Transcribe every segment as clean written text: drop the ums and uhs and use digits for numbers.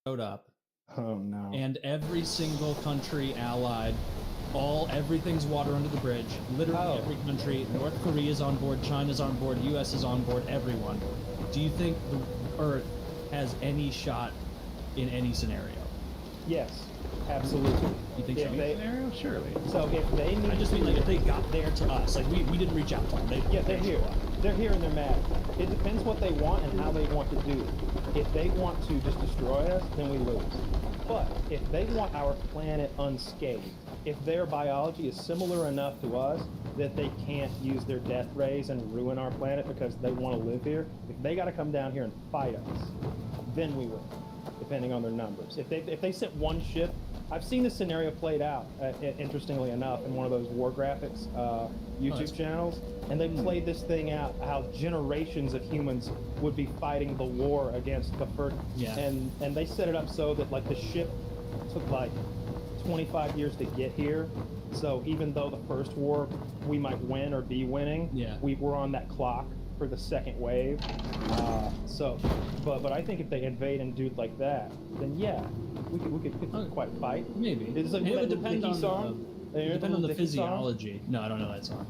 showed up, Oh no. and every single country allied, everything's water under the bridge. Literally every country. North Korea is on board, China's on board, US is on board, everyone. Do you think the Earth has any shot in any scenario? Yes, absolutely. You think If so? they- Scenario? Surely. So if they need I just mean like if they got there to us, like we didn't reach out to them. they're here. They're here and they're mad. It depends what they want and how they want to do it. If they want to just destroy us, then we lose. But if they want our planet unscathed, if their biology is similar enough to us that they can't use their death rays and ruin our planet because they want to live here, if they got to come down here and fight us, then we win, depending on their numbers. If they sent one ship, I've seen this scenario played out, interestingly enough, in one of those war graphics YouTube channels, and they played this thing out, how generations of humans would be fighting the war against the first, and they set it up so that like the ship took like 25 years to get here, so even though the first war we might win or be winning, we were on that clock for the second wave. But I think if they invade and do it like that, then yeah, we could quite fight. Maybe. It's like, it would depend on song. depend on the physiology. Song? No, I don't know that song.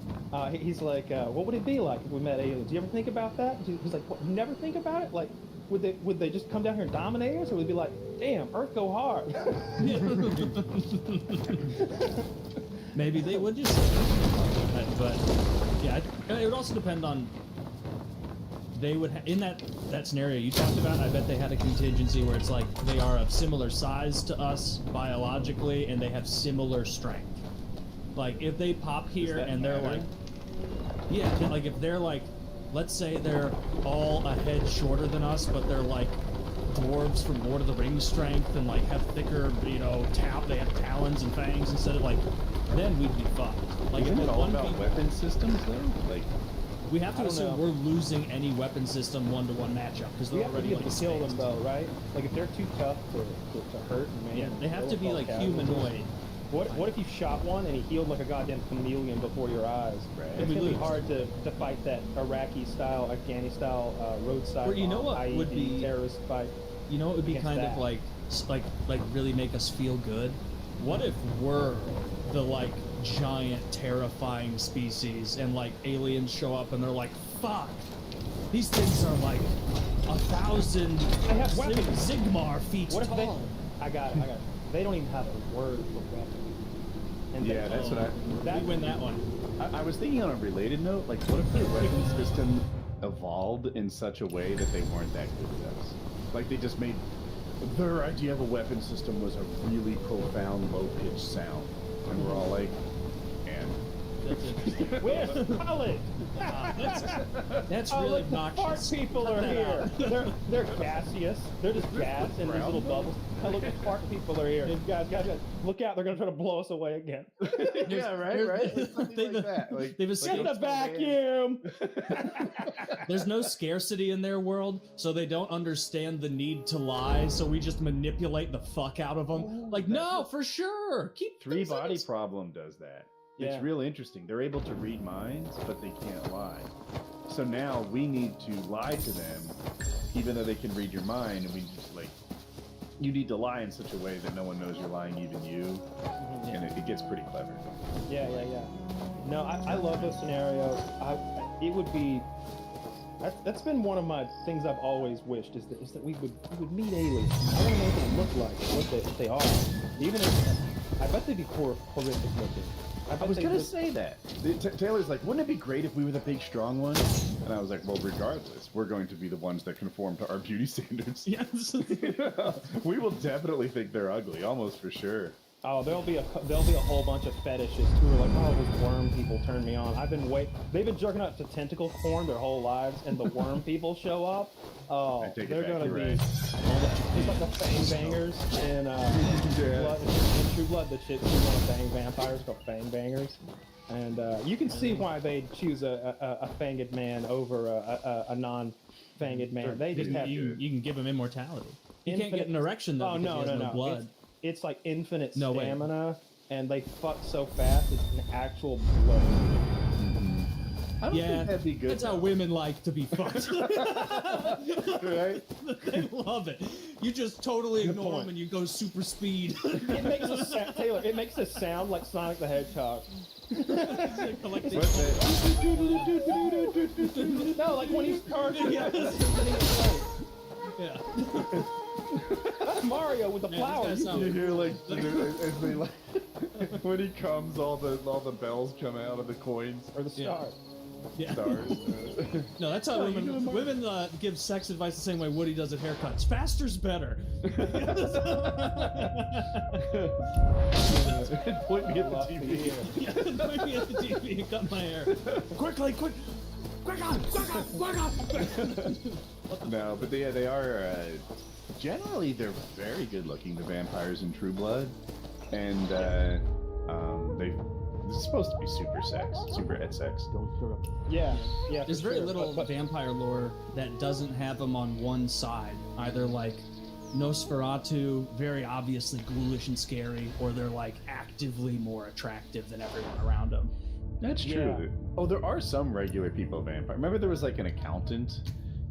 He's like, what would it be like if we met aliens? Do you ever think about that? He's like, what, you never think about it? Like, would they just come down here and dominate us, or would it be like, damn, Earth go hard? Maybe they would just. But yeah, it would also depend on. They would in that scenario you talked about. I bet they had a contingency where it's like they are of similar size to us biologically, and they have similar strength. Like if they pop here and they're like, like if they're like, let's say they're all a head shorter than us, but they're like dwarves from Lord of the Rings strength and like have thicker, they have talons and fangs instead of like, then we'd be fucked. Like Isn't if it all about weapon systems though? Like. We have to assume we're losing any weapon system one-to-one matchup because they're already like to kill them though, right? Like if they're too tough to hurt, man. They have to be like humanoid. What if you shot one and he healed like a goddamn chameleon before your eyes? Right. It's gonna be hard to fight that Iraqi style, Afghani style, roadside. Or you know what IED would be terrorist fight? You know what would be kind of like really make us feel good? What if we're the like giant terrifying species and like aliens show up and they're like, fuck, these things are like 1,000 Sigmar feet tall. I got it. They don't even have a word for weapon. And that's what we win that one. I was thinking on a related note, like what if their weapon system evolved in such a way that they weren't that good with us? Like they just made their idea of a weapon system was a really profound low-pitched sound. And we're all like, That's interesting. Where's the pellet? That's really look, obnoxious. the fart people are here. They're gaseous. They're just gas in these little bubbles. Oh, look, the fart people are here. And guys, look out! They're gonna try to blow us away again. yeah, right. Like something like that. Like, they've get the vacuum. There's no scarcity in their world, so they don't understand the need to lie. So we just manipulate the fuck out of them. Like, no, for sure. Keep Three Body Problem does that. It's real interesting. They're able to read minds, but they can't lie. So now we need to lie to them, even though they can read your mind, and we just like, you need to lie in such a way that no one knows you're lying, even you, and it gets pretty clever. Yeah. No, I love those scenarios. It would be. That's been one of my things I've always wished is that we would meet aliens. I want to know what they look like, what they are. Even if I bet they'd be horrific looking. I was gonna say that. Taylor's like, wouldn't it be great if we were the big, strong ones? And I was like, well, regardless, we're going to be the ones that conform to our beauty standards. Yes. We will definitely think they're ugly, almost for sure. Oh, there'll be a whole bunch of fetishes who are like, oh, those worm people turn me on. They've been jerking up to tentacle porn their whole lives, and the worm people show up. Oh, they're gonna be just like the fang bangers and in True Blood. The chick who want to bang vampires called fang bangers, and you can see why they'd choose a fanged man over a non-fanged man. They just have you can give them immortality. You can't get an erection though. Oh no, blood. It's like infinite No stamina, and they fuck so fast it's an actual blow. I don't think that'd be good. That's how women like to be fucked. Right? They love it. You just totally Good ignore point. them and you go super speed. It makes us Taylor. It makes us sound like Sonic the Hedgehog. Like they- What's that? No, like when he's charging. Yeah. Spinning his blade. yeah. That's Mario with the Man, flower. this guy You sounds- hear like as they like when he comes, all the bells come out of the coins Or the star. Yeah. stars. No, that's how women give sex advice the same way Woody does at haircuts. Faster's better. Point me at the Love to TV. hear. Yeah, put me at the TV and cut my hair. Quickly, quick on. No, but they are generally they're very good looking. The vampires in True Blood, and this is supposed to be super ed sex. Yeah, yeah. There's for very sure. little But vampire lore that doesn't have them on one side. Either like Nosferatu, very obviously ghoulish and scary, or they're like actively more attractive than everyone around them. That's true. Yeah. Oh, there are some regular people vampire. Remember there was like an accountant.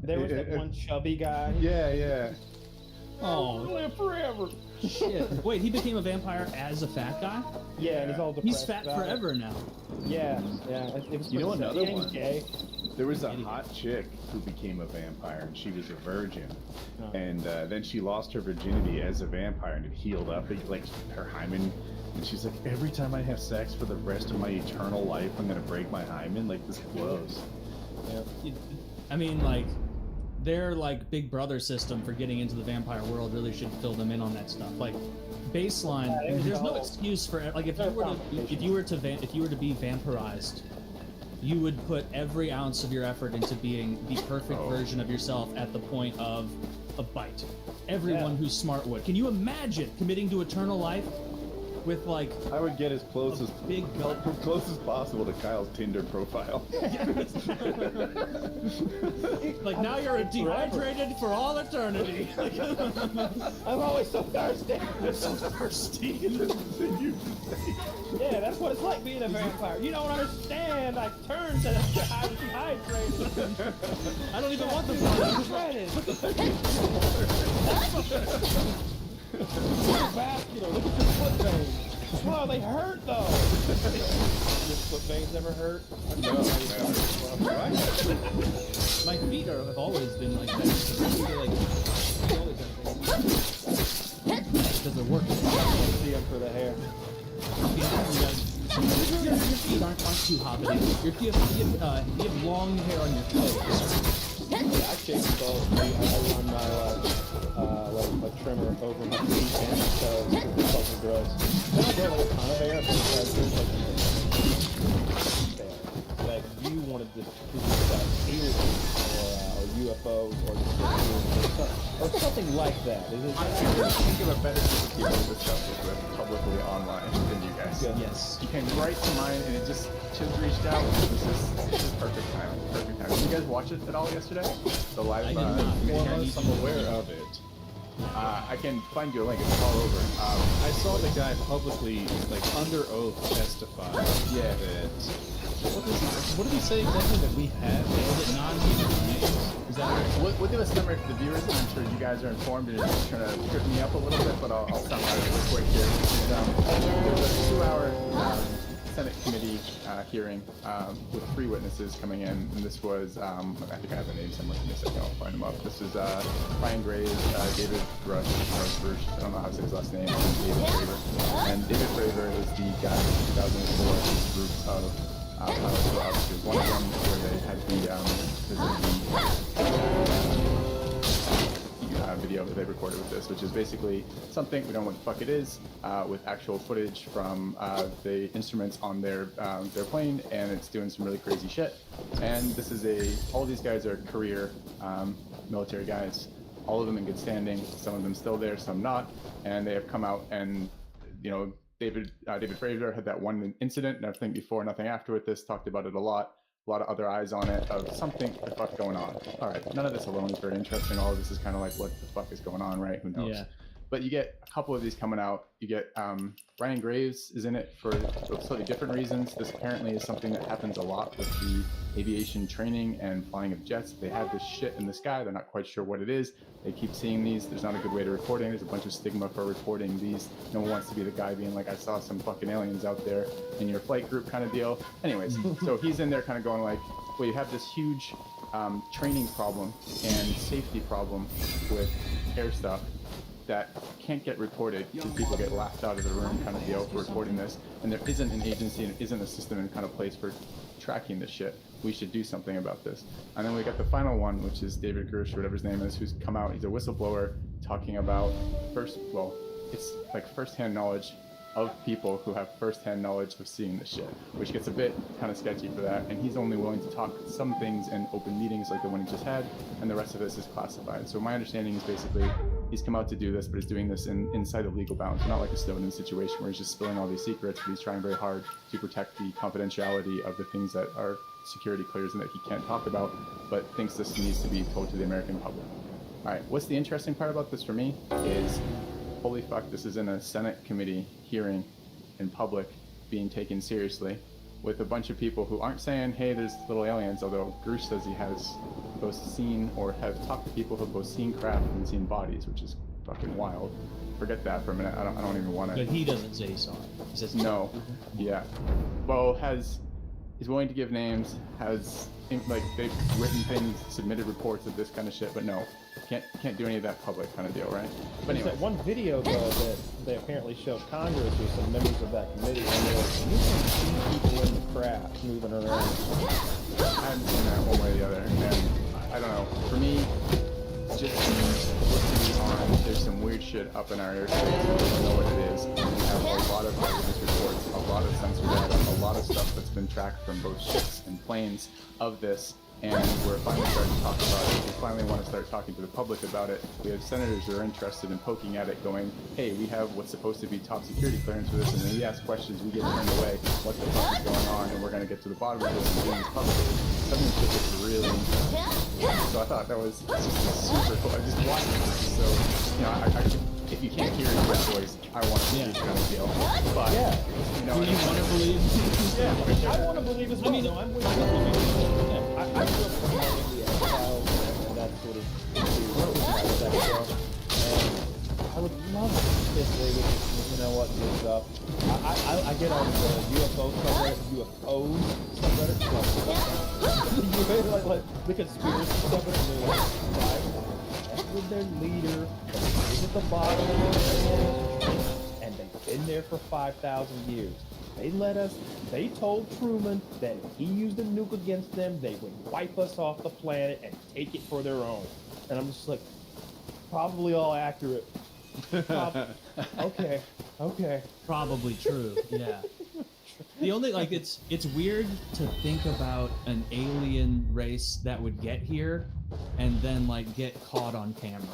there was that one chubby guy. Yeah. Oh, Live forever. shit. Wait, he became a vampire as a fat guy? Yeah, and he's all depressed. He's fat about it. forever now. Yeah. It was You know pretty sad. another He ain't one? Gay. There was a hot chick who became a vampire, and she was a virgin. Oh. And then she lost her virginity as a vampire, and it healed up, like her hymen. And she's like, every time I have sex for the rest of my eternal life, I'm gonna break my hymen. Like this blows. I mean, like, their like Big Brother system for getting into the vampire world really should fill them in on that stuff. Like, baseline, Yeah, there's no no. excuse for like if No you were to competition. if you were to be vampirized, you would put every ounce of your effort into being the perfect version of yourself at the point of a bite. Everyone Yeah. who's smart would. Can you imagine committing to eternal life with like I would get as close as big gut? close as possible to Kyle's Tinder profile. Like now you're dehydrated for all eternity. Like, I'm always so thirsty. I'm so thirsty. Yeah, that's what it's like being a vampire. You don't understand. I turn to dehydrated. I don't even want the blood. Shredded. Vascular. Look at your foot veins. Wow, they hurt though. Your foot veins never hurt. My feet have always been like that. They're like, because they're working. See them for the hair. Your feet aren't too hobbity. You have long hair on your toes. Yeah, I shave them both. I run my like a trimmer over my feet and my toes because it's fucking gross. Then I grow like a ton of hair, but like you wanted to do aliens or UFOs or something like that. Is it? I think of a better group of people to discuss this with publicly online than you guys. Yeah. Yes. You came right to mine, and it just reached out. It was just perfect time. Perfect time. Did you guys watch it at all yesterday? The live. I did not. I'm aware of it. I can find you a link. It's all over. I saw the guy publicly, like under oath, testify. Yeah. That what did he say exactly that we had? Was it non-human beings? Is that We'll do a summary for the viewers. I'm sure you guys are informed and it's trying to trip me up a little bit, but I'll summarize it quick here. There was a 2-hour Senate committee hearing with 3 witnesses coming in, and this was, I think I have the name somewhere in a second, I'll find them up. This is Brian Graves, David Rush, I don't know how to say his last name, and David Fravor. And David Fravor is the guy in 2004 group of pilots who officers. One of them where they had the video that they recorded with this, which is basically something, we don't know what the fuck it is, with actual footage from the instruments on their plane, and it's doing some really crazy shit. And this is all of these guys are career military guys, all of them in good standing, some of them still there, some not, and they have come out and, you know, David Fraser had that one incident, nothing before, nothing after with this, talked about it a lot of other eyes on it of something the fuck going on. All right, none of this alone is very interesting. All of this is kind of like what the fuck is going on, right? Who knows? Yeah. But you get a couple of these coming out. You get Ryan Graves is in it for slightly different reasons. This apparently is something that happens a lot with the aviation training and flying of jets. They have this shit in the sky. They're not quite sure what it is. They keep seeing these. There's not a good way to report it. There's a bunch of stigma for reporting these. No one wants to be the guy being like, I saw some fucking aliens out there in your flight group kind of deal. Anyways, so he's in there kind of going like, well, you have this huge training problem and safety problem with air stuff that can't get reported because people get laughed out of the room kind of deal for reporting this, and there isn't an agency and isn't a system in kind of place for tracking this shit. We should do something about this. And then we got the final one, which is David Gersh, whatever his name is, who's come out. He's a whistleblower talking about it's like firsthand knowledge of people who have firsthand knowledge of seeing this shit, which gets a bit kind of sketchy for that. And he's only willing to talk some things in open meetings like the one he just had, and the rest of this is classified. So my understanding is basically he's come out to do this, but he's doing this inside of legal bounds, not like a Snowden situation where he's just spilling all these secrets, but he's trying very hard to protect the confidentiality of the things that are security clears and that he can't talk about, but thinks this needs to be told to the American public. All right, what's the interesting part about this for me is, holy fuck, this is in a Senate committee hearing in public being taken seriously with a bunch of people who aren't saying, hey, there's little aliens, although Grush says he has both seen or have talked to people who have both seen craft and seen bodies, which is fucking wild. Forget that for a minute. I don't even want to. But he doesn't say he saw it. He says no. Yeah. Well, he's willing to give names, they've written things, submitted reports of this kind of shit, but no, can't do any of that public kind of deal, right? But There's anyway, that one video though that they apparently showed Congress with some members of that committee, and they're like, you can see people in the craft moving around. I haven't seen that one way or the other, and I don't know. For me, just looking on, there's some weird shit up in our airspace. We don't know what it is. We have a lot of eyewitness reports, a lot of sensor data, a lot of stuff that's been tracked from both ships and planes of this. And we're finally starting to talk about it. We finally want to start talking to the public about it. We have senators who are interested in poking at it, going, hey, we have what's supposed to be top security clearance for this, and when we ask questions, we get turned away. What the fuck is going on? And we're going to get to the bottom of this and doing this publicly. Some of this shit is really interesting. So I thought that was just super cool. I just watched it. So, if you can't hear it in my voice, I want to see this kind of deal. But, do you want to believe? Yeah, I want to believe as well. I'm with you. I grew up in the X-Files and that sort of that stuff. And I would love if they would just, do stuff. I get on the UFO subreddit, UFOs subreddit, like the conspiracy subreddit, and they're like, with their leader, he's at the bottom of the and they've been there for 5,000 years. They told Truman that if he used a nuke against them, they would wipe us off the planet and take it for their own. And I'm just like, probably all accurate. Okay. Probably true, yeah. The only, it's weird to think about an alien race that would get here and then, get caught on camera.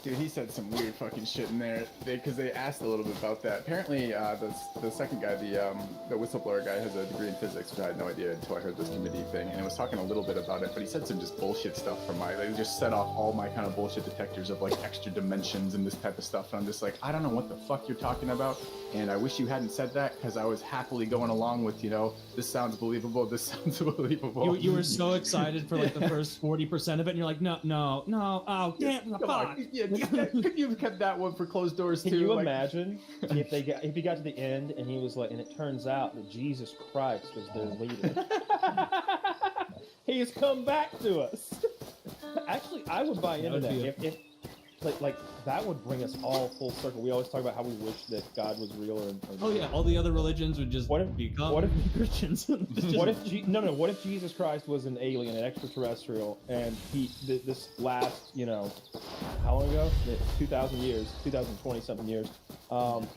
Dude, he said some weird fucking shit in there because they asked a little bit about that. Apparently, the second guy, the whistleblower guy, has a degree in physics, which I had no idea until I heard this committee thing, and it was talking a little bit about it. But he said some just bullshit stuff from they just set off all my kind of bullshit detectors of extra dimensions and this type of stuff. And I'm just like, I don't know what the fuck you're talking about, and I wish you hadn't said that because I was happily going along with this sounds believable. This sounds believable. You were so excited for the first 40% of it, and you're like, no, oh damn, fuck. Could you have kept that one for closed doors too? Can you imagine if he got to the end and he was like, and it turns out that Jesus Christ was their leader. He has come back to us. Actually, I would buy into that. If that would bring us all full circle. We always talk about how we wish that God was real. Oh yeah, all the other religions would just become Christians. What if Jesus Christ was an alien, an extraterrestrial, and this last, how long ago? 2,000 years, 2,020 something years.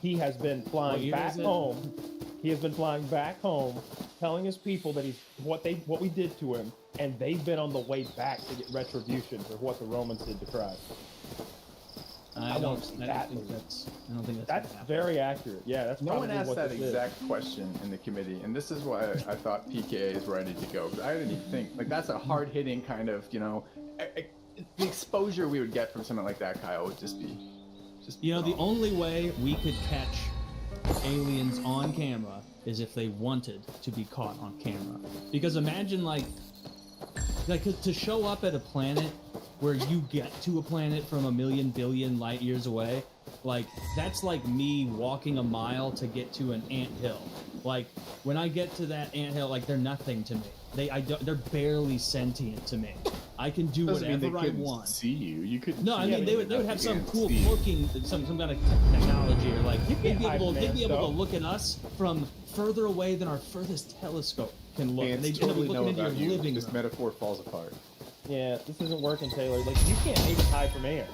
He has been flying back home. He has been flying back home, telling his people that what we did to him, and they've been on the way back to get retribution for what the Romans did to Christ. I don't think that's very accurate. Yeah, that's no probably one asked what that this exact question in the committee, and this is why I thought PKA is where I need to go. Because I didn't even think that's a hard hitting kind of the exposure we would get from something like that, Kyle, would just be Just You know, the only way we could catch aliens on camera is if they wanted to be caught on camera. Because imagine like to show up at a planet where you get to a planet from a million billion light years away, like that's like me walking a mile to get to an anthill. Like when I get to that anthill, like they're nothing to me. They're barely sentient to me. I can do Doesn't mean whatever they I couldn't want. see you. You couldn't. No, I see mean they them would enough have to some can't cool see. cloaking, some kind of technology, or like they'd be able Iron Man to stuff. look at us from further away than our furthest telescope can look. Ants And they'd totally be know looking into about your you. living this room. metaphor falls apart. Yeah, this isn't working, Taylor. Like, you can't even hide from air.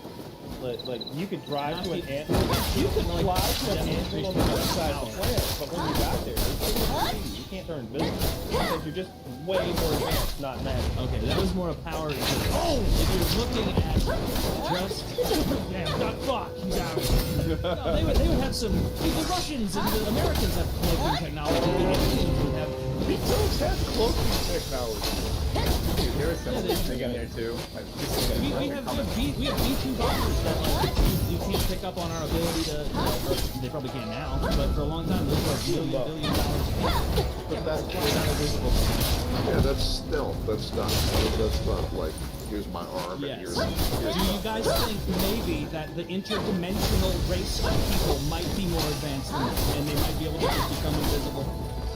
Like you could drive to an ant. You can like Fly to an ant hill on the other side of power. the planet, but when you got there, you can't turn invisible because you're just way more advanced, not magic. Okay, that was more a power. Oh, if you're looking at just damn, not fuck, he's out. No, they would have some. The Russians and the Americans have cloaking technology. The Indians would have. We don't have cloaking technology. Dude, there is some Yeah, they- thing in there too. We have B2 bombers that like you can't pick up on our ability to. They probably can now, but for a long time those were billion dollars. But they're not invisible. Yeah, that's stealth. That's not like here's my arm and Yes. here's Do you guys think maybe that the interdimensional race of people might be more advanced than us, and they might be able to just become invisible?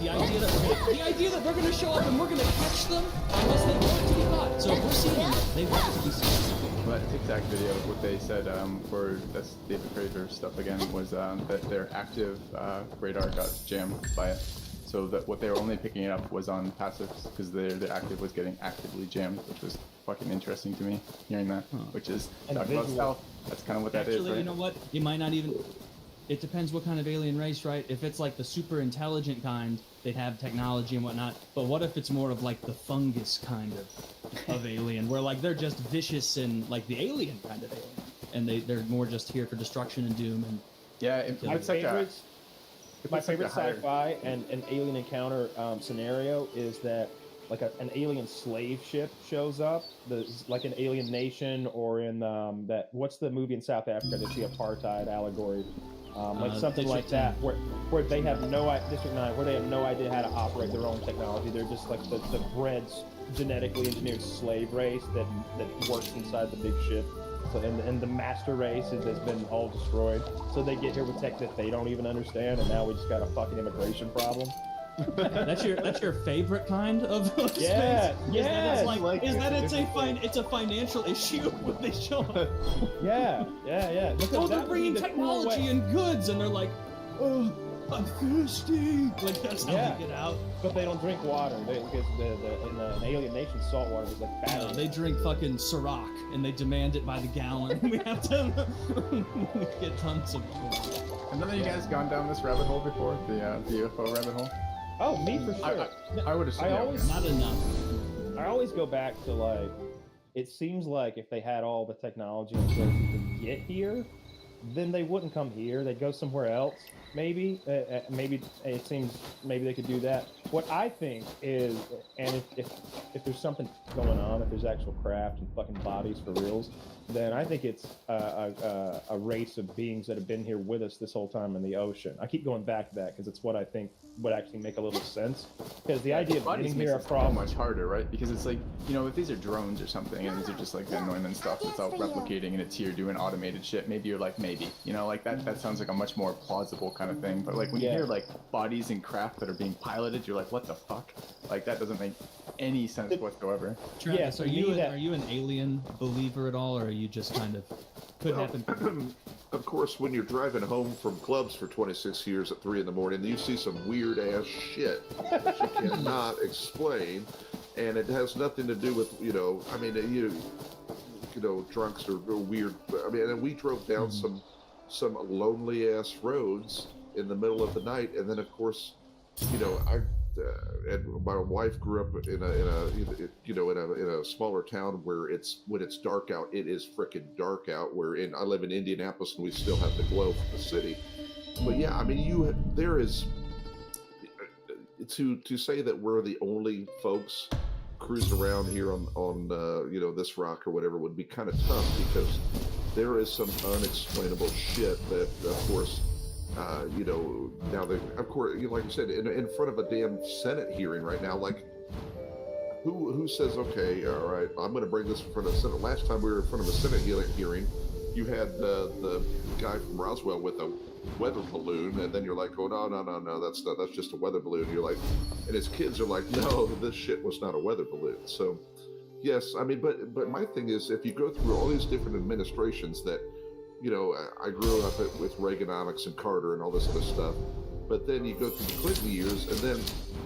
The idea that we're gonna show up and we're gonna catch them unless they want to be caught. So if we're seeing them, they want to be seen. But exact video, what they said for that's David Fraser stuff again was that their active radar got jammed by it. So that what they were only picking it up was on passives because their active was getting actively jammed, which was fucking interesting to me hearing that. Which is And talking about visual. stealth. That's kind of what that is, Actually, right? you know what? It might not even. It depends what kind of alien race, right? If it's like the super intelligent kind, they'd have technology and whatnot. But what if it's more of like the fungus kind of alien, where like they're just vicious and like the alien kind of alien, and they're more just here for destruction and doom and. Yeah, My it's like a my it's like favorite a higher- sci-fi and an alien encounter scenario is that like an alien slave ship shows up, like an alien nation, or in that what's the movie in South Africa that's the apartheid allegory, like something like District that, where they have no District 9, where they have no idea how to operate their own technology. They're just like the bred, genetically engineered slave race that works inside the big ship. So, and the master race has been all destroyed. So they get here with tech that they don't even understand, and now we just got a fucking immigration problem. That's your favorite kind of Yeah, space? yeah. Is that it's a financial issue when they show up? Yeah. Look, Oh, that they're would be bringing the cool technology way. and goods, and they're like, oh, I'm thirsty. Like that's how Yeah. they get out. But they don't drink water because in the alien nation, salt water is like bad. No, they drink fucking Ciroc, and they demand it by the gallon. We have to get tons of. Have none of you guys gone down this rabbit hole before? The UFO rabbit hole? Oh, me for sure. I would assume. I yeah, always- Not enough. I always go back to like, it seems like if they had all the technology in place to get here, then they wouldn't come here. They'd go somewhere else. Maybe it seems maybe they could do that. What I think is, and if there's something going on, if there's actual craft and fucking bodies for reals, then I think it's a race of beings that have been here with us this whole time in the ocean. I keep going back to that because it's what I think would actually make a little sense. Because the idea of bodies getting makes here it so across much harder, right? Because it's like, you know, if these are drones or something and these are just like Van Neumann stuff that's self-replicating and it's here doing automated shit, maybe you're like, maybe, you know, like that sounds like a much more plausible kind of thing. But like when you Yeah. hear like bodies and craft that are being piloted, you're like, what the fuck? Like that doesn't make any sense whatsoever. Travis, to are me you that- are you an alien believer at all, or are you just kind of could happen? Of course, when you're driving home from clubs for 26 years at 3 in the morning, you see some weird ass shit that you cannot explain, and it has nothing to do with I mean drunks are weird. I mean, and we drove down some lonely ass roads in the middle of the night, and then of course, and my wife grew up in a smaller town where when it's dark out, it is frickin' dark out. I live in Indianapolis, and we still have the glow from the city. But yeah, I mean, there is to say that we're the only folks cruising around here on this rock or whatever would be kind of tough because there is some unexplainable shit that, of course, you know, now they, of course, you know, like you said, in front of a damn Senate hearing right now, like, who says, okay, all right, I'm going to bring this in front of the Senate. Last time we were in front of a Senate hearing, you had the guy from Roswell with a weather balloon, and then you're like, oh, no, that's just a weather balloon. And you're like, and his kids are like, no, this shit was not a weather balloon. So, yes, I mean, but my thing is, if you go through all these different administrations that, you know, I grew up with Reaganomics and Carter and all this other stuff, but then you go through the Clinton years, and then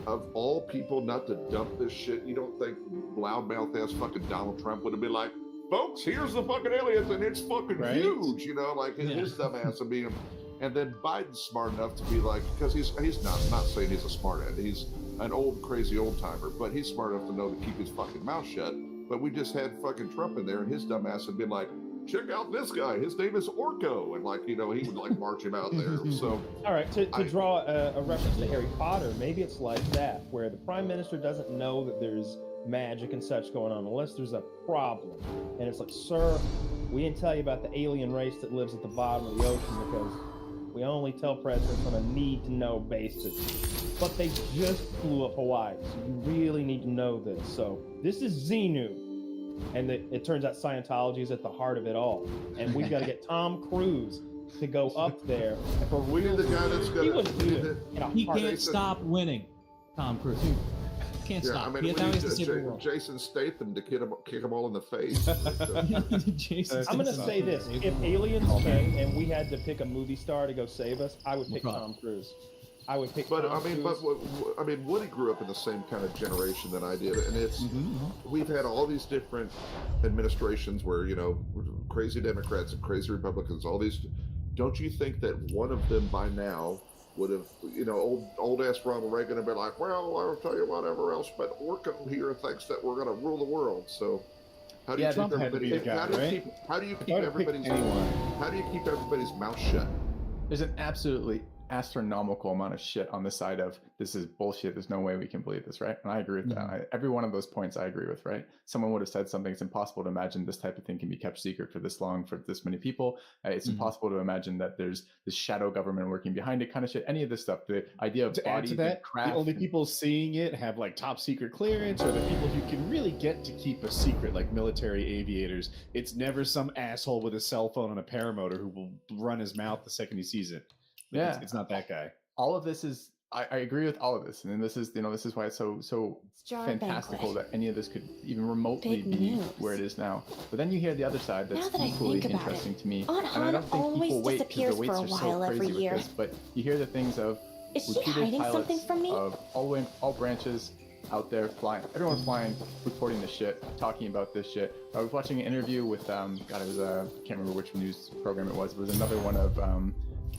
of all people not to dump this shit, you don't think loudmouth ass fucking Donald Trump would have been like, folks, here's the fucking aliens, and it's fucking huge, you know, like his dumb ass would be. And then Biden's smart enough to be like, because he's not saying he's a smart ass, he's an old crazy old timer, but he's smart enough to know to keep his fucking mouth shut. But we just had fucking Trump in there, and his dumb ass had been like, check out this guy, his name is Orko, and like, you know, he would like march him out there. So all right, to draw a reference to Harry Potter, maybe it's like that, where the prime minister doesn't know that there's magic and such going on unless there's a problem, and it's like, sir, we didn't tell you about the alien race that lives at the bottom of the ocean because we only tell presidents on a need-to-know basis. But they just flew up Hawaii, so you really need to know this. So this is Xenu. And it turns out Scientology is at the heart of it all. And we've got to get Tom Cruise to go up there. And for we need the guy that's he going would do it. He can't stop winning, Tom Cruise. Can't stop. I mean, He we now need has to save the world. Jason Statham to kick them all in the face. Jason I'm going to Statham. say this. If aliens came and we had to pick a movie star to go save us, I would pick Tom Cruise. I would pick But Tom I mean, Cruise. I mean, Woody grew up in the same kind of generation that I did, and it's we've had all these different administrations where, you know, crazy Democrats and crazy Republicans, all these. Don't you think that one of them by now would have, you know, old ass Ronald Reagan would be like, well, I'll tell you whatever else, but Orko here thinks that we're going to rule the world. So how do you keep everybody? How do you keep everybody's mouth shut? There's an absolutely astronomical amount of shit on the side of this is bullshit, there's no way we can believe this, right? And I agree with that. Every one of those points I agree with, right? Someone would have said something, it's impossible to imagine this type of thing can be kept secret for this long, for this many people. It's impossible to imagine that there's this shadow government working behind it, kind of shit. Any of this stuff, the idea of to add to that, the only people seeing it have like top secret clearance, or the people who can really get to keep a secret, like military aviators. It's never some asshole with a cell phone and a paramotor who will run his mouth the second he sees it. Like, it's not that guy. All of this is, I agree with all of this, and then this is, you know, this is why it's so fantastical that any of this could even remotely be where it is now. But then you hear the other side that's equally interesting to me, and I don't think people wait because the waits are so crazy with this. But you hear the things of repeated pilots of all branches out there flying, everyone flying, reporting this shit, talking about this shit. I was watching an interview with God, it was I can't remember which news program it was. It was another one of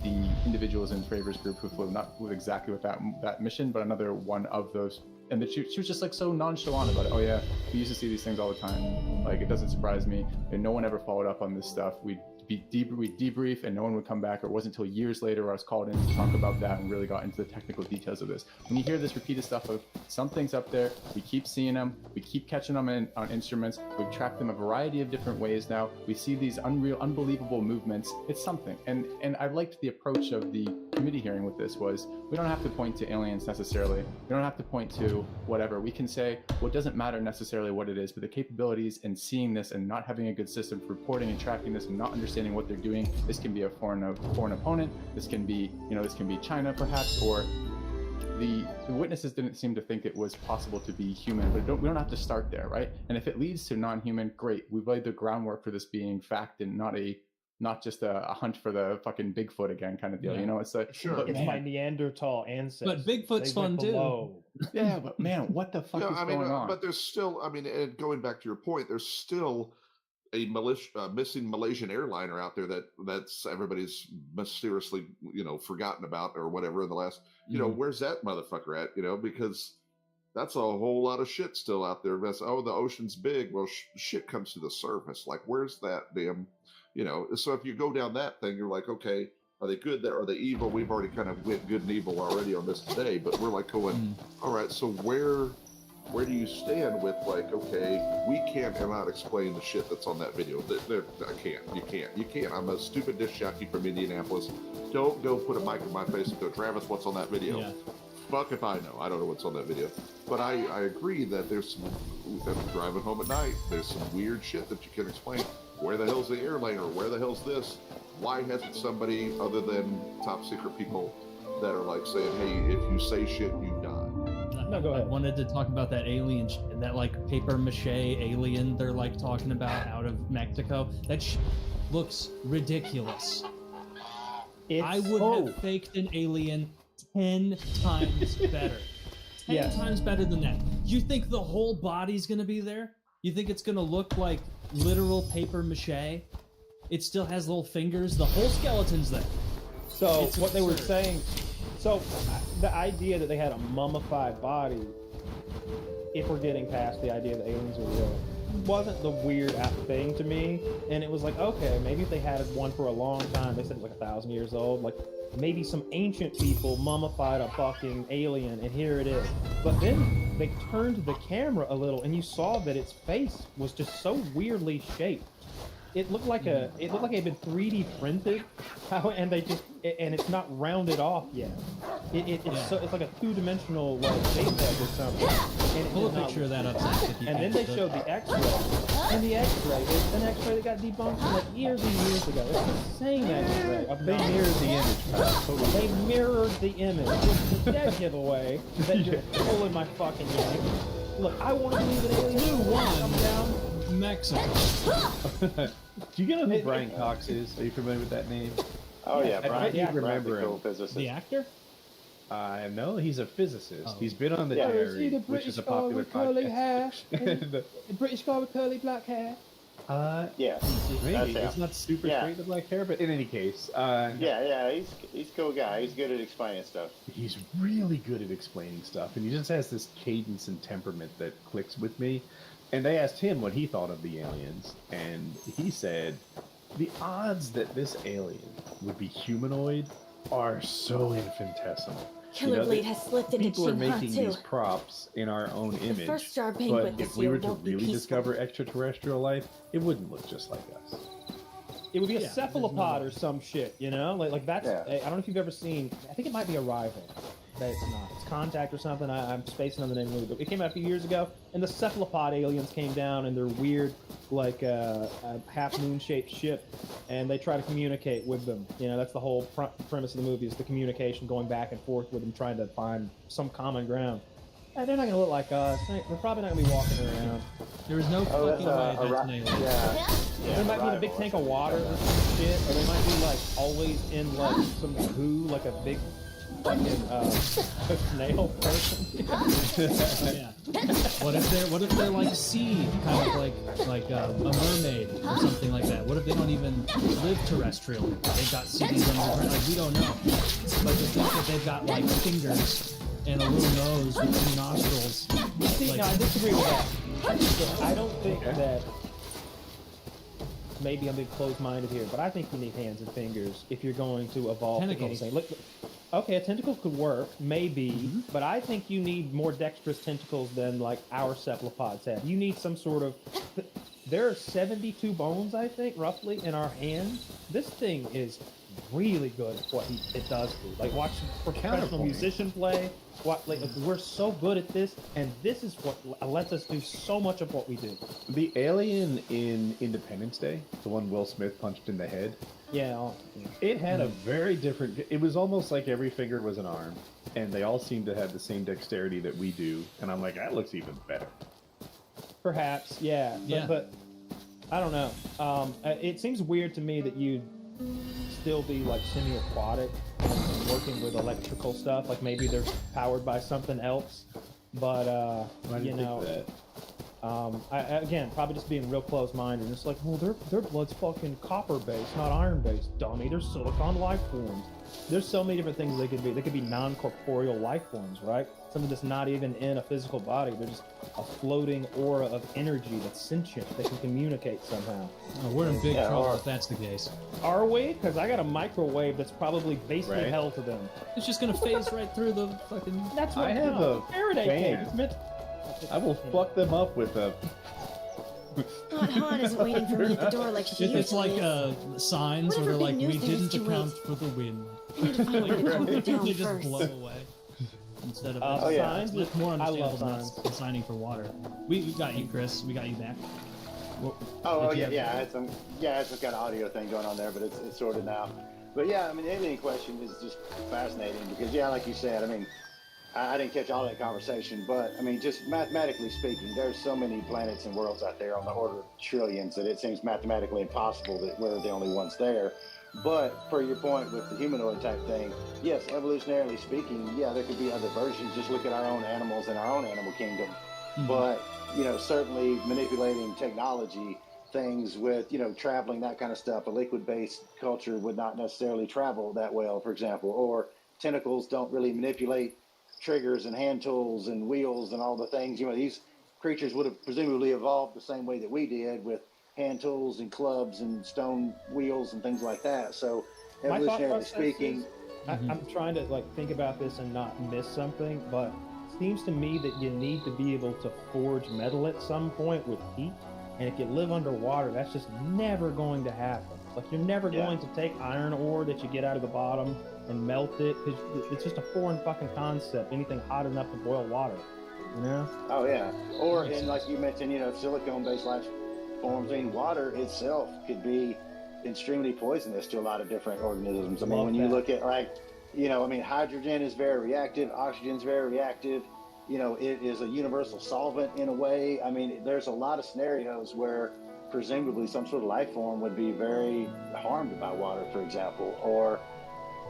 the individuals in Fravors group who flew, not with exactly with that mission, but another one of those. And she was just like so nonchalant about it. Oh yeah, we used to see these things all the time. Like, it doesn't surprise me. And no one ever followed up on this stuff. We'd debrief and no one would come back, or it wasn't until years later where I was called in to talk about that and really got into the technical details of this. When you hear this repeated stuff of something's up there, we keep seeing them, we keep catching them on instruments, we've tracked them a variety of different ways now, we see these unbelievable movements, it's something. And I liked the approach of the committee hearing with this was, we don't have to point to aliens necessarily, we don't have to point to whatever, we can say, well, it doesn't matter necessarily what it is, but the capabilities and seeing this and not having a good system for reporting and tracking this and not understanding what they're doing. This can be a foreign opponent. This can be, this can be China perhaps, or the witnesses didn't seem to think it was possible to be human, but we don't have to start there, right? And if it leads to non-human, great. We've laid the groundwork for this being fact and not just a hunt for the fucking Bigfoot again kind of deal. It's like, it's my Neanderthal ancestors. But Bigfoot's fun too. Yeah, but man, what the fuck is going on? But there's still, and going back to your point, there's still a missing Malaysian airliner out there that's everybody's mysteriously forgotten about or whatever in the last where's that motherfucker at, because that's a whole lot of shit still out there. That's, the ocean's big. Well, shit comes to the surface. Like, where's that damn so if you go down that thing, you're like, okay, are they good? Are they evil? We've already kind of went good and evil already on this today, but we're like going, all right, so where where do you stand with like, okay, we cannot explain the shit that's on that video. I can't. You can't. I'm a stupid disc jockey from Indianapolis. Don't go put a mic in my face and go, Travis, what's on that video? Yeah. Fuck if I know. I don't know what's on that video. But I agree that there's some, driving home at night, there's some weird shit that you can explain. Where the hell's the air lane, or where the hell's this? Why hasn't somebody other than top secret people that are like saying, hey, if you say shit, you die? No, go I ahead. wanted to talk about that alien, that like paper mache alien they're like talking about out of Mexico. That looks ridiculous. I would have faked an alien 10 times better. 10 times better than that. You think the whole body's gonna be there? You think it's gonna look like literal paper mache? It still has little fingers. The whole skeleton's there. So It's what they were absurd. saying, so the idea that they had a mummified body, if we're getting past the idea that aliens are real, wasn't the weird thing to me. And it was like, okay, maybe if they had one for a long time, they said it was like 1,000 years old, like maybe some ancient people mummified a fucking alien, and here it is. But then they turned the camera a little, and you saw that its face was just so weirdly shaped. It looked like it had been 3D printed, and it's not rounded off yet. It's like a 2-dimensional like JPEG or something. And it Pull a did not picture of that up, Zach, if you And can. then they showed the X-ray, and the X-ray is an X-ray that got debunked like years and years ago. It's the same X-ray. They mirrored the image. Totally. They mirrored the image. It's the dead giveaway that you're pulling my fucking yank. Look, I want to believe an alien. Clue one. Come down. Mexico. Do you know who Brian Cox is? Are you familiar with that name? Oh yeah, I Brian. bet you'd remember Brian's a cool him. physicist. The actor? No, he's a physicist. Oh. He's been on the Yeah. Is he Diary, the which British is a guy popular with curly podcast. hair? The British guy with curly black hair. Yeah, Maybe That's him. it's not super Yeah. straight, the black hair, but in any case, yeah. He's a cool guy. He's good at explaining stuff. he's really good at explaining stuff, and he just has this cadence and temperament that clicks with me. And they asked him what he thought of the aliens, and he said the odds that this alien would be humanoid are so infinitesimal. Killer Blade has slipped into People are Xinhua making too. these props in our own image, first Jar banquet but this if we year were to won't be really peaceful. discover extraterrestrial life, it wouldn't look just like us. It would be a Yeah, cephalopod there's or some shit, you know? Like that's. Yeah. I don't know if you've ever seen. I think it might be Arrival. But it's not. It's Contact or something. I'm spacing on the name of the movie. But it came out a few years ago, and the cephalopod aliens came down in their weird, like half moon shaped ship, and they try to communicate with them. You know, that's the whole premise of the movie is the communication, going back and forth with them, trying to find some common ground. They're not gonna look like us. They're probably not gonna be walking around. There is no Oh, fucking way that's an alien. Yeah. They might be in a big tank of water or some shit, or they might be like always in like some goo, like a big fucking snail person. Yeah. What if they're like sea, kind of like a mermaid or something like that? What if they don't even live terrestrially? They've got cities underground. Like, we don't know. But to think that they've got like fingers and a little nose with 2 nostrils. See, Like, no, I disagree with that. I don't think that. Maybe I'm being closed-minded here, but I think you need hands and fingers if you're going to evolve to Tentacles. anything. Look, okay, a tentacle could work, maybe, Mm-hmm. but I think you need more dexterous tentacles than like our cephalopods have. You need some sort of. There are 72 bones, I think, roughly, in our hand. This thing is really good at what it does do. Like, watch a professional Counterpoint. musician play. We're so good at this, and this is what lets us do so much of what we do. The alien in Independence Day, the one Will Smith punched in the head, Yeah. it had a very different. It was almost like every finger was an arm, and they all seemed to have the same dexterity that we do. And I'm like, that looks even better. Perhaps, yeah. Yeah. But I don't know. It seems weird to me that you'd still be like semi-aquatic, working with electrical stuff. Like maybe they're powered by something else. But Why do you you know, think that? again, probably just being real close-minded. It's like, well, their blood's fucking copper-based, not iron-based, dummy. They're silicon life forms. There's so many different things they could be. They could be non-corporeal life forms, right? Something that's not even in a physical body. They're just a floating aura of energy that's sentient, that can communicate somehow. oh, we're in big Yeah, trouble or- if that's the case. Are we? Because I got a microwave that's probably basically Right. hell to them. It's just gonna phase right through the fucking. That's what I have a Faraday cage. fan. It's meant. I will fuck them up with a. Aunt Han isn't waiting for me at the door like she It's usually like is. signs where Whatever they're like, big we news there is didn't to account wait. for the wind. I need to find a way to calm her down They just first. blow away. Instead of Oh, yeah. signs, it's more I love understandable than signs. that's signing for water. We got you, Chris. We got you back. Oh, Did you yeah, have- yeah. I had some kind of audio thing going on there, but it's sorted now. But yeah, I mean, the alien question is just fascinating because, yeah, like you said, I mean, I didn't catch all that conversation, but I mean, just mathematically speaking, there's so many planets and worlds out there on the order of trillions that it seems mathematically impossible that we're the only ones there. But for your point with the humanoid type thing, yes, evolutionarily speaking, yeah, there could be other versions. Just look at our own animals in our own animal kingdom. But, you know, certainly manipulating technology, things with, you know, traveling, that kind of stuff, a liquid-based culture would not necessarily travel that well, for example, or tentacles don't really manipulate triggers and hand tools and wheels and all the things. You know, these creatures would have presumably evolved the same way that we did with hand tools and clubs and stone wheels and things like that. So My thought evolutionarily process speaking, is, I'm trying to like think about this and not miss something, but it seems to me that you need to be able to forge metal at some point with heat. And if you live underwater, that's just never going to happen. Like you're never going to take iron ore that you get out of the bottom and melt it because it's just a foreign fucking concept. Anything hot enough to boil water, you know? oh yeah, or in like you mentioned, you know, silicone-based life forms. I mean, water itself could be extremely poisonous to a lot of different organisms. I mean, Love when you that. look at like, you know, I mean, hydrogen is very reactive, oxygen is very reactive. You know, it is a universal solvent in a way. I mean, there's a lot of scenarios where presumably some sort of life form would be very harmed by water, for example, or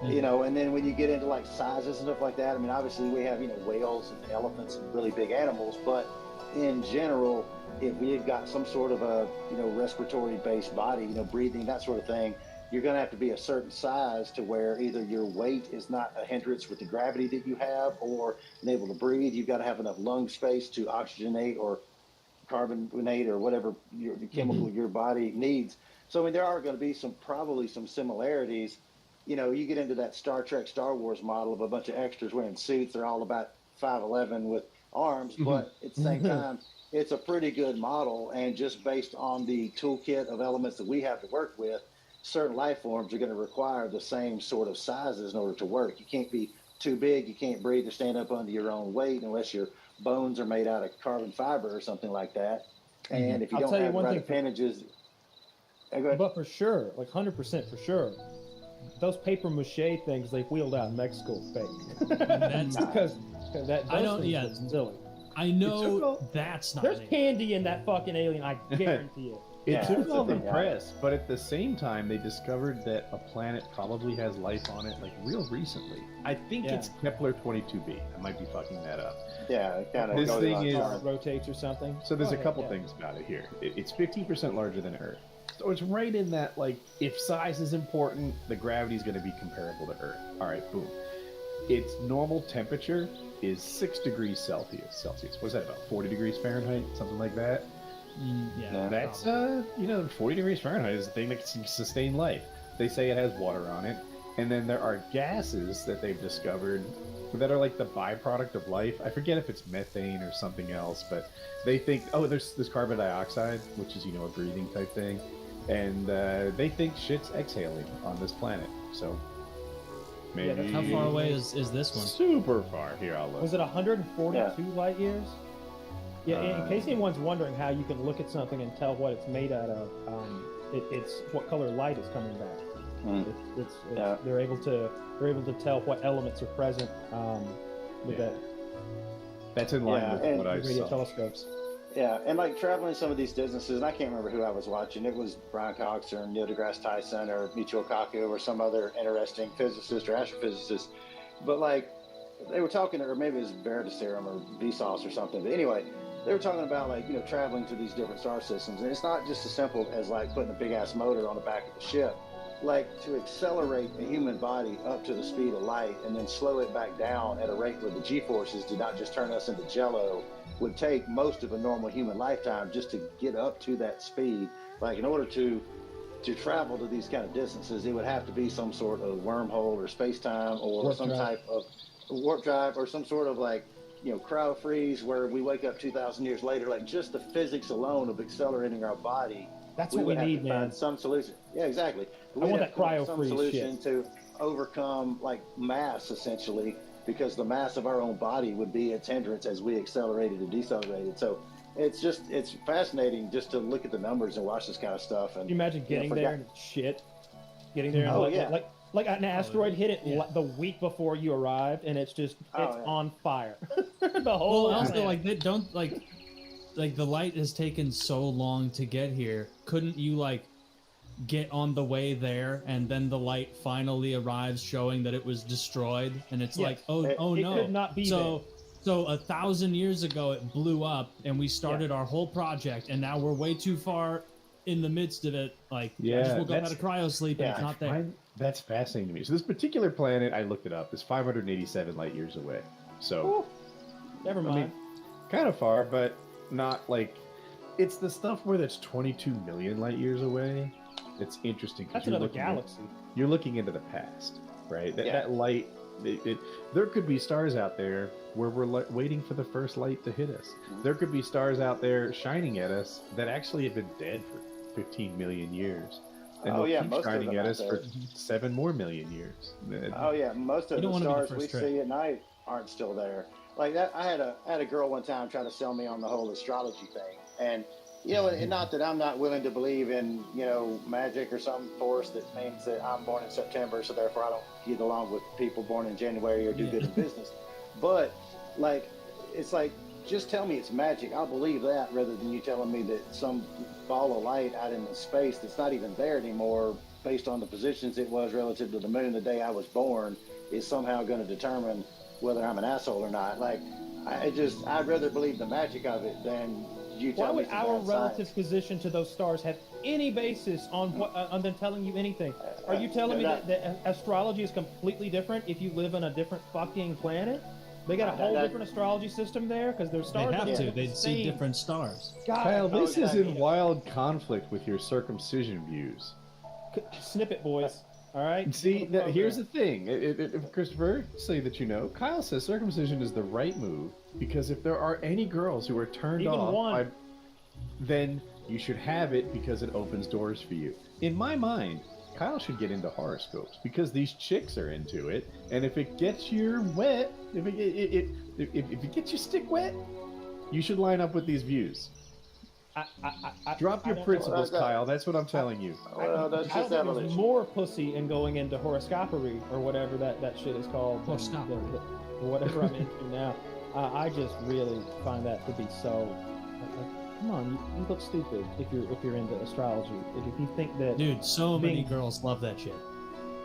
you know, and then when you get into like sizes and stuff like that, I mean, obviously we have, you know, whales and elephants and really big animals, but in general, if we have got some sort of a, you know, respiratory based body, you know, breathing, that sort of thing, you're going to have to be a certain size to where either your weight is not a hindrance with the gravity that you have or able to breathe. You've got to have enough lung space to oxygenate or carbonate or whatever the chemical your body needs. So I mean, there are going to be probably some similarities. You know, you get into that Star Trek, Star Wars model of a bunch of extras wearing suits. They're all about 5'11" with arms, but at the same time, it's a pretty good model. And just based on the toolkit of elements that we have to work with, certain life forms are going to require the same sort of sizes in order to work. You can't be too big. You can't breathe or stand up under your own weight unless your bones are made out of carbon fiber or something like that. And if you I'll don't tell you have the one right thing for- appendages, go ahead. But for sure, like 100% for sure, those paper mache things they wheeled out in Mexico are fake. That's- because that I those don't- things yeah. look silly. I know that's not There's an alien. candy in that fucking alien, I guarantee it. It Yeah, took that's off the in thing, press, but at the same time, they discovered that a planet probably has life on it, like real recently. I think Yeah. it's Kepler 22b. I might be fucking that up. Yeah, it kind of This goes thing on is- time. Rotates or something. So there's Go a ahead, couple yeah. things about it here. It's 15% larger than Earth. So it's right in that, like, if size is important, the gravity is going to be comparable to Earth. All right, boom. Its normal temperature is 6 degrees Celsius. What is that, about 40 degrees Fahrenheit? Something like that? Yeah, That's, probably. 40 degrees Fahrenheit is the thing that can sustain life. They say it has water on it. And then there are gases that they've discovered that are like the byproduct of life. I forget if it's methane or something else, but they think, there's carbon dioxide, which is, a breathing type thing. And they think shit's exhaling on this planet. So maybe... How far away is this one? Super far. Here, I'll look. Was it 142 light years? Yeah, in Uh, case anyone's wondering how you can look at something and tell what it's made out of, it's what color light is coming back. Yeah. They're able to tell what elements are present with Yeah. That's in line Yeah, with and what I radio saw. telescopes. Yeah, and like traveling some of these distances, and I can't remember who I was watching. It was Brian Cox or Neil deGrasse Tyson or Michio Kaku or some other interesting physicist or astrophysicist. But like they were talking, or maybe it was Veritaserum or Vsauce or something. But anyway, they were talking about like, traveling to these different star systems. And it's not just as simple as like putting a big ass motor on the back of the ship. Like to accelerate a human body up to the speed of light and then slow it back down at a rate where the G-forces did not just turn us into jello would take most of a normal human lifetime just to get up to that speed. Like in order to travel to these kind of distances, it would have to be some sort of wormhole or space-time or Warp some drive. type of warp drive or some sort of like, cryo freeze where we wake up 2,000 years later, like just the physics alone of accelerating our body. That's what we would have need, to man. find some solution. Yeah, exactly. I want that cryo some freeze solution shit. to overcome like mass essentially, because the mass of our own body would be its hindrance as we accelerated and decelerated. So it's fascinating just to look at the numbers and watch this kind of stuff. And Can you imagine getting there and shit? Getting there and Oh, yeah. like an asteroid hit it the week before you arrived, and it's on fire. The whole Well, also planet. like they don't like the light has taken so long to get here. Couldn't you like get on the way there and then the light finally arrives showing that it was destroyed and it's Yes. like oh It no. could not be so 1,000 years ago it blew up and we started our whole project and now we're way too far in the midst of it. Like I Yeah, just woke up that's- out of cryo sleep and it's not there. That's fascinating to me. So this particular planet, I looked it up, is 587 light years away. So, Never I mind. mean, kind of far, but not like it's the stuff where that's 22 million light years away. It's interesting. 'Cause That's you're another looking galaxy. You're looking into the past, right? Yeah. That light. There could be stars out there where we're waiting for the first light to hit us. There could be stars out there shining at us that actually have been dead for 15 million years. And Oh, they'll yeah, keep most of shining them at out us there. for 7 more million years. Oh yeah, most You of don't the wanna be the stars we first trip. see at night aren't still there. Like that, I had a girl one time try to sell me on the whole astrology thing, and and not that I'm not willing to believe in magic or some force that means that I'm born in September, so therefore I don't get along with people born in January or do good in business. But like, it's like, just tell me it's magic. I'll believe that rather than you telling me that some ball of light out in the space that's not even there anymore, based on the positions it was relative to the moon the day I was born, is somehow going to determine whether I'm an asshole or not. Like, I'd rather believe the magic of it than you Why tell me would some our bad relative science. position to those stars have any basis on on them telling you anything? Are you telling me that astrology is completely different if you live on a different fucking planet? They got a whole different astrology system there because their They stars have don't to. look the They'd see same. different stars. God, Kyle, this is exactly. in wild conflict with your circumcision views. snip it, boys. All right. See, here's the thing. Christopher, say that you know, Kyle says circumcision is the right move because if there are any girls who are turned Even off, one. then you should have it because it opens doors for you. In my mind, Kyle should get into horoscopes because these chicks are into it, and if it gets your wet, if it gets your stick wet, you should line up with these views. Drop your principles, Kyle. That's what I'm telling you. Well, that's I just don't think there's evolution. more pussy in going into horoscopery or whatever that shit is called. than Horoscopery. Whatever I'm into now. I just really find that to be so. Come on, you look stupid if you're into astrology. If you think that, Dude, so many Being- girls love that shit.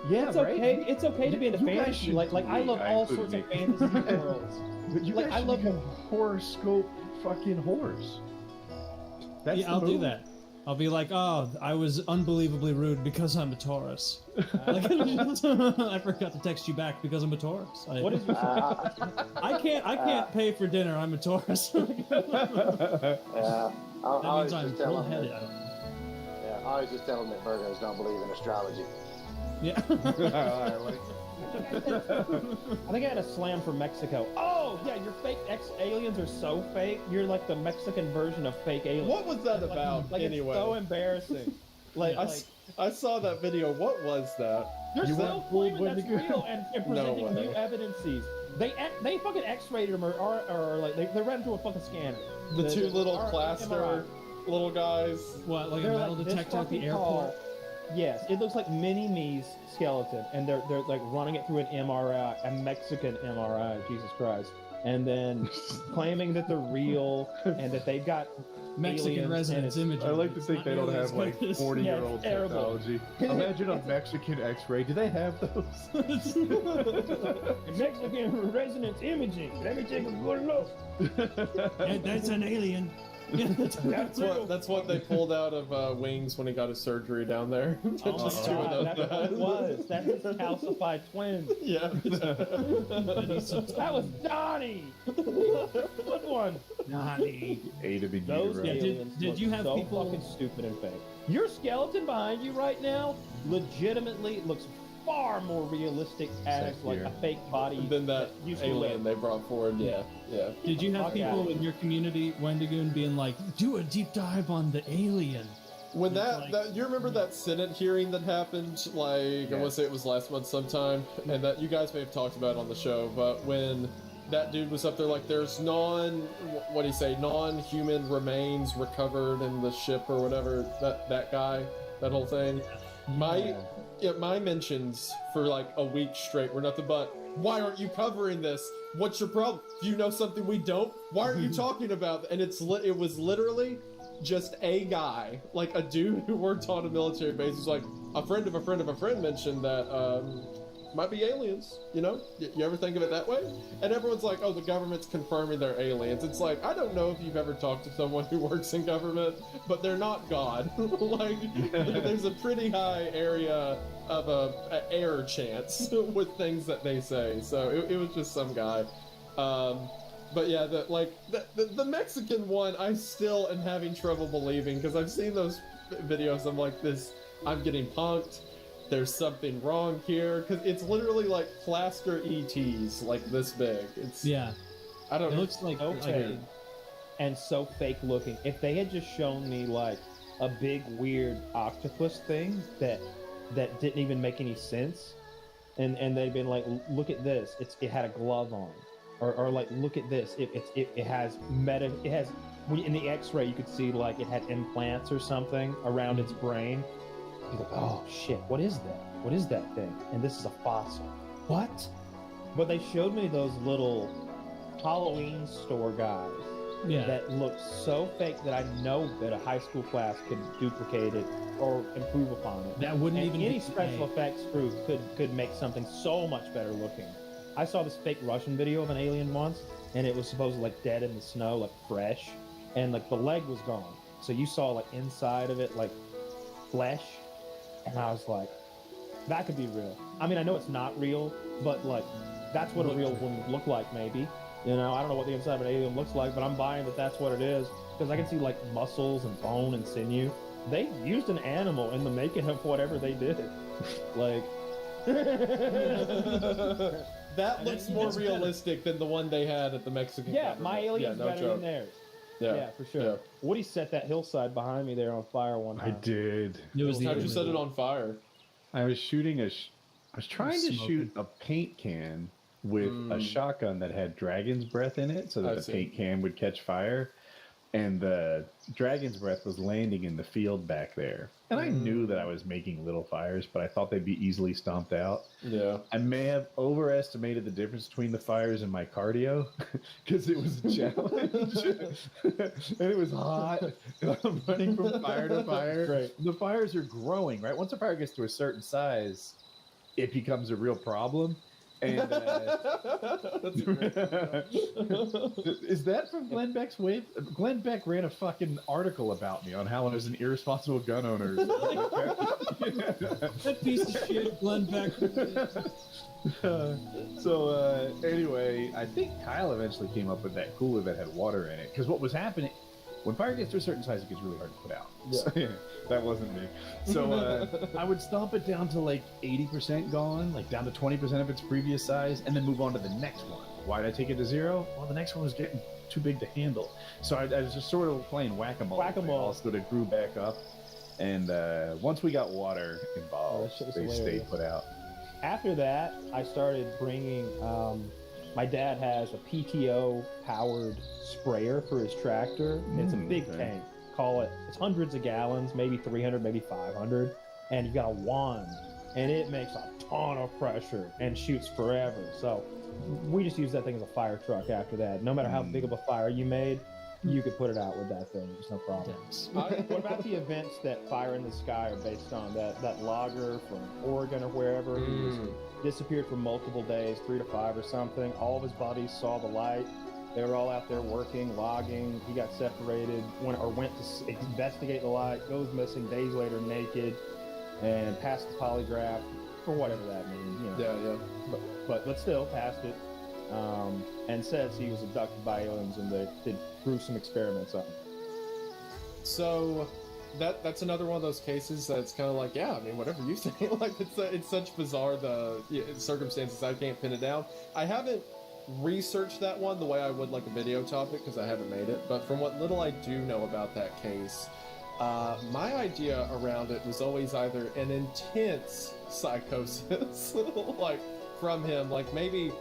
Yeah, it's right. okay. It's okay to be into You guys fantasy. should Like I love all sorts of fantasy worlds. But you Like, guys I should love- become horoscope fucking whores. That's Yeah, the I'll do move. that. I'll be like, oh, I was unbelievably rude because I'm a Taurus. Like, I forgot to text you back because I'm a Taurus. What is your I can't pay for dinner. I'm a Taurus. That Yeah, I always means I'm just tell them bullheaded. that, I always just tell them that Virgos don't believe in astrology. Yeah. I think I had a slam for Mexico. Oh yeah, your fake aliens are so fake. You're like the Mexican version of fake aliens. What was that Like- about, Like anyway? it's so embarrassing. Like, I, I saw that video. What was that? they're You still want full claiming that's vinegar? real and presenting way. new evidences. They fucking X-rated them or like they ran through a fucking scanner. The two little MRI. plaster little guys. What, like They're a metal like this detector at the fucking airport? tall. Yes, it looks like Mini Me's skeleton, and they're like running it through an MRI, a Mexican MRI, Jesus Christ, and then claiming that they're real and that they've got Mexican aliens resonance and imaging. I like to It's think not they don't nearly have as like good as- 40-year-old it's terrible. technology. Imagine a Mexican X-ray. Do they have those? Mexican resonance imaging. Let me take a good look. That's an alien. That's what they pulled out of Wings when he got his surgery down there. Oh my Just two of God, those that's what guys. it was. That's his calcified twin. Yeah. That was Donnie. Good one. Eight of the Those utero. aliens did look you have so people- fucking stupid and fake. Your skeleton behind you right now legitimately looks far more realistic as like here. a fake body Than that used to alien live. they brought forward. Yeah, yeah. Did you have Fuck people yeah. in your community, Wendigoon, being like, do a deep dive on the alien? When Like- that you remember that Senate hearing that happened, like I want to say it was last month sometime, and that you guys may have talked about it on the show, but when that dude was up there, like there's what do you say, non-human remains recovered in the ship or whatever, that guy, that whole thing. My mentions for like a week straight were nothing but, why aren't you covering this? What's your problem? Do you know something we don't? Why aren't you talking about it? And it was literally just a guy, like a dude who worked on a military base, who's like, a friend of a friend of a friend mentioned that might be aliens, you know? You ever think of it that way? And everyone's like, oh, the government's confirming they're aliens. It's like, I don't know if you've ever talked to someone who works in government, but they're not God. Like, there's a pretty high area of a error chance with things that they say. So it was just some guy. But yeah, the Mexican one, I still am having trouble believing, because I've seen those videos. I'm like, I'm getting punked. There's something wrong here, because it's literally like plaster ETs, like this big. I don't It know. looks like so like fake and so fake looking. If they had just shown me like a big weird octopus thing that didn't even make any sense, and they'd been like, look at this, it had a glove on, or like, look at this, it has in the X-ray you could see like it had implants or something around its brain. You're like, oh shit, what is that? What is that thing? And this is a fossil. What? But they showed me those little Halloween store guys that looked so fake that I know that a high school class could duplicate it or improve upon it. That wouldn't And even any be special fake. effects crew could make something so much better looking. I saw this fake Russian video of an alien once, and it was supposedly like dead in the snow, like fresh, and like the leg was gone. So you saw like inside of it like flesh. And I was like, that could be real. I mean, I know it's not real, but like, that's what a real one would look like, maybe. You know, I don't know what the inside of an alien looks like, but I'm buying that that's what it is. Because I can see like muscles and bone and sinew. They used an animal in the making of whatever they did. Like, that looks more It's realistic than the one they had at the Mexican yeah, government. my alien's no better joke. than theirs. Yeah. Yeah, for sure. Yeah. Woody set that hillside behind me there on fire one time. I did. It was the How'd you alien. set it on fire? I was shooting I was trying to Smoking. shoot a paint can with a shotgun that had dragon's breath in it, so that I the see. paint can would catch fire. And the dragon's breath was landing in the field back there. And I knew that I was making little fires, but I thought they'd be easily stomped out. Yeah. I may have overestimated the difference between the fires and my cardio because it was a challenge. And it was hot. And I'm running from fire to fire. Great. The fires are growing, right? Once a fire gets to a certain size, it becomes a real problem. And That's great. is that from Glenn Beck's wave? Glenn Beck ran a fucking article about me on how I was an irresponsible gun owner. That piece of shit, Glenn Beck. Anyway, I think Kyle eventually came up with that cooler that had water in it. Because what was happening, when fire gets to a certain size, it gets really hard to put out. So, that wasn't me. So I would stomp it down to like 80% gone, like down to 20% of its previous size, and then move on to the next one. Why did I take it to 0? Well, the next one was getting too big to handle. So I was just sort of playing whack-a-mole. Whack-a-mole. So it grew back up. And once we got water involved, that shit was they hilarious. stayed put out. After that, I started bringing. My dad has a PTO powered sprayer for his tractor. It's a big okay. tank. It's hundreds of gallons, maybe 300, maybe 500, and you've got a wand, and it makes a ton of pressure and shoots forever. So we just use that thing as a fire truck. After that, no matter how big of a fire you made, you could put it out with that thing. There's no problem. What about the events that Fire in the Sky are based on? That logger from Oregon or wherever who was disappeared for multiple days, 3 to 5 or something. All of his buddies saw the light. They were all out there working, logging. He got separated, went to investigate the light, goes missing days later naked, and passed the polygraph, for whatever that means. You know. Yeah. But still passed it. And says he was abducted by aliens and they did gruesome experiments on him. So, that's another one of those cases that's kind of like, yeah, I mean, whatever you say. Like, it's such bizarre circumstances. I can't pin it down. I haven't researched that one the way I would like a video topic because I haven't made it. But from what little I do know about that case, my idea around it was always either an intense psychosis, like from him, like maybe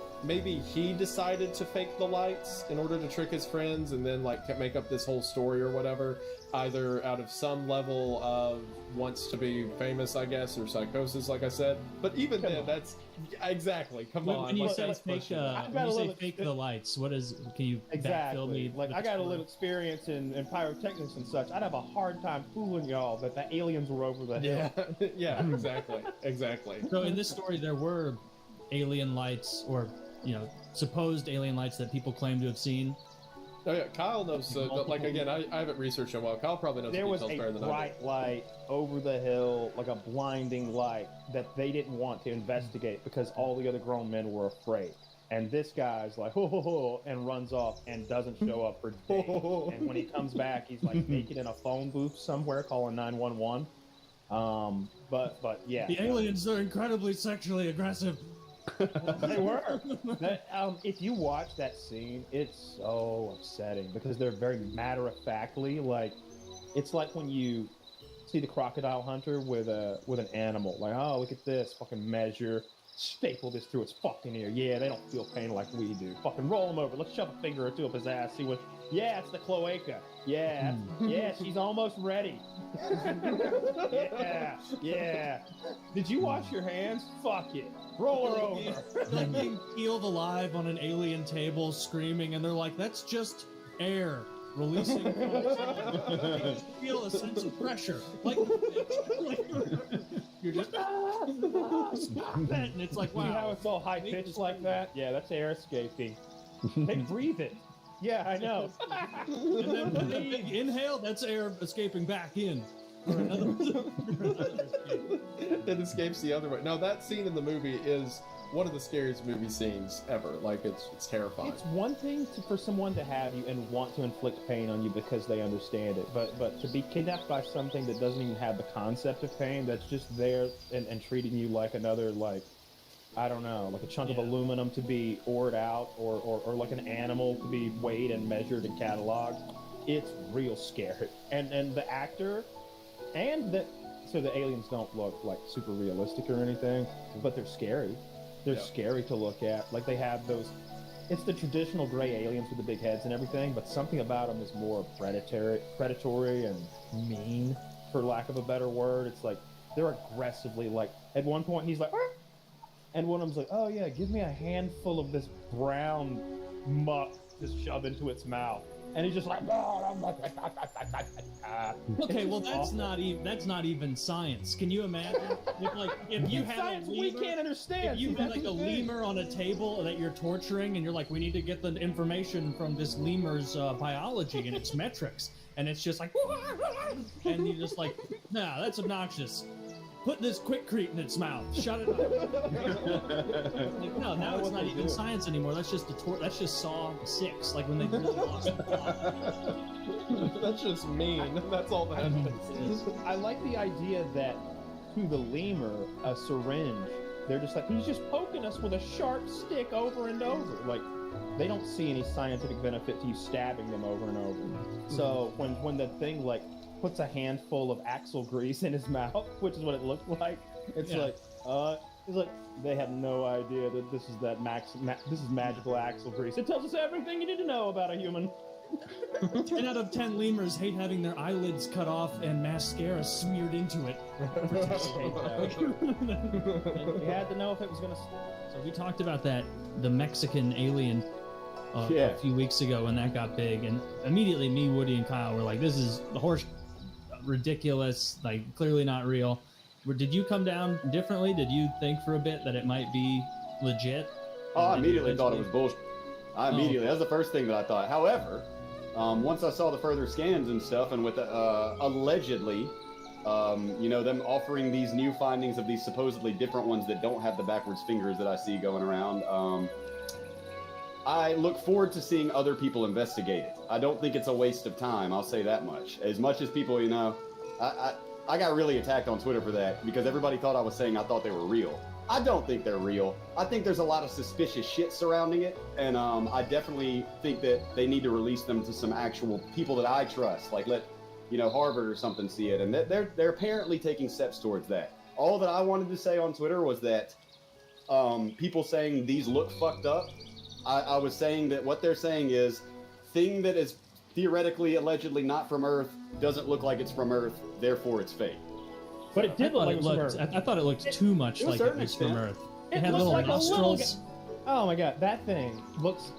he decided to fake the lights in order to trick his friends and then like make up this whole story or whatever, either out of some level of wants to be famous, I guess, or psychosis, like I said. But even then, that's exactly. Come on. When you like, say that's fake, pushing it. when you say fake the lights, what is? Can you backfill me? Like, with I got a story? little experience in pyrotechnics and such. I'd have a hard time fooling y'all that the aliens were over the hill. Yeah, yeah, exactly. So in this story, there were alien lights, or supposed alien lights that people claim to have seen. Oh yeah, Kyle knows. Like again, I haven't researched in a while. Kyle probably knows There the was details a better than I do. bright light over the hill, like a blinding light that they didn't want to investigate because all the other grown men were afraid. And this guy's like, ho ho ho, and runs off and doesn't show up for days. And when he comes back, he's like naked in a phone booth somewhere calling 911. But yeah, The aliens are incredibly sexually aggressive. they were. If you watch that scene, it's so upsetting because they're very matter-of-factly, like, it's like when you see the crocodile hunter with an animal, like, oh, look at this, fucking measure, staple this through its fucking ear. Yeah, they don't feel pain like we do. Fucking roll him over. Let's shove a finger or two up his ass. See what? Yeah, it's the cloaca. Yeah, yeah, she's almost ready. Yeah. Did you wash your hands? Fuck it. Roll her over. Like being peeled alive on an alien table, screaming, and they're like, "That's just air releasing." Feel a sense of pressure, like you're just stop that, and it's like, See how wow. it's all high pitched like that? Yeah, that's air escaping. They breathe it. Yeah, I know. And then with a big inhale, that's air escaping back in. For another escape. It escapes the other way. Now that scene in the movie is one of the scariest movie scenes ever. Like it's terrifying. It's one thing for someone to have you and want to inflict pain on you because they understand it, but to be kidnapped by something that doesn't even have the concept of pain, that's just there and treating you like another, like, I don't know, like a chunk of aluminum to be ored out, or like an animal to be weighed and measured and cataloged, it's real scary. And the actor, so the aliens don't look like super realistic or anything, but they're scary. They're scary to look at. Like, they have those, it's the traditional gray aliens with the big heads and everything, but something about them is more predatory and mean, for lack of a better word. It's like, they're aggressively, like, at one point he's like, "Arr!" And one of them's like, oh yeah, give me a handful of this brown muck to shove into its mouth. And he's just like, Okay, well that's not even science. Can you imagine? If you have science a lemur, we can't understand. if you have like a lemur on a table that you're torturing, and you're like, we need to get the information from this lemur's biology and its metrics, and it's just like, and you're just like, nah, that's obnoxious. Put this quickcrete in its mouth. Shut it up. Like, no, now it's not even science anymore. That's just that's just Saw 6. Like when they really lost the plot. That's just mean. That's all that is. I like the idea that to the lemur, a syringe, they're just like, he's just poking us with a sharp stick over and over. Like, they don't see any scientific benefit to you stabbing them over and over. So when the thing, like, puts a handful of axle grease in his mouth, which is what it looked like, it's like, they have no idea that this is this is magical axle grease. It tells us everything you need to know about a human. 10 out of 10 lemurs hate having their eyelids cut off and mascara smeared into it. You had to know if it was going to So we talked about the Mexican alien a few weeks ago when that got big, and immediately me, Woody, and Kyle were like, this is the horse ridiculous, like clearly not real. Did you come down differently? Did you think for a bit that it might be legit? Oh, I immediately thought it was bullshit. That's the first thing that I thought. However, once I saw the further scans and stuff, and with allegedly, them offering these new findings of these supposedly different ones that don't have the backwards fingers that I see going around, I look forward to seeing other people investigate it. I don't think it's a waste of time, I'll say that much. As much as people, I got really attacked on Twitter for that because everybody thought I was saying I thought they were real. I don't think they're real. I think there's a lot of suspicious shit surrounding it, and I definitely think that they need to release them to some actual people that I trust, like let Harvard or something see it, and they're apparently taking steps towards that. All that I wanted to say on Twitter was that people saying these look fucked up, I was saying that what they're saying is thing that is theoretically, allegedly not from Earth doesn't look like it's from Earth, therefore it's fake. But it did look like it was from Earth. I thought it looked too much to a like it certain was from extent. Earth. It It had looks little like a little nostrils. Oh my god, that thing looks.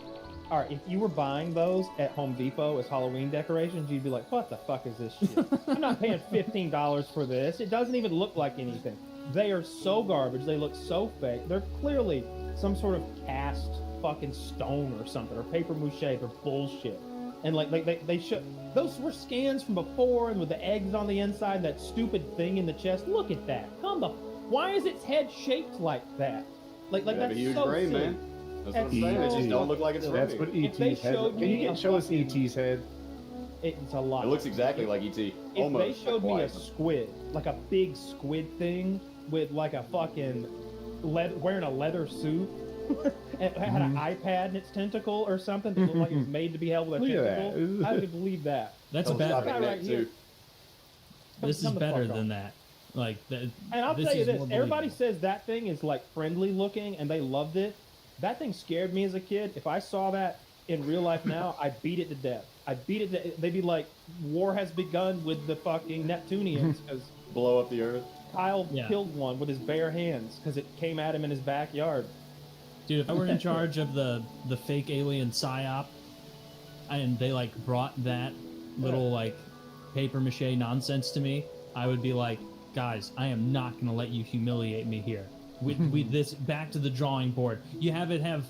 All right, if you were buying those at Home Depot as Halloween decorations, you'd be like, "What the fuck is this shit? I'm not paying $15 for this. It doesn't even look like anything. They are so garbage. They look so fake. They're clearly some sort of cast fucking stone or something, or paper mache or bullshit. And like they should. Those were scans from before, and with the eggs on the inside, that stupid thing in the chest. Look at that. Why is its head shaped like that? Like You have that's a huge so brain, silly. man. That's what I'm That's saying. It so just don't look like it's from That's here. what If they ET's head. showed Can me you a show us fucking- ET's head? It's a lot. It looks exactly like ET. If Almost. they showed me a Twice. squid, like a big squid thing with like a fucking wearing a leather suit, and had an iPad in its tentacle or something that looked like it was made to be held with a Look at that. tentacle, I could believe that. That's Telescopic better. guy right neck, here. too. This is Come the better fuck than on. that. Like that. And I'll this tell you is this: more everybody believable. says that thing is like friendly looking, and they loved it. That thing scared me as a kid. If I saw that in real life now, I'd beat it to death. I'd beat it. They'd be like, "War has begun with the fucking Neptunians," because Blow up the Earth. Kyle Yeah. killed one with his bare hands because it came at him in his backyard. Dude, if I were in charge of the fake alien psyop, and they like brought that little like paper mache nonsense to me, I would be like, guys, I am not gonna let you humiliate me here. We this back to the drawing board. You have it have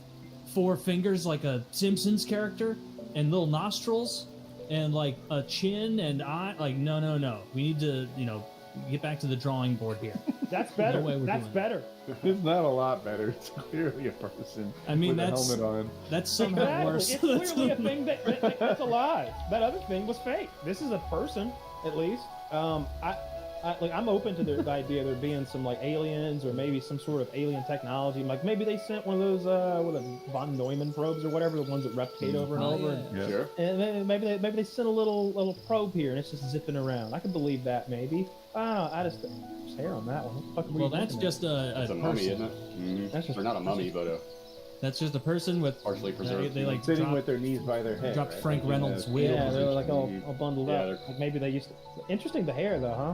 4 fingers like a Simpsons character, and little nostrils, and like a chin and eye. Like no. We need to get back to the drawing board here. That's better. way we're That's doing better. It's not a lot better. It's clearly a person I mean, with that's- a helmet on. That's somehow Exactly. worse. It's clearly a thing that's alive. That other thing was fake. This is a person, at least. I'm open to the idea of there being some like aliens or maybe some sort of alien technology. Like maybe they sent one of those von Neumann probes or whatever, the ones that replicate over and Oh, over. yeah. Yeah. Sure. And maybe they sent a little probe here and it's just zipping around. I can believe that maybe. I don't know. There's hair on that one. What the fuck were Well, you that's looking at? just a That's a mummy, person. isn't it? Mhm. That's just- Or not a mummy, but a That's just a person with partially preserved. They like Sitting drop- with their knees by their head. dropped right? Frank Like in Reynolds' a- wig. Yeah, they're like all Mhm. bundled Yeah, up. they're- Like maybe they used to. Interesting, the hair though, huh?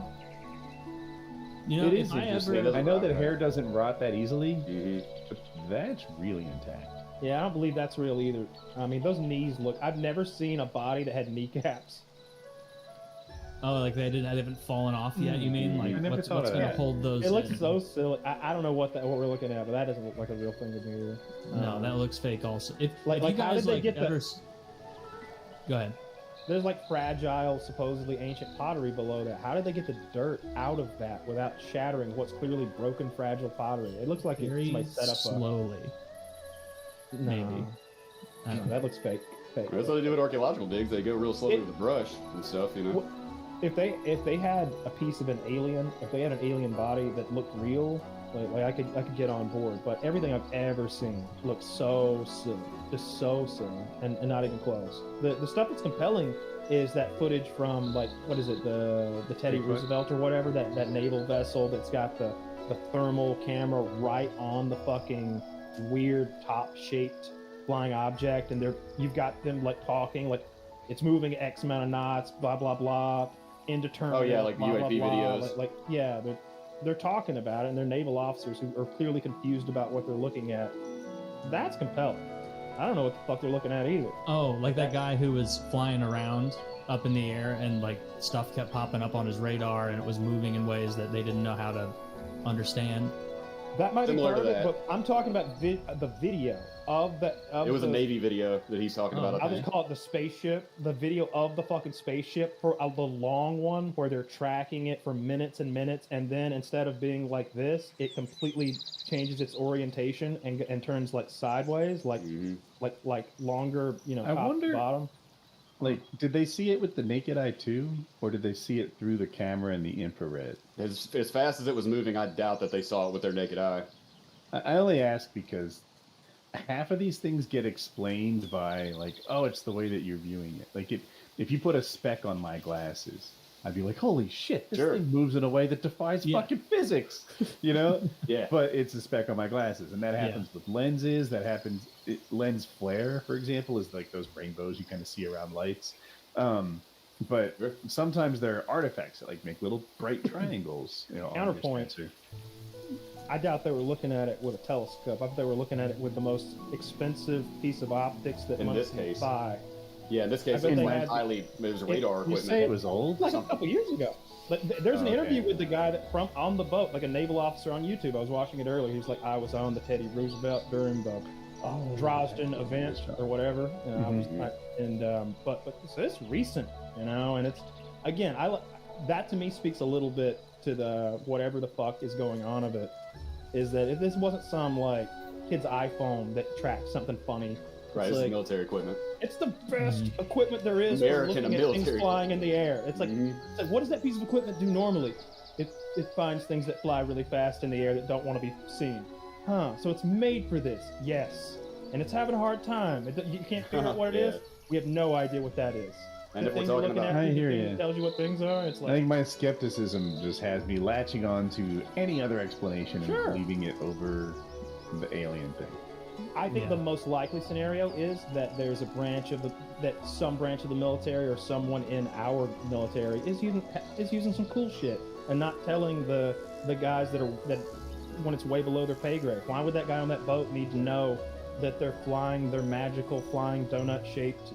You know, It if is I interesting. ever, I know rot, that right? hair doesn't rot that easily, Mhm. but that's really intact. Yeah, I don't believe that's real either. I mean, those knees look. I've never seen a body that had kneecaps. oh, like they haven't fallen off yet. You mean like I never what's thought of gonna that. hold those? It looks in? so silly. I don't know what we're looking at, but that doesn't look like a real thing to me either. No, that looks fake. Also, if Like- if like, you how guys did they like get the- ever, go ahead. There's like fragile, supposedly ancient pottery below that. How did they get the dirt out of that without shattering what's clearly broken, fragile pottery? It looks like Very somebody set up slowly. a. maybe. No, I don't know. that looks fake. Fake. That's what they do with archaeological digs. They go real slowly with a brush and stuff, you know. Well, if they had a piece of an alien, if they had an alien body that looked real, like I could get on board. But everything I've ever seen looks so silly, just so silly, and not even close. The stuff that's compelling is that footage from like what is it, the Teddy Bigfoot? Roosevelt or whatever, that naval vessel that's got the thermal camera right on the fucking weird top shaped flying object, and you've got them like talking like it's moving X amount of knots, blah blah blah, indeterminate. Oh, yeah, like the blah, blah, UAP blah. videos. Like yeah, they're talking about it, and they're naval officers who are clearly confused about what they're looking at. That's compelling. I don't know what the fuck they're looking at either. Oh, like that guy who was flying around up in the air and like stuff kept popping up on his radar and it was moving in ways that they didn't know how to understand. That might Similar be to part of it, that. but I'm talking about the video of the. It was a Navy video that he's talking about. I'll I just think. call it the spaceship. The video of the fucking spaceship for the long one where they're tracking it for minutes and minutes, and then instead of being like this, it completely changes its orientation and turns like sideways, like Mhm. like longer, I top wonder- to bottom. Like, did they see it with the naked eye too, or did they see it through the camera and the infrared? As fast as it was moving, I doubt that they saw it with their naked eye. I only ask because half of these things get explained by like, oh, it's the way that you're viewing it. Like, if you put a speck on my glasses, I'd be like, holy shit, this thing moves in a way that defies fucking physics, you know? Yeah. But it's a speck on my glasses, and that happens with lenses. That happens. Lens flare, for example, is like those rainbows you kind of see around lights. But sometimes there are artifacts that like make little bright triangles. You know, Counterpoint. I doubt they were looking at it with a telescope. I bet they were looking at it with the most expensive piece of optics that money can buy. Yeah, in this case, it was radar equipment. You say it was old? Like a couple years ago. But there's an interview with the guy that on the boat, like a naval officer on YouTube. I was watching it earlier. He was like, I was on the Teddy Roosevelt during the Dresden event or whatever. And but so it's recent, you know, and it's again, that to me speaks a little bit to the whatever the fuck is going on of it. Is that if this wasn't some like kid's iPhone that tracks something funny, right? It's like, military equipment. It's the best equipment there is for looking at things flying in the air. It's like, it's like, what does that piece of equipment do normally? It finds things that fly really fast in the air that don't want to be seen. So it's made for this, yes. And it's having a hard time. You can't figure out what it is. We have no idea what that is. And if we're talking about, I hear you. Tells you what things are. It's like, I think my skepticism just has me latching on to any other explanation and leaving it over the alien thing. I think the most likely scenario is that there's a branch of some branch of the military or someone in our military is using some cool shit and not telling the guys that when it's way below their pay grade. Why would that guy on that boat need to know that they're flying their magical flying donut-shaped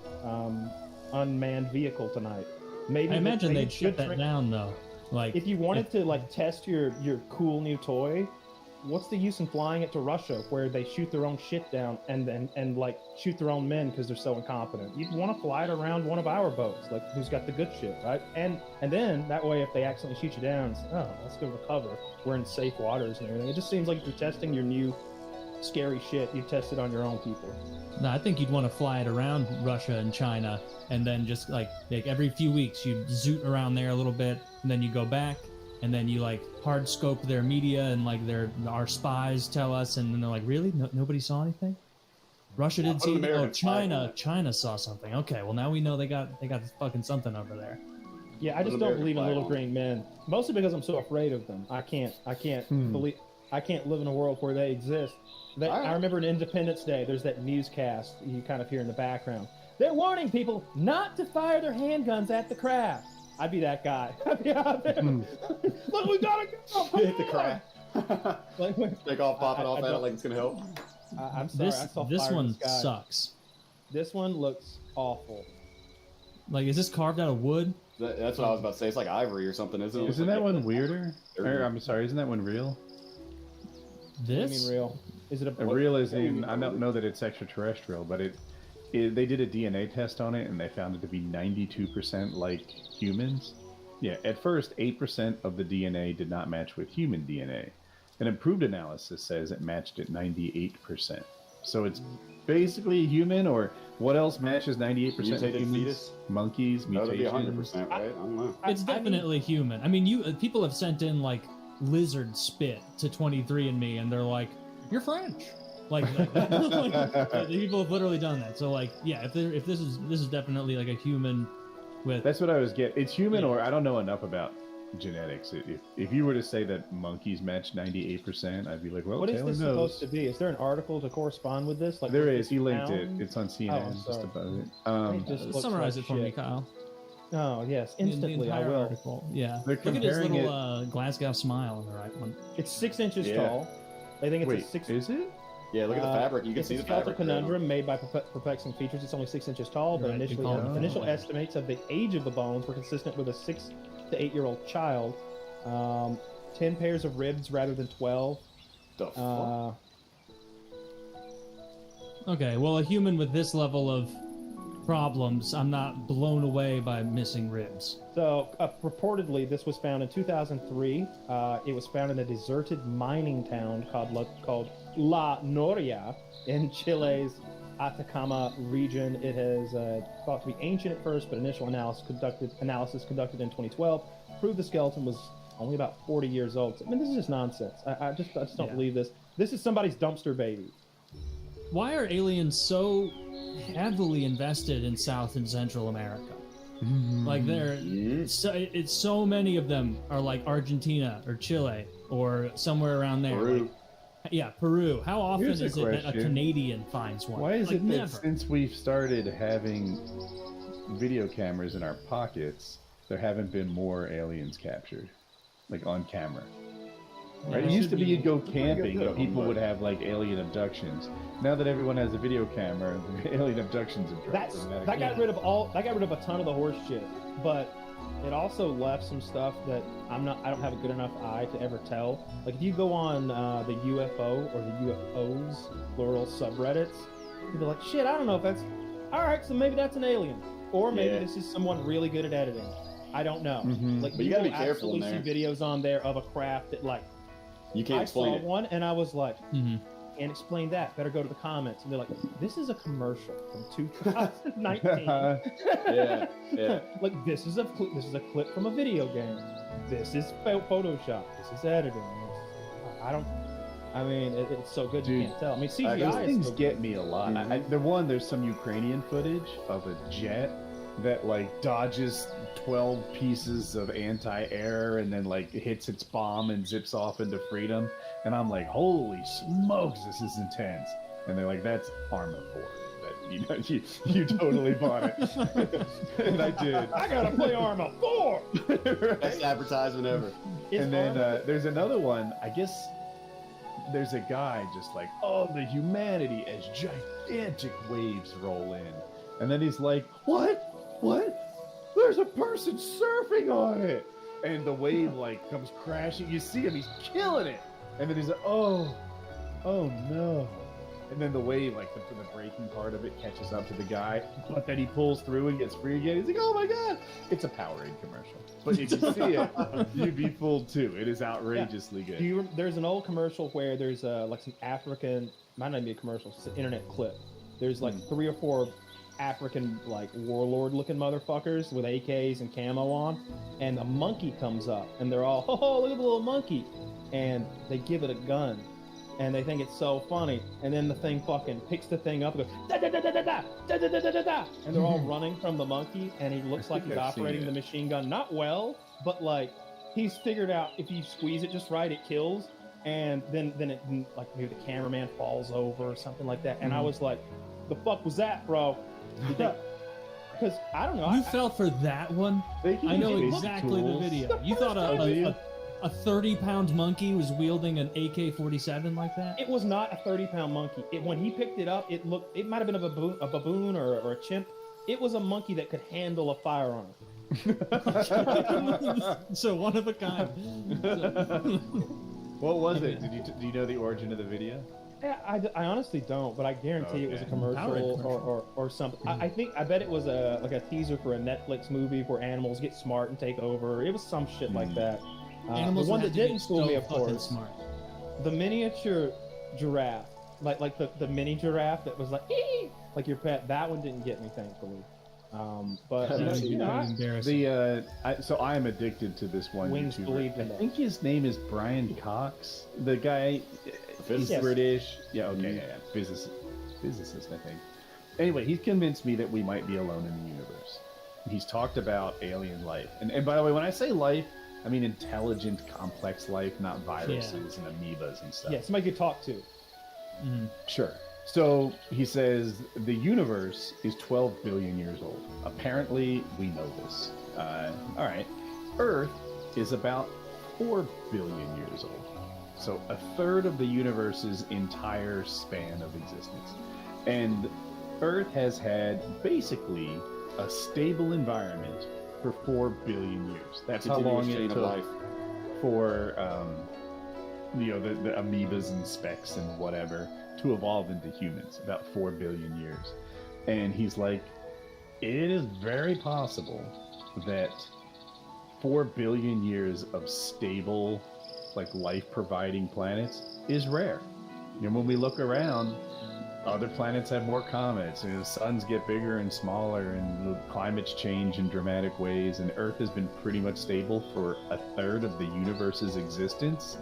unmanned vehicle tonight? Maybe I imagine they'd shut that down though. Like, if you wanted to like test your cool new toy, what's the use in flying it to Russia where they shoot their own shit down and like shoot their own men because they're so incompetent? You'd want to fly it around one of our boats, like who's got the good shit, right? And then that way, if they accidentally shoot you down, it's, oh, let's go recover. We're in safe waters and everything. It just seems like if you're testing your new scary shit, you test it on your own people. No, I think you'd want to fly it around Russia and China, and then just like every few weeks you zoot around there a little bit, and then you go back, and then you like hard scope their media, and like our spies tell us, and then they're like, really? Nobody saw anything? Russia didn't see anything? Oh, China saw something. Okay, well now we know they got fucking something over there. Yeah, I just don't believe in little green men, mostly because I'm so afraid of them. I can't live in a world where they exist. I remember in Independence Day, there's that newscast you kind of hear in the background. They're warning people not to fire their handguns at the craft. I'd be that guy. I'd be out there. Look, we gotta go. Hit the craft. Take off, popping off at it like it's gonna help. I'm sorry. I saw this fire one in the sky. sucks. This one looks awful. Like, is this carved out of wood? That's what I was about to say. It's like ivory or something, isn't it? Isn't that one weirder? I'm sorry, isn't that one real? This? What do you mean real? Is it a real? As in, I don't know that it's extraterrestrial, but they did a DNA test on it and they found it to be 92% like humans. Yeah, at first 8% of the DNA did not match with human DNA. An improved analysis says it matched at 98%. So it's basically human, or what else matches 98% mutated humans? Fetus? Monkeys, mutations. That would be 100%, right? I don't know. It's definitely human. I mean, people have sent in like lizard spit to 23andMe, and they're like, "You're French." Like, people have literally done that. So like, yeah, if this is definitely like a human with. That's what I was getting. It's human, or I don't know enough about genetics. If you were to say that monkeys match 98%, I'd be like, well, what is Taylor this knows. supposed to be? Is there an article to correspond with this? Like, there is. He linked it. It's on CNN. Oh, just about it. Summarize it for me, Kyle. Oh yes, instantly I will. Article. Yeah. They're Look at his comparing little Glasgow smile on the right one. It's 6 inches tall. I think it's Wait, a 6. Is it? Yeah, look at the fabric. You can see the fabric. It's a conundrum made by perplexing features. It's only 6 inches tall, but initial estimates of the age of the bones were consistent with a 6 to 8-year-old child. 10 pairs of ribs rather than 12. The fuck? Okay, well, a human with this level of problems, I'm not blown away by missing ribs. So, purportedly, this was found in 2003. It was found in a deserted mining town called La Noria in Chile's Atacama region. It has thought to be ancient at first, but initial analysis conducted in 2012 proved the skeleton was only about 40 years old. I mean, this is just nonsense. I just don't believe this. This is somebody's dumpster baby. Why are aliens so heavily invested in South and Central America? Like it's so many of them are like Argentina or Chile or somewhere around there. Peru. Like, Peru. How often Here's a is it that a question. Canadian finds one? Why is like, it that never. since we've started having video cameras in our pockets, there haven't been more aliens captured, like on camera? Yeah, Right? It there used to should be be- you'd go Pretty good camping of and 'em, people but- would have like alien abductions. Now that everyone has a video camera, alien abductions have dropped. That got rid of a ton of the horse shit, but it also left some stuff that I don't have a good enough eye to ever tell. Like if you go on the UFO or the UFOs plural subreddits, you'd be like, shit, I don't know if that's all right. So maybe that's an alien, or maybe Yeah. this is someone really good at editing. I don't know. Like But you gotta will be careful in absolutely see videos on there of a craft that like You can't I explain saw it. one and I was like, Mhm. and explain that. Better go to the comments. And they're like, this is a commercial from 2019. Yeah, yeah. Like this is a clip from a video game. This is Photoshop. This is editing. I mean, it's so good you Dude, can't tell. I mean, Those CGI is things so get good. me a lot. There's some Ukrainian footage of a jet that like dodges 12 pieces of anti-air and then like hits its bomb and zips off into freedom. And I'm like, holy smokes, this is intense. And they're like, that's Arma 4. That, you totally bought it. And I did. I gotta play Arma 4. Best advertisement ever. It's And then Arma. there's another one. I guess there's a guy just like, oh, the humanity as gigantic waves roll in. And then he's like, what? There's a person surfing on it. And the wave like comes crashing. You see him, he's killing it. And then he's like, oh no. And then the wave, like the breaking part of it catches up to the guy, but then he pulls through and gets free again. He's like, oh my God. It's a Powerade commercial. But if you see it, you'd be fooled too. It is outrageously good. There's an old commercial where there's like some African, might not be a commercial, it's an internet clip. There's like 3 or 4 African like warlord looking motherfuckers with AKs and camo on, and a monkey comes up and they're all, oh, look at the little monkey, and they give it a gun and they think it's so funny, and then the thing fucking picks the thing up and goes da da da da da da da da da da da da, and they're all running from the monkey, and he looks like he's I've seen operating it. the machine gun not well, but like he's figured out if you squeeze it just right it kills, and then it like maybe the cameraman falls over or something like that, and I was like, the fuck was that, bro? Because I don't know. You fell for that one? I know exactly the video. You thought a 30-pound monkey was wielding an AK-47 like that? It was not a 30-pound monkey. When he picked it up, it might have been a baboon or a chimp. It was a monkey that could handle a firearm. So one of a kind. What was it? Do you know the origin of the video? Yeah, I honestly don't, but I guarantee it was a Okay. commercial or something. I bet it was a teaser for a Netflix movie where animals get smart and take over. It was some shit like that. Animals the one would that have to didn't be fool so me, of fucking course, smart. the miniature giraffe, like the mini giraffe that was like, "Ee!" like your pet. That one didn't get me, thankfully. But Embarrassing. So I am addicted to this one Wings YouTuber. believed in I that. think his name is Brian Cox. The guy, he's Yes. British. Yeah, okay, yeah. Physicist, I think. Anyway, he's convinced me that we might be alone in the universe. He's talked about alien life, and by the way, when I say life, I mean intelligent, complex life, not viruses and amoebas and stuff. yeah, somebody could talk to. Sure. So he says the universe is 12 billion years old. Apparently, we know this. All right. Earth is about 4 billion years old. So a third of the universe's entire span of existence. And Earth has had basically a stable environment for 4 billion years. That's how long it Continuous chain of took life. for the amoebas and specks and whatever to evolve into humans, about 4 billion years. And he's like, it is very possible that 4 billion years of stable, like life-providing planets is rare. When we look around, Other planets have more comets, and the suns get bigger and smaller, and the climates change in dramatic ways, and Earth has been pretty much stable for a third of the universe's existence.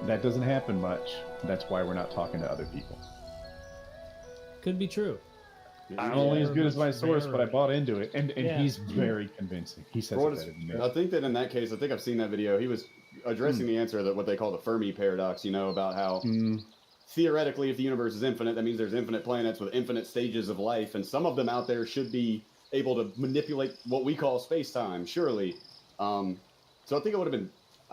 That doesn't happen much. That's why we're not talking to other people. Could be true. I'm only as good as my source, but I Rarer. bought into it, and Yeah. he's very convincing. He says For it what it's- better than me. I think that in that case, I think I've seen that video. He was addressing the answer that what they call the Fermi paradox. You know, about how theoretically, if the universe is infinite, that means there's infinite planets with infinite stages of life, and some of them out there should be able to manipulate what we call space-time. Surely, so I think I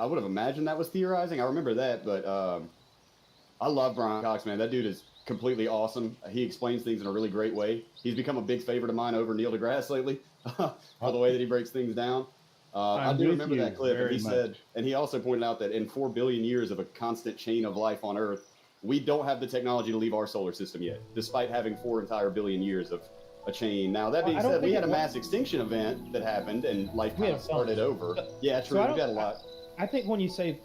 would have imagined that was theorizing. I remember that, but I love Brian Cox, man. That dude is completely awesome. He explains things in a really great way. He's become a big favorite of mine over Neil deGrasse lately for the way that he breaks things down. I do with remember you that clip, and very he said, much. and he also pointed out that in 4 billion years of a constant chain of life on Earth, we don't have the technology to leave our solar system yet, despite having 4 entire billion years of a chain. Now, that being I don't said, we think had a it was- mass extinction event that happened, and life We kind had of started some. over. Yeah, true. So I We've got a don't- lot. I think when you say,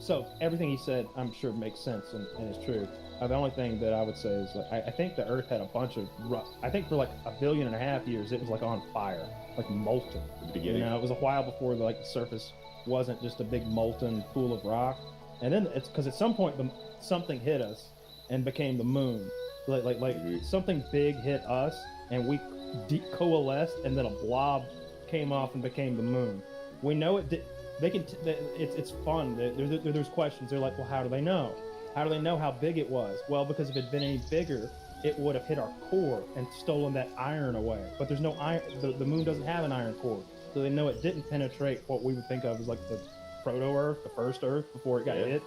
so everything he said, I'm sure makes sense and is true. The only thing that I would say is like, I think the Earth had a bunch of, I think for like 1.5 billion years, it was like on fire, like molten. At the beginning. You know, it was a while before the surface wasn't just a big molten pool of rock. And then it's because at some point something hit us and became the moon. Like something big hit us and we coalesced, and then a blob came off and became the moon. We know it did. It's fun. There's questions. They're like, well, how do they know? How do they know how big it was? Well, because if it had been any bigger, it would have hit our core and stolen that iron away. But there's no iron. The moon doesn't have an iron core, so they know it didn't penetrate what we would think of as like the proto-Earth, the first Earth before it got hit.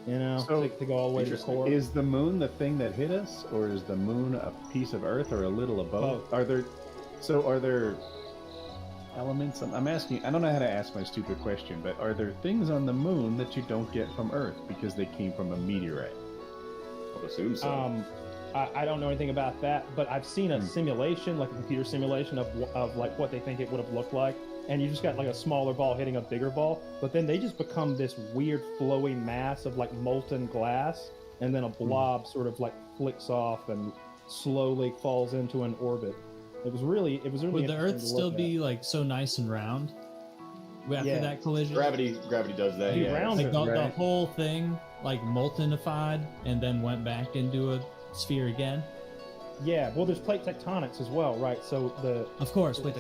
You know, So, to go all the way to the core. Is the moon the thing that hit us, or is the moon a piece of Earth, or a little of both? Both. Are there elements? I'm asking. I don't know how to ask my stupid question, but are there things on the moon that you don't get from Earth because they came from a meteorite? I would assume so. I don't know anything about that, but I've seen a simulation, like a computer simulation of like what they think it would have looked like. And you just got like a smaller ball hitting a bigger ball, but then they just become this weird flowy mass of like molten glass, and then a blob sort of like flicks off and slowly falls into an orbit. It was really Would the interesting Earth to still look be at. like so nice and round after Yeah. that collision? Gravity does that. Be Yeah. round. Like the Right. whole thing like moltenified and then went back into a sphere again. Yeah, well, there's plate tectonics as well, right? So Of course, plate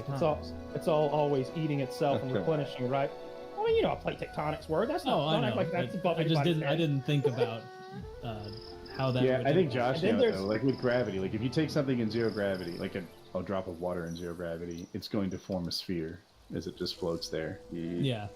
it's all always eating itself and Okay. replenishing, right? I mean, you know how plate tectonics work. That's not Oh, I don't know. act like that's above I just anybody's didn't. I head. didn't think about how that. Yeah, would I think impact. Josh And then knows, there's- though, like with gravity, like if you take something in zero gravity, like a drop of water in zero gravity, it's going to form a sphere as it just floats there. Yeah.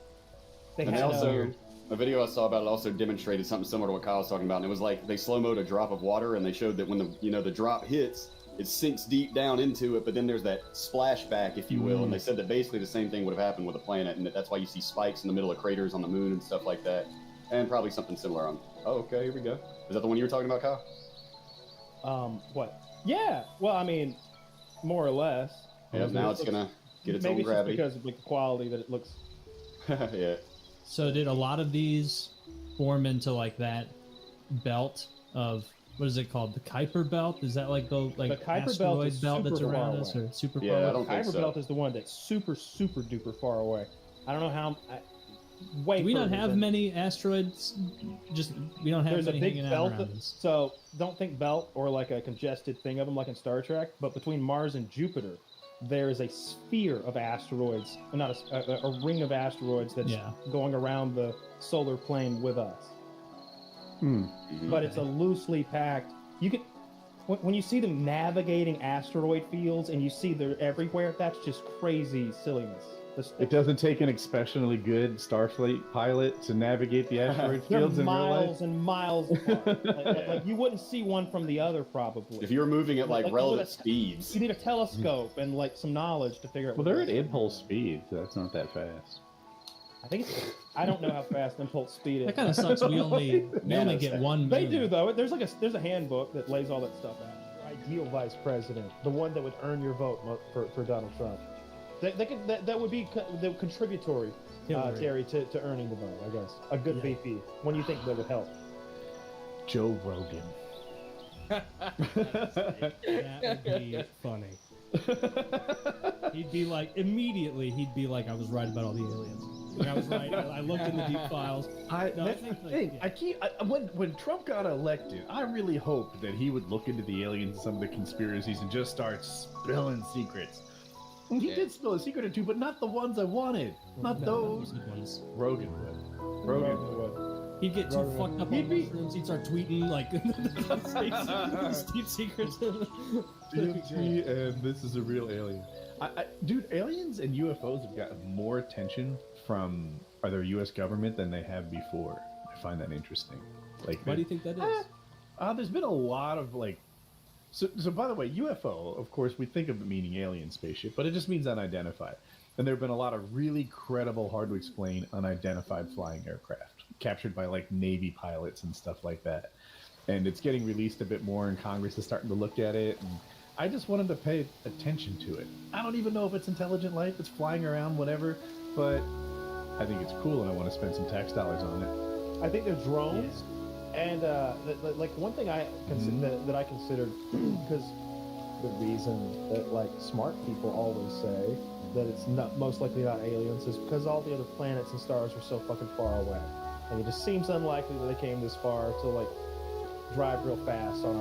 They And had also, a video I saw about it also demonstrated something similar to what Kyle was talking about, and it was like they slow-moed a drop of water, and they showed that when the drop hits, it sinks deep down into it, but then there's that splashback, if you will, and they said that basically the same thing would have happened with a planet, and that's why you see spikes in the middle of craters on the moon and stuff like that, and probably something similar on. Oh, okay, here we go. Is that the one you were talking about, Kyle? what? Yeah. Well, I mean, more or less. Yeah, now it's gonna get its Maybe own it's gravity. just because of like the quality that it looks. Yeah. So did a lot of these form into like that belt of what is it called? The Kuiper belt? Is that like the The Kuiper belt asteroid is belt that's super far around us, away. or super Yeah, far I away? don't think Kuiper so. belt is the one that's super duper far away. I don't know how. Way. Do we not further have than- many asteroids? We don't have There's a many big hanging out belt. around us. So don't think belt or like a congested thing of them like in Star Trek. But between Mars and Jupiter, there is a sphere of asteroids, not a ring of asteroids that's Yeah. going around the solar plane with us. Mhm. But it's a loosely packed. You can when you see them navigating asteroid fields and you see they're everywhere. That's just crazy silliness. It doesn't take an exceptionally good Starfleet pilot to navigate the asteroid They're fields in real life. miles and miles apart. like you wouldn't see one from the other probably. If you were moving at like Like, relative what a- speeds, You need a telescope and like some knowledge to figure out. Well, what they're at it is. impulse speed, so that's not that fast. I think it's. I don't know how fast impulse speed is. That kind of sucks. We only get one. They moon. do though. There's a handbook that lays all that stuff out. Ideal vice president, the one that would earn your vote for Donald Trump. That would be the contributory, Hillary. Terry, to earning the vote. I guess a good Yeah. VP. When you think that would help? Joe Rogan. That would be funny. He'd be like, immediately, he'd be like, I was right about all the aliens. Like, I was right. I looked in the deep files. That's the thing. Yeah. When Trump got elected, I really hoped that he would look into the aliens and some of the conspiracies and just start spilling secrets. And he did spill a secret or two, but not the ones I wanted. Not those. Ones. Rogan would. He'd get too Rogan. fucked up on mushrooms. He'd start tweeting like deep secrets. DMT and this is a real alien. Dude, aliens and UFOs have gotten more attention from either U.S. government than they have before. I find that interesting. Like, Why do you think that is? There's been a lot of like. So by the way, UFO, of course, we think of it meaning alien spaceship, but it just means unidentified. And there have been a lot of really credible, hard to explain, unidentified flying aircraft captured by like Navy pilots and stuff like that. And it's getting released a bit more, and Congress is starting to look at it. And I just wanted to pay attention to it. I don't even know if it's intelligent life, it's flying around, whatever, but I think it's cool, and I want to spend some tax dollars on it. I think they're drones, and like one thing I that I considered, because the reason that like smart people always say that it's not most likely not aliens is because all the other planets and stars are so fucking far away, and it just seems unlikely that they came this far to like drive real fast on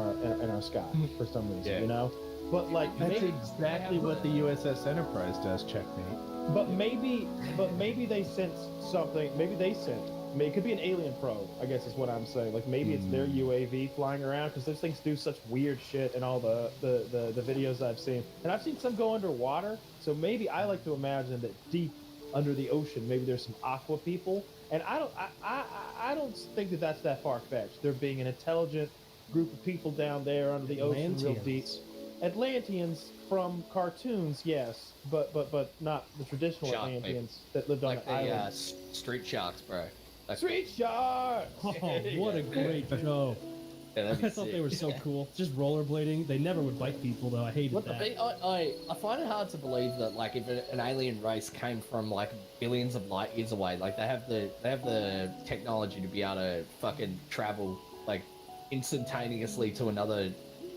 our sky for some reason, you know. But like That's exactly what the USS Enterprise does. Checkmate. But maybe they sent something. Maybe they sent. It could be an alien probe, I guess is what I'm saying. Like maybe it's their UAV flying around, because those things do such weird shit in all the videos I've seen. And I've seen some go underwater. So maybe I like to imagine that deep under the ocean, maybe there's some aqua people. And I don't think that that's that far fetched. There being an intelligent group of people down there under the ocean, real deep. Atlanteans from cartoons, yes, but not the traditional Shark Atlanteans that lived on like an the island. street sharks, bro. Like, Street sharks! Oh, what a great show. yeah, that'd be I thought sick. they were so cool. Just rollerblading. They never would bite people, though. I hated What that. I find it hard to believe that like if an alien race came from like billions of light years away, like they have the technology to be able to fucking travel like instantaneously to another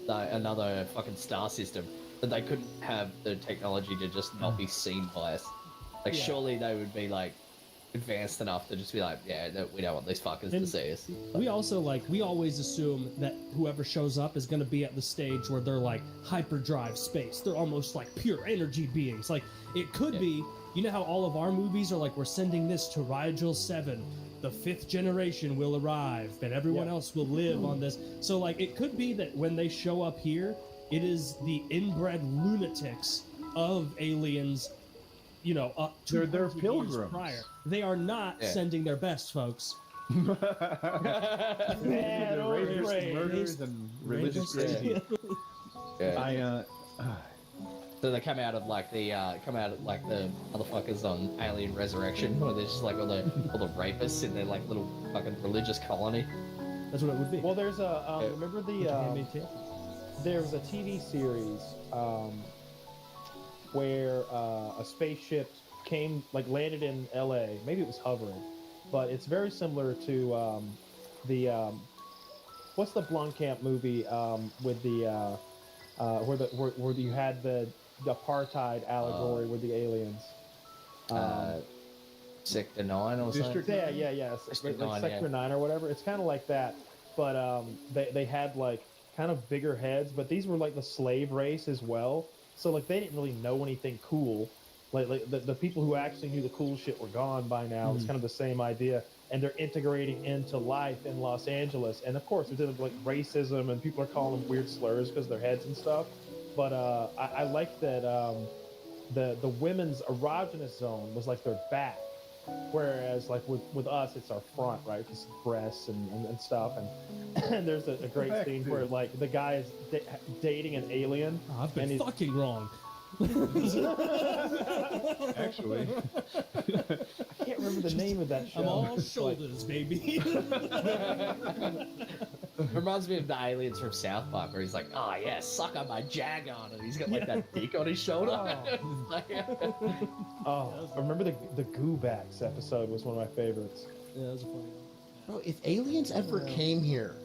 fucking star system, but they couldn't have the technology to just not be seen by us. Like surely they would be like advanced enough to just be like, yeah, no, we don't want these fuckers to see us. We also we always assume that whoever shows up is going to be at the stage where they're like hyperdrive space. They're almost like pure energy beings. Like it could be, you know how all of our movies are like, we're sending this to Rigel 7. The 5th generation will arrive, and everyone else will live on this. So like it could be that when they show up here, it is the inbred lunatics of aliens, you know, up to They're pilgrims. prior. They are not sending their best, folks. Man, Murders and religious Rapists. crazy. Yeah. So they come out of like the motherfuckers on Alien Resurrection, where there's just like all the rapists in their like little fucking religious colony. That's what it would be. Well, there's a remember there was a TV series where a spaceship landed in L.A. Maybe it was hovering, but it's very similar to what's the Blomkamp movie with the where you had the apartheid allegory with the aliens. Sector 9 or something? Yeah. Sector 9 or whatever. It's kind of like that, but they had like kind of bigger heads, but these were like the slave race as well. So like they didn't really know anything cool. Like the people who actually knew the cool shit were gone by now. It's kind of the same idea, and they're integrating into life in Los Angeles. And of course, there's like racism, and people are calling them weird slurs because of their heads and stuff. But I like that the women's erogenous zone was like their back, whereas like with us it's our front, right? Because breasts and stuff. And there's a great scene where like the guy is dating an alien. Oh, I've been fucking wrong. Actually, I can't remember the name of that show. I'm all shoulders, baby. Reminds me of the aliens from South Park, where he's like, "Oh yeah, suck on my Jagon," and he's got like that dick on his shoulder. Oh, I remember the Goobacks episode was one of my favorites. Yeah, that was a funny one. Bro, if aliens ever came here,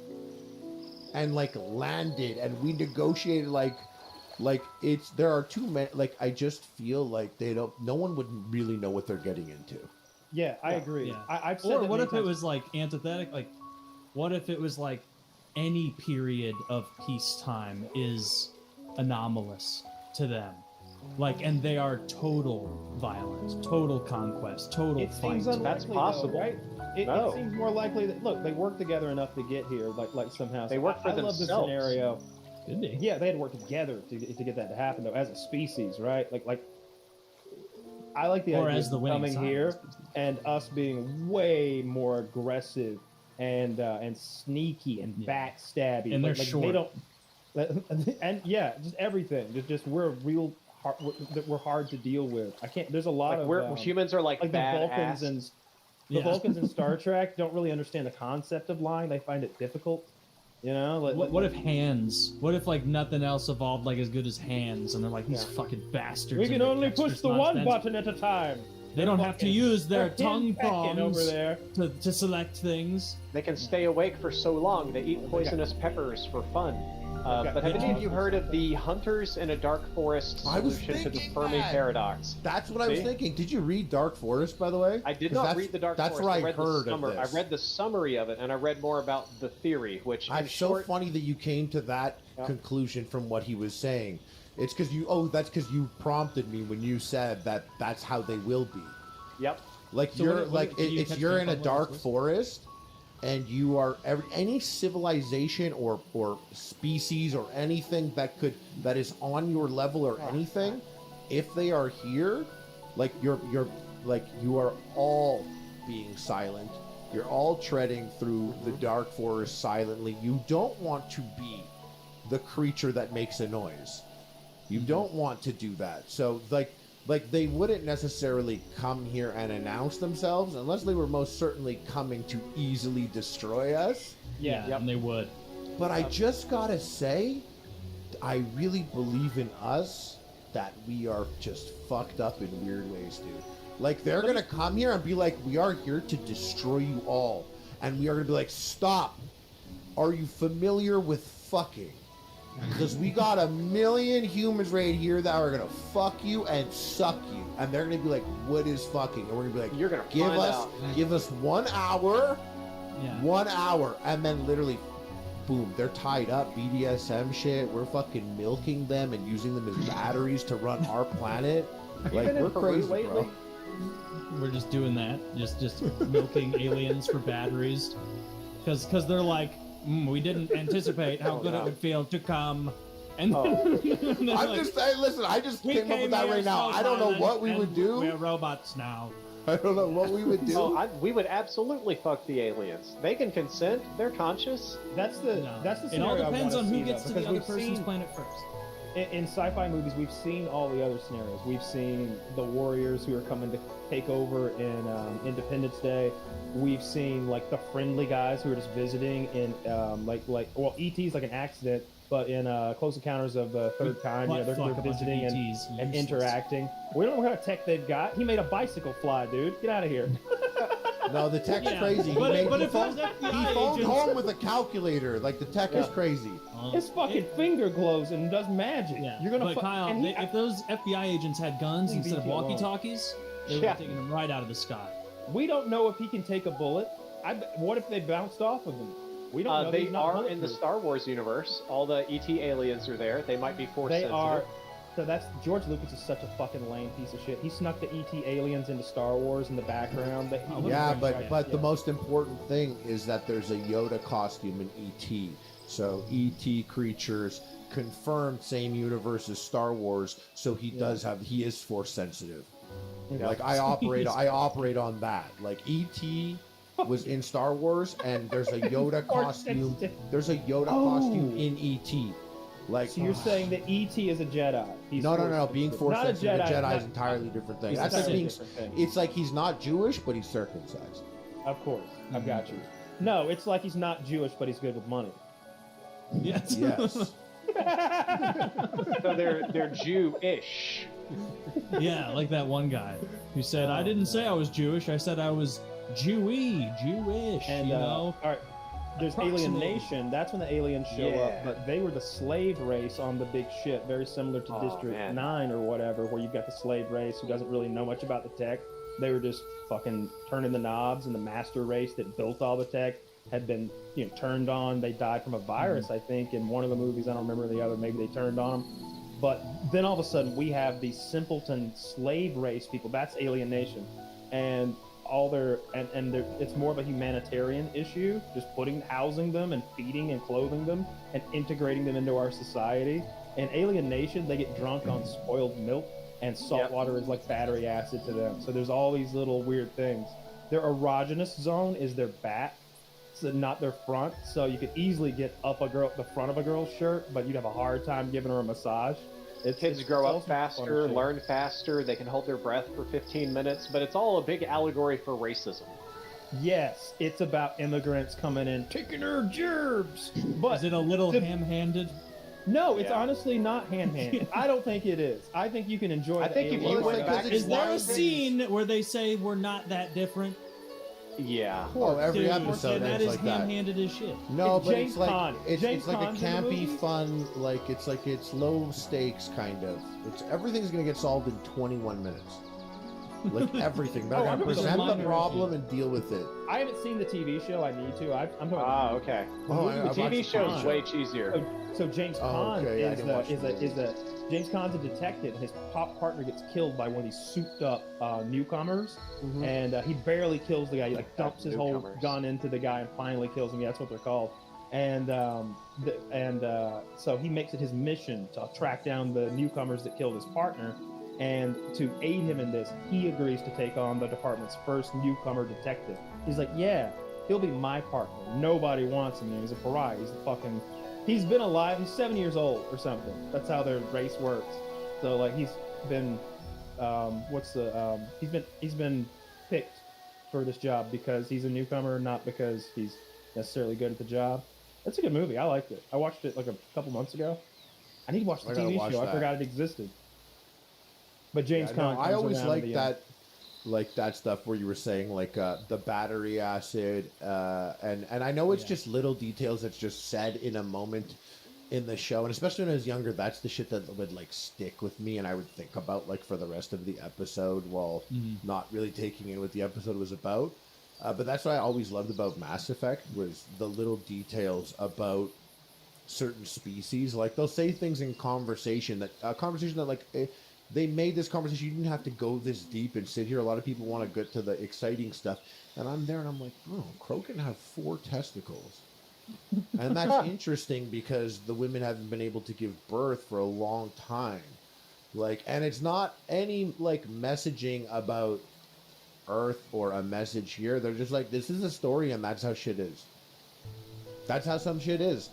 and like landed, and we negotiated like it's there are too many. Like I just feel like no one would really know what they're getting into. Yeah, I agree. Yeah. I've said Or that what many if it times. was like antithetic? Like, what if it was like any period of peacetime is anomalous to them? Like, and they are total violence, total conquest, total It fight. seems unlikely, That's though, possible. right? It No. seems more likely that look, they worked together enough to get here, like somehow. They work for I love the themselves. scenario. Could be. Yeah, they had to work together to get that to happen, though, as a species, right? Like I like the Or idea as the of winning coming side. here and us being way more aggressive and sneaky and backstabby. And they're They short. don't, and yeah, just everything. Just we're real hard. We're hard to deal with. I can't. There's a lot Like of we're humans are like the Vulcans badass. and the Vulcans in Star Trek don't really understand the concept of lying. They find it difficult. You know, What if hands? What if like nothing else evolved like as good as hands, and they're like these fucking bastards. we and can their only push dexterous the one nonsense. button at a time? They don't have to use their They're tongue henpecking over prongs there. to select things. They can stay awake for so long. They eat poisonous peppers for fun. But have any of you heard of the Hunters in a Dark Forest I was solution to the thinking Fermi that. paradox? That's what I was See? thinking. Did you read Dark Forest, by the way? I did 'Cause not that's- read the Dark That's Forest. where I read heard the of summary. this. I read the summary of it, and I read more about the theory, which in It's so short, funny that you came to that conclusion from what he was saying. It's because that's because you prompted me when you said that that's how they will be. Yep. Like So you're what like did you it's catch you're the in a public dark list? forest, and you are any civilization or species or anything that is on your level or anything, if they are here, like you are all being silent. You're all treading through the dark forest silently. You don't want to be the creature that makes a noise. You don't want to do that. So like they wouldn't necessarily come here and announce themselves unless they were most certainly coming to easily destroy us. Yeah, and they would. But I just gotta say, I really believe in us that we are just fucked up in weird ways, dude. Like they're gonna come here and be like, we are here to destroy you all. And we are gonna be like, stop. Are you familiar with fucking? Because we got 1 million humans right here that are gonna fuck you and suck you, and they're gonna be like, "What is fucking?" And we're gonna be like, you're gonna give find us, out. give us 1 hour, Yeah. 1 hour, and then literally, boom, they're tied up, BDSM shit. We're fucking milking them and using them as batteries to run our planet. Like been in we're Peru crazy, lately? bro. We're just doing that, just milking aliens for batteries, because they're like, we didn't anticipate how good it would feel to come, and and they're I'm like, just saying, listen, I just "We came up with came that here right now. so I don't know violent, what we and would do. We're robots now." I don't know what we would do. Oh, we would absolutely fuck the aliens. They can consent. They're conscious. That's the No. that's the It scenario all depends I on wanna who see, gets though, to the because other we've person's seen- planet first. In sci-fi movies, we've seen all the other scenarios. We've seen the warriors who are coming to take over in Independence Day. We've seen like the friendly guys who are just visiting in well, ET's like an accident, but in Close Encounters of the Third Kind, you know, Fuck a they're bunch of visiting and ETs, and useless. interacting. We don't know what kind of tech they've got. He made a bicycle fly, dude. Get out of here. No, the tech's Yeah. crazy. But he if it was phoned, FBI he phoned agents- home with a calculator. Like the tech is crazy. His fucking finger glows and does magic. Yeah, You're gonna. but Kyle, and he- if those FBI agents had guns Leave instead of ET alone. walkie-talkies, they would Yeah. have taken them right out of the sky. we don't know if he can take a bullet. What if they bounced off of him? We don't know. They He's not are in the bulletproof. Star Wars universe. All the ET aliens are there. They might be force They sensitive. are. So that's George Lucas is such a fucking lame piece of shit. He snuck the ET aliens into Star Wars in the background. Yeah, but the most important thing is that there's a Yoda costume in ET. So ET creatures confirmed same universe as Star Wars. So he is force sensitive. Yeah. Like I operate on that. Like ET was in Star Wars, and there's a Yoda Force costume. sensitive. There's a Yoda costume in ET. Like So you're saying that ET is a Jedi? He's no, force being sensitive. force Not a sensitive, Jedi. the Jedi is not- entirely different thing. He's That's like entirely being. different thing. It's like he's not Jewish, but he's circumcised. Of course, I've got you. No, it's like he's not Jewish, but he's good with money. Yes. Yes. So they're Jew-ish. Yeah, like that one guy who said, "I didn't say I was Jewish. I said I was Jewish." And you know. all right, there's Alien Nation. That's when the aliens show Yeah. up. But they were the slave race on the big ship, very similar to District man. 9 or whatever, where you've got the slave race who doesn't really know much about the tech. They were just fucking turning the knobs, and the master race that built all the tech had been, turned on. They died from a virus, I think, in one of the movies. I don't remember the other. Maybe they turned on them. But then all of a sudden, we have these simpleton slave race people. That's alienation, and it's more of a humanitarian issue, just housing them and feeding and clothing them and integrating them into our society. And alienation, they get drunk on spoiled milk, and salt water is like battery acid to them. So there's all these little weird things. Their erogenous zone is their back, so not their front. So you could easily get up the front of a girl's shirt, but you'd have a hard time giving her a massage. Kids grow up faster, learn faster, they can hold their breath for 15 minutes, but it's all a big allegory for racism. Yes, it's about immigrants coming in, taking our gerbs. But is it a little ham-handed? No, it's honestly not hand-handed. I don't think it is. I think you can enjoy. I think if you went back, is there a scene where they say we're not that different? Yeah. Oh, every Dude, episode and that ends is like that. ham-handed as shit. No, It's but James it's like Caan. it's James like a Caan's in the campy, movie? fun, it's low stakes kind of. Everything's gonna get solved in 21 minutes. Like everything, but I gotta present the problem and deal with it. I haven't seen the TV show. I need to. I'm talking about. Ah, okay. The TV show is way cheesier. So James Caan James Caan's a detective. His partner gets killed by one of these souped-up newcomers, and he barely kills the guy. He dumps his whole gun into the guy and finally kills him. Yeah, that's what they're called. And so he makes it his mission to track down the newcomers that killed his partner. And to aid him in this, he agrees to take on the department's first newcomer detective. He's like, yeah, he'll be my partner. Nobody wants him. He's a pariah. He's been alive. He's 7 years old or something. That's how their race works. So like he's been, he's been picked for this job because he's a newcomer, not because he's necessarily good at the job. It's a good movie. I liked it. I watched it like a couple months ago. I need to watch the TV show. I forgot it existed. But James Caan. I always like that stuff where you were saying like the battery acid, and I know it's just little details that's just said in a moment in the show, and especially when I was younger, that's the shit that would like stick with me, and I would think about like for the rest of the episode while not really taking in what the episode was about. But that's what I always loved about Mass Effect was the little details about certain species. Like they'll say things in conversation that like. They made this conversation. You didn't have to go this deep and sit here. A lot of people want to get to the exciting stuff. And I'm there and I'm like, oh, Crow can have 4 testicles. And that's interesting because the women haven't been able to give birth for a long time. Like, and it's not any like messaging about Earth or a message here. They're just like, this is a story and that's how shit is. That's how some shit is.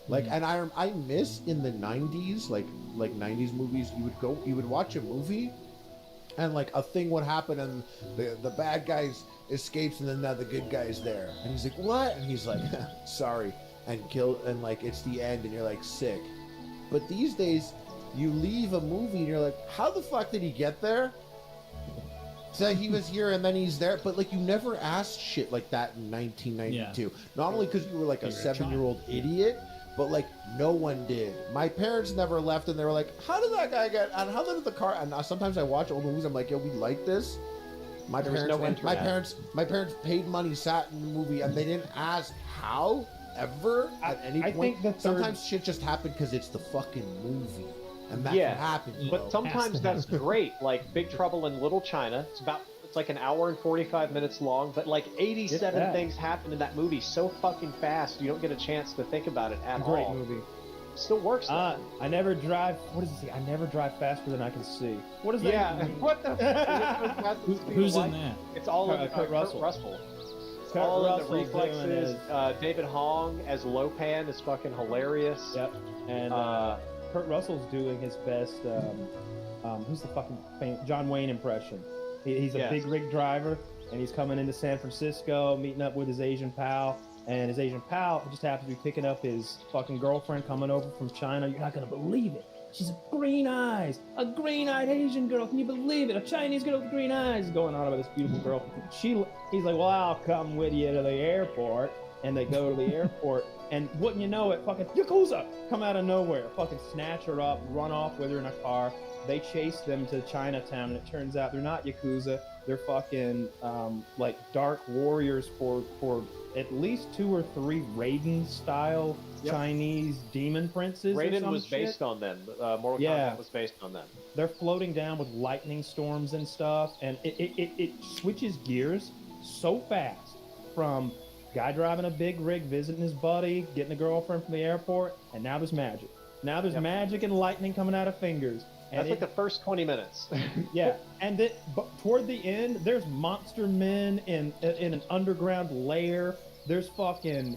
Like, and I miss in the 90s, like 90s movies, you would watch a movie and like a thing would happen and the bad guys escapes and then now the good guy's there. And he's like, what? And he's like, sorry, and like it's the end and you're like sick. But these days, you leave a movie and you're like, how the fuck did he get there? So he was here and then he's there, but like you never asked shit like that in 1992. Yeah. Not only because you were like a 7-year-old idiot, but like no one did. My parents never left, and they were like, "How did that guy get? And how did the car?" And sometimes I watch old movies. I'm like, "Yo, we like this." My parents paid money, sat in the movie, and they didn't ask how ever at any point. Sometimes shit just happened because it's the fucking movie, and that's what happens. But sometimes that's great. Like Big Trouble in Little China. It's like an hour and 45 minutes long, but like 87 things happen in that movie so fucking fast you don't get a chance to think about it at all. Great movie. Still works. I never drive. What does it say? I never drive faster than I can see. What is that? Yeah. What the? Who's in that? It's all in Kurt Russell. It's all in the reflexes. David Hong as Lopan is fucking hilarious. Yep. And Kurt Russell's doing his best. Who's the fucking John Wayne impression? He's a big rig driver, and he's coming into San Francisco, meeting up with his Asian pal, and his Asian pal just happens to be picking up his fucking girlfriend coming over from China. You're not gonna believe it. She's green eyes, a green-eyed Asian girl. Can you believe it? A Chinese girl with green eyes going on about this beautiful girl. He's like, well, I'll come with you to the airport. and they go to the airport, and wouldn't you know it, fucking Yakuza come out of nowhere, fucking snatch her up, run off with her in a car. They chase them to Chinatown, and it turns out they're not Yakuza. They're fucking like dark warriors for at least 2 or 3 Raiden-style Chinese demon princes. Raiden was based on them. Mortal Kombat was based on them. They're floating down with lightning storms and stuff, and it switches gears so fast from guy driving a big rig, visiting his buddy, getting a girlfriend from the airport, and now there's magic. Now there's magic and lightning coming out of fingers. And That's like the first 20 minutes. yeah, and but toward the end, there's monster men in an underground lair. There's fucking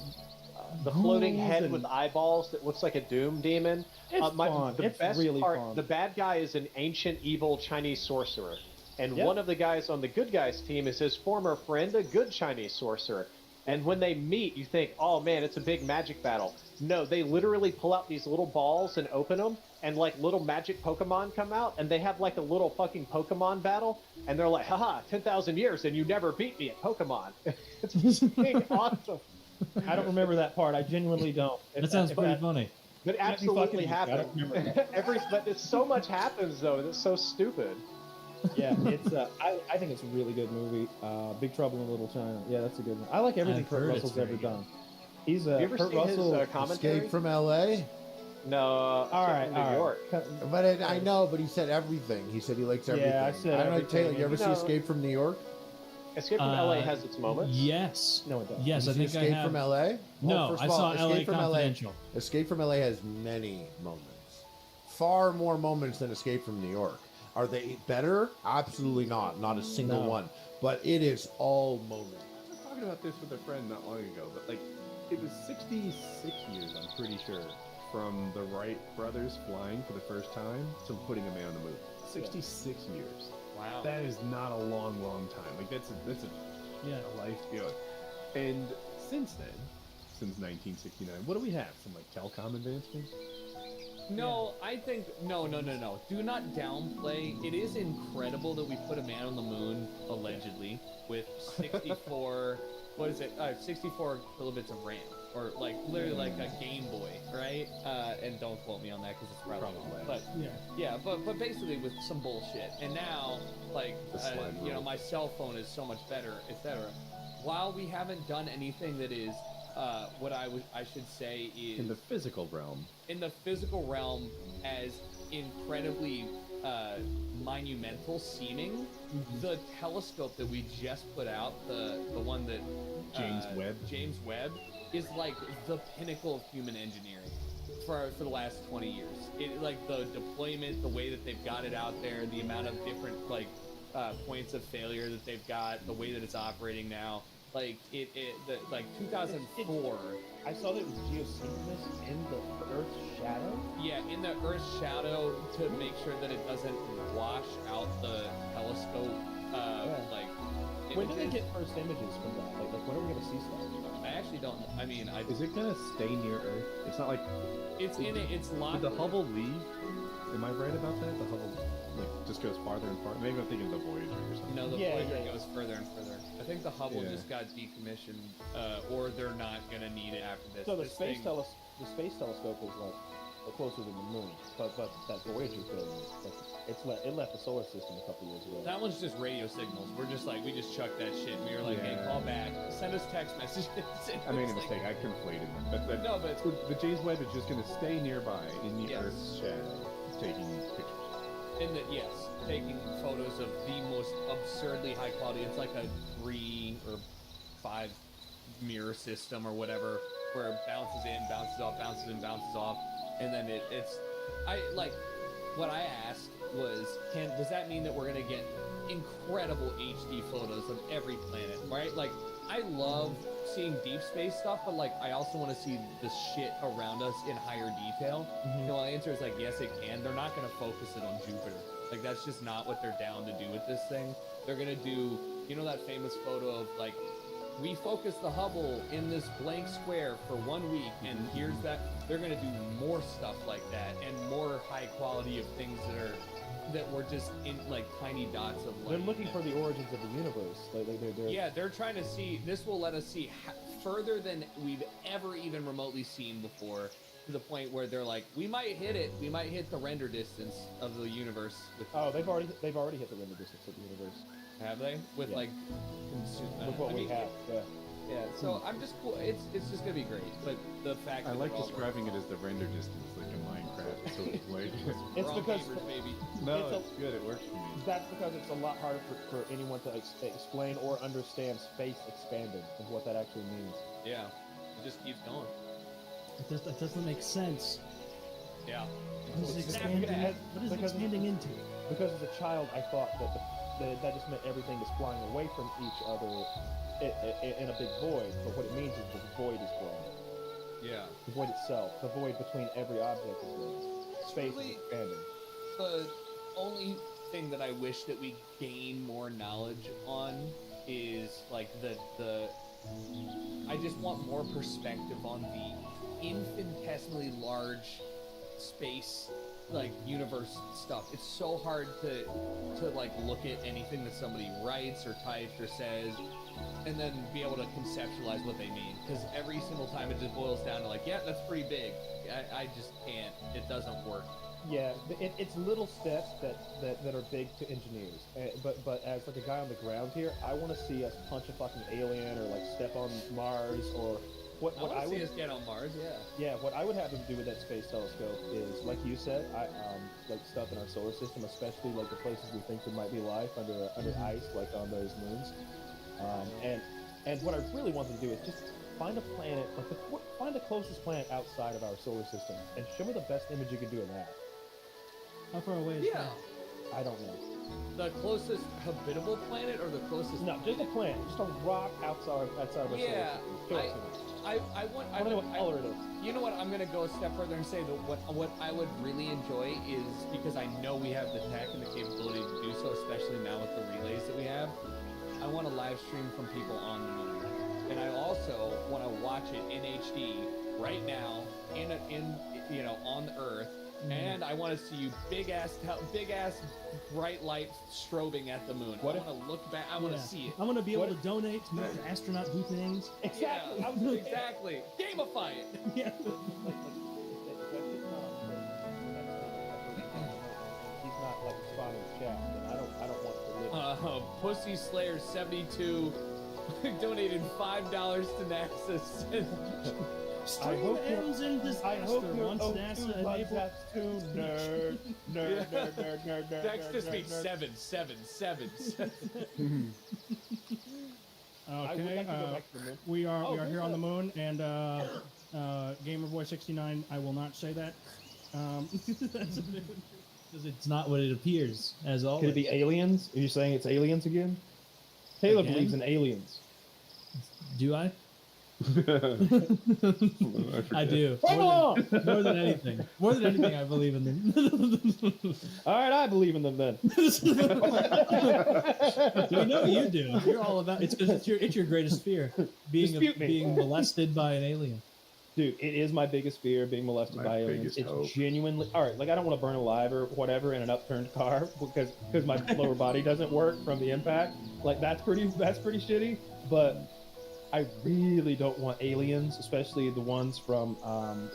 the floating ghouls head and- with eyeballs that looks like a doom demon. It's fun. The It's best really part, fun. the bad guy is an ancient evil Chinese sorcerer. And Yep. one of the guys on the good guys team is his former friend, a good Chinese sorcerer. And when they meet, you think, oh man, it's a big magic battle. No, they literally pull out these little balls and open them, and like little magic Pokemon come out, and they have like a little fucking Pokemon battle, and they're like, haha, 10,000 years, and you never beat me at Pokemon. It's fucking awesome. I don't remember that part. I genuinely don't. That sounds pretty funny. But Let me absolutely fucking- I happens. don't remember that. But it's so much happens though, and it's so stupid. Yeah, it's I think it's a really good movie. Big Trouble in Little China. Yeah, that's a good one. I like everything I've Kurt heard it's Russell's very ever good. done. He's Have you ever Kurt seen Russell. his commentary? Escape from L.A. No, all right, New all right. York. But I know, but he said everything. He said he likes everything. Yeah, I said don't know, everything. Taylor, you ever see No. Escape from New York? Escape from LA has its moments. Yes. No, it doesn't. Yes, I Did you think see Escape I have. from L.A.? No, first I of all, saw Escape LA from Confidential. Escape from L.A. has many moments. Far more moments than Escape from New York. Are they better? Absolutely not. Not a single No. one. But it is all moments. I was talking about this with a friend not long ago, but like it was 66 years, I'm pretty sure, from the Wright brothers flying for the first time to putting a man on the moon. 66 years. Wow. That is not a long time. Like that's a life, you know. And since then, since 1969, what do we have? Some like telecom advancements? No, I think no. Do not downplay. It is incredible that we put a man on the moon allegedly with 64. What is it? 64 kilobits of RAM, or like literally like a Game Boy, right? And don't quote me on that because it's probably wrong. But yeah, but basically with some bullshit. And now, like my cell phone is so much better, etc. While we haven't done anything that is what I should say is In the physical realm. in the physical realm as incredibly monumental seeming, the telescope that we just put out, the one that James Webb is like the pinnacle of human engineering for the last 20 years. It like the deployment, the way that they've got it out there, the amount of different like points of failure that they've got, the way that it's operating now. Like like 2004. I saw that it was geosynchronous in the Earth's shadow. Yeah, in the Earth's shadow to make sure that it doesn't wash out the telescope. Like, When do they images. get first images from that? Like when are we gonna see stuff? I actually don't. I mean, Is it gonna stay near Earth? It's not like it's in it. It's locked. Did the Hubble leave? Am I right about that? The Hubble like just goes farther and farther. Maybe I'm thinking of the Voyager or something. No, the Yeah, Voyager yeah. goes further and further. I think the Hubble Yeah. just got decommissioned, or they're not gonna need it after this. So the This space thing- the space telescope is like closer than the moon, but that Voyager thing, it left the solar system a couple years ago. That one's just radio signals. We're just like, we just chucked that shit. We were like, hey, Yeah. call back. Send us text messages. I made a It's like- mistake. I conflated them. But No, but- the James Webb is just going to stay nearby in the Yes. Earth's shadow, taking pictures. Taking photos of the most absurdly high quality. It's like a 3 or 5 mirror system or whatever, where it bounces in, bounces off, bounces in, bounces off, and then it's. I like what I asked was, does that mean that we're gonna get incredible HD photos of every planet, right? Like, I love seeing deep space stuff, but like I also want to see the shit around us in higher detail. You know, the answer is like, yes, it can. They're not going to focus it on Jupiter. Like, that's just not what they're down to do with this thing. They're going to do, you know, that famous photo of like, we focus the Hubble in this blank square for 1 week, and here's that. They're going to do more stuff like that and more high quality of things that were just in like tiny dots of light. They're looking for the origins of the universe. They're Yeah, they're trying to see. This will let us see further than we've ever even remotely seen before, to the point where they're like, we might hit it. We might hit the render distance of the universe. Oh, they've already hit the render distance of the universe. Have they? With Yeah. like, With what we have, yeah. Yeah, so I'm just cool. It's just gonna be great. But the fact I that like they're all describing it as the render distance, like in Minecraft. So it's like, It's we're all because gamers, baby. no, it's it's good. It works for me. That's because it's a lot harder for anyone to explain or understand space expanding and what that actually means. Yeah, it just keeps going. That doesn't make sense. Yeah. What is Because- expanding? because- What is because- expanding into? Because as a child, I thought that just meant everything is flying away from each other in a big void. But what it means is the void is growing. Yeah. The void itself, the void between every object is growing. Space is expanding. The only thing that I wish that we gain more knowledge on is like the I just want more perspective on the infinitesimally large space like universe stuff. It's so hard to like look at anything that somebody writes or types or says and then be able to conceptualize what they mean, because every single time it just boils down to like, yeah, that's pretty big. I just can't. It doesn't work. Yeah, it's little steps that are big to engineers. But as like a guy on the ground here, I want to see us punch a fucking alien or like step on Mars or what I would see us get on Mars. Yeah. Yeah, what I would have them do with that space telescope is, like you said, like stuff in our solar system, especially like the places we think there might be life under ice, like on those moons. And what I really want them to do is just find a planet, find the closest planet outside of our solar system, and show me the best image you can do of that. How far away is Yeah. that? I don't know. The closest habitable planet or the closest? No, just a planet, just a rock outside of our solar Yeah, system. Show it to me. I want. I want to know what color it is. You know what? I'm gonna go a step further and say that what I would really enjoy is, because I know we have the tech and the capability to do so, especially now with the relays that we have. I want to live stream from people on the moon, and I also want to watch it in HD right now on the Earth. And I want to see you big ass bright lights strobing at the moon. I want to look back. I want to see it. I want to be able to donate to make the astronaut do things. Exactly. Yeah, exactly. Gamify it. Yeah. He's not like responding to chat, and I don't want to live. Pussy Slayer 72 donated $5 to NASA. Stream ends in disaster once NASA enabled. That's too nerd. Dex just means 7. Okay, we are here on the moon, and GamerBoy69, I will not say that. Because it's not what it appears, as always. Could it be aliens? Are you saying it's aliens again? Taylor Again? believes in aliens. Do I? I do. Come on! More than anything. More than anything, I believe in them. All right, I believe in them then. We know you do. You're all about it's because it's your greatest fear, being molested by an alien. Dude, it is my biggest fear, being molested by aliens. It's hope. genuinely all right. Like, I don't want to burn alive or whatever in an upturned car because my lower body doesn't work from the impact. Like, that's pretty shitty. But I really don't want aliens, especially the ones from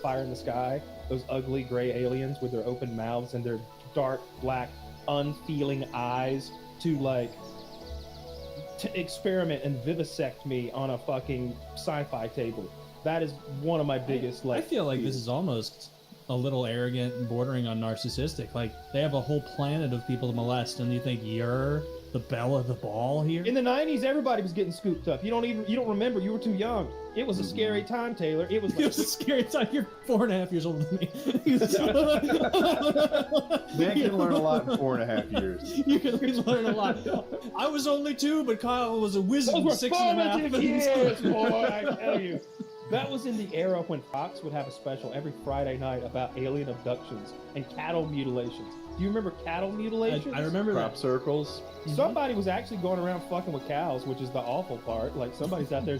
Fire in the Sky. Those ugly gray aliens with their open mouths and their dark black, unfeeling eyes to experiment and vivisect me on a fucking sci-fi table. That is one of my biggest I feel like fears. this is almost a little arrogant and bordering on narcissistic. Like, they have a whole planet of people to molest, and you think you're the belle of the ball here? In the 90s, everybody was getting scooped up. You don't remember. You were too young. It was a scary time, Taylor. It was It was a scary time. You're 4.5 years older than me. Man can learn a lot in 4.5 years. You can learn a lot. I was only 2, but Kyle was a wizard in Those were 6.5. formative years, boy, I tell you. That was in the era when Fox would have a special every Friday night about alien abductions and cattle mutilations. Do you remember cattle mutilations? I remember Crop that. circles. Somebody was actually going around fucking with cows, which is the awful part. Like, somebody's out there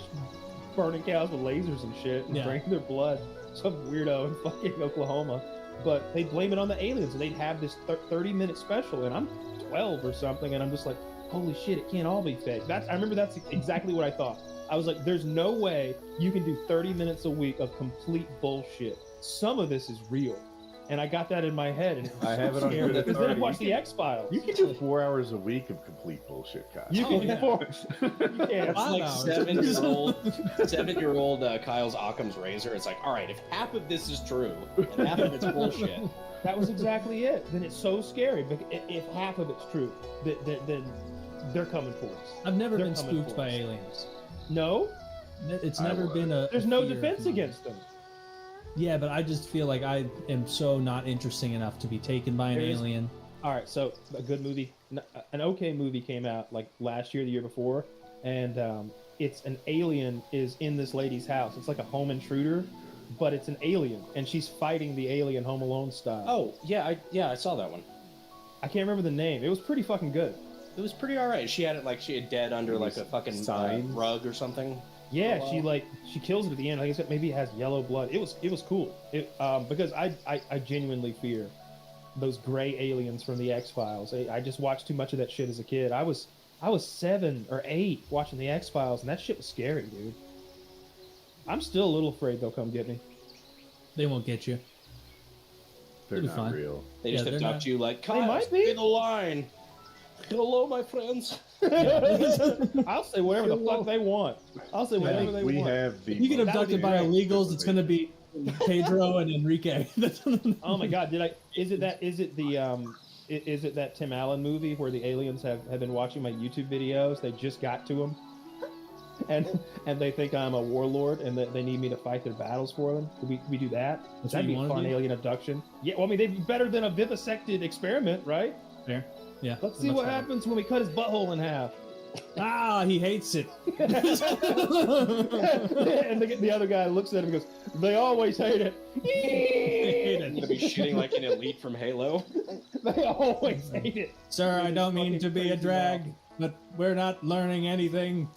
burning cows with lasers and shit and Yeah. draining their blood. Some weirdo in fucking Oklahoma. But they blame it on the aliens, and they'd have this 30-minute special, and I'm 12 or something, and I'm just like, holy shit, it can't all be fake. I remember that's exactly what I thought. I was like, there's no way you can do 30 minutes a week of complete bullshit. Some of this is real. And I got that in my head, and it was I have it on scary, good because then I authority. watched the X-Files. You can do 4 hours a week of complete bullshit, Kyle. You can do four. You can. It's like 7-year-old Kyle's Occam's razor. It's like, all right, if half of this is true and half of it's bullshit, That was exactly it. Then it's so scary. But if half of it's true, then they're coming for us. I've never They're been coming spooked for by us. aliens. No, It's never been a. there's no fear of defense mine. against them. Yeah, but I just feel like I am so not interesting enough to be taken by an Here's- alien. All right, so a good movie, an okay movie came out like last year, the year before, and it's an alien is in this lady's house. It's like a home intruder, but it's an alien, and she's fighting the alien Home Alone style. oh yeah, I saw that one. I can't remember the name. It was pretty fucking good. It was pretty alright. She had it like she had dead under It like was a fucking Signs. rug or something. Yeah, Oh, she wow. she kills it at the end. Like I said, maybe it has yellow blood. It was cool. Because I genuinely fear those gray aliens from the X-Files. I just watched too much of that shit as a kid. I was 7 or 8 watching the X-Files, and that shit was scary, dude. I'm still a little afraid they'll come get me. They won't get you. They're It'll be not fine. real. They just Yeah, they're abduct not- you like, They Kyle, might stay be. in the line. Hello, my friends. I'll say whatever the fuck they want. I'll say I whatever think they we want. have the. If you get That would be abducted by great. illegals, it's gonna be Pedro and Enrique. Oh my god, is it that Tim Allen movie where the aliens have been watching my YouTube videos? They just got to him. And they think I'm a warlord and that they need me to fight their battles for them. Could we do that? That's That'd what be you a wanna fun do? alien abduction. Yeah, well, I mean, they'd be better than a vivisected experiment, right? There. Yeah. Let's see much what better. happens when we cut his butthole in half. Ah, he hates it. And the other guy looks at him and goes, "They always hate it." I'm gonna be shitting like an elite from Halo. They always hate it. Sir, I don't mean to be a drag, but we're not learning anything.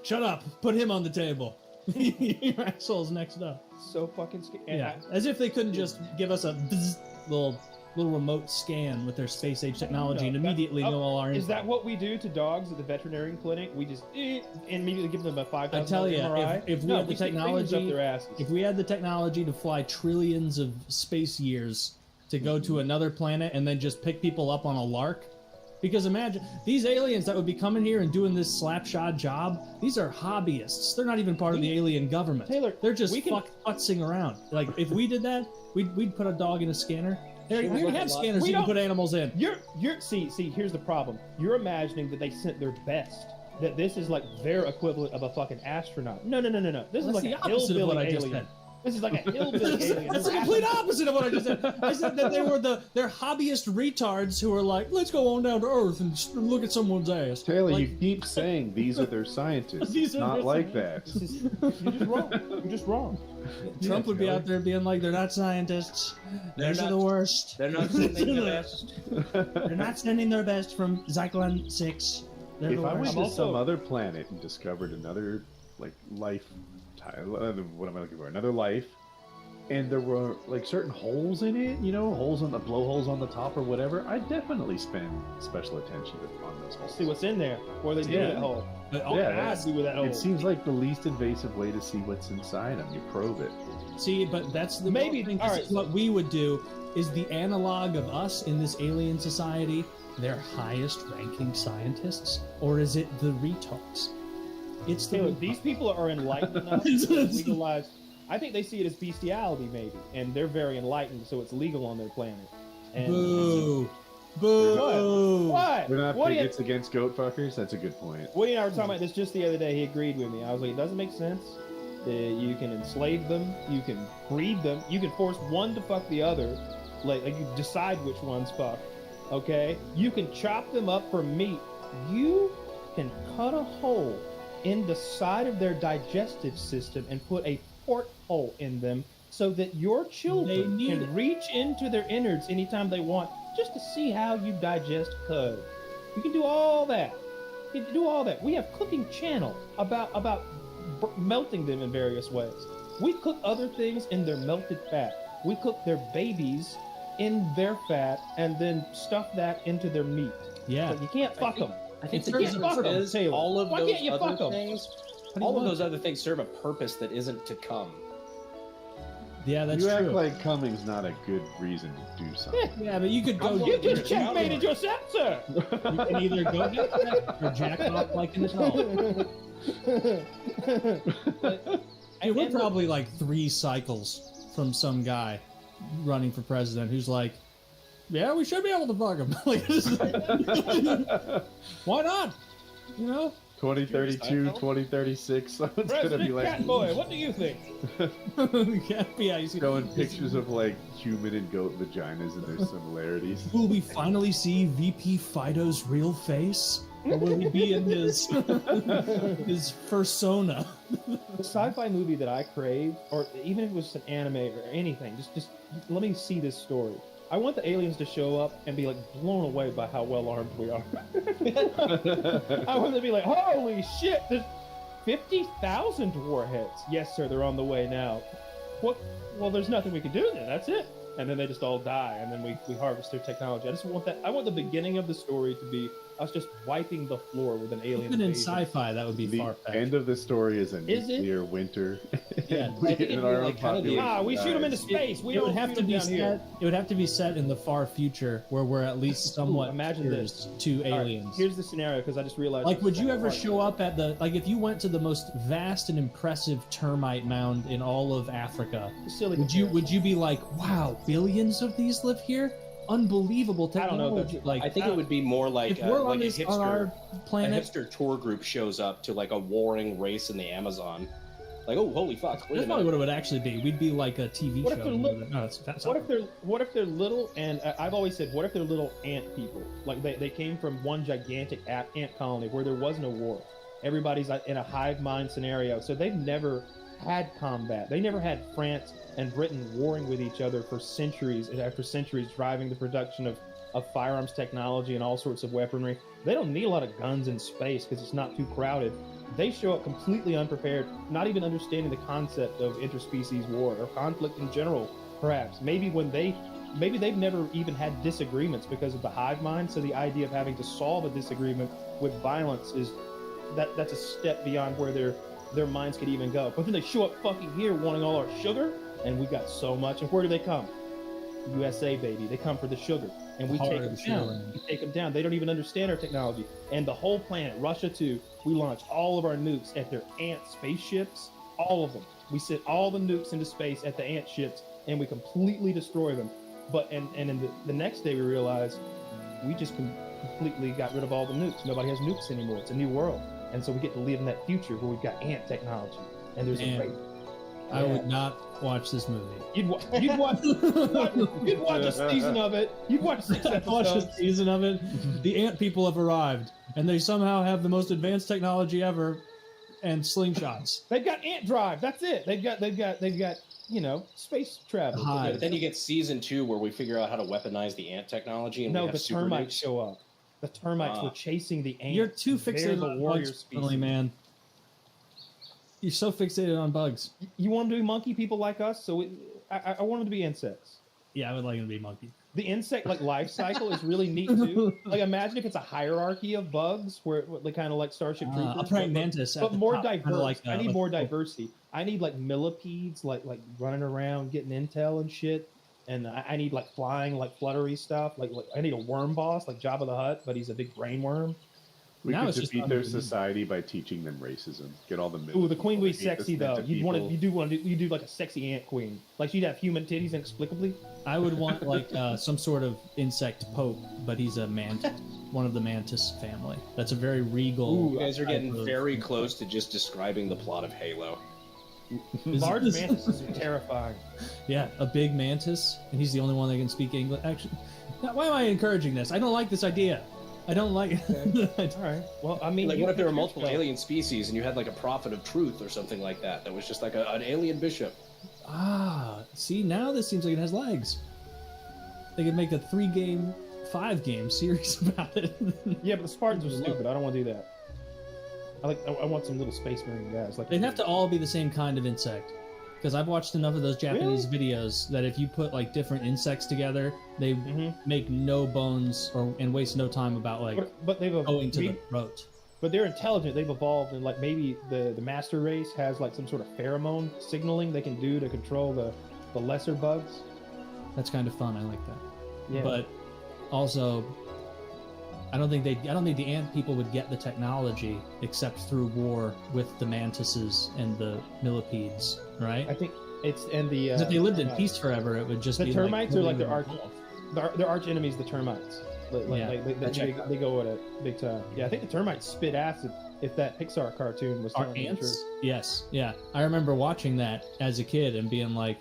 Shut up. Put him on the table. Your asshole's next up. So fucking scary. Yeah, as if they couldn't just give us a bzz, little remote scan with their space age technology and immediately know all our info. Is that what we do to dogs at the veterinarian clinic? We just immediately give them a $5,000 I tell you, MRI? if we No, had the stick fingers up technology, their asses. if we had the technology to fly trillions of space years to go to another planet and then just pick people up on a lark, because imagine these aliens that would be coming here and doing this slapshod job. These are hobbyists. They're not even part of the alien government. Taylor, they're just we can- futzing around. Like if we did that, we'd put a dog in a scanner. There, we Sure. already have scanners We you can don't- put animals in. See, here's the problem. You're imagining that they sent their best. That this is like their equivalent of a fucking astronaut. No. This is That's like the a opposite of hillbilly what I just alien. said. This is like a hillbilly alien. That's the complete opposite of what I just said. I said that they were they're hobbyist retards who are like, let's go on down to Earth and look at someone's ass. Taylor, Like, you keep saying these are their scientists. These It's are not their like that. You're just wrong. You're just wrong. Trump would be out there being like, they're not scientists. These are the worst. They're not sending the best. They're not sending their best from Zyklon 6. They're If the I went worst. to some other planet and discovered another like life, what am I looking for? Another life, and there were like certain holes in it, holes on the blowholes on the top or whatever, I'd definitely spend special attention on those holes. See what's in there. Or they do Yeah. that hole. But, I see with that hole. It seems like the least invasive way to see what's inside them. You probe it. See, but that's the Maybe- thing. all right. What we would do is the analog of us in this alien society, their highest ranking scientists, or is it the retards? It's the Taylor, retards. these people are enlightened enough to legalize. I think they see it as bestiality, maybe, and they're very enlightened, so it's legal on their planet. And Boo! Boo! What? We're not What do you- bigots against goat fuckers. That's a good point. Woody and I were talking about this just the other day. He agreed with me. I was like, it doesn't make sense. You can enslave them. You can breed them. You can force one to fuck the other. Like you decide which ones fuck. Okay? You can chop them up for meat. You can cut a hole in the side of their digestive system and put a porthole in them so that your children can reach into their innards anytime they want just to see how you digest cud. You can do all that. You can do all that. We have cooking channel about melting them in various ways. We cook other things in their melted fat. We cook their babies in their fat and then stuff that into their meat. Yeah. So you can't fuck them. I think It's the very difference fuck 'em, is Taylor. all of Why those can't you fuck other 'em? things. do you All of want? those other things serve a purpose that isn't to come. Yeah, that's you true. act like coming's not a good reason to do something. Yeah, but you could go. You just checkmated yourself, sir. You can either go get checked or jack off like an adult. Hey, we're probably like 3 cycles from some guy running for president who's like, "Yeah, we should be able to fuck him." Like, why not? You know. 2032, 2036. Someone's gonna be President like Catboy, what do you think? Yeah, you see, showing pictures of like human and goat vaginas and their similarities. will we finally see VP Fido's real face, or will he be in his his persona? The sci-fi movie that I crave, or even if it was an anime or anything, just let me see this story. I want the aliens to show up and be like blown away by how well armed we are. I want them to be like, holy shit, there's 50,000 warheads. Yes, sir, they're on the way now. What? Well, there's nothing we can do then. That's it. And then they just all die, and then we harvest their technology. I just want that. I want the beginning of the story to be us just wiping the floor with an alien Even in invasion. sci-fi, that would be The far-fetched. end of the story is a Is it? nuclear winter. Yeah, we I think in it'd our be own like kind of the- population We shoot them into dies. space. We It would don't have shoot to 'em be down set. here. It would have to be set in the far future, where we're at least somewhat imagine this. close to All right, aliens. here's the scenario because I just realized. Like, would this you is ever hard. show up at the, like, if you went to the most vast and impressive termite mound in all of Africa, Silly would you be like, wow, billions of these live here? Unbelievable I don't know, technology. Like, I think it would be more like if we're on, like a this, on our hipster, a planet, hipster tour group shows up to like a warring race in the Amazon. Like, oh, holy fuck! Wait that's a probably minute. what it would actually be. We'd be like a TV What if show. they're No, that's What if they're little? And I've always said, what if they're little ant people? Like they came from one gigantic ant colony where there was no war. Everybody's in a hive mind scenario, so they've never had combat. They never had France and Britain warring with each other for centuries and after centuries, driving the production of firearms technology and all sorts of weaponry. They don't need a lot of guns in space because it's not too crowded. They show up completely unprepared, not even understanding the concept of interspecies war or conflict in general, perhaps. Maybe they've never even had disagreements because of the hive mind, so the idea of having to solve a disagreement with violence is that's a step beyond where their minds could even go. But then they show up fucking here wanting all our sugar, and we got so much. And where do they come? USA, baby. They come for the sugar. And we take them down. We take them down. They don't even understand our technology. And the whole planet, Russia too, we launch all of our nukes at their ant spaceships. All of them. We send all the nukes into space at the ant ships, and we completely destroy them. But and in the next day we realize we just completely got rid of all the nukes. Nobody has nukes anymore. It's a new world. And so we get to live in that future where we've got ant technology. And there's a great... I would not watch this movie. You'd watch a season of it. You'd watch 6 I'd watch episodes. a season of it. The ant people have arrived, and they somehow have the most advanced technology ever, and slingshots. They've got ant drive. That's it. They've got space travel. But then you get season 2 where we figure out how to weaponize the ant technology, and No, we have the super termites nukes. show up. The termites were chasing the ants. You're too They're fixated the on warrior bugs, species. Billy, man. You're so fixated on bugs. You want them to be monkey people like us? So I want them to be insects. Yeah, I would like them to be monkey. The insect life cycle is really neat too. Like imagine if it's a hierarchy of bugs where they kind of like Starship Troopers. A praying mantis at but the more top, kinda diverse. like, I need like- more diversity. I need like millipedes, like running around getting intel and shit. And I need like flying, like fluttery stuff. Like I need a worm boss, like Jabba the Hutt, but he's a big brain worm. We Now could it's just defeat their unbelievable. society by teaching them racism. Get all the Ooh, the queen would be hate this sexy meant though. to You people. do like a sexy ant queen. Like she'd have human titties inexplicably. I would want like some sort of insect pope, but he's a mantis, one of the mantis family. That's a very regal. Ooh, you guys are type getting of- very close to just describing the plot of Halo. Large mantises are terrifying. Yeah, a big mantis, and he's the only one that can speak English. Actually, now, why am I encouraging this? I don't like this idea. I don't like it. All right. Well, I mean, Like, you what if there were pick multiple yourself. alien species and you had like a prophet of truth or something like that? That was just like an alien bishop. See, now this seems like it has legs. They could make a 3-game, 5-game series about it. Yeah, but the Spartans are stupid. I don't want to do that. I want some little space marine guys. Like They'd have to all be the same kind of insect. Because I've watched enough of those Japanese videos that if you put like different insects together, they make no bones and waste no time about like but they've going to the throat. But they're intelligent. They've evolved, and like maybe the master race has like some sort of pheromone signaling they can do to control the lesser bugs. That's kind of fun. I like that. Yeah. But also, I don't think the ant people would get the technology except through war with the mantises and the millipedes, right? I think it's and the. 'Cause if they lived in peace forever, it would just the be termites like are like their arch enemies, the termites. They go at it big time. Yeah, I think the termites spit acid. If that Pixar cartoon was telling me the truth. Yes, yeah. I remember watching that as a kid and being like,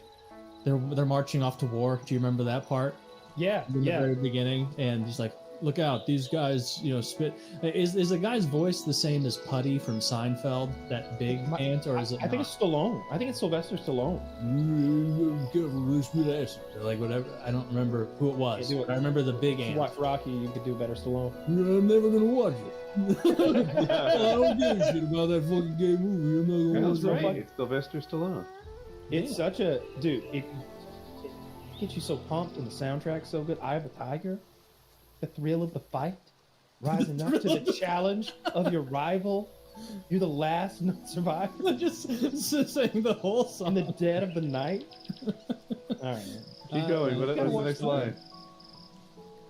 they're marching off to war. Do you remember that part? Yeah, in the very beginning, and he's like, "Look out, these guys, spit." Is the guy's voice the same as Putty from Seinfeld, that big ant, or is it? I think it's Stallone. I think it's Sylvester Stallone. Like whatever. I don't remember who it was. I remember the big ant. If you watch Rocky, you could do better, Stallone. I'm never gonna watch it. I don't give a shit about that fucking gay movie. I'm not gonna watch it. Right. It's Sylvester Stallone. It's such a dude. It gets you so pumped, and the soundtrack's so good. Eye of the Tiger, the thrill of the fight, rising up to the challenge of your rival. You're the last survivor. Just saying the whole song. In the dead of the night. All right, keep going. What's the next line?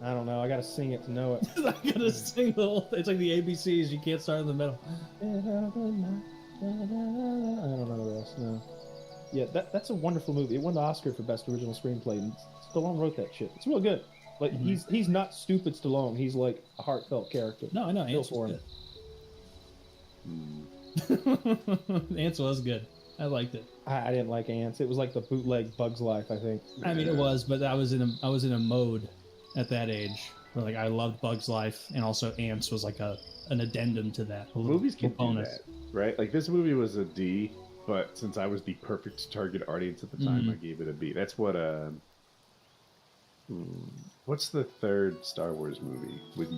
I don't know. I gotta sing it to know it. I gotta sing the whole thing. It's like the ABCs. You can't start in the middle. I don't know the rest. No. Yeah, that's a wonderful movie. It won the Oscar for Best Original Screenplay, and Stallone wrote that shit. It's real good. Like he's not stupid Stallone. He's like a heartfelt character. No, I know. Ants was good. Ants was good. I liked it. I didn't like Ants. It was like the bootleg Bug's Life, I think. I mean, it was, but I was in a mode at that age where like I loved Bug's Life, and also Ants was like an addendum to that. Movies can do that, right? Like this movie was a D. But since I was the perfect target audience at the time, I gave it a B. That's what what's the third Star Wars movie with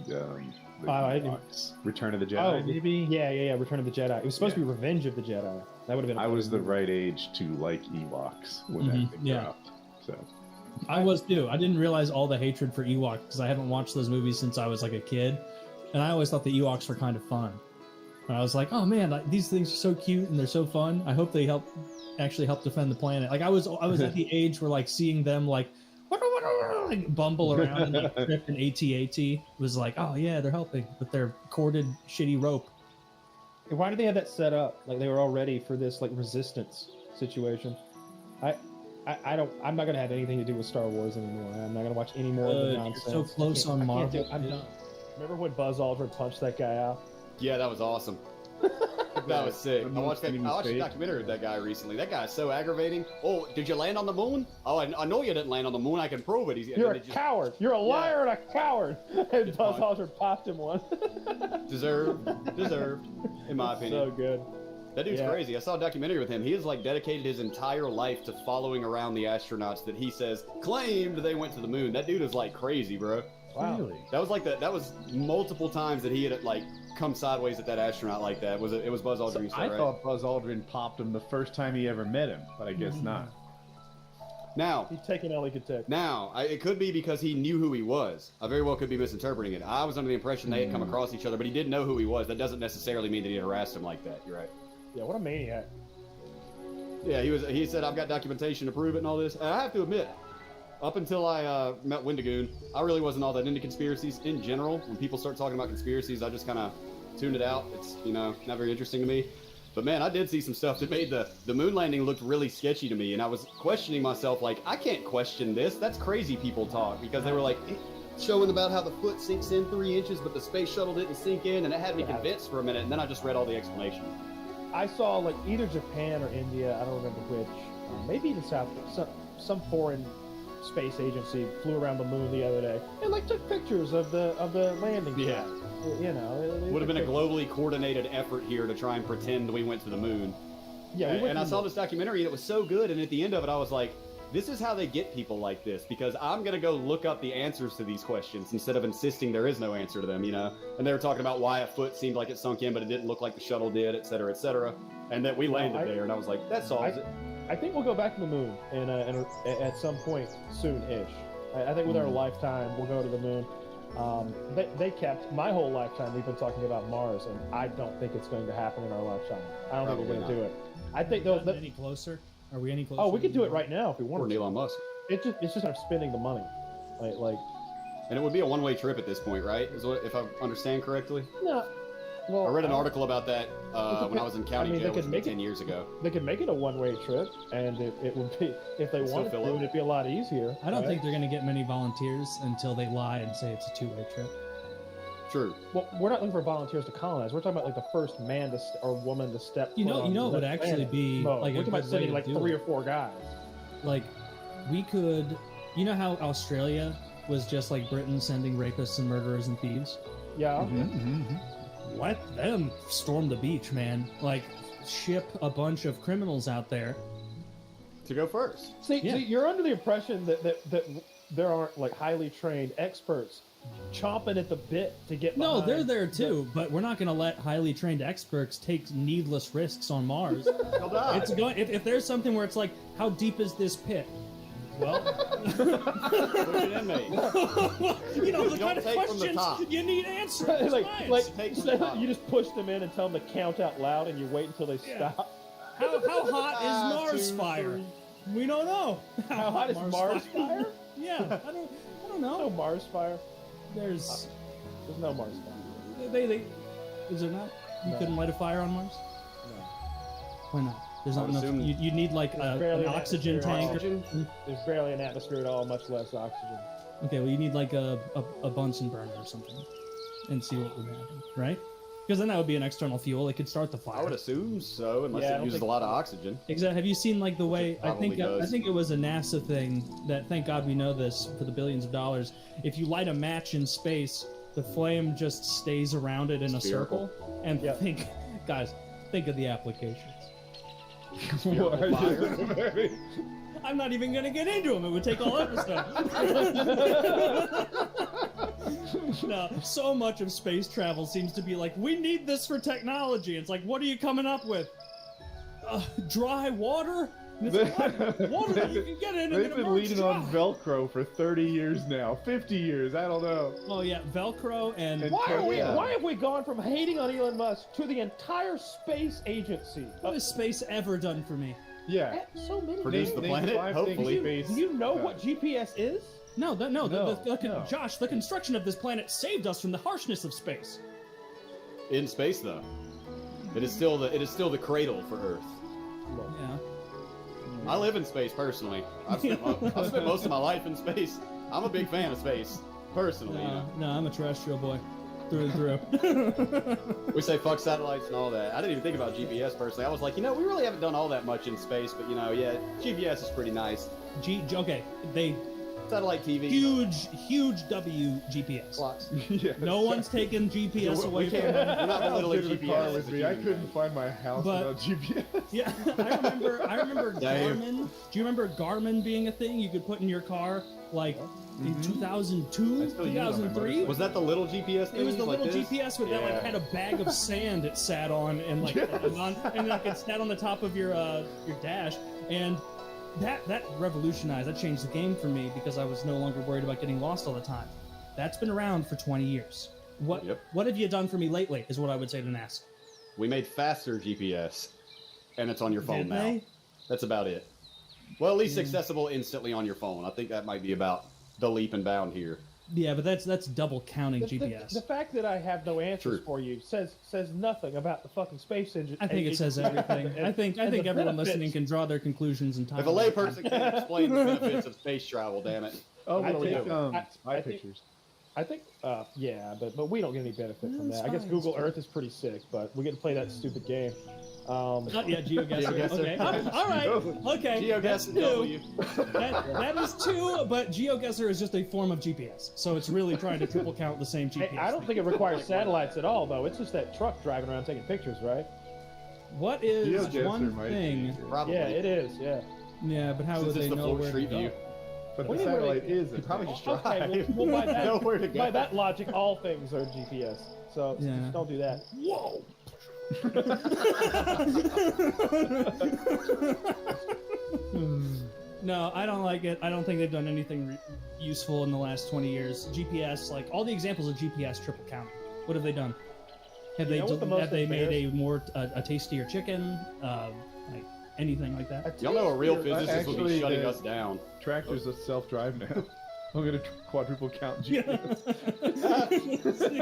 Return of the Jedi? Oh, maybe. Yeah. Return of the Jedi. It was supposed to be Revenge of the Jedi. That would have been. I was the right age to like Ewoks when that thing dropped. So I was too. I didn't realize all the hatred for Ewoks because I haven't watched those movies since I was like a kid, and I always thought the Ewoks were kind of fun. And I was like, oh man, like, these things are so cute and they're so fun. I hope they actually help defend the planet. Like I was at the age where like seeing them like bumble around and like trip and AT-AT was like, oh yeah, they're helping with their corded shitty rope. Why did they have that set up? Like they were all ready for this like resistance situation. I'm not gonna have anything to do with Star Wars anymore. I'm not gonna watch any more of the nonsense. You're so close on Marvel. I'm done. Remember when Buzz Aldrin punched that guy out? Yeah, that was awesome. That was sick. I watched a documentary with that guy recently. That guy's so aggravating. Oh, did you land on the moon? Oh, I know you didn't land on the moon. I can prove it. You're a coward. You're a liar and a coward. And Buzz Aldrin popped him one. Deserved, in my opinion. So good. That dude's crazy. I saw a documentary with him. He has like dedicated his entire life to following around the astronauts that he says claimed they went to the moon. That dude is like crazy, bro. Wow. Really? That was multiple times that he had like come sideways at that astronaut like that. It was Buzz Aldrin? I thought Buzz Aldrin popped him the first time he ever met him, but I guess not. Now he's taking all he could take. Now it could be because he knew who he was. I very well could be misinterpreting it. I was under the impression they had come across each other, but he didn't know who he was. That doesn't necessarily mean that he had harassed him like that. You're right. Yeah, what a maniac. Yeah, he said I've got documentation to prove it and all this. And I have to admit, up until I met Wendigoon, I really wasn't all that into conspiracies in general. When people start talking about conspiracies, I just kind of tuned it out. It's, not very interesting to me. But man, I did see some stuff that made the moon landing looked really sketchy to me. And I was questioning myself, like, I can't question this. That's crazy people talk. Because they were like showing about how the foot sinks in 3 inches, but the space shuttle didn't sink in. And it had me convinced for a minute. And then I just read all the explanations. I saw like either Japan or India, I don't remember which, maybe even some foreign space agency flew around the moon the other day and like took pictures of the landing. Yeah. It would have been a globally coordinated effort here to try and pretend we went to the moon. Yeah. And I saw this documentary and it was so good. And at the end of it, I was like, this is how they get people like this, because I'm gonna go look up the answers to these questions instead of insisting there is no answer to them, you know? And they were talking about why a foot seemed like it sunk in, but it didn't look like the shuttle did, et cetera, et cetera. And that we landed there, and I was like, that solves it. I think we'll go back to the moon and at some point soon-ish. I think with our lifetime, we'll go to the moon. They kept my whole lifetime. We've been talking about Mars, and I don't think it's going to happen in our lifetime. I don't think they're going to do it. I think they'll. Any closer? Are we any closer? Oh, we could do it right now if we Or wanted. Elon Musk. It's just I'm spending the money, like. And it would be a one-way trip at this point, right? Is what, if I understand correctly? No. Well, I read an article about that when I was in county jail, they which could was make 10 years ago. They could make it a one-way trip, and it would be, if they wanted to, it'd be a lot easier. I don't think they're going to get many volunteers until they lie and say it's a two-way trip. True. Well, we're not looking for volunteers to colonize. We're talking about like the first man to or woman to step. You know it would actually be like we're a talking about good sending way like to do 3 it. or 4 guys. Like, we could, you know how Australia was just like Britain sending rapists and murderers and thieves? Yeah. Let them storm the beach, man. Like, ship a bunch of criminals out there to go first. See, you're under the impression that there aren't like highly trained experts chomping at the bit to get. No, behind they're there too, but we're not going to let highly trained experts take needless risks on Mars. They'll die. It's going if there's something where it's like, how deep is this pit? Well, Push it in, mate. you know, the You kind don't of take from the questions top. you need answered. It's science. like you just push them in and tell them to count out loud, and you wait until they stop. How hot is Mars 2, fire? 3. We don't know. How hot is Mars fire? Yeah, I don't know. No Mars fire. There's no Mars fire. They is there not? You No. couldn't light a fire on Mars? No. Why not? There's I not would enough. assume- You'd need like There's barely an an oxygen atmosphere. tank. There's barely an atmosphere at all, much less oxygen. Okay, well you need like a Bunsen burner or something, and see what would happen, right? Because then that would be an external fuel. It could start the fire. I would assume so, unless Yeah, I it don't uses a think- lot of oxygen. Exactly. Have you seen like the way? it I think probably I does. think it was a NASA thing that. Thank God we know this for the billions of dollars. If you light a match in space, the flame just stays around it in a Spherical. circle. And guys, think of the applications. Spherical fire. I'm not even gonna get into them. It would take all episode. No, so much of space travel seems to be like, we need this for technology. It's like, what are you coming up with? Dry water? And it's like, what? Water that you can get in and They've it been emerges leaning dry. on Velcro for 30 years now, 50 years. I don't know. Oh yeah, Velcro and Why have we gone from hating on Elon Musk to the entire space agency? What has space ever done for me? Yeah. So many. Produce the Name planet, 5 hopefully. things Do space you know does. what GPS is? No, No. Josh, the construction of this planet saved us from the harshness of space. In space, though, it is still the cradle for Earth. Yeah. I live in space personally. I've spent most of my life in space. I'm a big fan of space, personally. You know. No, I'm a terrestrial boy, through and through. We say fuck satellites and all that. I didn't even think about GPS personally. I was like, we really haven't done all that much in space, but yeah, GPS is pretty nice. Okay, they Satellite TV. huge W GPS. Yes. No one's taken GPS away from them. We're not belittling Get in the car GPS. with me. I couldn't find my house But- without GPS. Yeah, I remember Dave. Garmin. Do you remember Garmin being a thing you could put in your car like in 2002, I still use it on my 2003? Was that the little GPS thing? It was the like little this? GPS with that like had a bag of sand it sat on and like and like it sat on the top of your dash, and that revolutionized, that changed the game for me because I was no longer worried about getting lost all the time. That's been around for 20 years. What have you done for me lately is what I would say to NASA. We made faster GPS, and it's on your phone Did now. they? That's about it. Well, at least accessible instantly on your phone. I think that might be about the leap and bound here. Yeah, but that's double counting The GPS. fact that I have no answers True. for you says nothing about the fucking space engine. I think it says everything. I think everyone listening can draw their conclusions in time. If a layperson can't explain the benefits of space travel, damn it. Oh, What do we take do? eye pictures. I think, yeah, but we don't get any benefit from it's that. I guess fine, Google it's fine. Earth is pretty sick, but we get to play that stupid game. Yeah, GeoGuessr. GeoGuessr. Okay. All right. Okay. That's GeoGuessr two. W. That is two, but GeoGuessr is just a form of GPS. So it's really trying to triple count the same GPS. Hey, I don't think it requires satellites at all, though. It's just that truck driving around taking pictures, right? What is GeoGuessr one might be thing? easier. Probably. Yeah, it is. Yeah. Yeah, but how Since would it's they the know full where to street go? view. But What the do you mean, satellite like- is. You probably just drive. Okay, well, by that, Nowhere to go. by that logic, all things are GPS. So Yeah. just don't do that. Whoa! No, I don't like it. I don't think they've done anything useful in the last 20 years. GPS, like all the examples of GPS, triple count. What have they done? Have You know what the most have they made a embarrassing- more a tastier chicken? Like anything like that? Y'all know a real Actually, physicist would be shutting the- us down. Tractors are self-drive now. I'm gonna quadruple count GPS.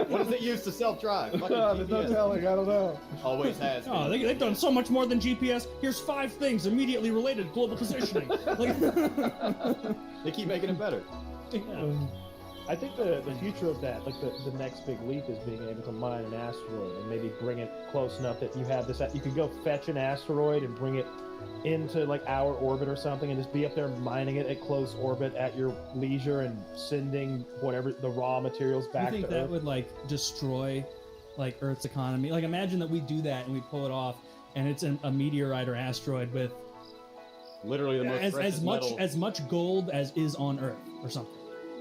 What does it use to self-drive? Fucking There's no GPS. telling. I don't know. Always has. Oh, been. they've done so much more than GPS. Here's 5 things immediately related to global positioning. Like, They keep making it better. yeah. I think the future of that, like the next big leap, is being able to mine an asteroid and maybe bring it close enough that you have this. You could go fetch an asteroid and bring it into like our orbit or something, and just be up there mining it at close orbit at your leisure and sending whatever the raw materials You back think to that Earth. would like destroy like Earth's economy? Like imagine that we do that and we pull it off, and it's a meteorite or asteroid with Literally the most precious metal. as much gold as is on Earth or something.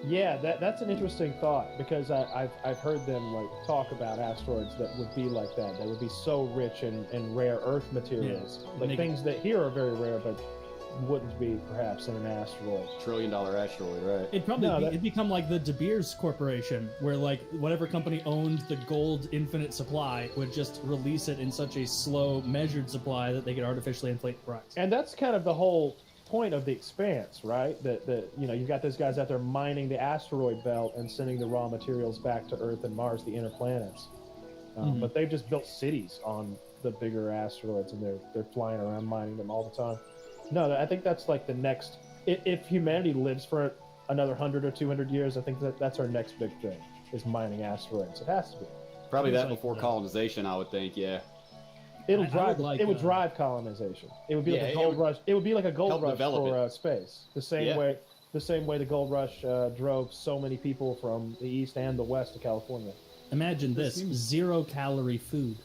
Yeah, that's an interesting thought, because I've heard them like talk about asteroids that would be like that. That would be so rich in rare Earth materials, like Make- things that here are very rare, but wouldn't be perhaps in an asteroid. $1 trillion asteroid, right? It'd probably No, it'd become like the De Beers Corporation, where like whatever company owned the gold infinite supply would just release it in such a slow, measured supply that they could artificially inflate the price. And that's kind of the whole point of the Expanse, right? That you've got those guys out there mining the asteroid belt and sending the raw materials back to Earth and Mars, the inner planets. But they've just built cities on the bigger asteroids, and they're flying around mining them all the time. No, I think that's like the next. If humanity lives for another 100 or 200 years, I think that's our next big thing, is mining asteroids. It has to be. Probably It's that like before the- colonization, I would think. Yeah. It'll I drive. would like, it would uh, drive colonization. It would be Yeah, like a it gold would rush. It would be like a gold help rush develop for it. space. The same Yeah. way. The same way the gold rush drove so many people from the east and the west to California. Imagine this: 0-calorie food.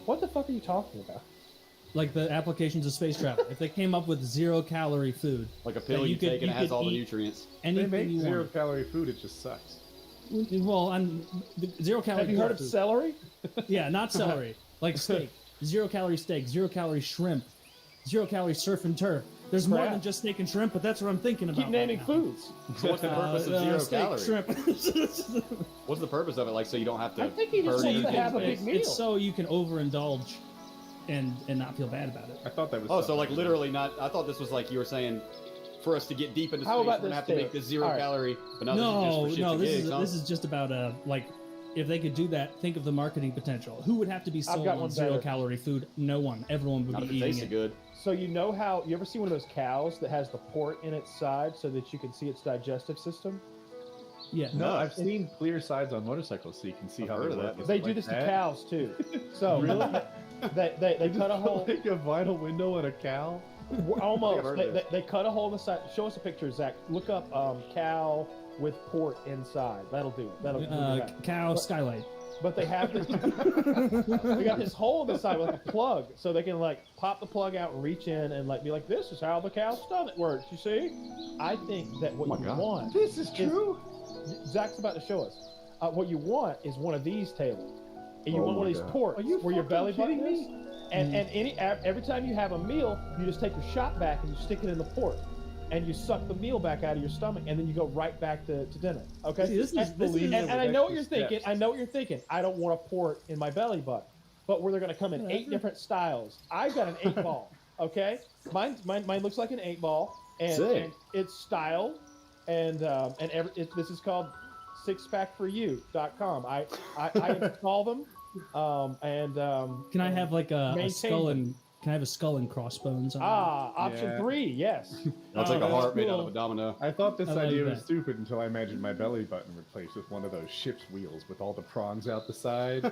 What the fuck are you talking about? Like the applications of space travel. If they came up with 0-calorie food, Like a pill that you take and it has could all the eat nutrients. They anything make you want. zero-calorie food. It just sucks. Well, I'm 0-calorie. Have you heard of food. celery? Yeah, not celery. Like steak. 0-calorie steak. 0-calorie shrimp. 0-calorie surf and turf. There's more Crap. than just steak and shrimp, but that's what I'm thinking about. Keep naming right now. foods. So what's the purpose of zero steak, calories? shrimp. What's the purpose of it? Like, so you don't have to I think he just burn wants to anything? have a big it's, meal. it's so you can overindulge and not feel bad about it. I thought that was. Oh, so something. like literally not. I thought this was like you were saying, for us to get deep into How space, about we're gonna this, have to make Taylor? this zero All right. calorie. But no, No, this is just for shits no, and this gigs, is huh? this is just about like if they could do that, think of the marketing potential. Who would have to be I've sold got on one better. 0-calorie food? No one. Everyone would Not if be it eating tasted it. good. So you know how you ever see one of those cows that has the port in its side so that you can see its digestive system? Yeah. No, I've seen clear sides on motorcycles, so you can see I've how heard they of work. that. Is They it do like this to that? cows too. So they cut a hole. Like a vinyl window on a cow. Almost. heard They, of they, this. they cut a hole in the side. Show us a picture, Zach. Look up cow with port inside. That'll do it. That'll do that. Cow skylight. But they have this. They got this hole in the side with like a plug, so they can like pop the plug out and reach in and like be like, "This is how the cow's stomach works." You see? I think that what you want. This is true. Zach's about to show us. What you want is one of these, Taylor. And you Oh want one my of these God. ports Are you where your belly fucking button kidding is. And every time you have a meal, you just take your shot back and you stick it in the port, and you suck the meal back out of your stomach, and then you go right back to dinner. Okay. See, this is- and I know what you're extra thinking. steps. I know what you're thinking. I don't want a port in my belly button, but where they're going to come in 8 different styles. I've got an 8 ball. Okay. Mine looks like an 8 ball, and Sick. it's styled, and this is called sixpackforyou.com. I install them, Can I have like a maintain skull them. and can I have a skull and crossbones on it? option Yeah. 3, yes. That's like a that's heart made out cool. of a domino. I thought this I like idea was that. stupid until I imagined my belly button replaced with one of those ship's wheels with all the prongs out the side.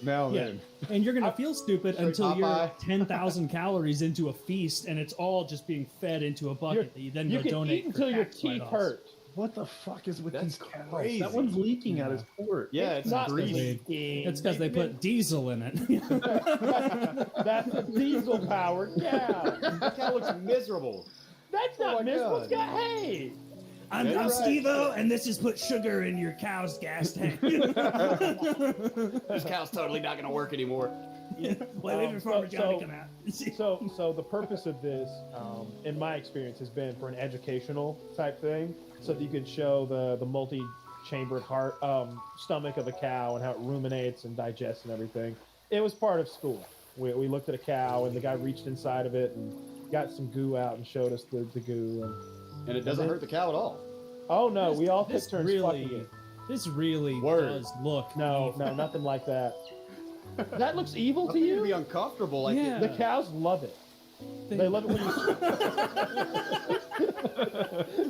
Now Yeah. then. And you're gonna feel stupid until you're Popeye. 10,000 calories into a feast, and it's all just being fed into a bucket that you then You go can donate. eat for until your tax teeth write-offs. hurt. What the fuck is with That's these cows? crazy. That one's leaking out his port. Yeah, it's not greasy. It's because they put diesel in it. That's a diesel-powered cow. That cow looks miserable. That's not miserable. It's got hay. I'm Right. Steve-O, and this is put sugar in your cow's gas tank. This cow's totally not going to work anymore. Wait for Farmer John to come out. So the purpose of this, in my experience, has been for an educational type thing, so that you could show the multi-chambered heart stomach of a cow and how it ruminates and digests and everything. It was part of school. We looked at a cow and the guy reached inside of it and got some goo out and showed us the goo. And it doesn't hurt the cow at all. Oh no, we all This took turns really- fucking it. This really Word. does look No, evil. no, nothing like that. That looks evil I to think it'd be you? uncomfortable. Like Yeah. The cows love it. They love it when you.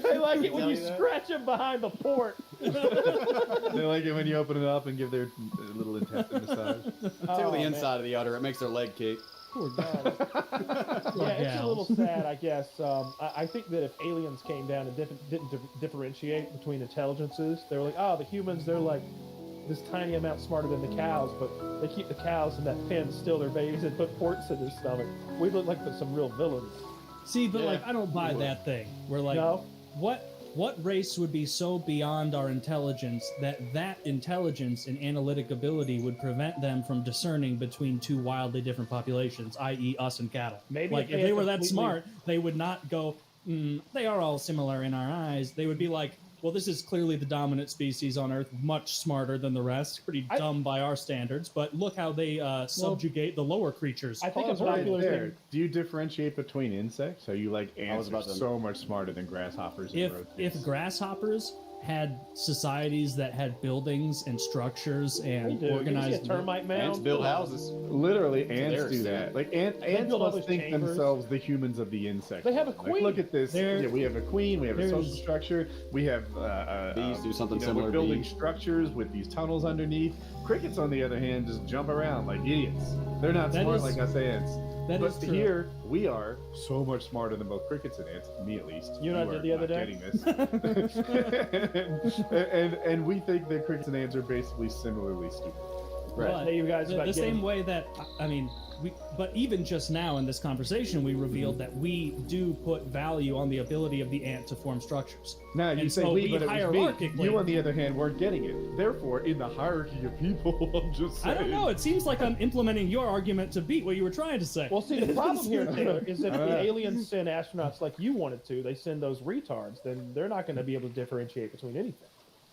They like it when you scratch them behind the port. They like it when you open it up and give their little intestine massage. Tickle the inside of the udder. It makes their leg kick. Poor Yeah, it's a little sad, I guess. I think that if aliens came down and didn't differentiate between intelligences, they were like, oh, the humans, they're like this tiny amount smarter than the cows, but they keep the cows in that pen, still their babies, and put ports in their stomach. We look like some real villains. See, but Yeah. like, I don't buy that thing. We're like, No? what race would be so beyond our intelligence that intelligence and analytic ability would prevent them from discerning between two wildly different populations, i.e., us and cattle? Maybe like, if they were that smart, they would not go, they are all similar in our eyes. They would be like, well, this is clearly the dominant species on Earth, much smarter than the rest, pretty dumb by our standards, but look how they subjugate the lower creatures. I think a Pause right popular there. thing. Do you differentiate between insects? Are you like was ants are about to- so much smarter than grasshoppers? And if rodents? grasshoppers had societies that had buildings and structures They and do. You see a organized termite mound? Ants build houses. Literally, ants theirs, do yeah. that. Like ants build all must those think chambers. themselves the humans of the insect. They have a Like, queen. look at this. There- Yeah, we have a queen. We have a there's- social structure. We have Bees do something we're similar to building bees. structures with these tunnels underneath. Crickets, on the other hand, just jump around like idiots. They're not That smart is- like us ants. that but is true. here we are so much smarter than both crickets and ants. Me at least. You and I are did the other not day? getting this. and we think that crickets and ants are basically similarly stupid. But Hey, you guys the about same getting- way that I mean, but even just now in this conversation, we revealed that we do put value on the ability of the ant to form structures. Now you And say so we, we but it was me. hierarchically- You, on the other hand, weren't getting it. Therefore, in the hierarchy of people, I'm just I saying. don't know. It seems like I'm implementing your argument to beat what you were trying to say. Well, see, the problem here, Taylor, is if I don't the know. aliens send astronauts like you wanted to, they send those retards, then they're not going to be able to differentiate between anything.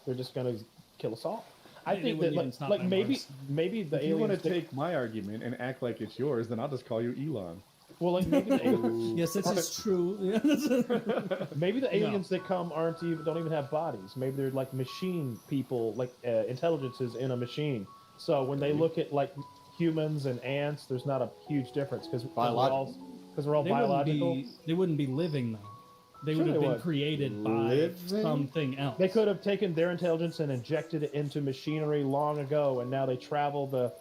They're just going to kill us all. I They think wouldn't that, even stop like my maybe, Mars. maybe the If you want aliens. to take my argument and act like it's yours, then I'll just call you Elon. Well, like maybe the aliens, Yes, this is true. maybe the aliens that come don't even have bodies. Maybe they're like machine people, like intelligences in a machine. So when they look at like humans and ants, there's not a huge difference because we're all biological. They wouldn't be living though. They Sure would have they been would. created by Living? something else. They could have taken their intelligence and injected it into machinery long ago, and now they travel the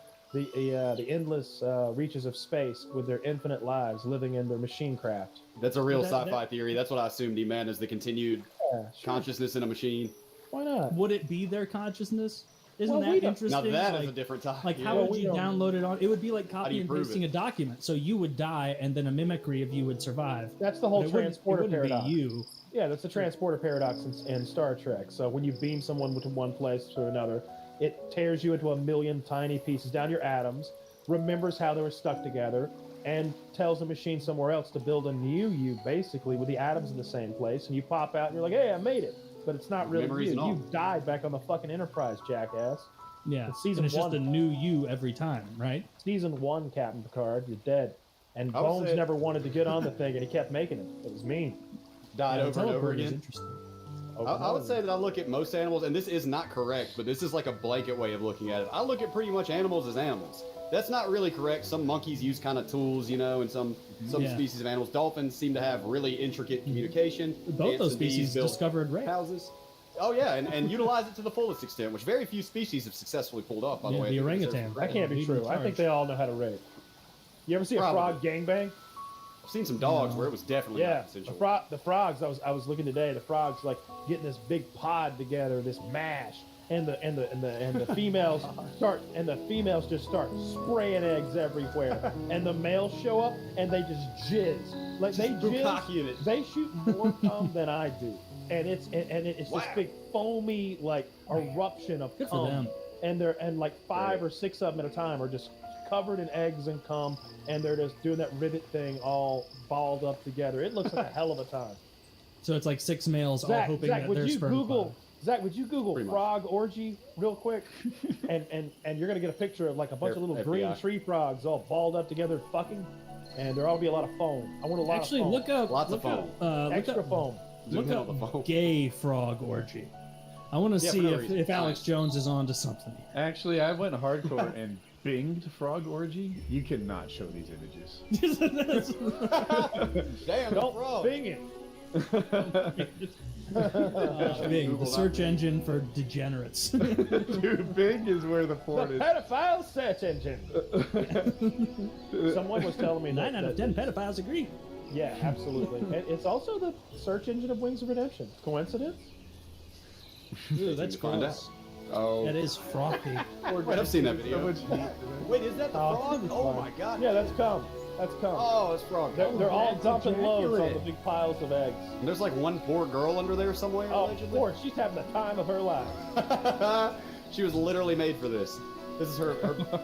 endless reaches of space with their infinite lives, living in their machine craft. That's a real That- sci-fi theory. That's what I assumed he meant, is the continued Yeah, sure. consciousness in a machine. Why not? Would it be their consciousness? Isn't Well, we that don't- interesting? Now that is like, a different topic. like yeah. how Well, would we you don't- download it on? It would be like do copy you and prove pasting it? a document. So you would die, and then a mimicry of you would survive. That's the whole But it wouldn't- transporter it wouldn't paradox. be you. Yeah, that's the transporter paradox in Star Trek. So when you beam someone to one place to another, it tears you into a million tiny pieces down your atoms, remembers how they were stuck together, and tells the machine somewhere else to build a new you, basically, with the atoms in the same place. And you pop out and you're like, hey, I made it. But it's not really Memories you. and all. You died back on the fucking Enterprise, jackass. Yeah, It's season and it's just one. a new you every time, right? Season 1, Captain Picard, you're dead. And I would Bones say- never wanted to get on the thing, and he kept making it. It was mean. Died Yeah, over and over teleport is again. interesting. I would say that I look at most animals, and this is not correct, but this is like a blanket way of looking at it. I look at pretty much animals as animals. That's not really correct. Some monkeys use kind of tools, you know, and some Yeah. species of animals. Dolphins seem to have really intricate communication. Both Ants those and bees species build discovered rape. houses. Oh yeah, and utilize it to the fullest extent, which very few species have successfully pulled off. By the Yeah, way, the I think it orangutan. deserves That credit. can't be Lead true. in I think charge. they all know how to rape. You ever see a Probably. frog gangbang? I've seen some dogs where it was definitely Yeah, not consensual. the frogs. I was looking today. The frogs like getting this big pod together, this mash, and the females just start spraying eggs everywhere, and the males show up and they just jizz like they jizz. They shoot more cum than I do, and it's this big foamy like eruption of Good for cum, them. and like 5 or 6 of them at a time are just covered in eggs and cum, and they're just doing that rivet thing all balled up together. It looks like a hell of a time. So it's like 6 males all Zach, hoping Zach, that would their you sperm Google? cloud. Zach, would you Google frog orgy real quick? and you're gonna get a picture of like a bunch of little green FBI. tree frogs all balled up together fucking, and there ought to be a lot of foam. I want a lot Actually, of foam. look up Lots of foam. Extra foam. Look Zoom in on the up foam. gay frog orgy. I want to Yeah, see for no if, reason. if Alex Jones is on to something. Actually, I went hardcore and binged frog orgy. You cannot show these images. Damn, Don't frog. bing it. Bing, the search engine for degenerates. Dude, Bing is where the The porn is. pedophile search engine. Someone was telling me 9 out of 10 pedophiles agree. Yeah, absolutely. And it's also the search engine of Wings of Redemption. Coincidence? Ooh, that's Find gross. out. Oh. That is frothy. Wait, I've seen that video. So much heat. Wait, is that the Oh, frog? it's Oh fine. my god. Yeah, that's cum. That's cum. Oh, it's frog. They're all that's dumping loads on the ejaculate. big piles of eggs. And there's like one poor girl under there somewhere. Oh, allegedly. Lord, she's having the time of her life. She was literally made for this. This is her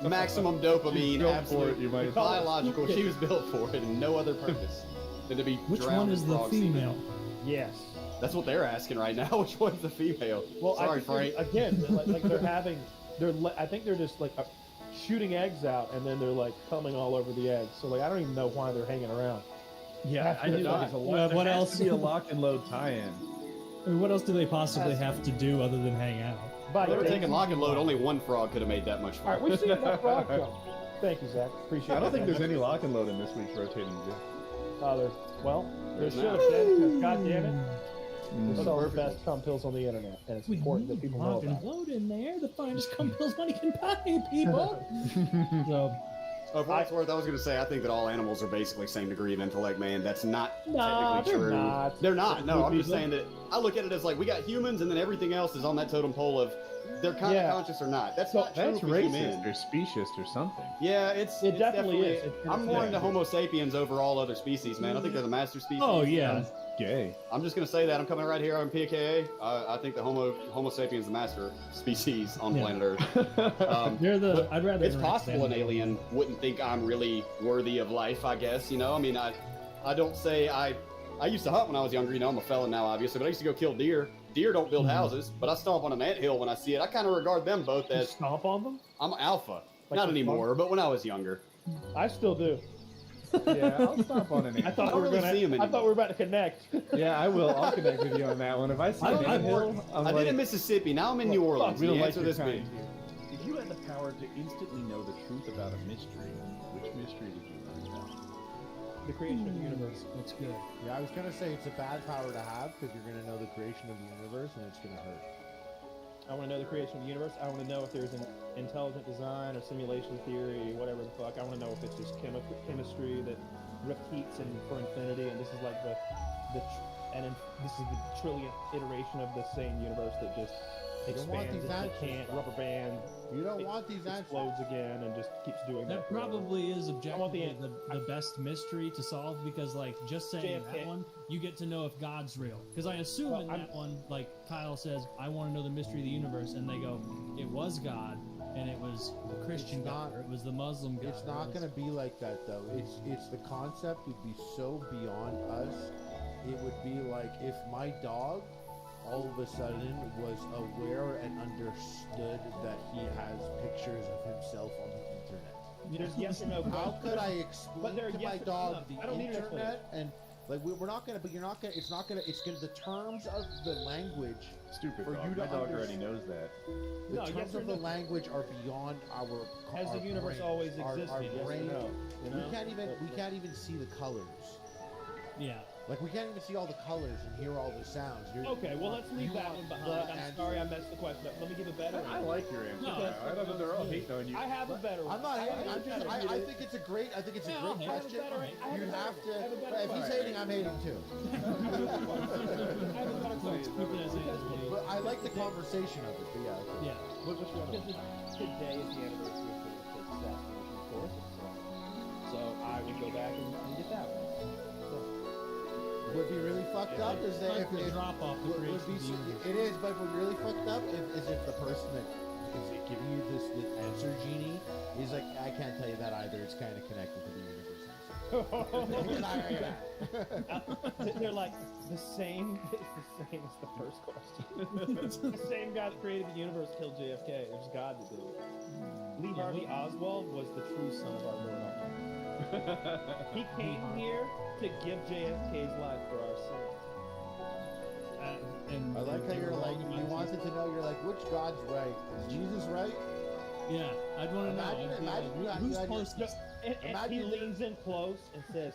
maximum dopamine, built for absolute it, you might- biological. She was built for it, and no other purpose than to be Which drowned one in is the frog semen. female? Yes. That's what they're asking right now. Which one's the female? Well, Sorry, I think Frank. again, like they're having, I think they're just like shooting eggs out, and then they're like coming all over the eggs. So like, I don't even know why they're hanging around. Yeah, I knew not. there's a lot. Well, There what has else? to be a lock and load tie-in. I mean, what else do they possibly have to do other than hang out? They were taking lock and load. Only one frog could have made that much All fun. right, we've seen enough frog cum. Thank you, Zach. Appreciate it. I don't think there's any lock and load in this week's rotating gym. There should have not. been, because God damn it, Mm. we're selling the best cum pills on the internet, and it's important that people know Lock and about it. load in there, the finest cum pills money can buy, people. So, Oh, for what it's worth, I was going to say, I think that all animals are basically same degree of intellect, man. That's not Nah, technically they're true. not. They're not. No, I'm just People- saying that I look at it as like we got humans, and then everything else is on that totem pole of they're kind of Yeah. conscious or not. That's So not true That's for racist humans. or specious or something. Yeah, it's definitely is. I'm more into Homo sapiens over all other species, man. I think they're the master species. oh yeah, Gay. I'm just gonna say that I'm coming right here on PKA. I think the Homo sapiens the master species on Yeah. planet Earth. they're the. But I'd rather. it's interact possible with an them. alien wouldn't think I'm really worthy of life. I guess, you know. I mean, I don't say I used to hunt when I was younger. You know, I'm a felon now, obviously, but I used to go kill deer. Deer don't build houses, but I stomp on an anthill when I see it. I kind of regard them both You as stomp on them? I'm alpha. Like Not the anymore, but when I was younger. I still do. Yeah, I'll stop on an I thought I we don't were really see 'em gonna. I thought anymore. we were about to connect. Yeah, I will. I'll connect with you on that one. If I see I an don't- I anthill, I'm I like, did in Mississippi. Now I'm in New Orleans. we don't The like answer your this kind being here. If you had the power to instantly know the truth about a mystery, which mystery did you learn about? The creation of the universe. That's good. Yeah, I was gonna say it's a bad power to have because you're gonna know the creation of the universe and it's gonna hurt. I want to know the creation of the universe. I want to know if there's an intelligent design or simulation theory, whatever the fuck. I want to know if it's just chemistry that repeats for infinity, and this is like this is the trillionth iteration of the same universe that just You don't want expands these and answers, can't bro. rubber band. You don't want these answers. Explodes again and just keeps doing That that. forever. probably is objectively the- the best mystery to solve because, like, just saying JFK. that one, you get to know if God's real. Because I assume Well, in I'm- that one, like Kyle says, I want to know the mystery of the universe, and they go, it was God, and it was the Christian It's God, not- or it was the Muslim God. It's or not it gonna was- be like that though. It's the concept would be so beyond us. It would be like if my dog all of a sudden was aware and understood that he has pictures of himself on the internet. There's yes or no. How could I But explain there are to yes my or dog no. the I don't need an internet and like we're not gonna, but you're not gonna. It's not gonna. It's gonna. The terms of the language Stupid for dog. you to My dog already understand- knows that. The No, terms yes or of the no. language are beyond our. Has our the universe brains. always Our existed? Yes or brain- no? You know? We can't even. We can't even see the colors. Yeah. Like we can't even see all the colors and hear all the sounds. Okay, well let's leave that one behind. I'm sorry I messed the question up. Let me give a better I answer. like your answer. I know that they're all hating on you. I have a better one. I'm not hating. I I'm just. I think it's a great. I think it's a great question. You have to. If he's hating, I'm hating too. But I like the conversation of it. But yeah. Yeah. What's your other one? Today is the anniversary of the assassination, of course. So I would go back and get that one. Would be really fucked up is that if it drop off the would be it is, but what really fucked up is if the person that is giving you this answer genie is like, I can't tell you that either. It's kind of connected to the universe. They're like the same. It's the same as the first question. It's the same guy that created the universe killed JFK. There's God to do it. Lee Harvey Oswald was the true son of our Lord. He came here to give JFK's life for our sins. And I like how you're like, you wanted to know, you're like, which God's right? Is Jesus right? Yeah, I'd want to know. Who's closest? And he leans in close and says,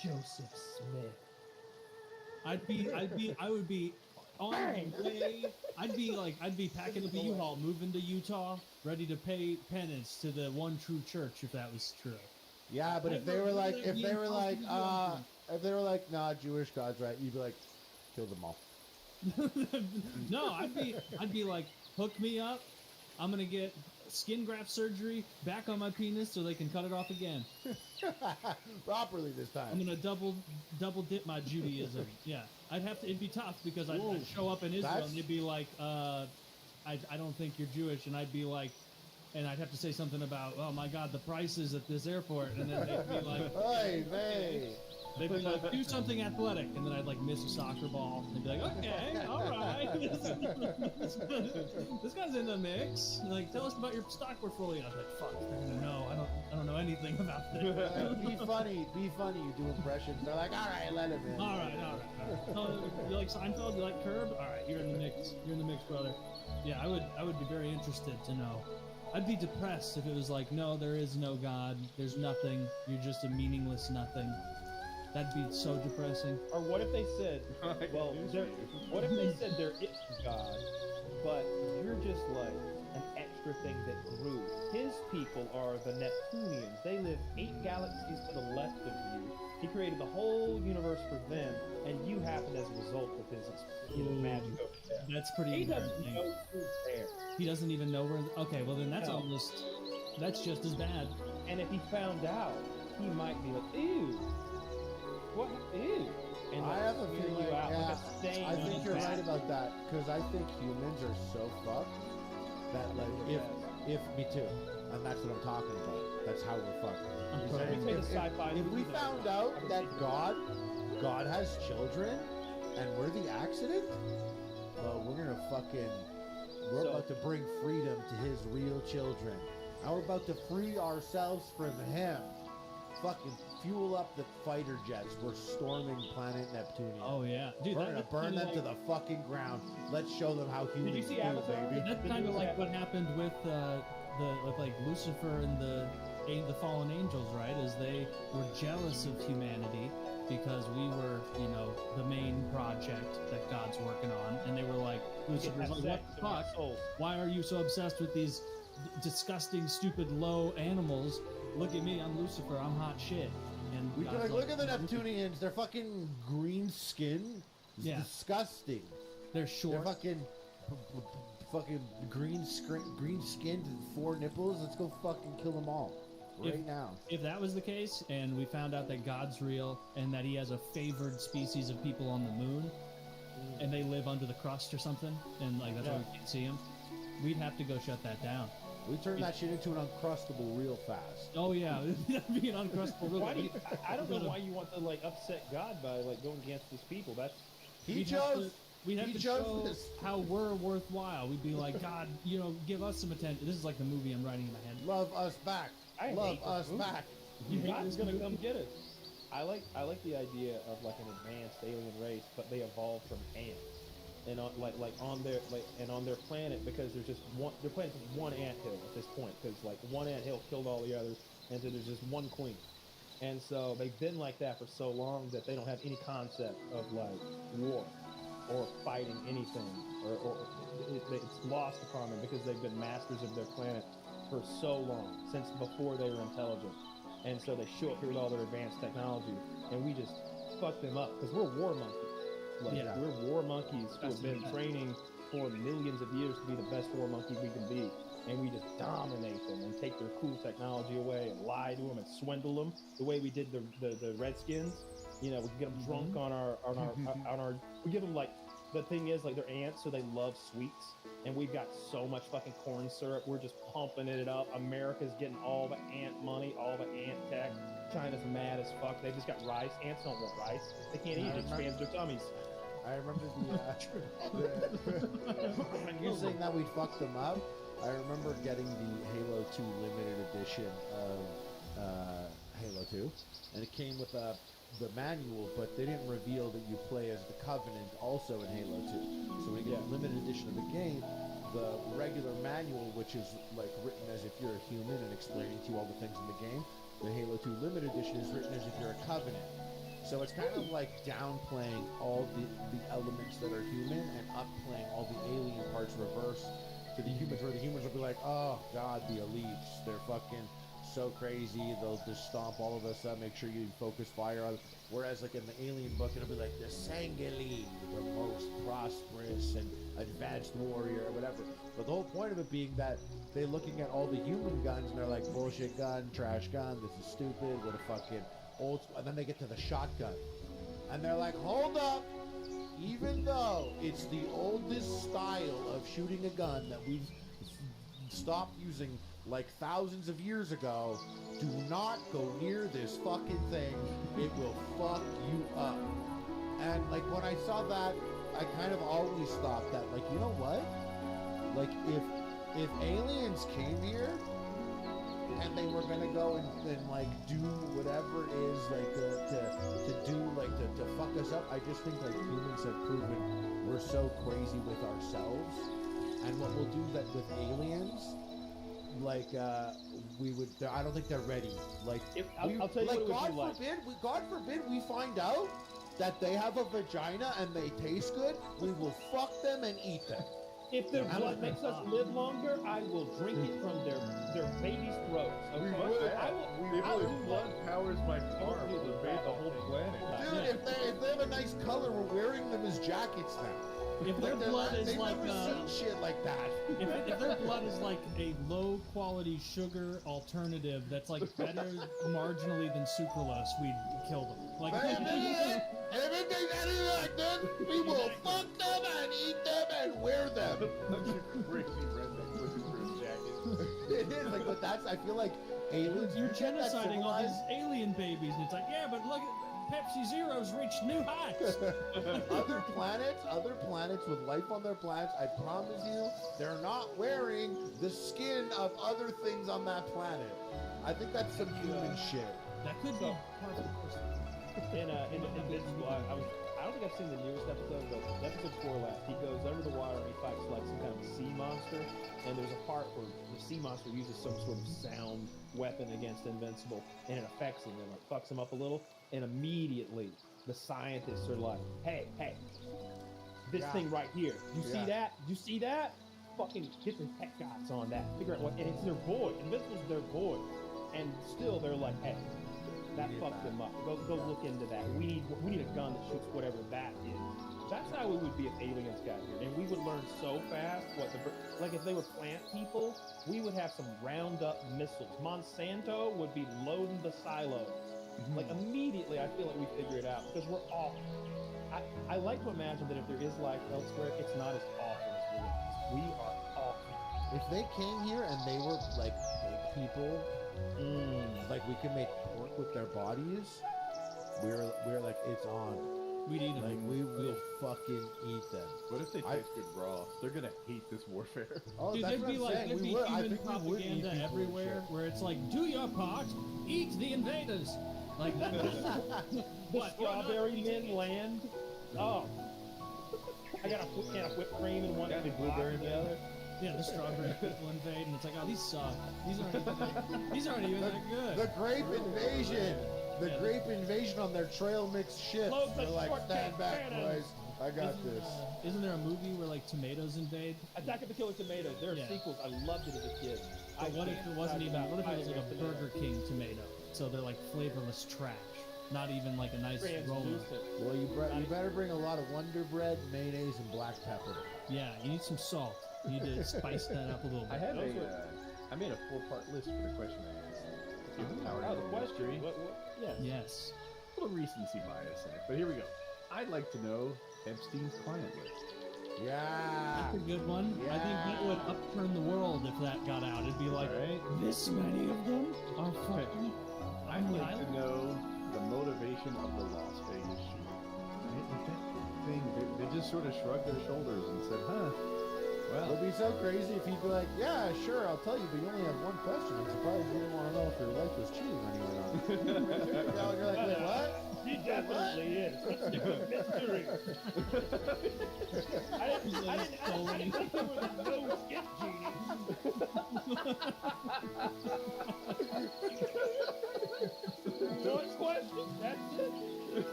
Joseph Smith. I would be on the way. I'd be packing up a U-Haul, moving to Utah, ready to pay penance to the one true church if that was true. Yeah, but if they were like, nah, Jewish God's right, you'd be like, kill them all. No, I'd be like, hook me up. I'm gonna get skin graft surgery back on my penis so they can cut it off again. Properly this time. I'm gonna double dip my Judaism. Yeah, it'd be tough because I'd show up in Israel and they'd be like, I don't think you're Jewish, and I'd be like, and I'd have to say something about, oh my God, the prices at this airport, and then they'd be like, hey. They'd be like, do something athletic, and then I'd like miss a soccer ball, and they'd be like, okay, all right, this guy's in the mix. And like, tell us about your stock portfolio. I was like, fuck, they're gonna know. I don't know anything about this. Be funny. You do impressions. They're like, all right, let him in. All right. Oh, you like Seinfeld? You like Curb? All right, you're in the mix. You're in the mix, brother. Yeah, I would be very interested to know. I'd be depressed if it was like, no, there is no God. There's nothing. You're just a meaningless nothing. That'd be so depressing. Or what if they said, well, what if they said there is God, but you're just like an extra thing that grew? His people are the Neptunians. They live 8 galaxies to the left of you. He created the whole universe for them, and you happen as a result of his magic over there. That's pretty He doesn't embarrassing. know who's there. He doesn't even know where. Okay, well then that's that's just as bad. And if he found out, he might be like, ew. What? Ew. And I have a spew feeling, you out yeah, like a stain I think on you're his right back. about that, because I think humans are so fucked that like, if me too, and that's what I'm talking about. That's how we're fucked. If we found out that God has children, and we're the accident, well, we're about to bring freedom to his real children. And we're about to free ourselves from him. Fucking fuel up the fighter jets. We're storming planet Neptunian. Oh yeah, dude, we're gonna burn them to the fucking ground. Let's show them how humans do, baby. That's kind of like what happened with like Lucifer and the fallen angels, right? Is they were jealous of humanity because we were, the main project that God's working on, and they were like, Lucifer's like, what the fuck? Why are you so obsessed with these disgusting, stupid, low animals? Look at me, I'm Lucifer, I'm hot shit. And we can look at the Neptunians. They're fucking green skin. It's disgusting. They're short. They're fucking green skinned and 4 nipples. Let's go fucking kill them all right now. If that was the case, and we found out that God's real and that he has a favored species of people on the moon, and they live under the crust or something, and like that's why we can't see them, we'd have to go shut that down. We turn that shit into an Uncrustable real fast. Oh yeah, it'd be an Uncrustable real fast. I don't know why you want to upset God by going against his people. He chose. We'd have to show how we're worthwhile. We'd be like, God, give us some attention. This is like the movie I'm writing in my head. Love us back. Love us back. God's gonna come get us. I like the idea of like an advanced alien race, but they evolved from ants. And on their planet, because their planet is one anthill at this point, because like one anthill killed all the others, and so there's just one queen. And so they've been like that for so long that they don't have any concept of like war or fighting anything, or it's lost upon them because they've been masters of their planet for so long, since before they were intelligent. And so they show up here with all their advanced technology, and we just fuck them up because we're war monkeys. Like, Yeah. we're war monkeys who That's have been the- training for millions of years to be the best war monkey we can be. And we just dominate them and take their cool technology away and lie to them and swindle them the way we did the Redskins. You know, we get them drunk on our. We give them like, the thing is, like, they're ants, so they love sweets, and we've got so much fucking corn syrup. We're just pumping it up. America's getting all the ant money, all the ant tech. China's mad as fuck. They just got rice. Ants don't want rice. They can't eat it. It expands their tummies. I remember you saying that we fucked them up. I remember getting the Halo 2 limited edition of Halo 2, and it came with the manual, but they didn't reveal that you play as the Covenant also in Halo 2. So when you get the limited edition of the game, the regular manual, which is like written as if you're a human and explaining to you all the things in the game, the Halo 2 limited edition is written as if you're a Covenant. So it's kind of like downplaying all the elements that are human and upplaying all the alien parts reverse to the humans, where the humans will be like, oh god, the elites, they're fucking so crazy, they'll just stomp all of us up, make sure you focus fire on. Whereas like in the alien book, it'll be like the Sangheili, the most prosperous and advanced warrior or whatever. But the whole point of it being that they're looking at all the human guns and they're like, bullshit gun, trash gun, this is stupid, what a fucking old. And then they get to the shotgun and they're like, hold up, even though it's the oldest style of shooting a gun that we've stopped using like thousands of years ago, do not go near this fucking thing. It will fuck you up. And like when I saw that, I kind of always thought that, like, you know what? Like if aliens came here and they were gonna go and like do whatever it is like to fuck us up, I just think like humans have proven we're so crazy with ourselves. And what we'll do that with aliens, like we would, I don't think they're ready. Like I'll tell you like, what it would be like. God forbid we find out that they have a vagina and they taste good, we will fuck them and eat them. If their blood makes us live longer, I will drink it from their babies' throats. Okay? I will blood powers my farm. It made the whole planet. Dude, if they have a nice color, we're wearing them as jackets now. If their blood is like they've never seen shit like that. If their blood is like a low quality sugar alternative that's like better marginally than sucralose, we'd kill them. Like if it tastes anything like this, we will fuck them and eat them and wear them. Crazy redneck looking for a jacket. It is like, but that's, I feel like aliens. You're get that genociding all these civilized- alien babies, and it's like, yeah, but look at Pepsi Zero's reached new heights. other planets with life on their planets, I promise you, they're not wearing the skin of other things on that planet. I think that's some human shit. That could be part of the person. In Invincible, I don't think I've seen the newest episode, but episode 4 last, he goes under the water and he fights like some kind of sea monster, and there's a part where the sea monster uses some sort of sound weapon against Invincible, and it affects him and like fucks him up a little, and immediately the scientists are like, hey, this thing right here, you see that? You see that? Fucking get the tech guys on that. Figure out what, and it's their boy. Invincible's their boy, and still they're like, hey, that fucked them up. Go look into that. We need a gun that shoots whatever that is. That's how we would be if aliens got here, and we would learn so fast like if they were plant people, we would have some Roundup missiles. Monsanto would be loading the silos. Like immediately, I feel like we figure it out because we're awful. I like to imagine that if there is life elsewhere, it's not as awful as we are awful. If they came here and they were like pig people, like we can make pork with their bodies, we're like, it's on. We'd eat them. Like we will fucking eat them. What if they taste good raw? They're gonna hate this warfare. Oh, Dude, that's there'd what be I'm like saying. there'd We be would. I human think we would eat propaganda people and everywhere shit. where it's like, do your part, eat the invaders. Like that. The strawberry men land. Oh, I got a can of whipped cream in one, and the blueberry in the other. Yeah, the strawberry people invade, and it's like, oh, these suck. These aren't even that good. The grape invasion. the grape invasion on their trail mix ships. Load the They're like, short stand tank back, cannons." boys. I got this. Isn't there a movie where like tomatoes invade? Attack of the Killer Tomatoes. There are Yeah. sequels. I loved it as a kid. But what if it wasn't even? What if it was like a tomato. Burger King tomato? So they're like flavorless trash. Not even like a nice aroma. Translucent. Well, you better bring a lot of Wonder Bread, mayonnaise, and black pepper. Yeah, you need some salt. You need to spice that up a little bit. I have I made a 4-part list for the question I asked. If you have the power Oh, to the know question. mystery. Yeah. Yes. A little recency bias in it, but here we go. I'd like to know Epstein's client list. Yeah. That's a good one. I think that would upturn the world if that got out. It'd be like, this many of them are fucking. I'd like to know the motivation of the Las Vegas shooting. Right? That thing, they just sort of shrugged their shoulders and said, huh, well. It'd be so crazy if he'd be like, yeah, sure, I'll tell you, but you only have one question. I'm surprised you didn't want to know if your wife was cheating on you or not. You're like, wait, what? He definitely is. It's a mystery. I didn't think there was no skip genie. One question. That's it.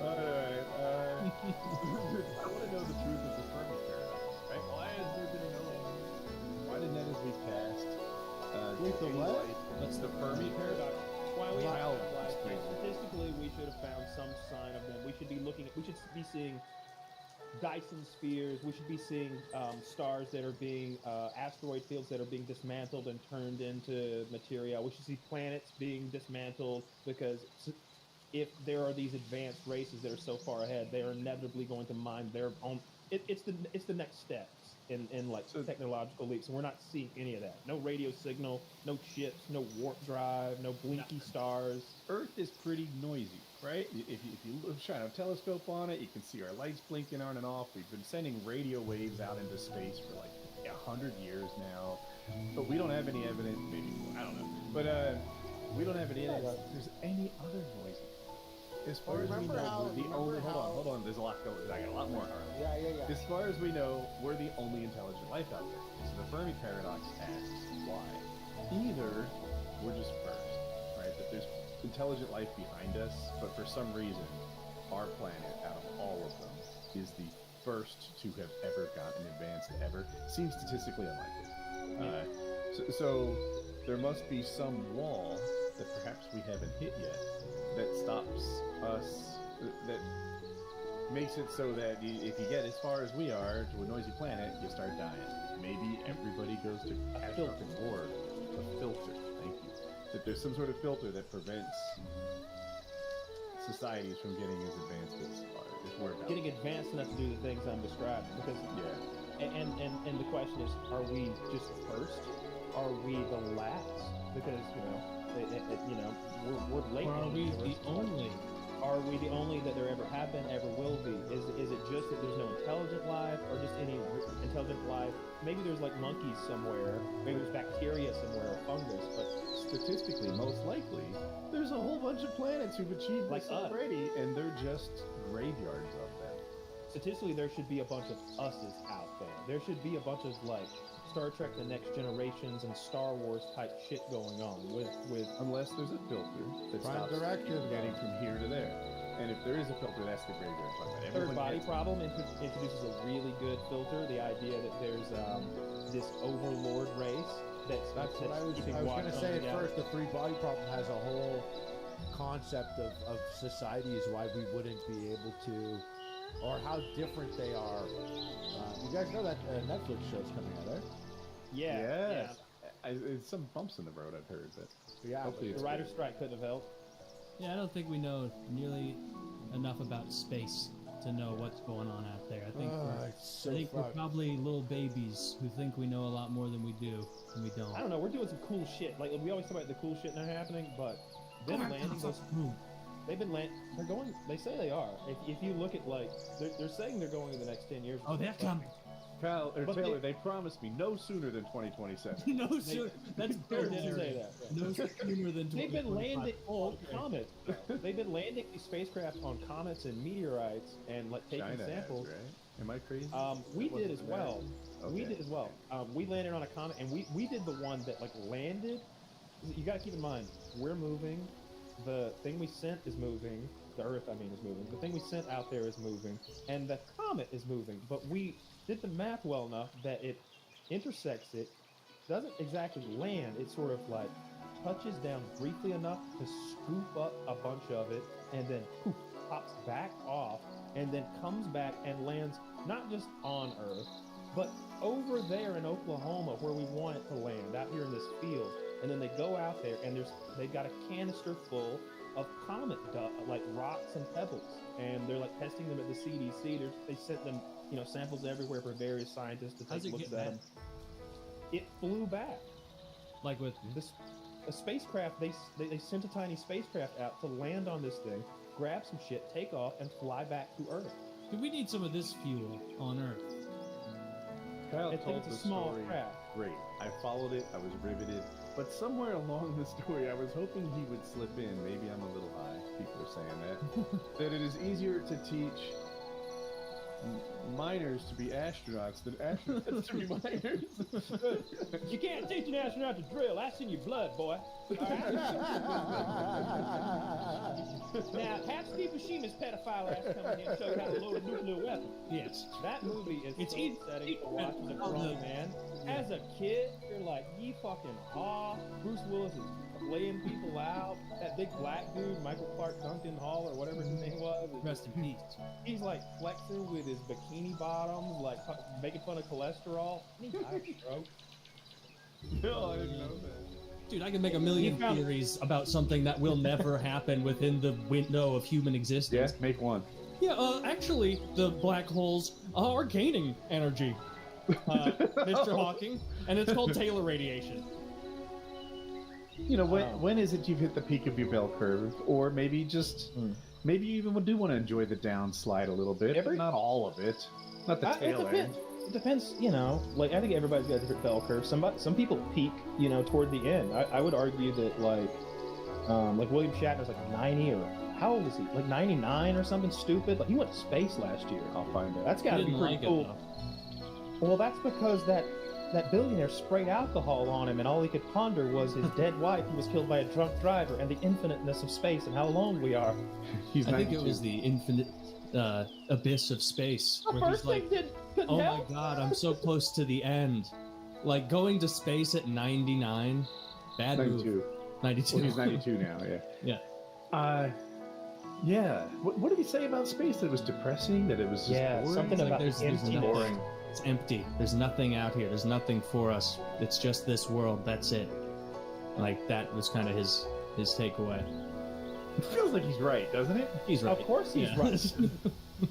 Alright, I want to know the truth of the Fermi paradox, right? Why has there been no... Why didn't that as we passed... Wait, the what? That's the Fermi paradox. Why we Wild have, like, explain it. statistically, we should have found some sign of them. We should be looking at, we should be seeing Dyson spheres. We should be seeing stars that are being, asteroid fields that are being dismantled and turned into material. We should see planets being dismantled because if there are these advanced races that are so far ahead, they are inevitably going to mine their own. It's the next steps in like technological leaps, and we're not seeing any of that. No radio signal, no ships, no warp drive, no blinky stars. Earth is pretty noisy, right? If you shine a telescope on it, you can see our lights blinking on and off. We've been sending radio waves out into space for like 100 years now, but we don't have any evidence. Maybe more, I don't know, but we don't have any evidence there's any other noisy. As far as we know, we're the only. Hold on. There's a lot going. I got a lot more. Yeah. As far as we know, we're the only intelligent life out there. So the Fermi paradox asks why. Either we're just first, right? That there's intelligent life behind us, but for some reason, our planet, out of all of them, is the first to have ever gotten advanced ever. Seems statistically unlikely. So there must be some wall that perhaps we haven't hit yet that stops us, that makes it so that if you get as far as we are to a noisy planet, you start dying. Maybe everybody goes to catastrophic war. A filter, thank you. That there's some sort of filter that prevents societies from getting as advanced as we're about. Getting advanced enough to do the things I'm describing. Because and the question is, are we just first? Are we the last? Because we're late. Or are we the only? Are we the only that there ever have been, ever will be? Is it just that there's no intelligent life, or just any intelligent life? Maybe there's like monkeys somewhere. Maybe there's bacteria somewhere, or fungus. But statistically, most likely, there's a whole bunch of planets who've achieved like this already, and they're just graveyards of them. Statistically, there should be a bunch of us's out there. There should be a bunch of like Star Trek: The Next Generations and Star Wars type shit going on with unless there's a filter that stops getting from here to there. And if there is a filter, that's the graveyard part. Third Body Problem introduces a really good filter. The idea that there's this overlord race that's what I was going to say at first. The Three Body Problem has a whole concept of societies why we wouldn't be able to, or how different they are. You guys know that Netflix show's coming out, right? Yeah. It's some bumps in the road, I've heard, but the writer's strike couldn't have helped. Yeah, I don't think we know nearly enough about space to know what's going on out there. I think we're probably little babies who think we know a lot more than we do, and we don't. I don't know. We're doing some cool shit. Like we always talk about the cool shit not happening, but them landing those. They've been They're going. They say they are. If you look at like, they're saying they're going in the next 10 years. Oh, they're coming. Taylor, they promised me no sooner than 2027. No sooner. That's fair to say that. No sooner than 2025. They've been landing on comets. They've been landing these spacecraft on comets and meteorites and like taking China samples. has, right? Am I crazy? We did as well. Okay. We did as well. We landed on a comet, and we did the one that like landed. You got to keep in mind, we're moving the thing we sent is moving. The Earth, I mean, is moving. The thing we sent out there is moving, and the comet is moving. But we did the math well enough that it intersects it, doesn't exactly land. It sort of like touches down briefly enough to scoop up a bunch of it, and then poof, pops back off, and then comes back and lands not just on Earth, but over there in Oklahoma where we want it to land, out here in this field. And then they go out there, and they've got a canister full of comet like rocks and pebbles, and they're like testing them at the CDC. They sent them, samples everywhere for various scientists to take looks at them. It flew back. Like with a spacecraft, they sent a tiny spacecraft out to land on this thing, grab some shit, take off, and fly back to Earth. Do we need some of this fuel on Earth? Kyle I think told it's a the small story craft. great. I followed it. I was riveted. But somewhere along the story, I was hoping he would slip in. Maybe I'm a little high. People are saying that. That it is easier to teach miners to be astronauts than astronauts to be miners. You can't teach an astronaut to drill. That's in your blood, boy. Now, have Steve Buscemi's pedophile ass come in here and show you how to load a nuclear weapon. Yes. That movie is It's so easy upsetting to watch as a grown man. As a kid, you're like, ye fucking awe. Bruce Willis is laying people out. That big black dude, Michael Clark Duncan Hall or whatever his name was. Rest in peace. He's like flexing with his bikini bottoms, like making fun of cholesterol. He died of stroke. No, I didn't know that. Dude, I can make a million theories about something that will never happen within the window of human existence. Yeah, make one. Yeah, actually, the black holes are gaining energy, Mr. Hawking, and it's called Taylor radiation. When is it you've hit the peak of your bell curve? Or maybe maybe you even do want to enjoy the downslide a little bit, but not all of it. Not the tail end. It depends, like I think everybody's got a different bell curve. Some people peak, toward the end. I would argue that like William Shatner's like 90 or how old is he? Like 99 or something stupid. Like he went to space last year. I'll find out. That's got to be pretty cool. Well, that's because that billionaire sprayed alcohol on him, and all he could ponder was his dead wife who was killed by a drunk driver, and the infiniteness of space and how alone we are. I think it was the infinite abyss of space. The where he's first like, thing couldn't oh help. my god, I'm so close to the end. Like going to space at 99, bad 92. move. 92. Well, he's 92 now, yeah. Yeah. Yeah. What did he say about space? That it was depressing? That it was just boring? Something Like about there's emptiness. nothing. It's empty. There's nothing out here. There's nothing for us. It's just this world. That's it. Like that was kind of his takeaway. It feels like he's right, doesn't it? He's right. Of course he's right.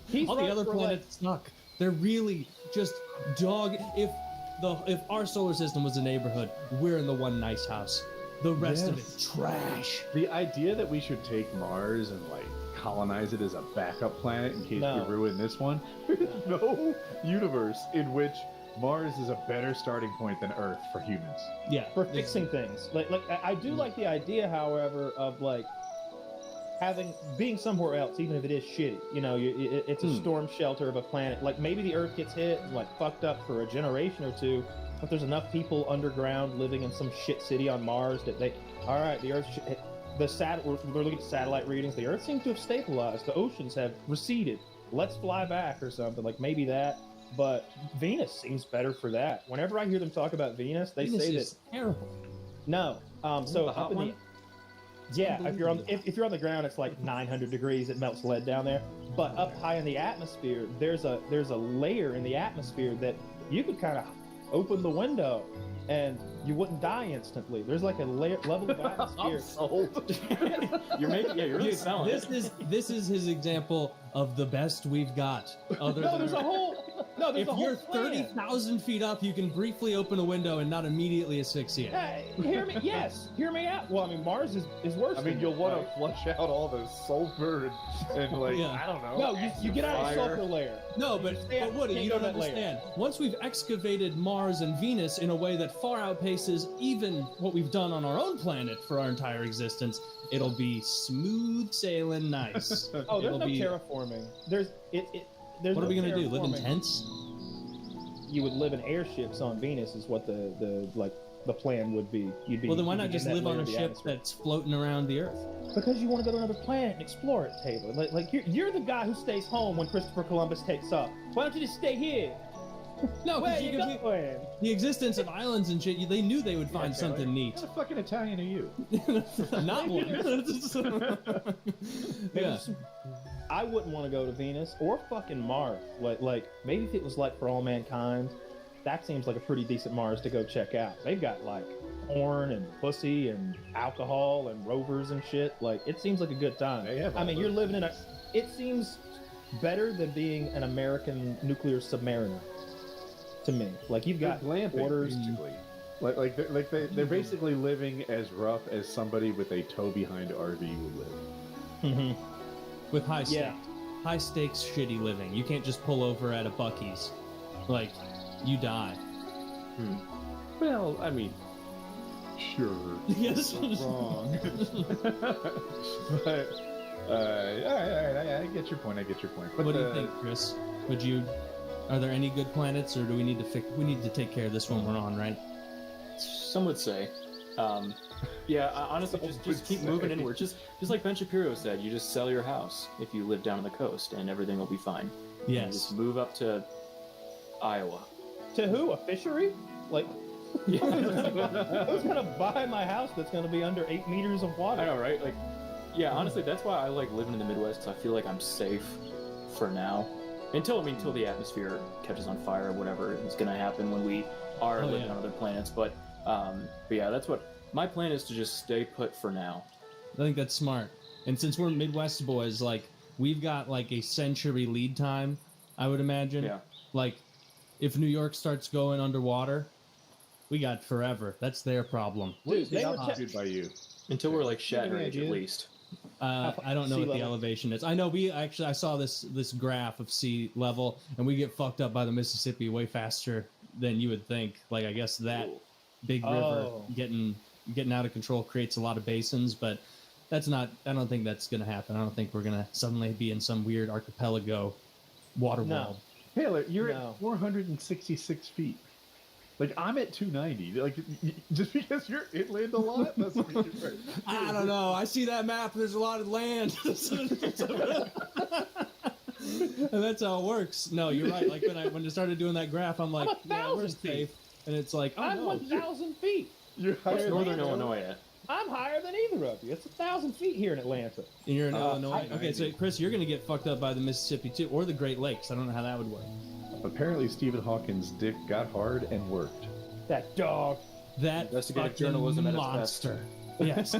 He's All right the other for, planets suck. They're really just dog. If our solar system was a neighborhood, we're in the one nice house. The rest of it, trash. The idea that we should take Mars and like colonize it as a backup planet in case we ruin this one. There's no universe in which Mars is a better starting point than Earth for humans. Yeah, for fixing things. Like I do like the idea, however, of like being somewhere else, even if it is shitty. It's a storm shelter of a planet. Like maybe the Earth gets hit and like fucked up for a generation or two, but there's enough people underground living in some shit city on Mars that the Earth. We're looking at satellite readings. The Earth seems to have stabilized. The oceans have receded. Let's fly back or something. Like maybe that. But Venus seems better for that. Whenever I hear them talk about Venus, they Venus say is that terrible. No. So the hot up in one? yeah, if you're on the ground, it's like 900 degrees. It melts lead down there. But up high in the atmosphere, there's a layer in the atmosphere that you could kind of open the window and you wouldn't die instantly. There's like a level of atmosphere. I'm sold. You're really selling it. This is his example of the best we've got. Other than there's a whole. No, there's if a whole you're plan. 30,000 feet up, you can briefly open a window and not immediately asphyxiate. Hear me? Yes, hear me out. Well, I mean, Mars is worse. I mean, you'll want to flush out all the sulfur and like I don't know. No, you get out of the sulfur layer. No, but Woody, you don't understand. Once we've excavated Mars and Venus in a way that far outpaces even what we've done on our own planet for our entire existence, it'll be smooth sailing nice. Oh, there's no terraforming. There's what are we gonna do? Live in tents? You would live in airships on Venus, is what the like the plan would be. You'd be. Well, then why you'd not be just in that live on layer a of the ship atmosphere. that's floating around the Earth? Because you want to go to another planet and explore it, Taylor. Like you're the guy who stays home when Christopher Columbus takes off. Why don't you just stay here? No, Where because you you could going? the existence of islands and shit. They knew they would find something neat. What fucking Italian are you? Not one. Yeah. I wouldn't want to go to Venus or fucking Mars. Like maybe if it was like for all mankind, that seems like a pretty decent Mars to go check out. They've got like porn and pussy and alcohol and rovers and shit. Like it seems like a good time. I mean, you're living in a. It seems better than being an American nuclear submariner. To me, like you've got glamping, orders. basically. They're basically living as rough as somebody with a toe behind RV would live. Mm-hmm. With high stakes, shitty living. You can't just pull over at a Buc-ee's. Like, you die. Well, I mean, sure. Yes. Wrong. But all right. I get your point. But, What do you think, Chris? Are there any good planets, or do we need to we need to take care of this one we're on, right? Some would say. Honestly, just keep moving inward. Just like Ben Shapiro said, you just sell your house if you live down on the coast, and everything will be fine. Yes. And just move up to Iowa. To who? A fishery? Like, who's gonna buy my house that's gonna be under 8 meters of water? I know, right? Like, yeah. Honestly, that's why I like living in the Midwest, because I feel like I'm safe for now. Until the atmosphere catches on fire or whatever is going to happen when we are living on other planets. But yeah, that's what my plan is, to just stay put for now. I think that's smart. And since we're Midwest boys, like, we've got like a century lead time, I would imagine. Yeah. Like, if New York starts going underwater, we got forever. That's their problem. Dude, they were good by you. Until we're like Shatner age, at least. I don't know what the elevation is. I know I saw this graph of sea level, and we get fucked up by the Mississippi way faster than you would think. Like, I guess that big river getting out of control creates a lot of basins, but that's not. I don't think that's gonna happen. I don't think we're gonna suddenly be in some weird archipelago water world. Taylor, you're at 466 feet. Like, I'm at 290. Like, just because you're inland a lot, doesn't mean you're right. I don't know. I see that map. There's a lot of land. And that's how it works. No, you're right. Like, when I started doing that graph, I'm like, yeah, we're safe. And it's like, oh, I'm 1,000 feet. You're higher Northern Illinois at. I'm higher than either of you. It's 1,000 feet here in Atlanta. And you're in Illinois. Okay, so Chris, you're going to get fucked up by the Mississippi too, or the Great Lakes. I don't know how that would work. Apparently, Stephen Hawking's dick got hard and worked. That dog. That Investigative fucking journalism at its monster. Yes.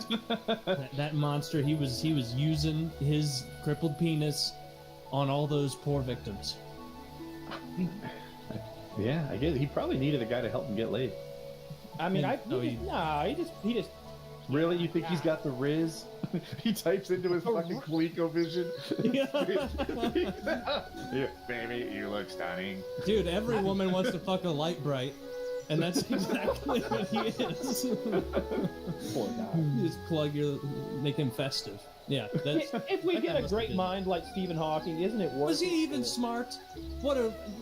that monster. He was using his crippled penis on all those poor victims. Yeah, I guess he probably needed a guy to help him get laid. I mean, he just. Really? You think he's got the Riz? He types into his fucking ColecoVision. Yeah, baby, you look stunning. Dude, every woman wants to fuck a light bright, and that's exactly what he is. Poor guy. You just make him festive. Yeah. That's, if we get a great mind like Stephen Hawking, isn't it worth it? Was he even smart? What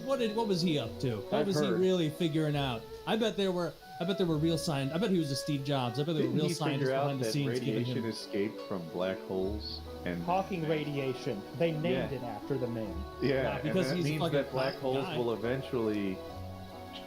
was he up to? What was he really figuring out? I bet there were real scientists. I bet he was a Steve Jobs. I bet there were real scientists behind the scenes. Radiation escaped from black holes and Hawking radiation. They named it after the man. Yeah, because and that he's means that black holes guy. will eventually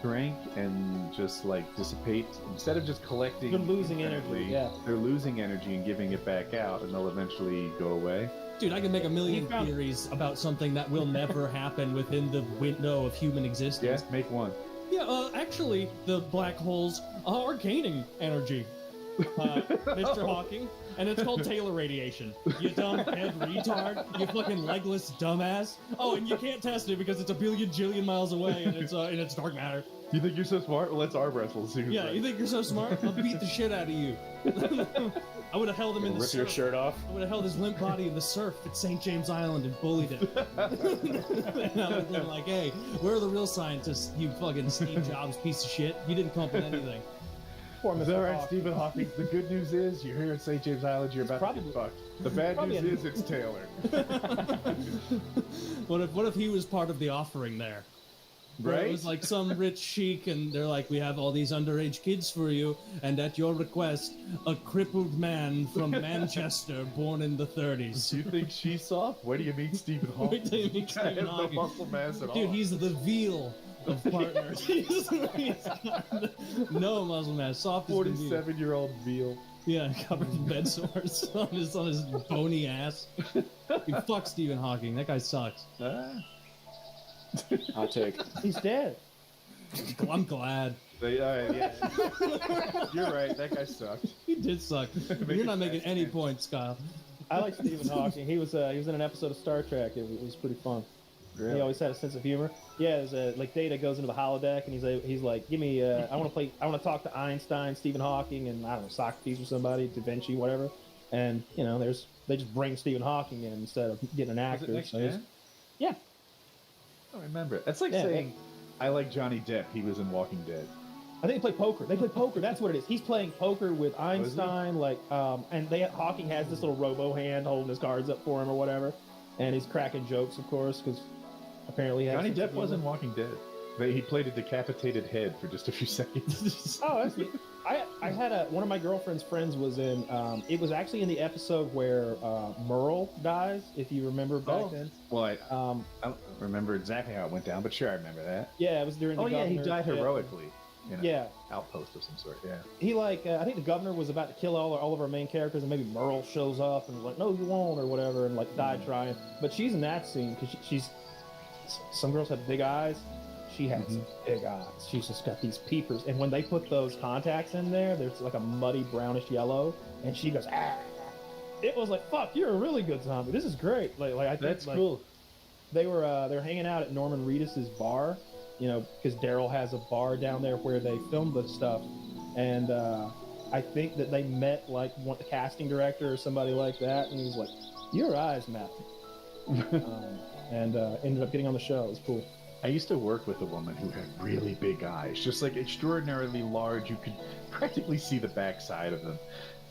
shrink and just like dissipate. Instead of just collecting, They're losing energy. Yeah, they're losing energy and giving it back out, and they'll eventually go away. Dude, I can make a million theories about something that will never happen within the window of human existence. Yeah, make one. Yeah, actually, the black holes are gaining energy, Mr. Hawking, and it's called Taylor radiation. You dumb head retard, you fucking legless dumbass. Oh, and you can't test it because it's a billion jillion miles away, and it's dark matter. You think you're so smart? Well, let's arm wrestle. Yeah, you think you're so smart? I'll beat the shit out of you. I would have held him in the rip surf. your shirt off. I would have held his limp body in the surf at St. James Island and bullied him. And I would have been like, hey, where are the real scientists, you fucking Steve Jobs piece of shit? You didn't come up with anything. Poor Is Mr. that right, Hawking. Stephen Hawking? The good news is you're here at St. James Island. You're about to get fucked. The bad news is it's Taylor. What if he was part of the offering there? Where Right? it was like some rich sheik, and they're like, "We have all these underage kids for you, and at your request, a crippled man from Manchester, born in the 30s." Do you think she's soft? Where do you meet Stephen Hawking? Wait till you meet He has Stephen no Hawking. muscle mass at all. Dude, he's the veal of partners. He's got no muscle mass, soft as can be. 47-year-old veal. Yeah, covered in bed sores on his bony ass. Dude, fuck Stephen Hawking. That guy sucks. Hot take. He's dead. I'm glad. Yeah. You're right. That guy sucked. He did suck. You're not making any points, Kyle. I like Stephen Hawking. He was in an episode of Star Trek. It was pretty fun. Really? He always had a sense of humor. Yeah, there's like Data goes into the holodeck and he's like, give me I want to talk to Einstein, Stephen Hawking, and I don't know, Socrates or somebody, Da Vinci, whatever. And you know, they just bring Stephen Hawking in instead of getting an actor. Was it next So he's- gen? yeah. I don't remember. That's like Yeah, saying I like Johnny Depp. He was in Walking Dead. I think they play poker. They play poker. That's what it is. He's playing poker with Einstein, and Hawking has this little robo hand holding his cards up for him or whatever, and he's cracking jokes, of course, because apparently he has Johnny sense of Depp was in humor. Walking Dead. He played a decapitated head for just a few seconds. Oh, that's neat. I had one of my girlfriend's friends was in. It was actually in the episode where Merle dies, if you remember back then. Well, I don't remember exactly how it went down, but sure, I remember that. Yeah, it was during the Oh yeah, he governor died shit. heroically. In an Yeah. outpost of some sort. Yeah. He I think the governor was about to kill all of our main characters, and maybe Merle shows up and was like, "No, you won't," or whatever, and like died trying. But she's in that scene because she's. Some girls have big eyes. She has big eyes. She's just got these peepers, and when they put those contacts in there, there's like a muddy brownish yellow, and she goes, "Ah!" It was like, "Fuck, you're a really good zombie. This is great." Like I think That's like, cool. They were hanging out at Norman Reedus's bar, you know, because Daryl has a bar down there where they filmed the stuff, and I think that they met like the casting director or somebody like that, and he was like, "Your eyes, Matt," and ended up getting on the show. It was cool. I used to work with a woman who had really big eyes, just like extraordinarily large. You could practically see the backside of them.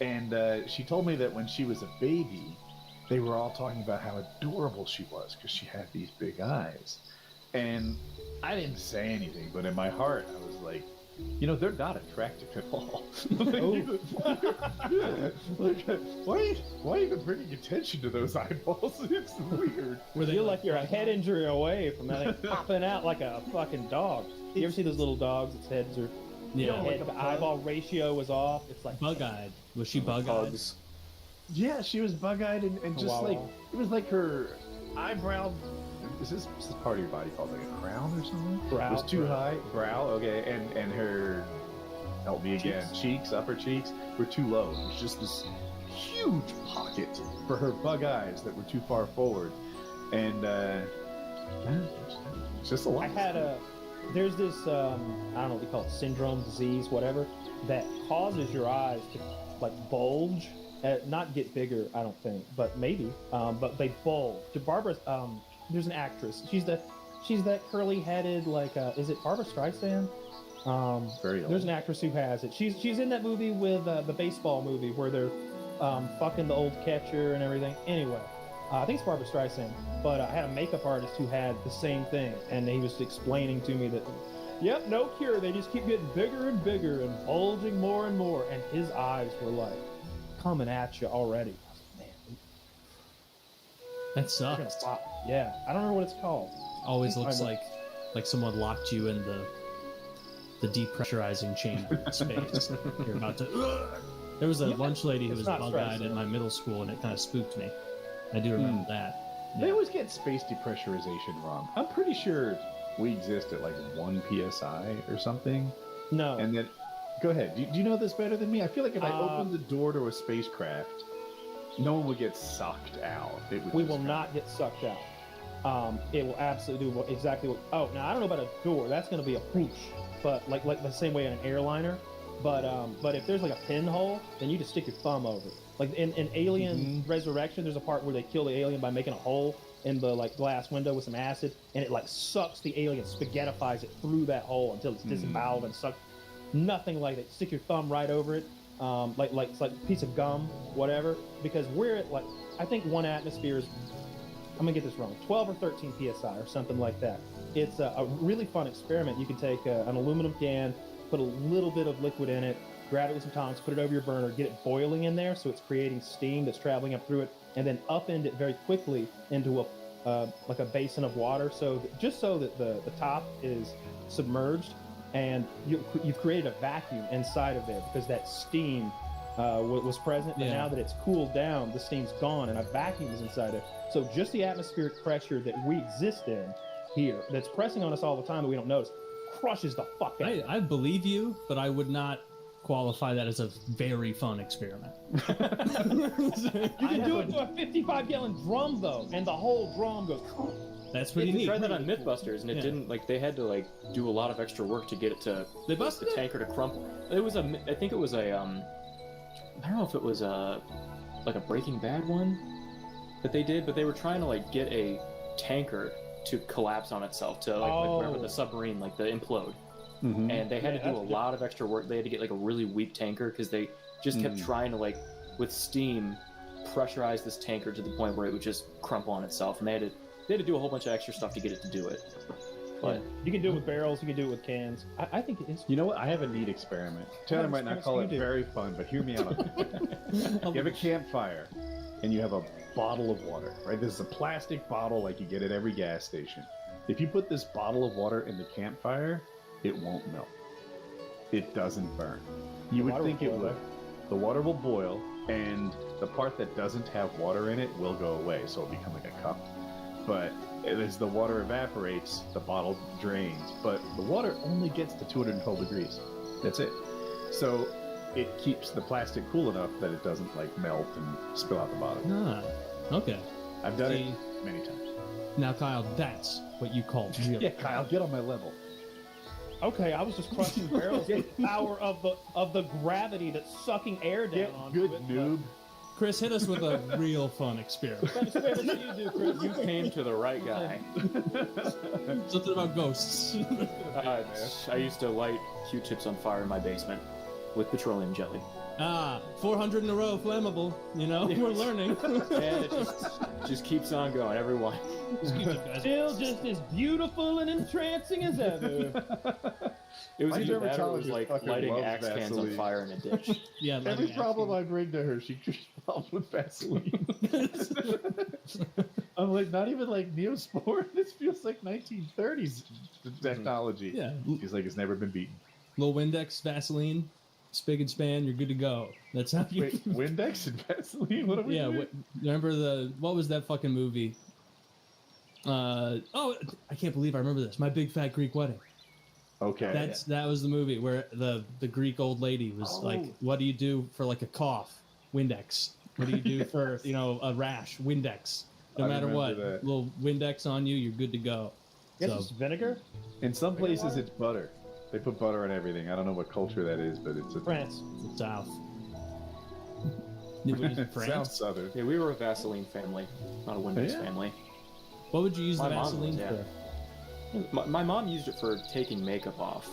And she told me that when she was a baby, they were all talking about how adorable she was because she had these big eyes. And I didn't say anything, but in my heart, I was like, you know, they're not attractive at all. Why even bringing attention to those eyeballs? It's weird. I feel like you're a head injury away from that thing popping out like a fucking dog. You ever see those little dogs? Its heads are, head to eyeball ratio is off. It's like bug-eyed. Was she bug-eyed? Yeah, she was bug-eyed and just Wow. like it was like her eyebrow. Is this part of your body called like a crown or something? Brow. It was too high. Brow, okay, and her, help me again, cheeks, upper cheeks were too low. It was just this huge pocket for her bug eyes that were too far forward, and it's just a lot. I had there's this I don't know what you call it, syndrome, disease, whatever, that causes your eyes to like bulge, not get bigger, I don't think, but maybe, but they bulge. Barbara, there's an actress. She's that curly-headed, like, is it Barbara Streisand? Very old. There's an actress who has it. She's in that movie with the baseball movie where they're fucking the old catcher and everything. Anyway, I think it's Barbara Streisand. But I had a makeup artist who had the same thing, and he was explaining to me that, yep, no cure. They just keep getting bigger and bigger and bulging more and more. And his eyes were like coming at you already. I was like, man, That sucks. yeah, I don't know what it's called. Always looks like someone locked you in the depressurizing chamber in space. You're about to. There was a lunch lady who it's was not bug-eyed stressful. at my middle school, and it kind of spooked me. I do remember that. They always get space depressurization wrong. I'm pretty sure we exist at like 1 psi or something. No. And then, go ahead. Do you know this better than me? I feel like if I opened the door to a spacecraft, no one would get sucked out. We will not get sucked out. It will absolutely do exactly what. Oh, now I don't know about a door. That's going to be a whoosh, but like the same way in an airliner. But if there's like a pinhole, then you just stick your thumb over it. Like in Alien Resurrection, there's a part where they kill the alien by making a hole in the like glass window with some acid, and it like sucks the alien, spaghettifies it through that hole until it's disemboweled and sucked. Nothing like that. Stick your thumb right over it, like it's like a piece of gum, whatever. Because we're at like, I think one atmosphere is I'm gonna get this wrong, 12 or 13 psi or something like that. It's a really fun experiment. You can take an aluminum can, put a little bit of liquid in it, grab it with some tongs, put it over your burner, get it boiling in there so it's creating steam that's traveling up through it, and then upend it very quickly into like a basin of water, just so that the top is submerged, and you've created a vacuum inside of there because that steam was present, but now that it's cooled down, the steam's gone and a vacuum is inside it. So just the atmospheric pressure that we exist in here, that's pressing on us all the time that we don't notice, crushes the fuck out. I believe you, but I would not qualify that as a very fun experiment. You can do it to a 55-gallon drum though, and the whole drum goes. That's pretty They neat. tried that on Mythbusters, and it didn't, like, they had to, like, do a lot of extra work to get it to They busted the tanker to crumple. It was I think it was a, I don't know if it was like a Breaking Bad one that they did, but they were trying to, like, get a tanker to collapse on itself, to, like wherever the submarine, like, the implode. Mm-hmm. And they had to do a lot of extra work. They had to get, like, a really weak tanker, because they just kept trying to, like, with steam, pressurize this tanker to the point where it would just crumple on itself, and they had to do a whole bunch of extra stuff to get it to do it. But you can do it with barrels, you can do it with cans. I think it is. You know what? I have a neat experiment. Taylor might not call it very fun, but hear me out on it. You have a campfire, and you have a bottle of water, right? This is a plastic bottle like you get at every gas station. If you put this bottle of water in the campfire, it won't melt. It doesn't burn. You would think it would. The water will boil, and the part that doesn't have water in it will go away, so it'll become like a cup. But as the water evaporates, the bottle drains. But the water only gets to 212 degrees. That's it. So it keeps the plastic cool enough that it doesn't like melt and spill out the bottom. Ah, okay. I've done it many times. Now, Kyle, that's what you call real. Yeah, Kyle, get on my level. Okay, I was just crushing barrels with the power of the gravity that's sucking air down on good noob. Chris, hit us with a real fun experiment. you came to the right guy. Something about ghosts. I used to light Q-tips on fire in my basement with petroleum jelly. 400 in a row, flammable. You know, we're learning. And it just keeps on going, everyone. Still just as beautiful and entrancing as ever. It was either that or it was like lighting axe cans on fire in a ditch. Yeah, every problem I bring to her, she treats problems with Vaseline. I'm like, not even like Neospore. This feels like 1930s technology. Yeah. He's like, it's never been beaten. Little Windex, Vaseline, spigot span, you're good to go. That's how you. Wait, Windex and Vaseline? What are we doing? Remember what was that fucking movie? I can't believe I remember this. My Big Fat Greek Wedding. Okay. That was the movie where the Greek old lady was like, what do you do for like a cough? Windex. What do you do for, a rash? Windex. No matter what, little Windex on you, you're good to go. Yes, it's vinegar? In some places, it's butter. They put butter on everything. I don't know what culture that is, but it's France. It's South. Sounds southern. Yeah, we were a Vaseline family, not a Windex family. What would you use the Vaseline for? for? My mom used it for taking makeup off,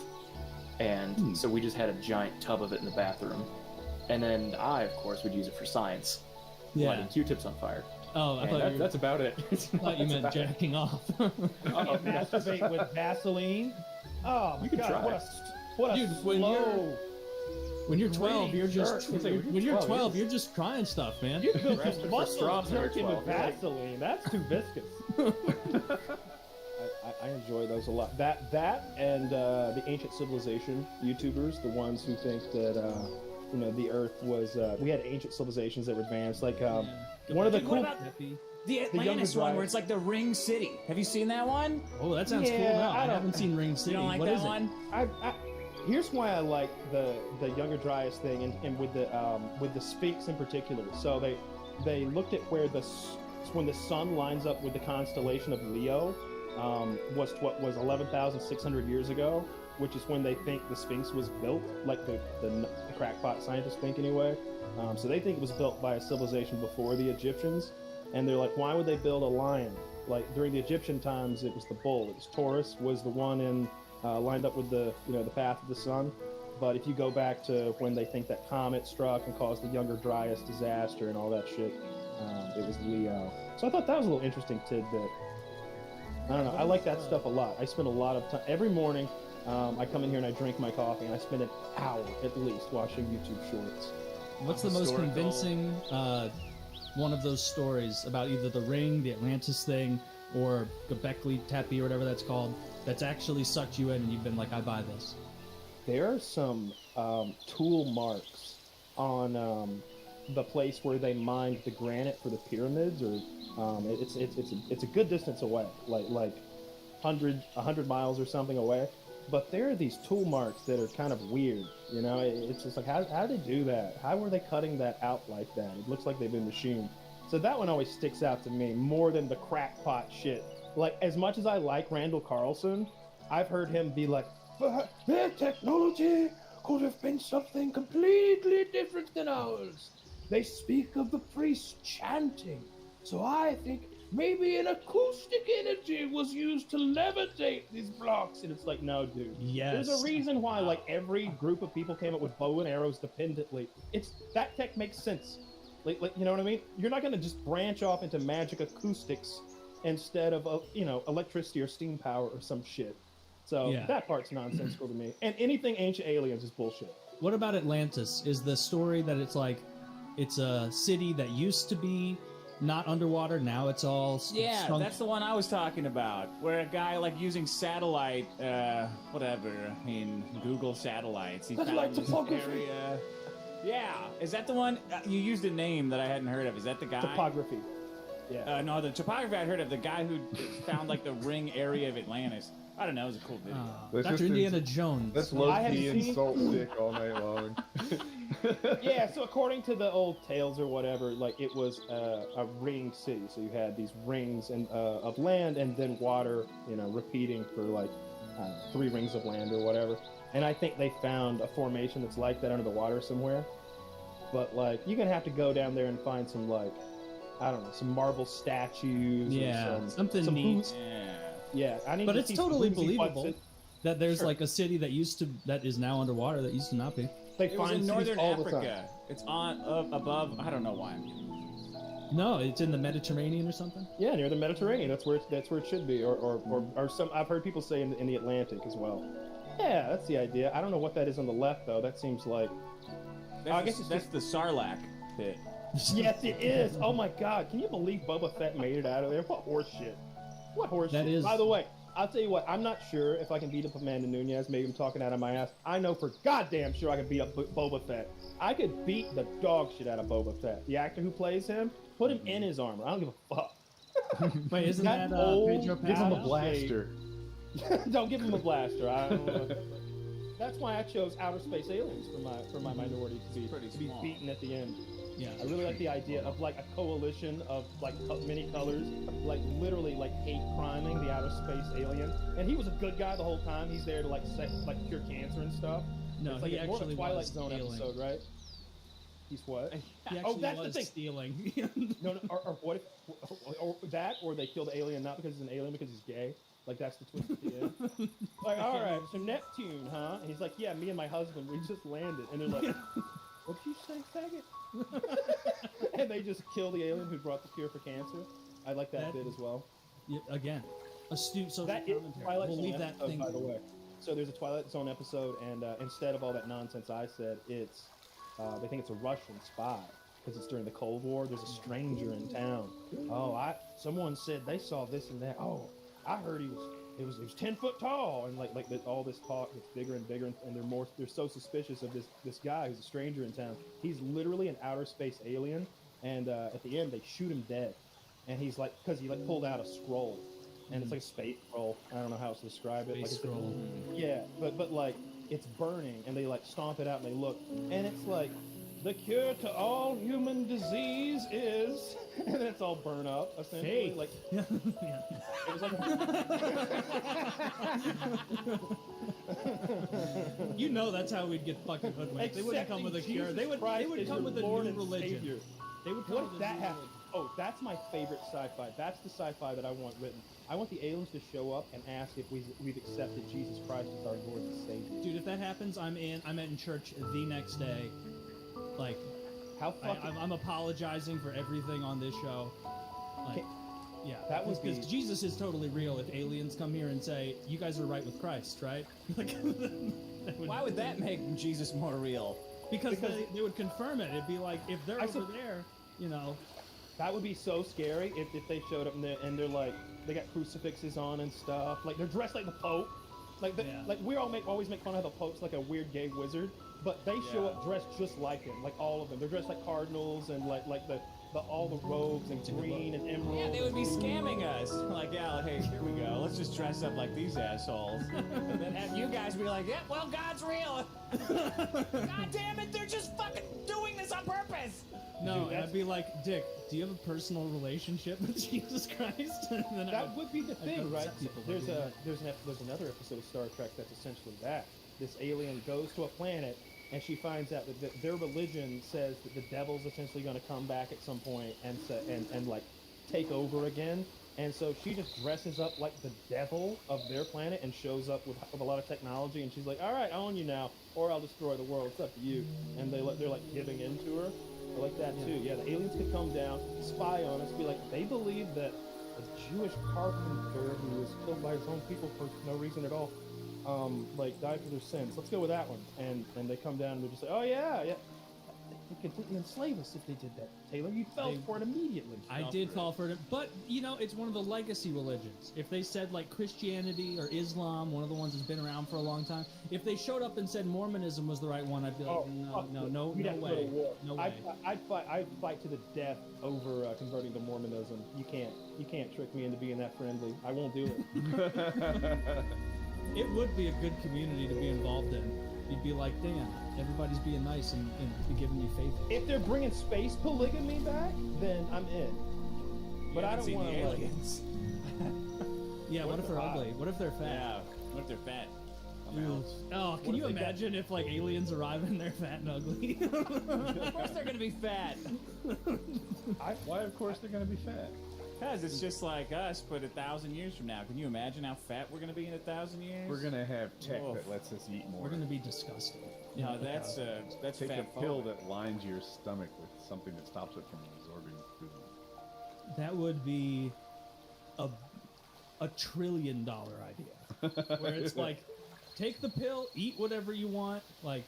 and so we just had a giant tub of it in the bathroom. And then I, of course, would use it for science, lighting Q-tips on fire. Oh, I thought that's about it. I thought you meant jacking off. Masturbate with Vaseline? Oh my God! Try. What a Dude, slow. When you're 12, you're just trying stuff, man. You built some muscle jerking with Vaseline. That's too viscous. I enjoy those a lot. That and the ancient civilization YouTubers, the ones who think that the Earth was. We had ancient civilizations that were advanced. Like one of the cool. The Atlantis one, where it's like the Ring City. Have you seen that one? Oh, that sounds cool. No, I haven't seen Ring City. You don't like what that is one? Here's why I like the Younger Dryas thing, and with the Sphinx in particular. So they looked at where when the sun lines up with the constellation of Leo, was 11,600 years ago, which is when they think the Sphinx was built, like the crackpot scientists think anyway. So they think it was built by a civilization before the Egyptians, and they're like, why would they build a lion? Like during the Egyptian times, it was the bull. It was Taurus was the one lined up with the path of the sun. But if you go back to when they think that comet struck and caused the Younger Dryas disaster and all that shit, It was Leo. So I thought that was a little interesting tidbit. I don't know. I like that stuff a lot. I spend a lot of time every morning. I come in here and I drink my coffee, and I spend an hour at least watching YouTube Shorts. What's the most convincing one of those stories about either the ring, the Atlantis thing, or Göbekli Tepe or whatever that's called, that's actually sucked you in and you've been like, I buy this? There are some tool marks on the place where they mined the granite for the pyramids, or it's a good distance away, like 100 miles or something away. But there are these tool marks that are kind of weird, you know. It's just like, how did they do that? How were they cutting that out like that? It looks like they've been machined. So that one always sticks out to me more than the crackpot shit. Like, as much as I like Randall Carlson, I've heard him be like, but their technology could have been something completely different than ours. They speak of the priests chanting, so I think maybe an acoustic energy was used to levitate these blocks. And it's like, no, dude. Yes. There's a reason why, like, every group of people came up with bow and arrows dependently. That tech makes sense. Like, you know what I mean? You're not going to just branch off into magic acoustics instead of, electricity or steam power or some shit. So that part's nonsensical to me. And anything ancient aliens is bullshit. What about Atlantis? Is the story that it's like, it's a city that used to be not underwater, now it's all yeah, that's the one I was talking about, where a guy like using satellite, Google satellites, he found this area. Yeah, is that the one? You used a name that I hadn't heard of. Is that the guy? Topography. Yeah. No, the topography I'd heard of. The guy who found like the ring area of Atlantis. I don't know. It was a cool video. Dr. Indiana Jones. That's low-key insult dick all night long. Yeah, so according to the old tales or whatever, like, it was a ring city. So you had these rings of land and then water, repeating for like 3 rings of land or whatever. And I think they found a formation that's like that under the water somewhere. But like, you're gonna have to go down there and find some, like, I don't know, some marble statues. Yeah, or something some neat. boots. Yeah, I need. But to it's see totally some boozy believable butts that there's Sure. like a city that is now underwater that used to not be. They It was find in cities northern all the time. Africa. It's on above. I don't know why. No, it's in the Mediterranean or something. Yeah, near the Mediterranean. That's where it should be, or some. I've heard people say in the Atlantic as well. Yeah, that's the idea. I don't know what that is on the left though. That seems like. I guess That's the Sarlacc pit. Yes, it is. Oh my God! Can you believe Boba Fett made it out of there? What horse shit! What horse That shit! is- By the way, I'll tell you what. I'm not sure if I can beat up Amanda Nunez. Maybe I'm talking out of my ass. I know for goddamn sure I can beat up Boba Fett. I could beat the dog shit out of Boba Fett. The actor who plays him, put him in his armor. I don't give a fuck. Wait, isn't that old, Pedro give him a Pascal? blaster. Don't give him a blaster. I don't know. That's why I chose Outer Space Aliens for my minority to be small. beaten at the end. Yeah. I really like the idea of like a coalition of like many colors, like literally like hate criming the outer space alien. And he was a good guy the whole time. He's there to like cure cancer and stuff. No, it's like he more of a actually Twilight was Zone stealing. episode, right? He's what? He actually that's was the thing. stealing. No, or what if, or that, or they kill the alien not because he's an alien, because he's gay. Like, that's the twist at the end. Like, all right, so Neptune, huh? And he's like, yeah, me and my husband, we just landed. And they're like, what'd you say, faggot? And they just kill the alien who brought the cure for cancer. I like that bit as well. Yeah, again, astute social That is commentary. Twilight We'll Zone leave that episode, thing. by the way. So there's a Twilight Zone episode, and instead of all that nonsense I said, it's they think it's a Russian spy because it's during the Cold War. There's a stranger in town. Oh, someone said they saw this and that. Oh, I heard he was 10 foot tall, and like all this talk gets bigger and bigger, and they're so suspicious of this guy who's a stranger in town. He's literally an outer space alien, and at the end they shoot him dead, and he's like, because he like pulled out a scroll, and it's like a space scroll. I don't know how else to describe it. Space Like, scroll. Yeah, but like it's burning, and they like stomp it out, and they look, and it's like, the cure to all human disease is, and then it's all burn up, essentially. Hey. Like, Yeah. it was like, You know that's how we'd get fucking hoodwinked. They wouldn't come with a cure. They would come with a Lord new and religion. Savior. They would come What with if a that new happened? Oh, that's my favorite sci-fi. That's the sci-fi that I want written. I want the aliens to show up and ask if we've accepted Jesus Christ as our Lord and Savior. Dude, if that happens, I'm in church the next day, like How fucking... I'm apologizing for everything on this show. Like, yeah, that would because be... Jesus is totally real. If aliens come here and say, "You guys are right with Christ," right? Like, why would that make Jesus more real? Because they would confirm it. It'd be like, if they're over there, you know. That would be so scary if they showed up and they're like, they got crucifixes on and stuff. Like, they're dressed like the Pope. Like, like we always make fun of the Pope's like a weird gay wizard, but they show up dressed just like him. Like, all of them. They're dressed like cardinals and like all the robes and green and emerald. Yeah, they would be scamming us. Like, yeah, hey, here we go. Let's just dress up like these assholes. And then have you guys be like, yeah, well, God's real. God damn it, they're just fucking doing this on purpose. No, dude, and I'd be like, Dick, do you have a personal relationship with Jesus Christ? And then that would be the thing, right? There's another episode of Star Trek that's essentially that. This alien goes to a planet and she finds out that their religion says that the devil's essentially going to come back at some point and like take over again. And so she just dresses up like the devil of their planet and shows up with a lot of technology. And she's like, all right, I own you now, or I'll destroy the world. It's up to you. And they're like giving in to her. I like that too. Yeah, the aliens could come down, spy on us, be like, they believe that a Jewish carpenter who was killed by his own people for no reason at all, like died for their sins. Let's go with that one. And they come down and they're just like, oh yeah, they could completely enslave us if they did that. Taylor, you fell for it immediately. I did fall for it, but you know, it's one of the legacy religions. If they said like Christianity or Islam, one of the ones that's been around for a long time, if they showed up and said Mormonism was the right one, I'd be like, no way. No way. I'd fight to the death over converting to Mormonism. You can't trick me into being that friendly. I won't do it. It would be a good community to be involved in. You'd be like, damn, everybody's being nice and giving you faith. If they're bringing space polygamy back, then I'm in. But I don't want the aliens. Yeah, what if they're ugly? What if they're fat? Yeah, what if they're fat? Oh, can you imagine if like aliens arrive and they're fat and ugly? Of course they're gonna be fat. Why? Of course they're gonna be fat. Because it's just like us, but 1,000 years from now. Can you imagine how fat we're gonna be in 1,000 years? We're gonna have tech that lets us eat more. We're gonna be disgusting. No, that's take fat a pill that lines your stomach with something that stops it from absorbing food. That would be a $1 trillion idea, where it's like, take the pill, eat whatever you want. Like,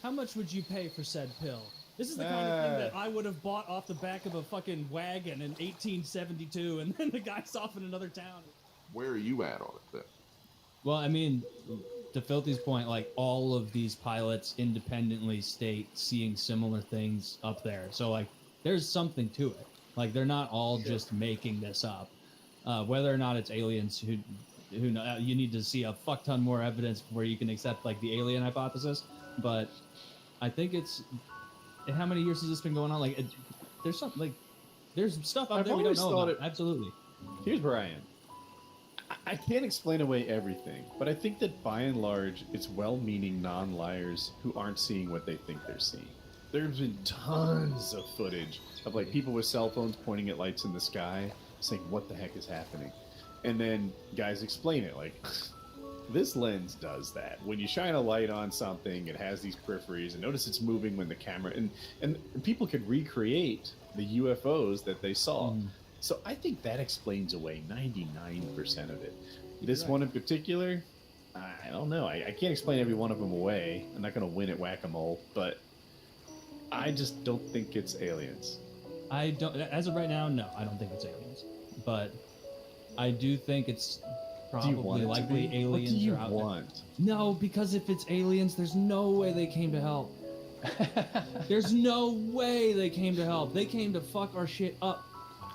how much would you pay for said pill? This is the kind of thing that I would have bought off the back of a fucking wagon in 1872, and then the guy's off in another town. Where are you at on it then? Well, I mean, to Filthy's point, like all of these pilots independently state seeing similar things up there. So like, there's something to it. Like they're not all just making this up. Whether or not it's aliens, who know, you need to see a fuck ton more evidence before you can accept like the alien hypothesis. But I think it's. How many years has this been going on? Like, there's something like, there's stuff out there we don't know about. Absolutely. Here's where I am. I can't explain away everything, but I think that by and large, it's well-meaning non-liars who aren't seeing what they think they're seeing. There's been tons of footage of like people with cell phones pointing at lights in the sky, saying, "What the heck is happening?" And then guys explain it like. This lens does that. When you shine a light on something, it has these peripheries, and notice it's moving when the camera and people could recreate the UFOs that they saw. So I think that explains away 99% of it. This one in particular, I don't know. I can't explain every one of them away. I'm not going to win at whack-a-mole, but I just don't think it's aliens. I don't. As of right now, no, I don't think it's aliens. But I do think it's. Probably likely aliens what do you are out want? there. No, because if it's aliens, there's no way they came to help. There's no way they came to help. They came to fuck our shit up.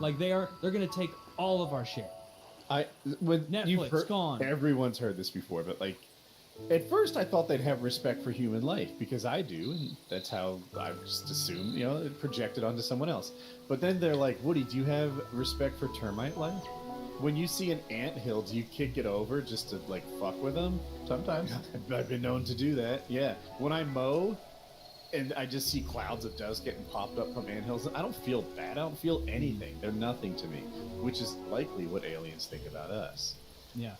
Like they're gonna take all of our shit. Netflix gone. Everyone's heard this before, but like at first I thought they'd have respect for human life because I do, and that's how I just assumed, it projected onto someone else. But then they're like, Woody, do you have respect for termite life? When you see an anthill, do you kick it over just to like fuck with them? Sometimes. I've been known to do that. Yeah. When I mow and I just see clouds of dust getting popped up from anthills, I don't feel bad. I don't feel anything. They're nothing to me, which is likely what aliens think about us. Yeah.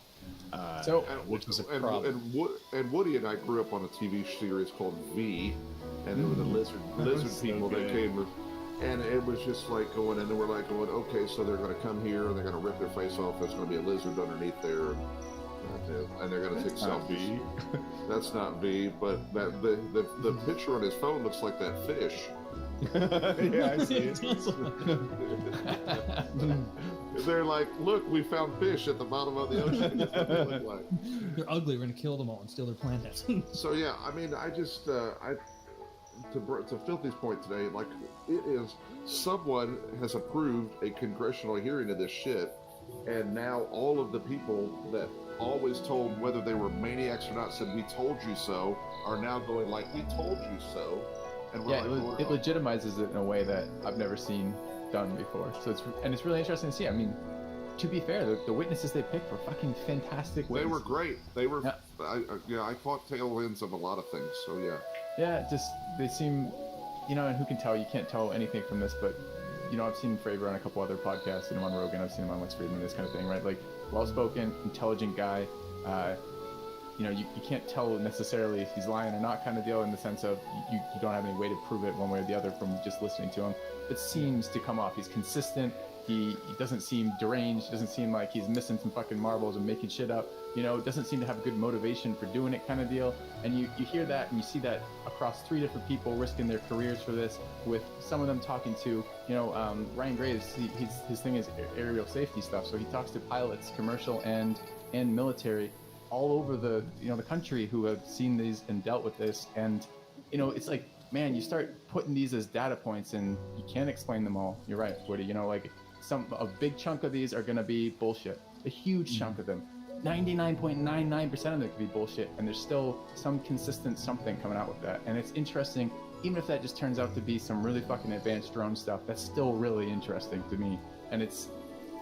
which was a and, problem. and Woody and I grew up on a TV series called V, and there were the lizard So people that good. came, and it was just like going, and then we're like going, okay, so they're going to come here and they're going to rip their face off. There's going to be a lizard underneath there, and they're going to take selfies. That's not V, but that the picture on his phone looks like that fish. Yeah, I see it. They're like, look, we found fish at the bottom of the ocean. That's what they look like. They're ugly. We're gonna kill them all and steal their planet. So yeah, I mean, I just to Filthy's point today, like it is, someone has approved a congressional hearing of this shit, and now all of the people that always told, whether they were maniacs or not, said we told you so, are now going like, we told you so, and we're Yeah, like, it legitimizes it in a way that I've never seen done before. So it's really interesting to see. I mean, to be fair, the witnesses they picked were fucking fantastic they witnesses. were great. They were, Yeah. I caught tail ends of a lot of things. So yeah. Yeah, just they seem, and who can tell? You can't tell anything from this, but I've seen Fravor on a couple other podcasts, seen him on Rogan, I've seen him on Lex Friedman, this kind of thing, right? Like, well-spoken, intelligent guy. You can't tell necessarily if he's lying or not, kind of deal, in the sense of you don't have any way to prove it one way or the other from just listening to him. It seems to come off. He's consistent. He doesn't seem deranged. Doesn't seem like he's missing some fucking marbles and making shit up. Doesn't seem to have a good motivation for doing it, kind of deal. And you hear that and you see that across 3 different people risking their careers for this, with some of them talking to, Ryan Graves, his thing is aerial safety stuff. So he talks to pilots, commercial and military, all over the country, who have seen these and dealt with this. And, it's like, man, you start putting these as data points and you can't explain them all. You're right, Woody. A big chunk of these are going to be bullshit. A huge chunk of them. 99.99% of them could be bullshit, and there's still some consistent something coming out with that. And it's interesting, even if that just turns out to be some really fucking advanced drone stuff, that's still really interesting to me. And it's,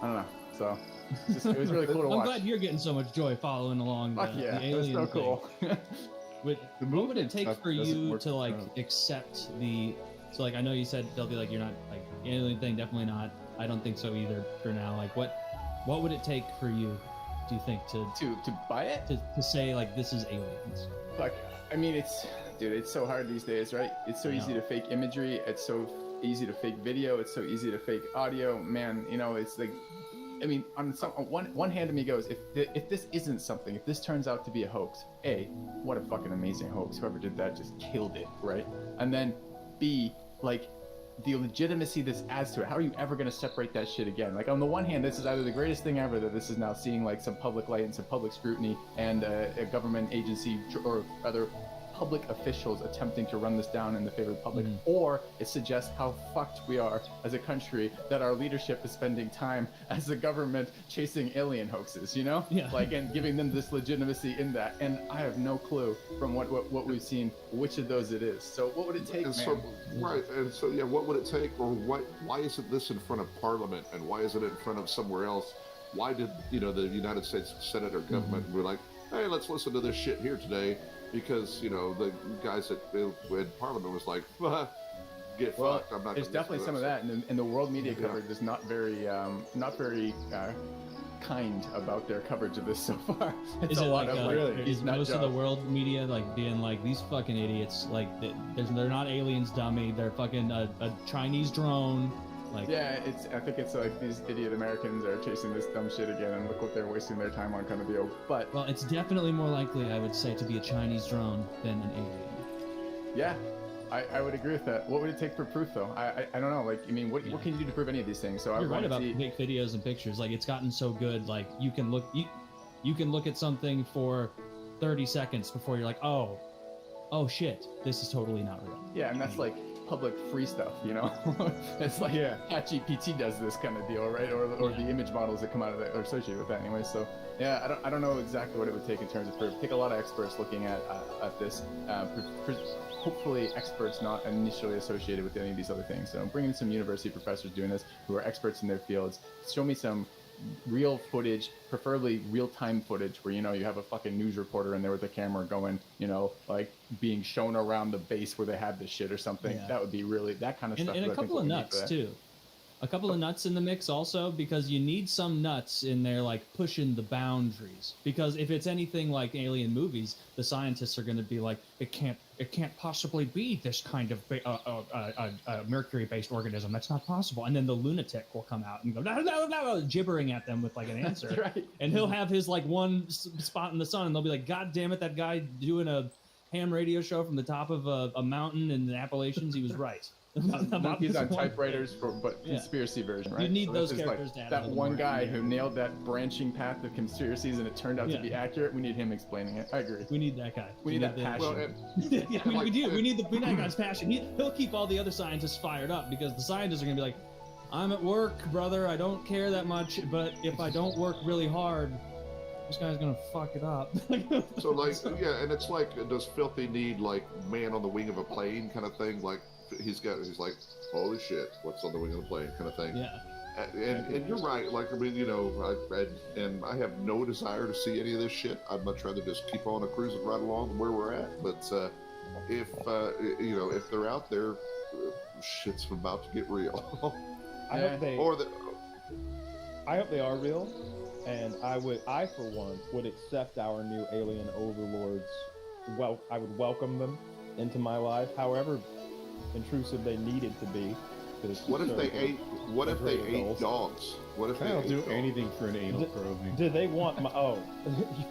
I don't know. So it was really cool to watch. I'm glad you're getting so much joy following along Fuck the yeah, alien that's so cool. What would it take for you to like accept the? So like, I know you said they'll be like, you're not like alien thing, definitely not. I don't think so either for now. Like, what would it take for you, do you think, to buy it? To say like this is aliens? Like, I mean, it's so hard these days, right? It's so easy to fake imagery. It's so easy to fake video. It's so easy to fake audio. Man, it's like, I mean, on one hand of me goes, if this isn't something, if this turns out to be a hoax, A, what a fucking amazing hoax. Whoever did that just killed it, right? And then B, like, the legitimacy this adds to it. How are you ever going to separate that shit again? Like, on the one hand, this is either the greatest thing ever, that this is now seeing like some public light and some public scrutiny, and a government agency, or rather public officials attempting to run this down in the favor of the public, or it suggests how fucked we are as a country, that our leadership is spending time as a government chasing alien hoaxes, like, and giving them this legitimacy in that. And I have no clue from what we've seen which of those it is. So what would it take, and man? so, right, and so yeah, what would it take, or why isn't this in front of Parliament, and why isn't it in front of somewhere else? Why did the United States Senate or government be like, hey, let's listen to this shit here today? Because the guys in Parliament was like, get fucked. I'm not. There's definitely some of that, and the world media coverage is not very kind about their coverage of this so far. It's Is a it lot like of like, is most of the world media like being like, these fucking idiots, like they're not aliens, dummy, they're fucking a Chinese drone? Like, yeah, I think it's like these idiot Americans are chasing this dumb shit again, and look what they're wasting their time on, kind of deal. But well, it's definitely more likely, I would say, to be a Chinese drone than an alien. Yeah, I would agree with that. What would it take for proof, though? I don't know. Like, I mean, what can you do to prove any of these things? So you're right about fake videos and pictures. Like, it's gotten so good. Like, you can look at something for 30 seconds before you're like, oh shit, this is totally not real. Yeah, and that's like public free stuff, It's like ChatGPT does this kind of deal, right? Or the image models that come out of that are associated with that anyway. So yeah, I don't know exactly what it would take in terms of proof. Take a lot of experts looking at this. Hopefully experts not initially associated with any of these other things. So bring in some university professors doing this who are experts in their fields. Show me some real footage, preferably real-time footage, where you have a fucking news reporter in there with a camera going, like being shown around the base where they have this shit or something. That would be really, that kind of stuff. And a couple of nuts too. a couple of nuts in the mix also, because you need some nuts in there like pushing the boundaries. Because if it's anything like alien movies, the scientists are going to be like, it can't possibly be this kind of mercury-based organism. That's not possible. And then the lunatic will come out and go no, gibbering at them with like an answer. Right. And he'll have his like one spot in the sun, and they'll be like, God damn it, that guy doing a ham radio show from the top of a mountain in the Appalachians, he was right. Monkeys on typewriters, but conspiracy version, right? You need So those this is characters to have that a little one more guy fear. who nailed that branching path of conspiracies, and it turned out to be accurate. We need him explaining it. I agree. We need that guy. We need that the- passion. yeah, we do. We need that guy's passion. He'll keep all the other scientists fired up, because the scientists are going to be like, I'm at work, brother. I don't care that much, but if I don't work really hard, this guy's going to fuck it up. So like, yeah, and it's like, does Filthy need like man on the wing of a plane kind of thing? Like he's like, holy shit, what's on the wing of the plane kind of thing. Yeah. And you're right. Like, I mean, you know, I have no desire to see any of this shit. I'd much rather just keep on a cruise and ride along where we're at. But if you know, if they're out there, shit's about to get real. I hope they. Or I hope they are real, and I for one would accept our new alien overlords. Well, I would welcome them into my life, however intrusive they needed to be. What if they ate? What if they ate dogs? What if they I'll ate do dogs? anything for an anal probing. Do they want my? Oh,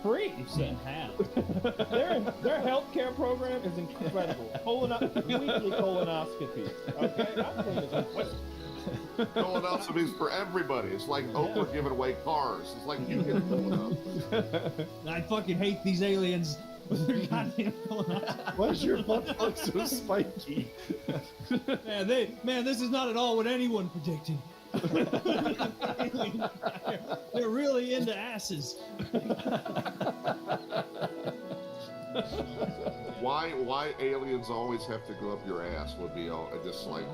free. Saying half. Their healthcare program is incredible. Weekly colonoscopies. Okay, I'm saying this with whiskey. Colonoscopies for everybody. It's like Oprah giving away cars. It's like you get colonoscopy. I fucking hate these aliens with their goddamn colonoscopy. Why is your butt plug so spiky? Man, this is not at all what anyone predicted. They're really into asses. Why aliens always have to go up your ass would be all just like.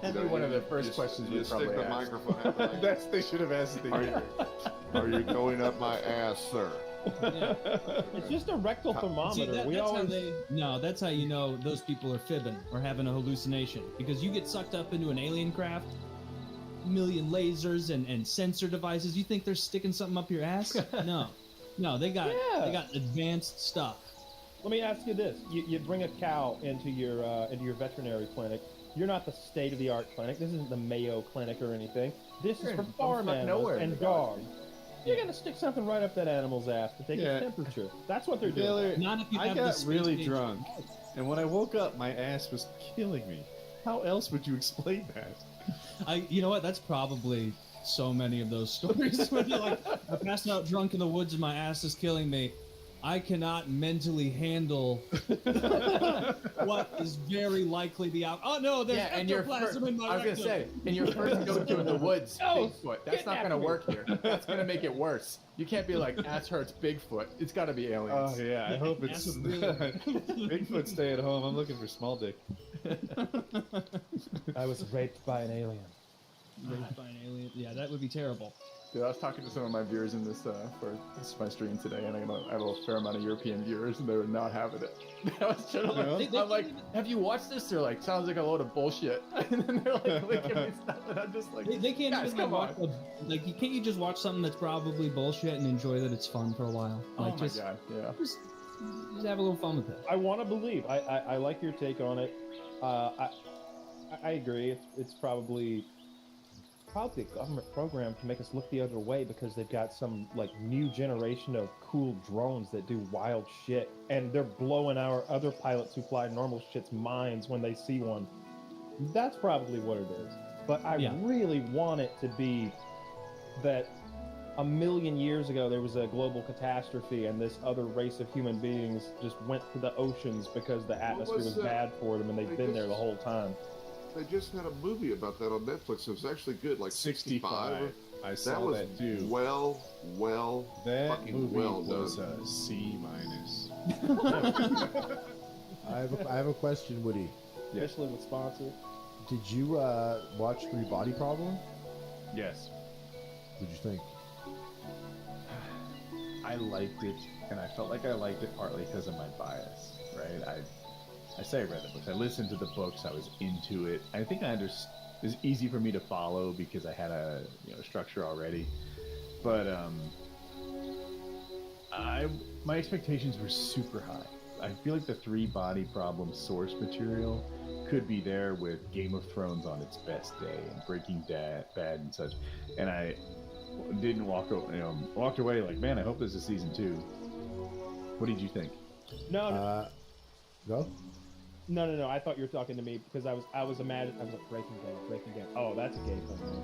That'd be one of the first questions you we'd stick probably the ask. microphone out like, That's they should have asked the are you going up my ass, sir? It's just a rectal thermometer. That's how you know those people are fibbing or having a hallucination, because you get sucked up into an alien craft, million lasers and sensor devices. You think they're sticking something up your ass? No, they got advanced stuff. Let me ask you this: you bring a cow into your veterinary clinic. You're not the state-of-the-art clinic. This isn't the Mayo Clinic or anything. This is for farm animals and dogs. You're gonna stick something right up that animal's ass to take its temperature. That's what they're doing. Not if you I have got the really space-age- drunk, and when I woke up, my ass was killing me. How else would you explain that? You know what? That's probably so many of those stories when you're like, I passed out drunk in the woods and my ass is killing me. I cannot mentally handle what is very likely the out. Oh no, there's ectoplasm in my I was gonna rectum. say, and your first go-to in the woods, No, Bigfoot. That's not gonna work here. That's gonna make it worse. You can't be like, ass hurts Bigfoot. It's gotta be aliens. Oh yeah, I hope it's Bigfoot. Stay at home. I'm looking for small dick. I was raped by an alien. Raped by an alien. Yeah, that would be terrible. Dude, I was talking to some of my viewers in this for my stream today, and I have a fair amount of European viewers, and they were not having it. I was trying to like, I'm like, have you watched this? They're like, sounds like a load of bullshit. And then they're like clicking me stuff, and I'm just like, They can't guys, even come watch on. can't you just watch something that's probably bullshit and enjoy that it's fun for a while? Oh Like my just god, yeah. just have a little fun with it. I want to believe. I like your take on it. I agree. It's probably a government program to make us look the other way because they've got some like new generation of cool drones that do wild shit, and they're blowing our other pilots who fly normal shit's minds when they see one. That's probably what it is. But I really want it to be that 1 million years ago there was a global catastrophe and this other race of human beings just went to the oceans because the atmosphere was bad for them and they've been there the whole time. They just had a movie about that on Netflix. It was actually good, like 65. I saw that was that too. That fucking movie well was done. a C minus. I have a question, Woody. Especially with sponsors. Did you watch Three Body Problem? Yes. What did you think? I liked it, and I felt like I liked it partly because of my bias, right? I say I read the books. I listened to the books. I was into it. I think I understood was easy for me to follow because I had a structure already. But my expectations were super high. I feel like the 3-body problem source material could be there with Game of Thrones on its best day and Breaking Bad and such. And I didn't walked away like, man, I hope this is season 2. What did you think? No. Go. No. I thought you were talking to me because I was imagining. I was like Breaking Bad. Oh, that's a gay thing.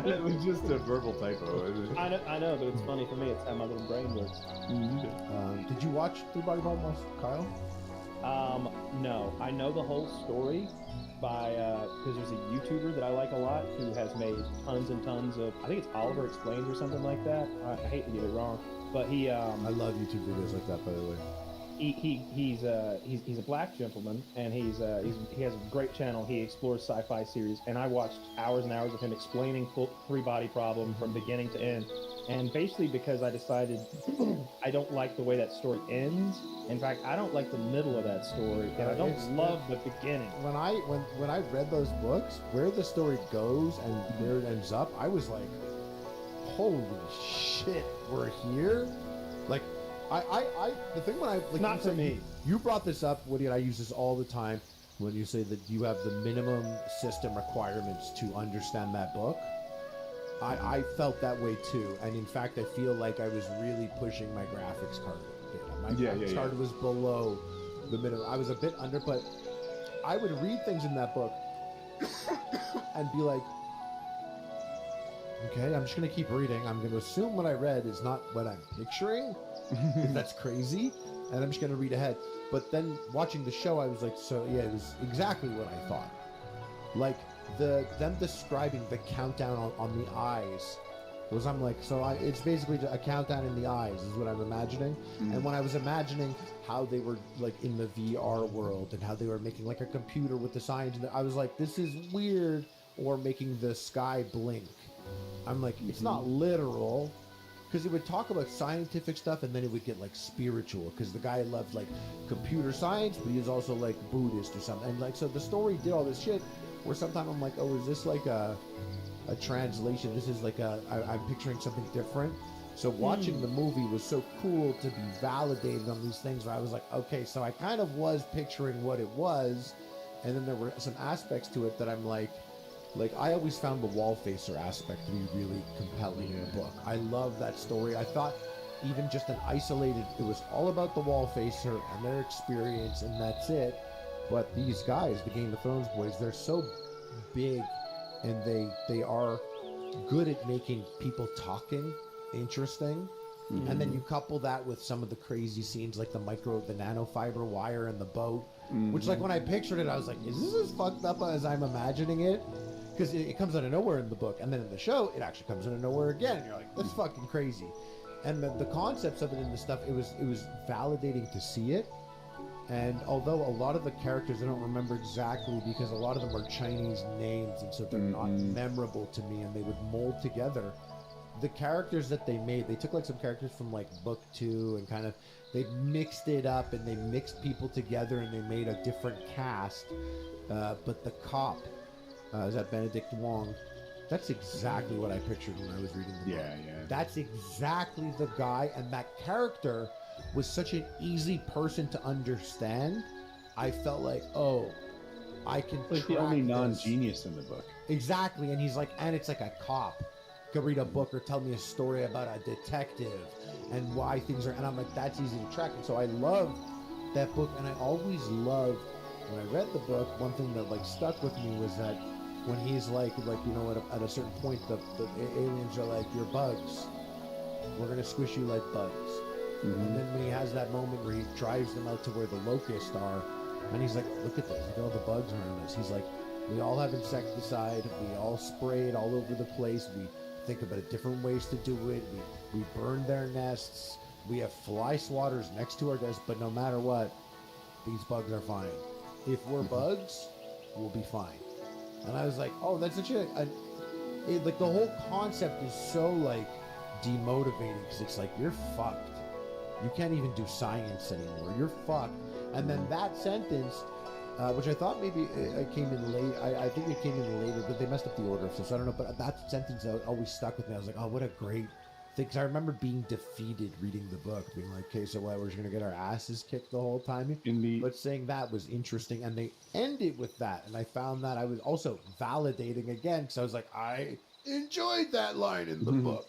It was just a verbal typo. I know, but it's funny for me. It's how my little brain works. Did you watch 3-Body Problem, Kyle? No. I know the whole story by because there's a YouTuber that I like a lot who has made tons and tons of. I think it's Oliver Explains or something like that. I hate to get it wrong, but he. I love YouTube videos like that, by the way. He's a black gentleman, and he has a great channel. He explores sci-fi series, and I watched hours and hours of him explaining 3-body problem from beginning to end. And basically, because I decided I don't like the way that story ends. In fact, I don't like the middle of that story, and I don't love the beginning. When I read those books, where the story goes and where it ends up, I was like, holy shit, we're here. Like. The thing when I like not for me. You brought this up, Woody, and I use this all the time when you say that you have the minimum system requirements to understand that book. I felt that way too, and in fact, I feel like I was really pushing my graphics card. My graphics card was below the minimum. I was a bit under, but I would read things in that book and be like, okay, I'm just going to keep reading. I'm going to assume what I read is not what I'm picturing. If that's crazy, and I'm just gonna read ahead. But then watching the show, I was like, so yeah, it was exactly what I thought. Like them describing the countdown on the eyes was, I'm like, so it's basically a countdown in the eyes is what I'm imagining. And when I was imagining how they were like in the VR world and how they were making like a computer with the signs, and I was like, this is weird. Or making the sky blink. I'm like, it's not literal. Because it would talk about scientific stuff, and then it would get like spiritual. Because the guy loved like computer science, but he was also like Buddhist or something. And like, so the story did all this shit. Where sometimes I'm like, oh, is this like a translation? This is like I'm picturing something different. So watching the movie was so cool to be validated on these things. Where I was like, okay, so I kind of was picturing what it was, and then there were some aspects to it that I'm like I always found the wall facer aspect to be really compelling in the book. I love that story. I thought even just an isolated, it was all about the wall facer and their experience, and that's it. But these guys, the Game of Thrones boys, they're so big, and they are good at making people talking interesting. And then you couple that with some of the crazy scenes like the nanofiber wire and the boat, which like when I pictured it, I was like, is this as fucked up as I'm imagining it? Because it comes out of nowhere in the book, and then in the show, it actually comes out of nowhere again. And you're like, that's fucking crazy. And the concepts of it in the stuff, it was validating to see it. And although a lot of the characters I don't remember exactly because a lot of them are Chinese names, and so they're not memorable to me, and they would mold together. The characters that they made, they took like some characters from like book 2 and kind of they mixed it up, and they mixed people together, and they made a different cast. But the cop. Is that Benedict Wong? That's exactly what I pictured when I was reading the book. Yeah. That's exactly the guy, and that character was such an easy person to understand. I felt like, oh, I can like the only non-genius in the book. Exactly, and he's like, and it's like a cop could read a book or tell me a story about a detective and why things are, and I'm like, that's easy to track. And so I love that book, and I always loved when I read the book. One thing that like stuck with me was that when he's like you know, at a certain point, the aliens are like, you're bugs. We're gonna squish you like bugs. And then when he has that moment where he drives them out to where the locusts are, and he's like, look at this, look at all the bugs around us. He's like, we all have insecticide, we all spray it all over the place, we think about different ways to do it, we burn their nests, we have fly swatters next to our desks, but no matter what, these bugs are fine. If we're bugs, we'll be fine. And I was like, oh, that's such like the whole concept is so like demotivating, because it's like, you're fucked. You can't even do science anymore. You're fucked. And then that sentence which I thought maybe it came in late. I think it came in later, but they messed up the order of stuff, so I don't know. But that sentence always stuck with me. I was like, oh, what a great thing. 'Cause I remember being defeated reading the book, being like, okay, so what, we're just going to get our asses kicked the whole time? But saying that was interesting, and they ended with that, and I found that I was also validating again, because I was like, I enjoyed that line in the book.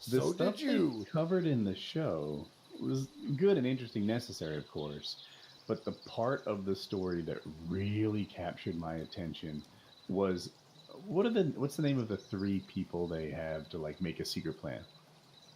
The So stuff did you. they covered in the show was good and interesting, necessary, of course. But the part of the story that really captured my attention was what's the name of the 3 people they have to like make a secret plan?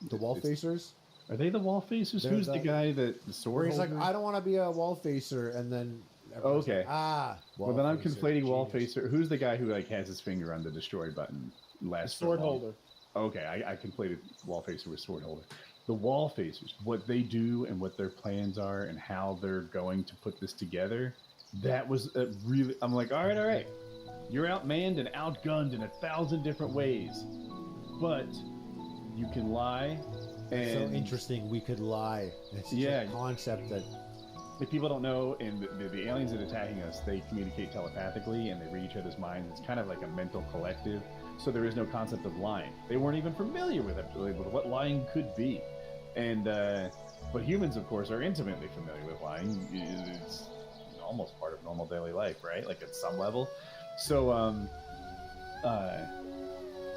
The wall facers? Are they the wall facers? They're Who's the guy that the sword? Where he's like, holder? I don't want to be a wall facer, and then everyone's Okay. like, well, then I'm facer, conflating wall genius. facer. Who's the guy who like has his finger on the destroy button? Last Sword holder. Okay, I conflated wall facer with sword holder. The wall facers, what they do and what their plans are and how they're going to put this together. That was really. I'm like, all right. You're outmanned and outgunned in 1,000 different ways, but you can lie. And so interesting, we could lie. It's such a concept that if people don't know, and the aliens that are attacking us, they communicate telepathically and they read each other's minds. It's kind of like a mental collective, so there is no concept of lying. They weren't even familiar with what lying could be, and but humans, of course, are intimately familiar with lying. It's almost part of normal daily life, right? Like at some level. So,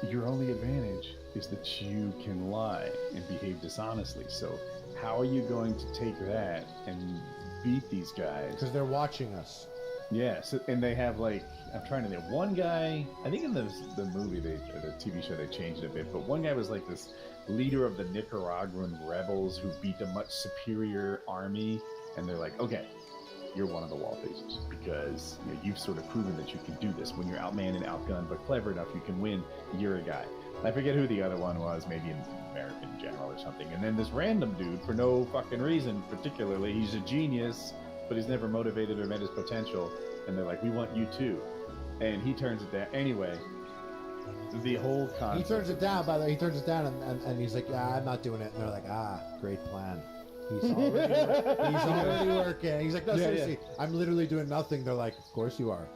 your only advantage is that you can lie and behave dishonestly. So how are you going to take that and beat these guys? Because they're watching us. Yes, and they have like, I'm trying to think, one guy, I think in the movie, or the TV show, they changed it a bit, but one guy was like this leader of the Nicaraguan rebels who beat a much superior army, and they're like, okay, you're one of the wall facers because you've sort of proven that you can do this. When you're outmanned and outgunned, but clever enough, you can win, you're a guy. I forget who the other one was, maybe an American general or something. And then this random dude, for no fucking reason particularly, he's a genius, but he's never motivated or met his potential. And they're like, we want you too. And he turns it down. Anyway, the whole concept. He turns it down, by the way. He turns it down, and he's like, yeah, I'm not doing it. And they're like, great plan. He's already working. He's like, no, seriously, I'm literally doing nothing. They're like, of course you are.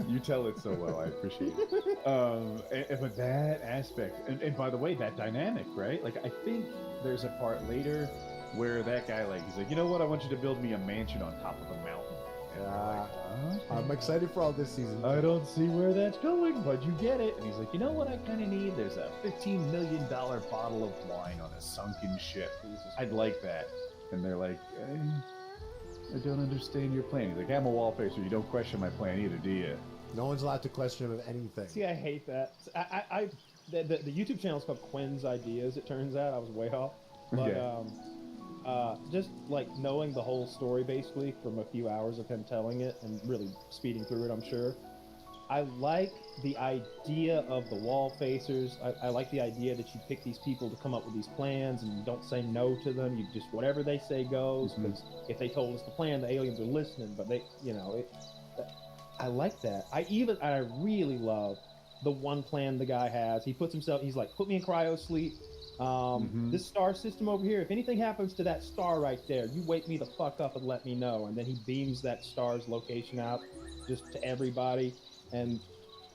You tell it so well. I appreciate it. But that aspect, and by the way, that dynamic, right? Like, I think there's a part later where that guy, like, he's like, you know what? I want you to build me a mansion on top of a mountain. I'm excited for all this season. I don't see where that's going, but you get it. And he's like, you know what I kind of need? There's a $15 million bottle of wine on a sunken ship. I'd like that. And they're like, I don't understand your plan. He's like, I'm a wall facer. You don't question my plan either, do you? No one's allowed to question him of anything. See, I hate that. The YouTube channel is called Quinn's Ideas, it turns out. I was way off. But, just like knowing the whole story basically from a few hours of him telling it and really speeding through it, I'm sure. I like the idea of the wall facers. I like the idea that you pick these people to come up with these plans and you don't say no to them. You just, whatever they say goes, because if they told us the plan, the aliens are listening, but they, I like that. I really love the one plan the guy has. He puts himself, he's like, put me in cryo sleep. This star system over here, if anything happens to that star right there, you wake me the fuck up and let me know. And then he beams that star's location out just to everybody. And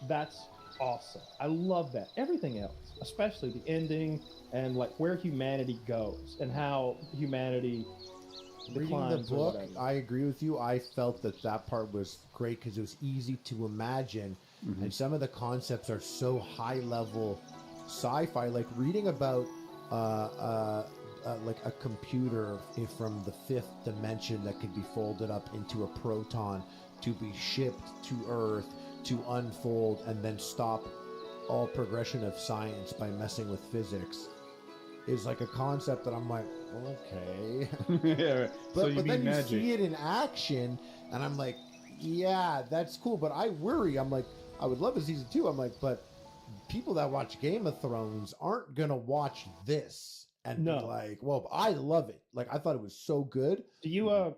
that's awesome. I love that. Everything else, especially the ending and like where humanity goes and how humanity Reading the book, I agree with you. I felt that part was great because it was easy to imagine. And some of the concepts are so high level sci-fi, like reading about like a computer from the 5th dimension that could be folded up into a proton to be shipped to Earth to unfold and then stop all progression of science by messing with physics is like a concept that I'm like, okay. But then you see it in action and I'm like, yeah, that's cool. But I worry, I'm like, I would love a season 2. I'm like, but people that watch Game of Thrones aren't gonna watch this and be like, well, I love it. Like, I thought it was so good. Do you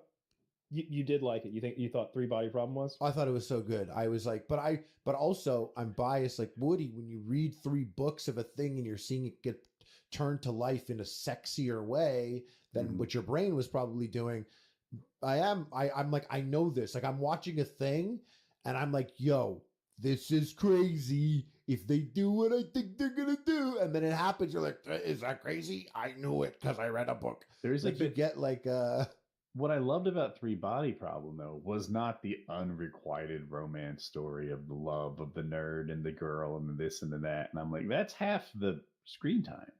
you did like it? You thought 3 Body Problem was? I thought it was so good. I was like, but also I'm biased like Woody. When you read 3 books of a thing and you're seeing it get turned to life in a sexier way than what your brain was probably doing, I'm like, I know this. Like, I'm watching a thing, and I'm like, yo, this is crazy. If they do what I think they're gonna do, and then it happens, you're like, is that crazy? I knew it because I read a book. There's like a bit, you get like what I loved about Three Body Problem though was not the unrequited romance story of the love of the nerd and the girl and the this and the that. And I'm like, that's half the screen time.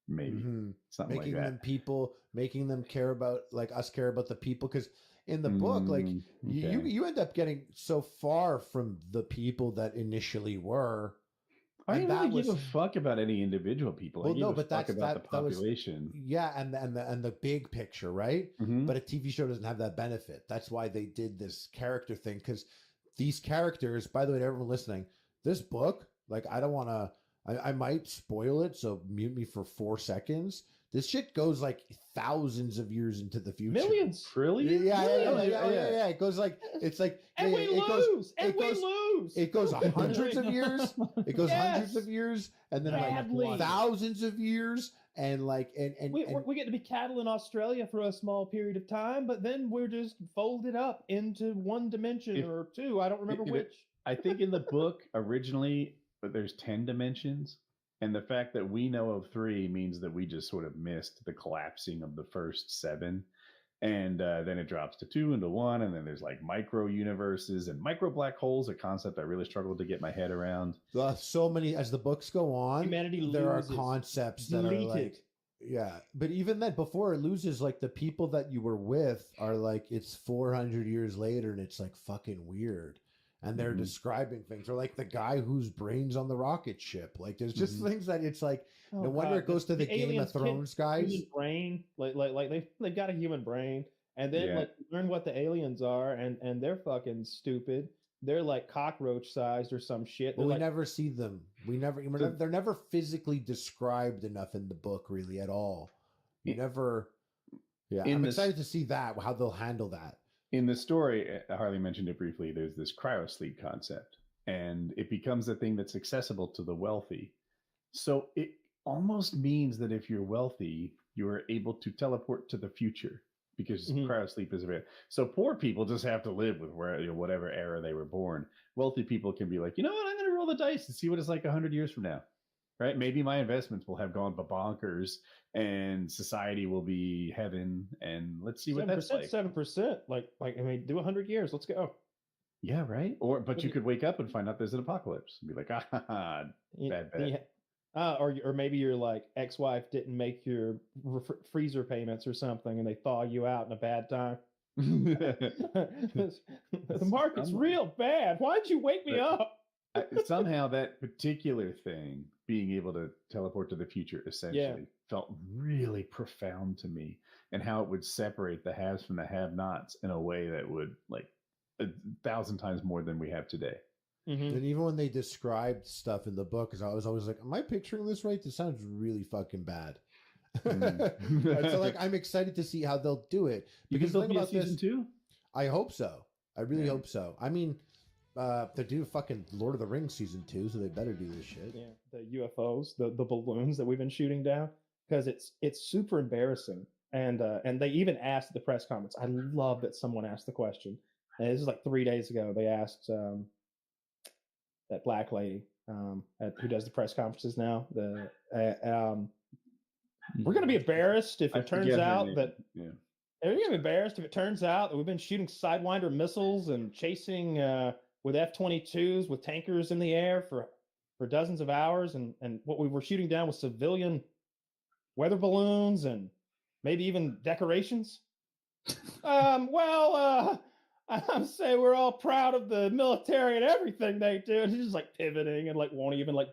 Maybe something making like that. them people, making them care about like us care about the people. Because in the book, like you end up getting so far from the people that initially were. I didn't really give a fuck about any individual people. Well, I gave no, a but fuck that's about the that was population. yeah, and the big picture, right? But a TV show doesn't have that benefit. That's why they did this character thing, because these characters. By the way, to everyone listening, this book, like, I don't want to. I might spoil it, so mute me for 4 seconds. This shit goes like thousands of years into the future. Millions. Trillions? Yeah. It goes like, it's like, and we lose. It goes hundreds of years. It goes hundreds of years, and then Badly. like thousands of years, and like, and we get to be cattle in Australia for a small period of time, but then we're just folded up into one dimension or two. I don't remember which. I think in the book originally, but there's 10 dimensions. And the fact that we know of 3 means that we just sort of missed the collapsing of the first 7. And then it drops to 2 and to 1. And then there's like micro universes and micro black holes, a concept I really struggled to get my head around. So many, as the books go on, humanity there loses. are concepts that are like, yeah. But even then, before it loses, like the people that you were with are like, it's 400 years later and it's like fucking weird. And they're describing things, or like the guy whose brain's on the rocket ship. Like, there's just things that it's like, no wonder it goes to the Game of Thrones guys. Human brain, like they've got a human brain, and then like learn what the aliens are, and they're fucking stupid. They're like cockroach sized or some shit. But we never see them. They're never physically described enough in the book, really, at all. You never. Yeah, I'm excited to see that, how they'll handle that. In the story, Harley mentioned it briefly, there's this cryosleep concept, and it becomes a thing that's accessible to the wealthy. So it almost means that if you're wealthy, you are able to teleport to the future, because cryosleep is available. So poor people just have to live with whatever era they were born. Wealthy people can be like, you know what, I'm going to roll the dice and see what it's like 100 years from now. Right? Maybe my investments will have gone bonkers and society will be heaven, and let's see what that's like. 7%. Like I mean, do 100 years. Let's go. Yeah, right. But you could wake up and find out there's an apocalypse and be like, bad bet. Or maybe your like ex-wife didn't make your freezer payments or something, and they thaw you out in a bad time. The market's real bad. Why'd you wake me up? Somehow that particular thing, being able to teleport to the future, essentially felt really profound to me, and how it would separate the haves from the have-nots in a way that would, like, 1,000 times more than we have today. And even when they described stuff in the book, because I was always like, am I picturing this right? This sounds really fucking bad. And so like, I'm excited to see how they'll do it. Because there'll be a season 2? I hope so. I really hope so. I mean, they do fucking Lord of the Rings season 2, so they better do this shit. Yeah, the UFOs, the balloons that we've been shooting down, because it's super embarrassing. And they even asked at the press conference. I love that someone asked the question. And this is like 3 days ago. They asked that black lady who does the press conferences now. We're gonna be embarrassed if it turns out that. Yeah. They're gonna be embarrassed if it turns out that we've been shooting Sidewinder missiles and chasing with F-22s with tankers in the air for dozens of hours, and what we were shooting down was civilian weather balloons and maybe even decorations. I say we're all proud of the military and everything they do. And he's just like pivoting and like won't even like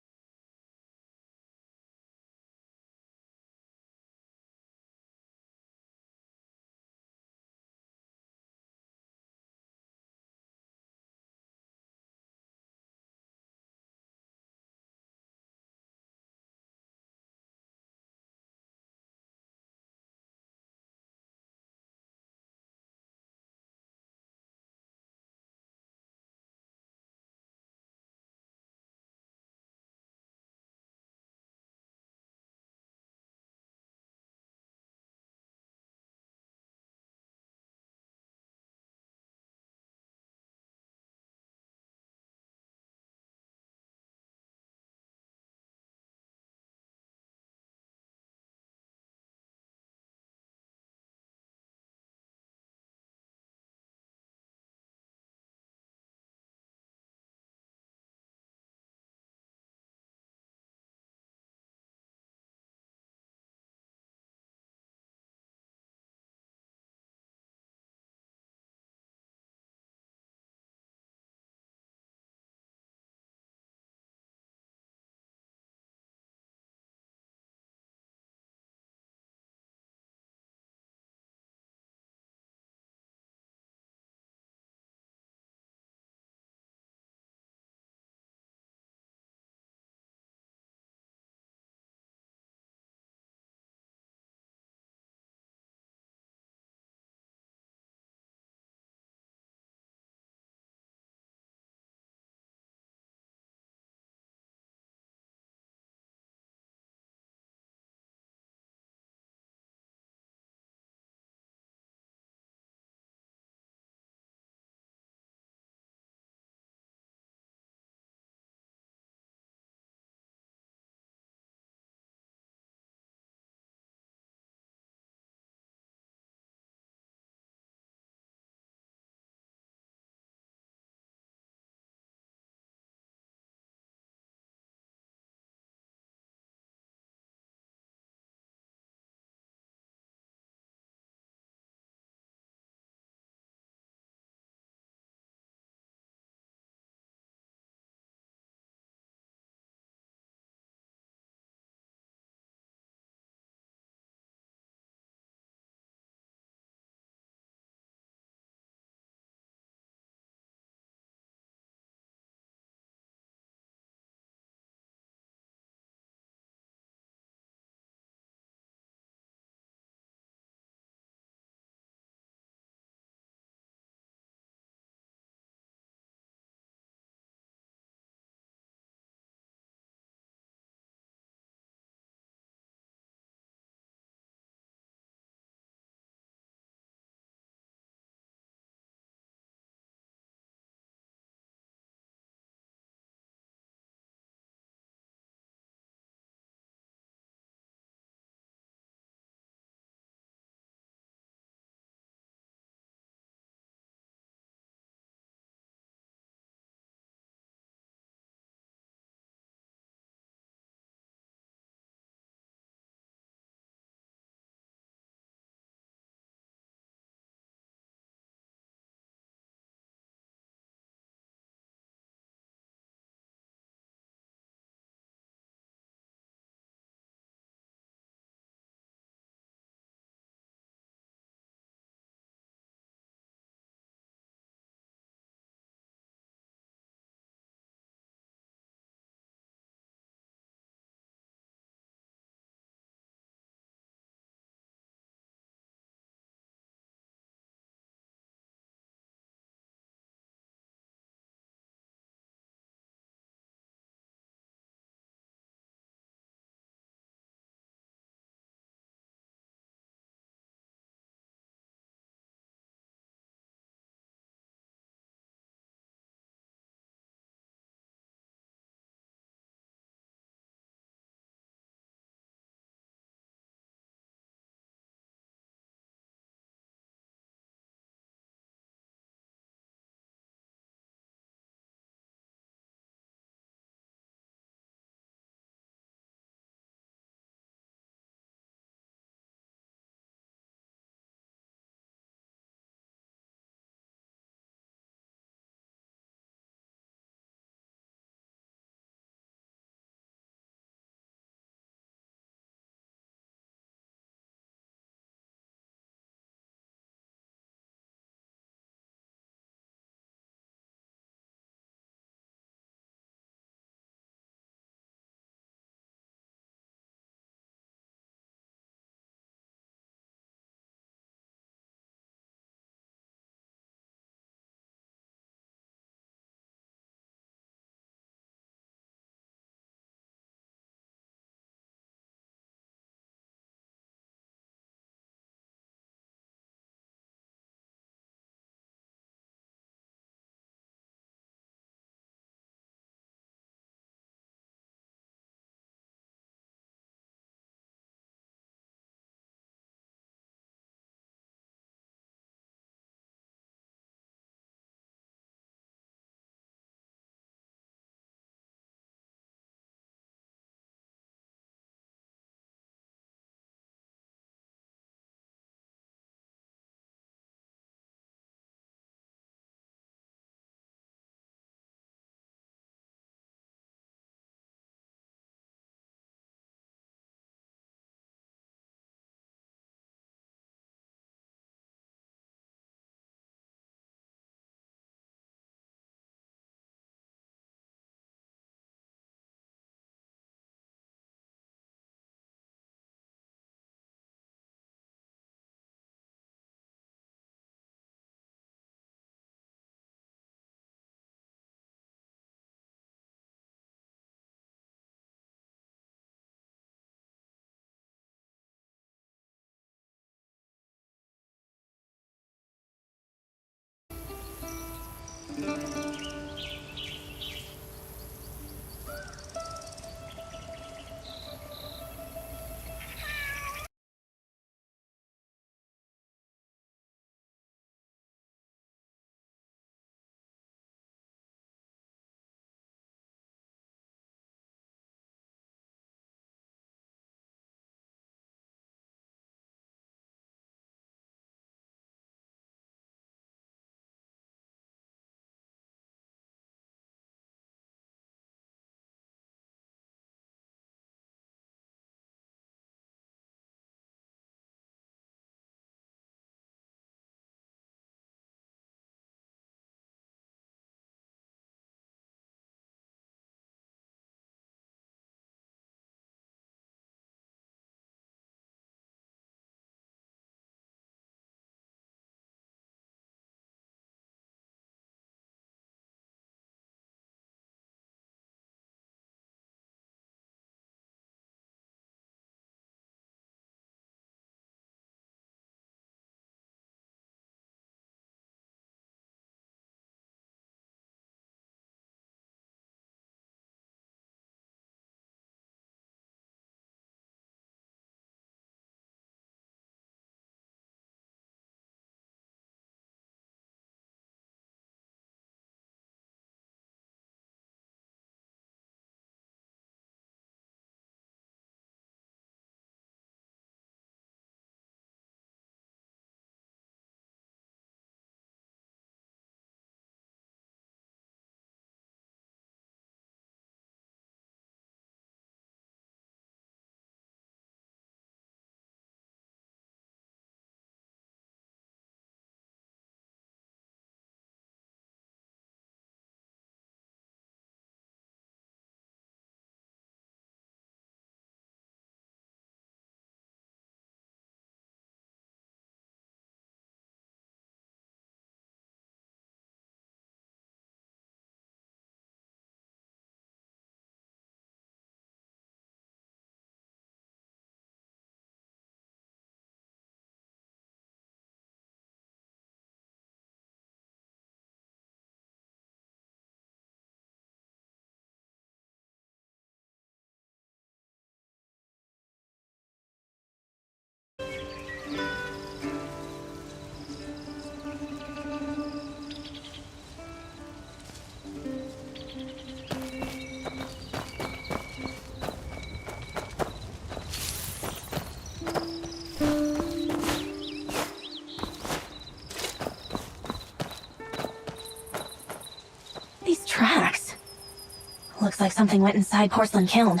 Looks like something went inside porcelain kiln.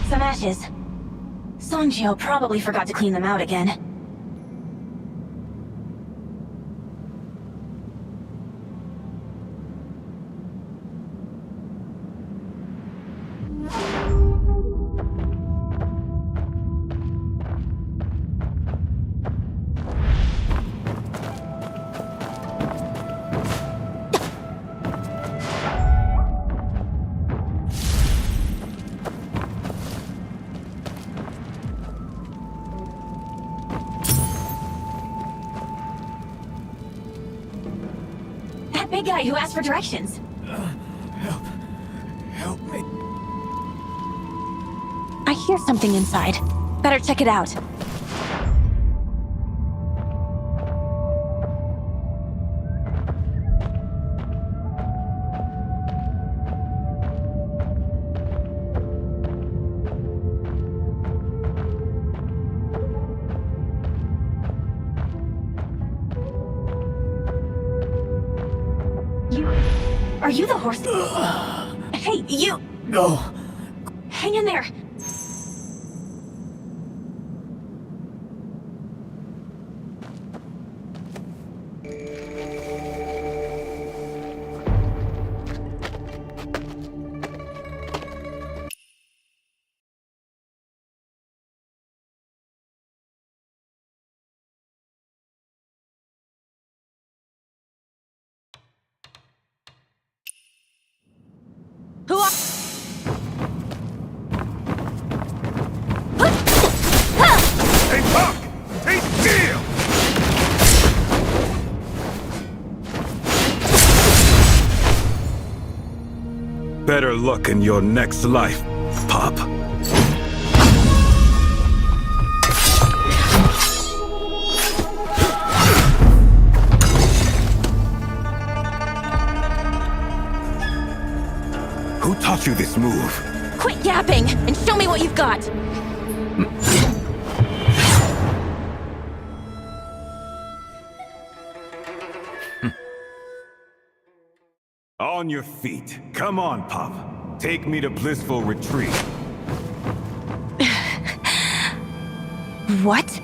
Some ashes. Songjio probably forgot to clean them out again. That big guy who asked for directions. Help me. I hear something inside. Better check it out. Are you the horse? Hey, you! No. Hang in there! Who are... Hey, Puck! Hey, deal! Better luck in your next life, Pop. Who taught you this move? Quit yapping and show me what you've got! On your feet. Come on, Pop. Take me to blissful retreat. What?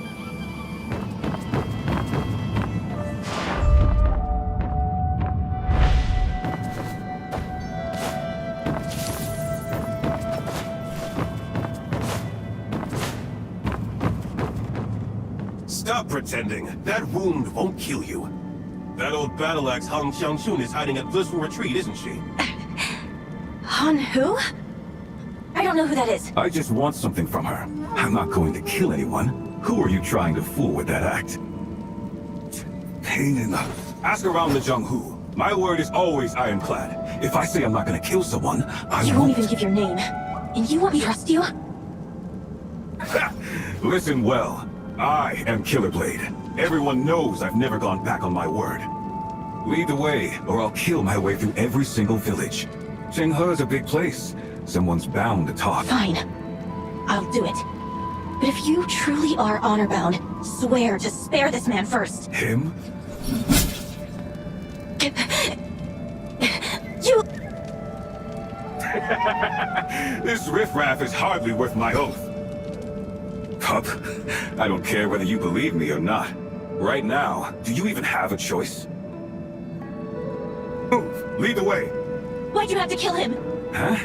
Stop pretending. That wound won't kill you. That old battle axe Han Xiangchun is hiding at blissful retreat, isn't she? Han who? I don't know who that is. I just want something from her. I'm not going to kill anyone. Who are you trying to fool with that act? Pain in the... Ask around the Zhenghu. My word is always ironclad. If I say I'm not going to kill someone, I You won't even give your name. And you want me to trust you? Listen well. I am Killer Blade. Everyone knows I've never gone back on my word. Lead the way, or I'll kill my way through every single village. Chenghe is a big place. Someone's bound to talk. Fine. I'll do it. But if you truly are honor-bound, swear to spare this man first. Him? You... This riffraff is hardly worth my oath. Pup, I don't care whether you believe me or not. Right now, do you even have a choice? Move! Lead the way! Why'd you have to kill him? Huh?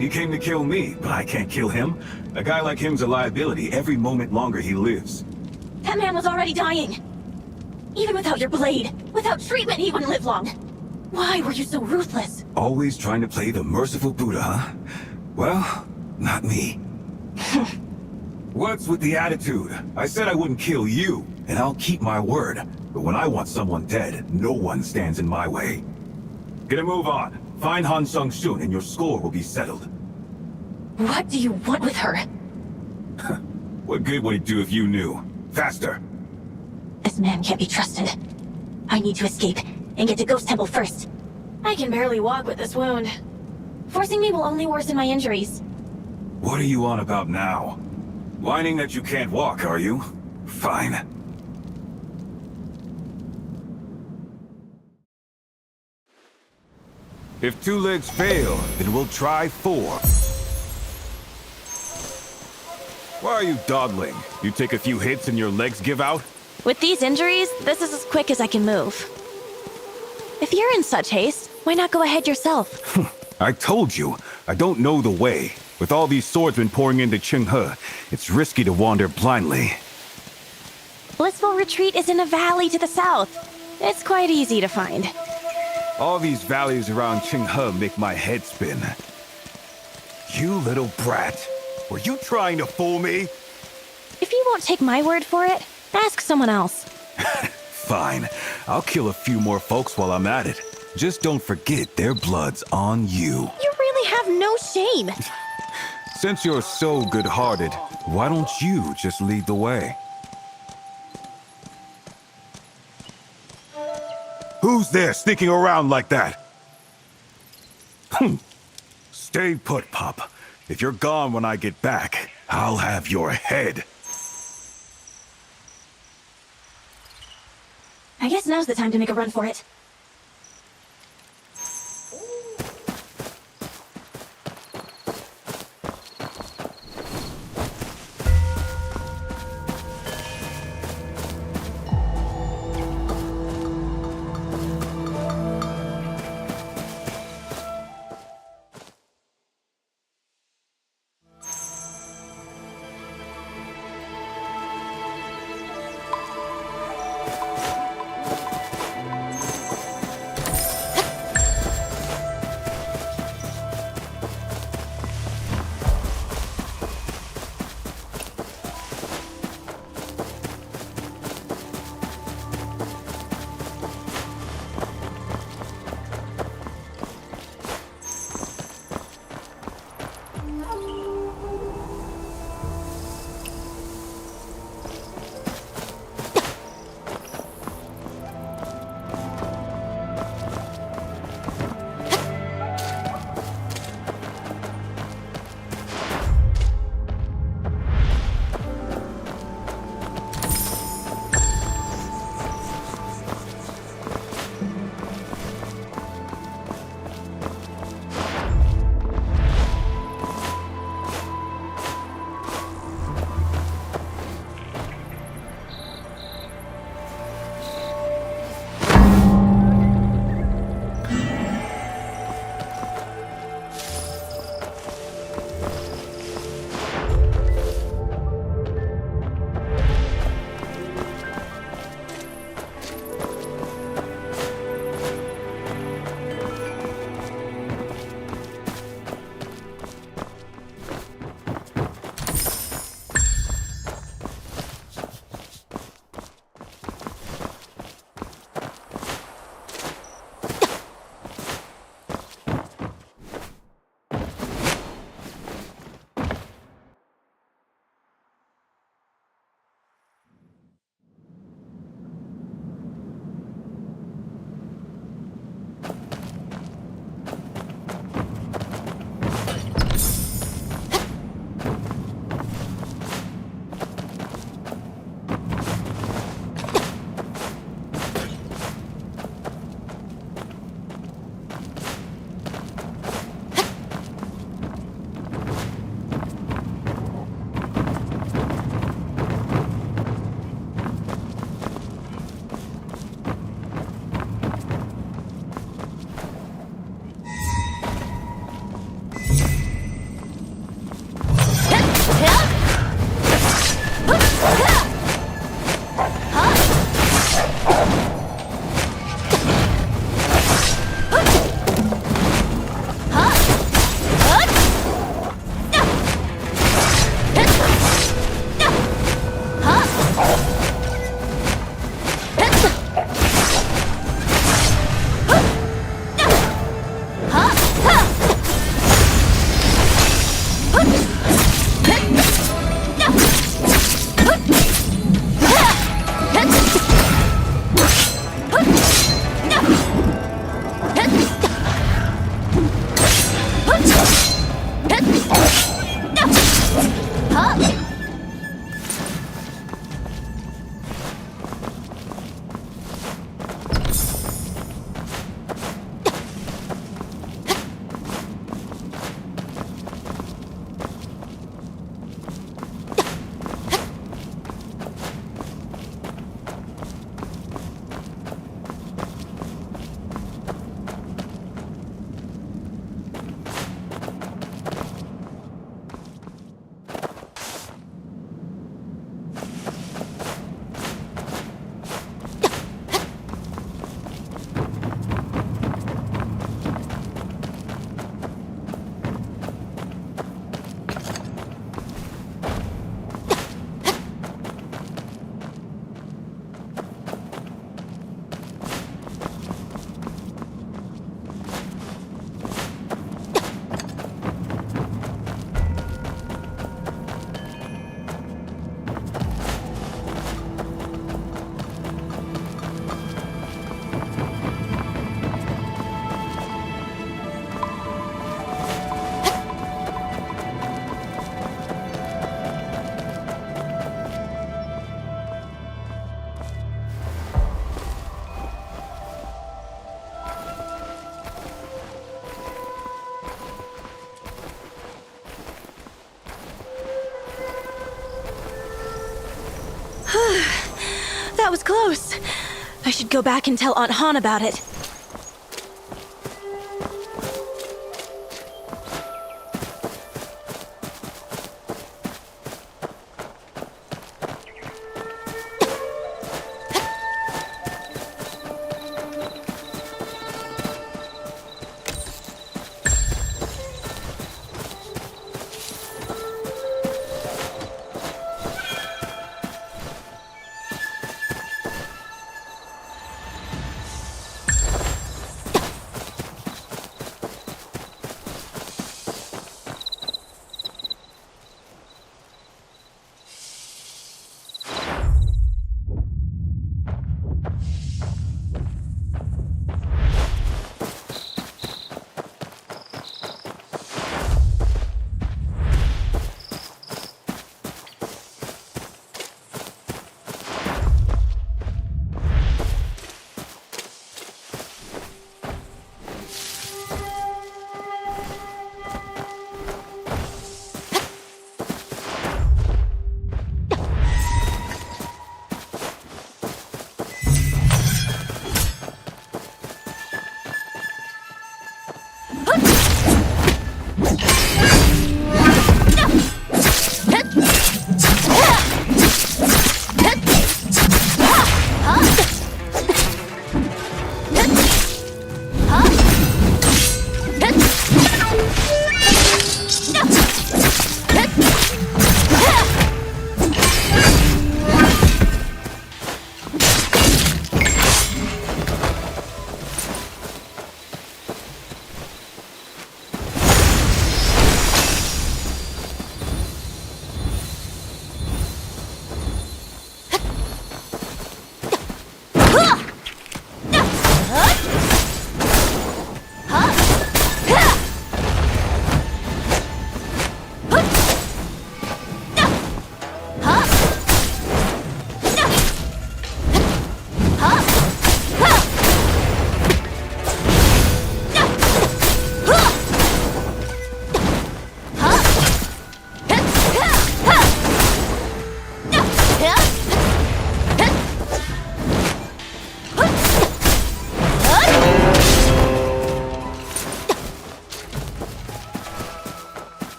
He came to kill me, but I can't kill him. A guy like him's a liability every moment longer he lives. That man was already dying. Even without your blade, without treatment, he wouldn't live long. Why were you so ruthless? Always trying to play the merciful Buddha, huh? Well, not me. What's with the attitude? I said I wouldn't kill you, and I'll keep my word. But when I want someone dead, no one stands in my way. Get a move on. Find Han Sung soon and your score will be settled. What do you want with her? What good would it do if you knew? Faster! This man can't be trusted. I need to escape and get to Ghost Temple first. I can barely walk with this wound. Forcing me will only worsen my injuries. What are you on about now? Whining that you can't walk, are you? Fine. If 2 legs fail, then we'll try 4. Why are you dawdling? You take a few hits and your legs give out? With these injuries, this is as quick as I can move. If you're in such haste, why not go ahead yourself? I told you, I don't know the way. With all these swordsmen pouring into Qinghe, it's risky to wander blindly. Blissful Retreat is in a valley to the south. It's quite easy to find. All these valleys around Qinghe make my head spin. You little brat. Were you trying to fool me? If you won't take my word for it, ask someone else. Fine. I'll kill a few more folks while I'm at it. Just don't forget their blood's on you. You really have no shame. Since you're so good-hearted, why don't you just lead the way? Who's there sneaking around like that? Stay put, Pop. If you're gone when I get back, I'll have your head. I guess now's the time to make a run for it. That was close. I should go back and tell Aunt Han about it.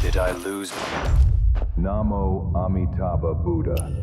Did I lose? Namo Amitabha Buddha.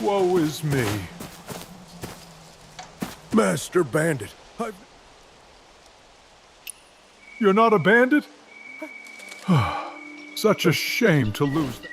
Woe is me. Master Bandit, You're not a bandit? Such a shame to lose them.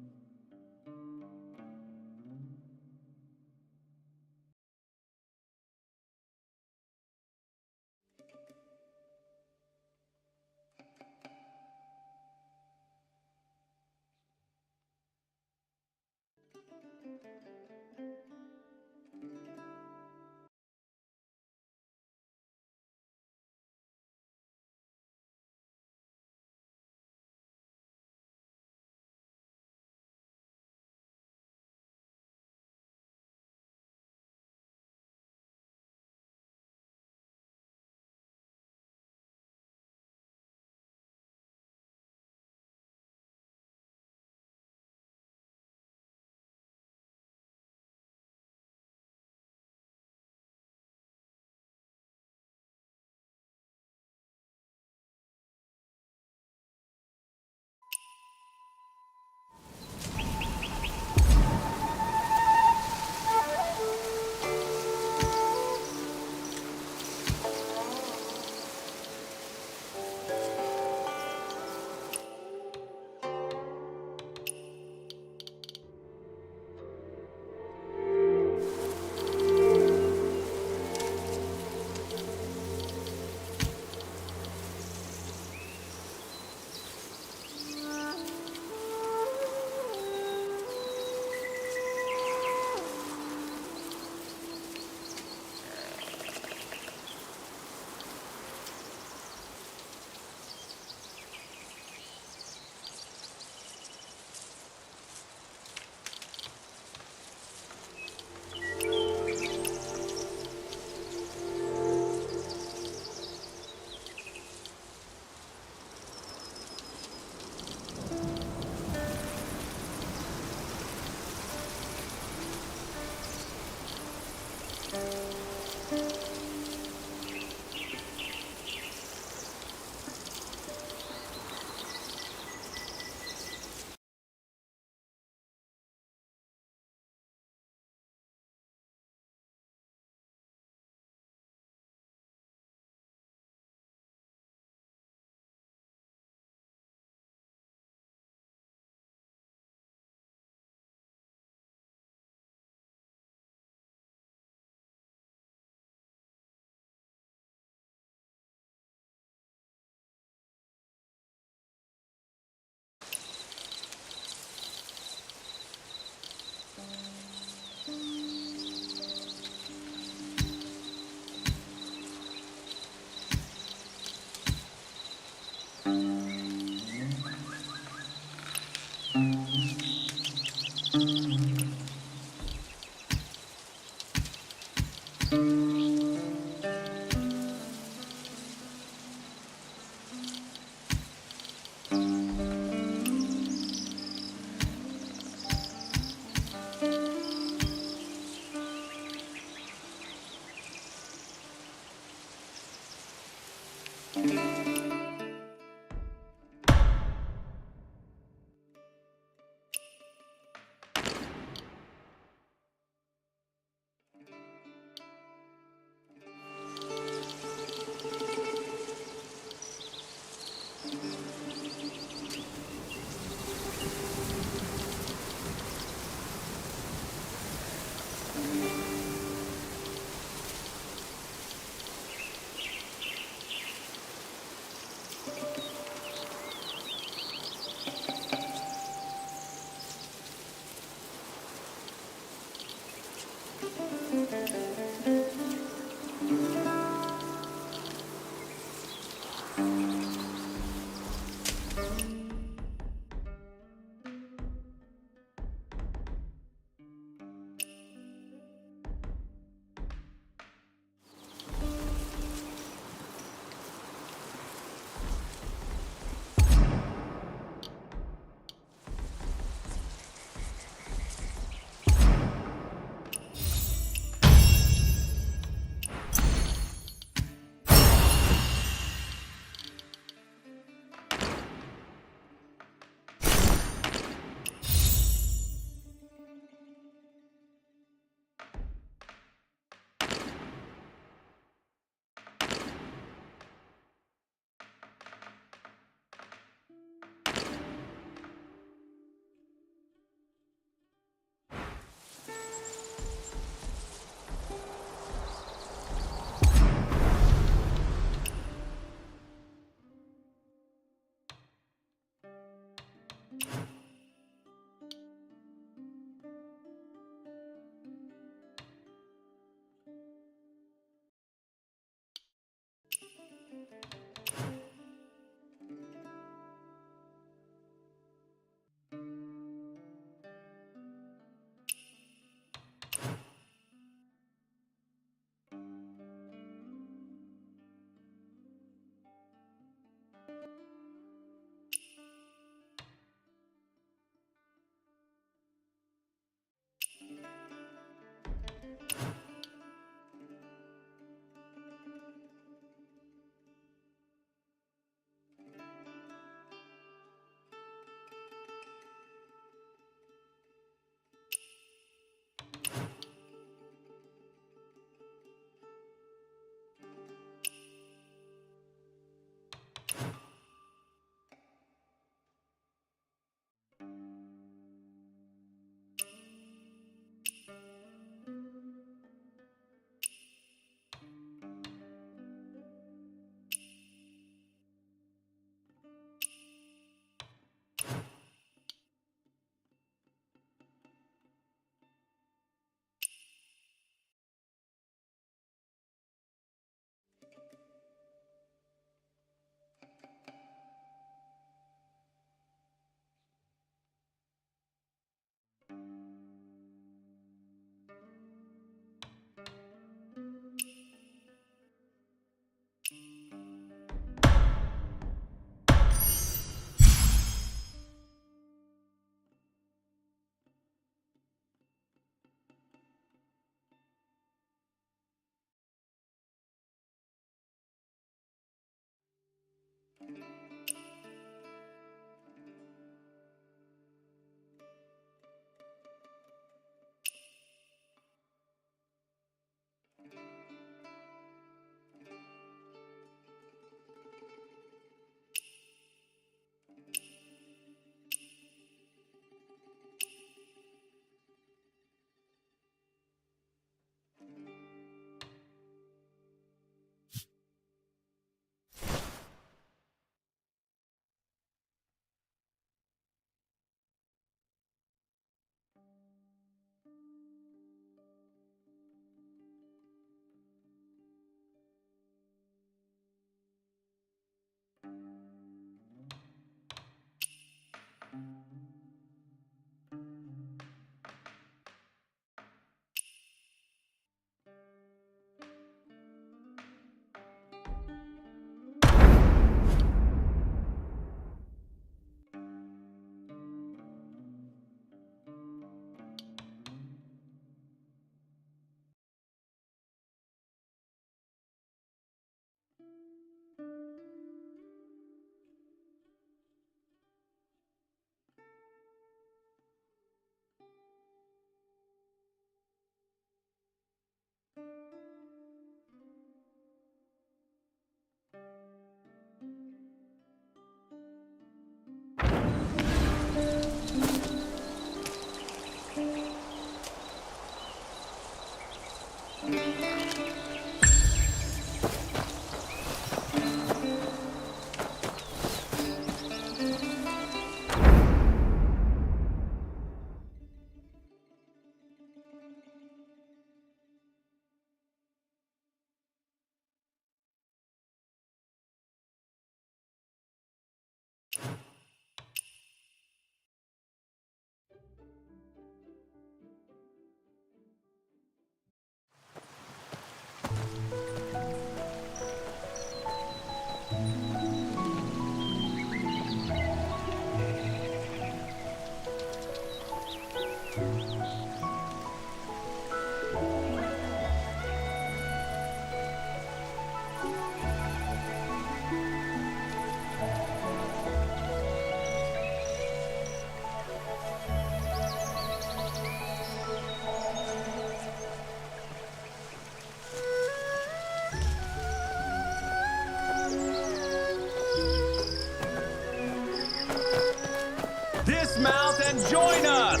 join us!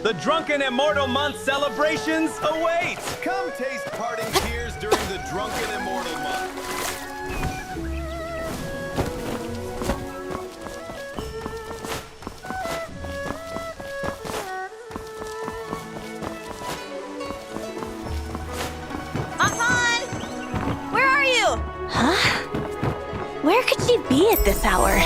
The Drunken Immortal Month celebrations await! Come taste parting tears during the Drunken Immortal Month. Anton! Where are you? Huh? Where could she be at this hour?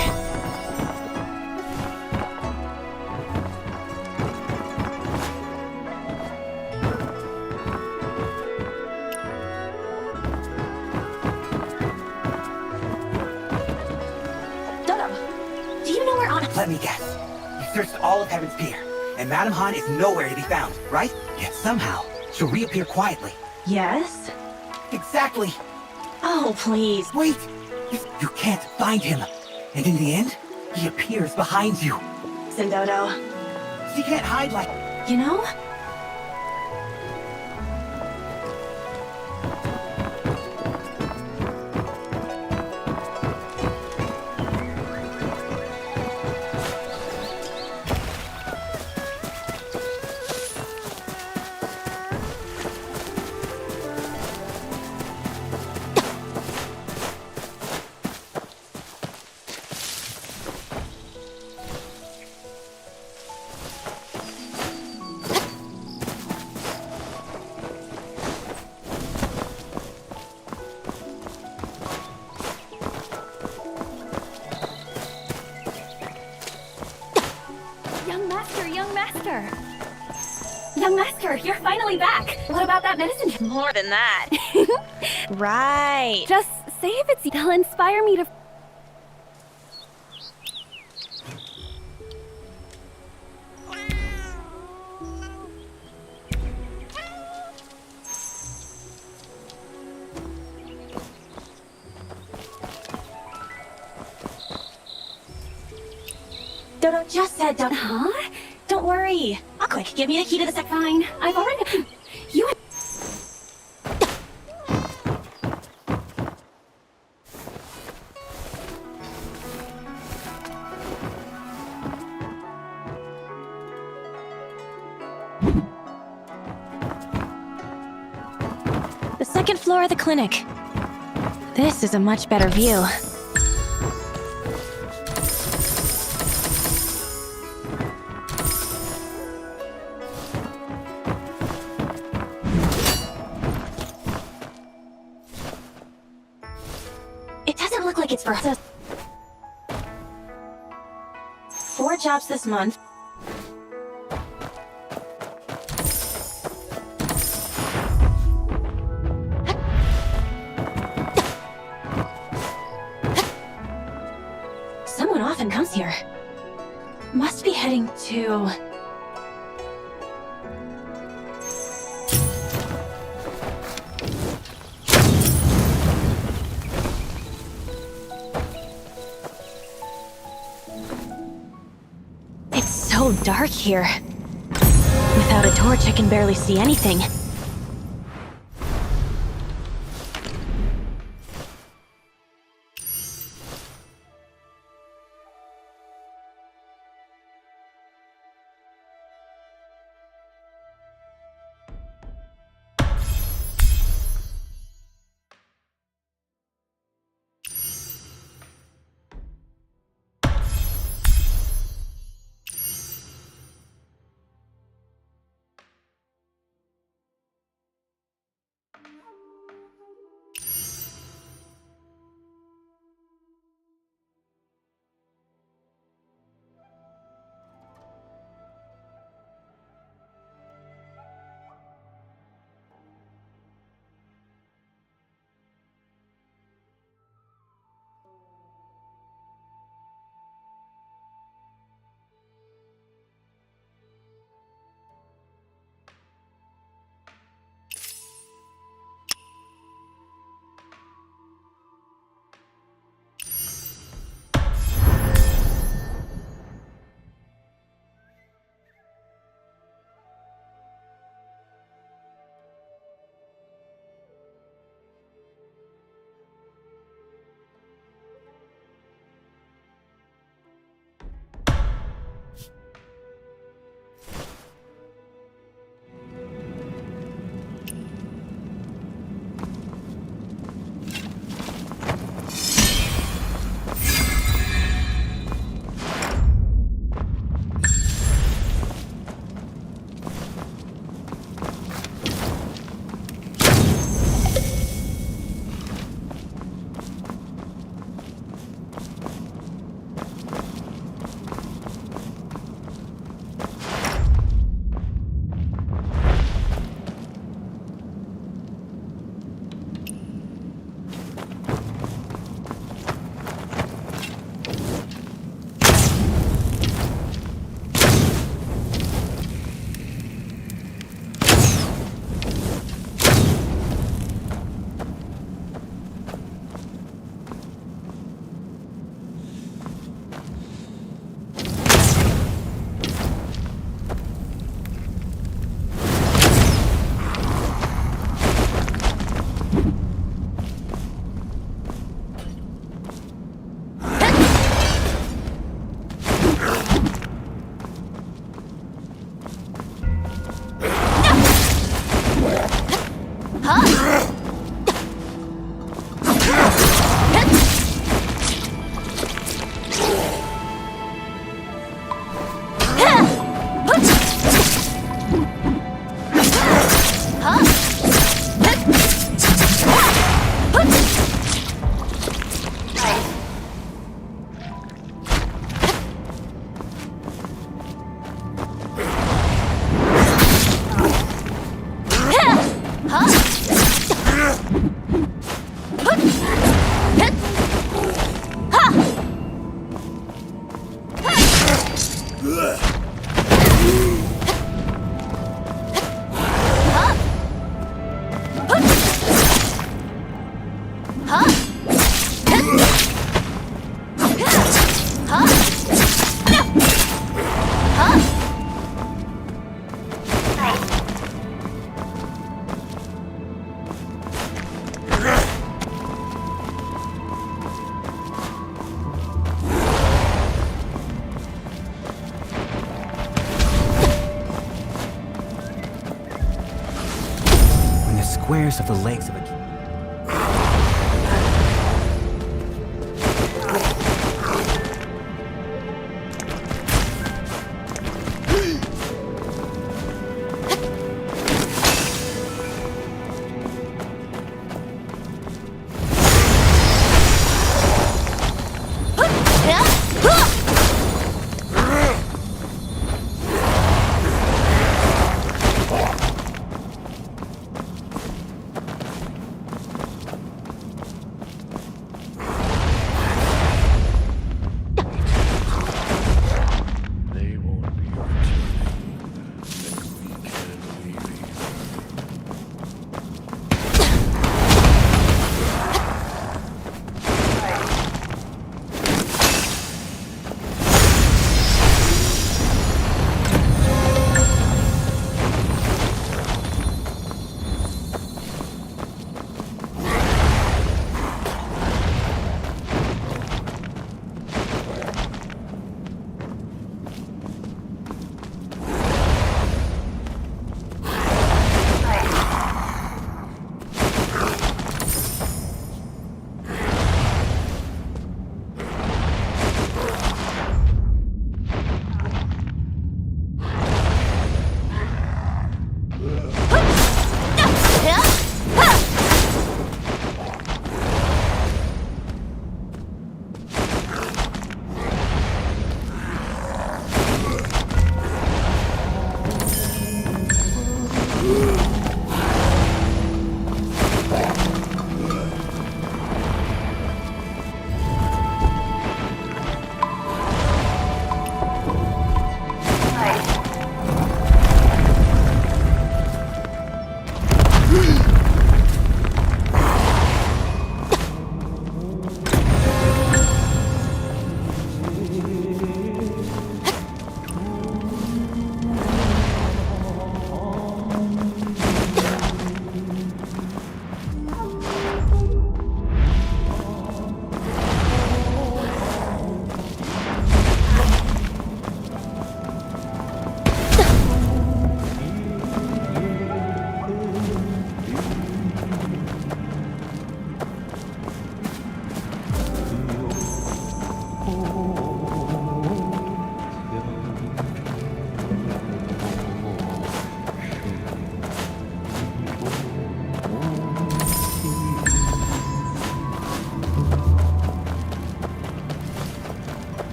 Dodo, do you know where Anna... Let me guess. You searched all of Heaven's Pier, and Madame Han is nowhere to be found, right? Yet somehow, she'll reappear quietly. Yes? Exactly! Oh, please. Wait! You can't find him. And in the end, he appears behind you. Listen, Dodo. She can't hide like... You know? Young Master! Young Master, you're finally back! What about that medicine? More than that. Right. Just say if it's... They'll inspire me to... Dodo just said don't... Huh? Don't worry. Quick, give me the key to the sec... Fine. I've already... You... The second floor of the clinic. This is a much better view. It doesn't look like it's for us. 4 jobs this month. Someone often comes here. Must be heading to... It's so dark here. Without a torch, I can barely see anything. When the squares of the legs of a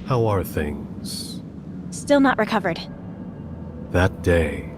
How are things? Still not recovered. That day.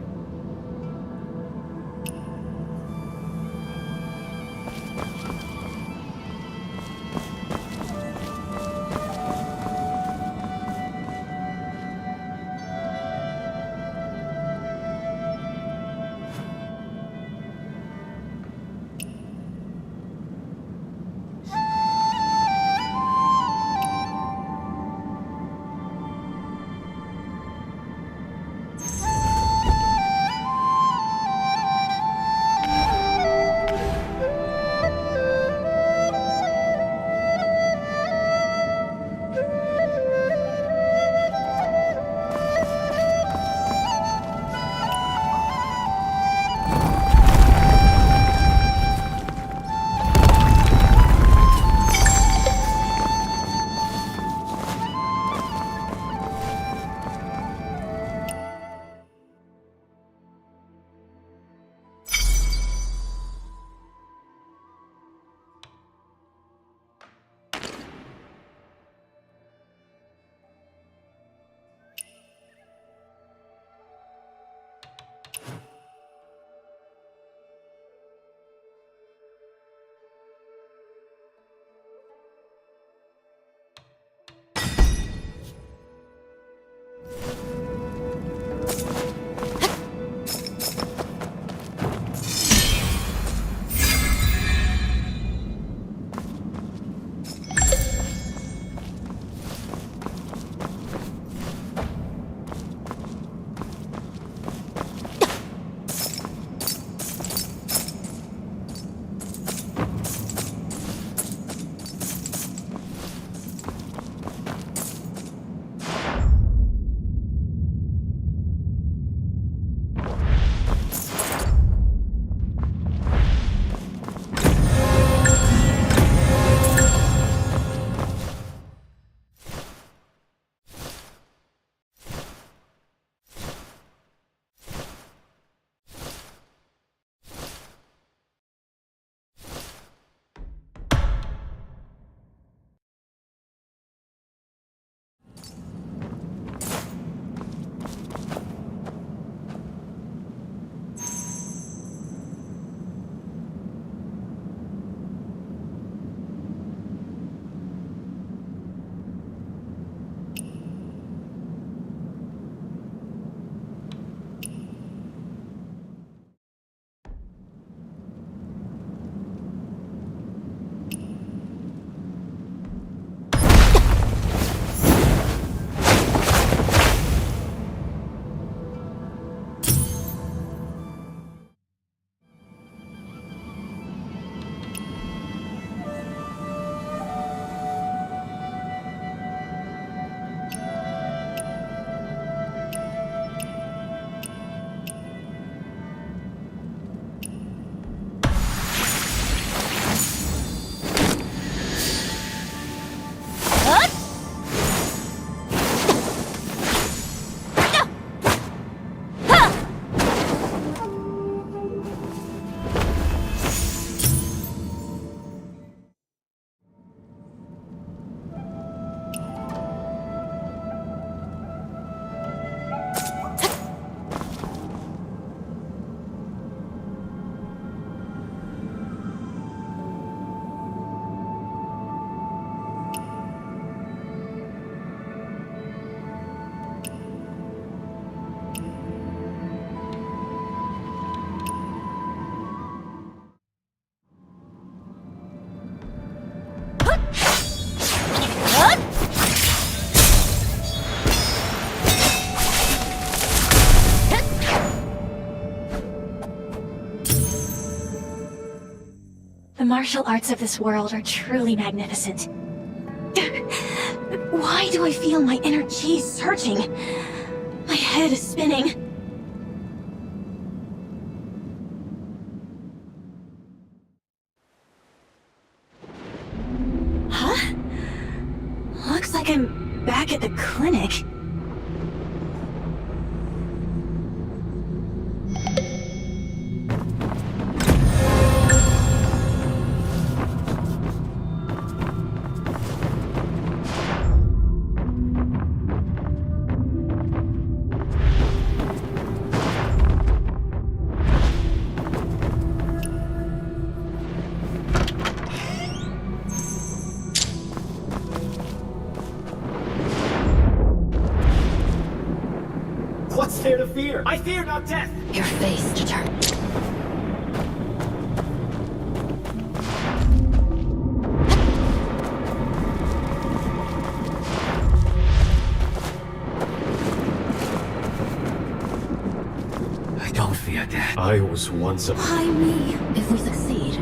The martial arts of this world are truly magnificent. Why do I feel my inner chi surging? My head is spinning. Huh? Looks like I'm back at the clinic. fear. I fear not death. Your face determines. I don't fear death. I was once a... Why me? If we succeed,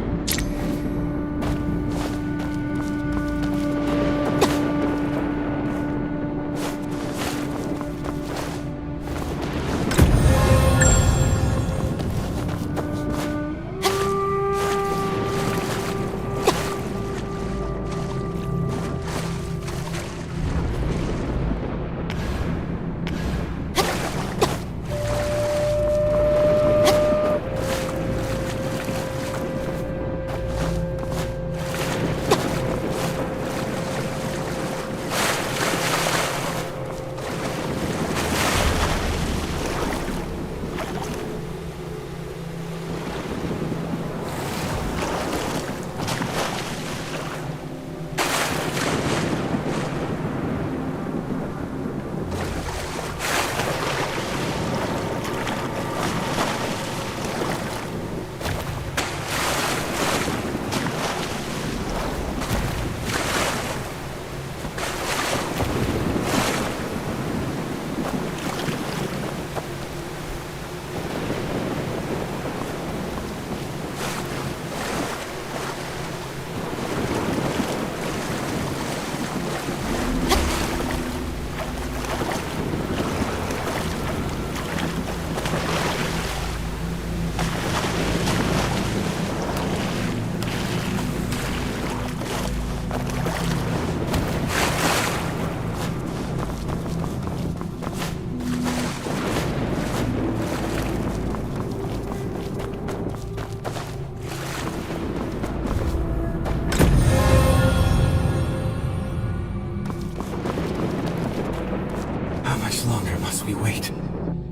How much longer must we wait?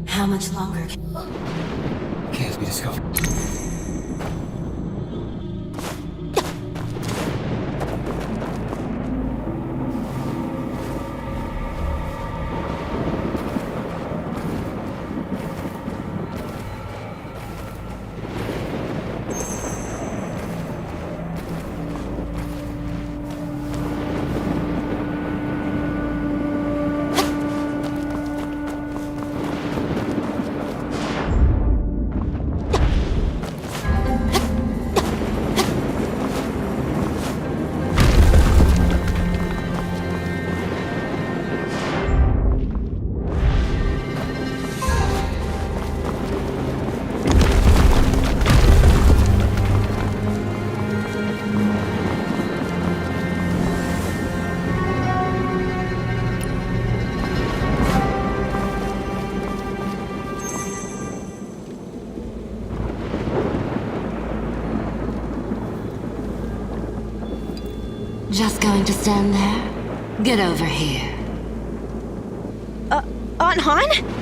how much longer? Can't be discovered. Just going to stand there? Get over here. Aunt Han?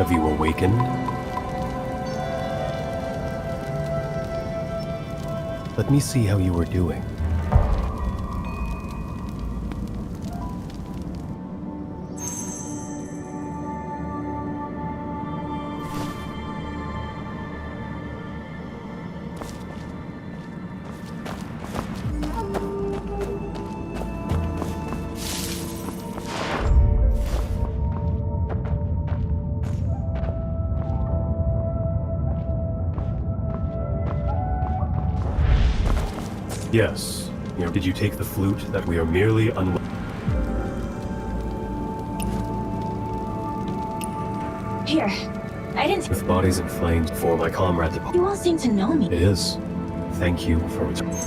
Have you awakened? Let me see how you are doing. Yes. Did you take the flute that we are merely Here. I didn't. with bodies in flames before my comrade departed? You all seem to know me. It is. Thank you for returning.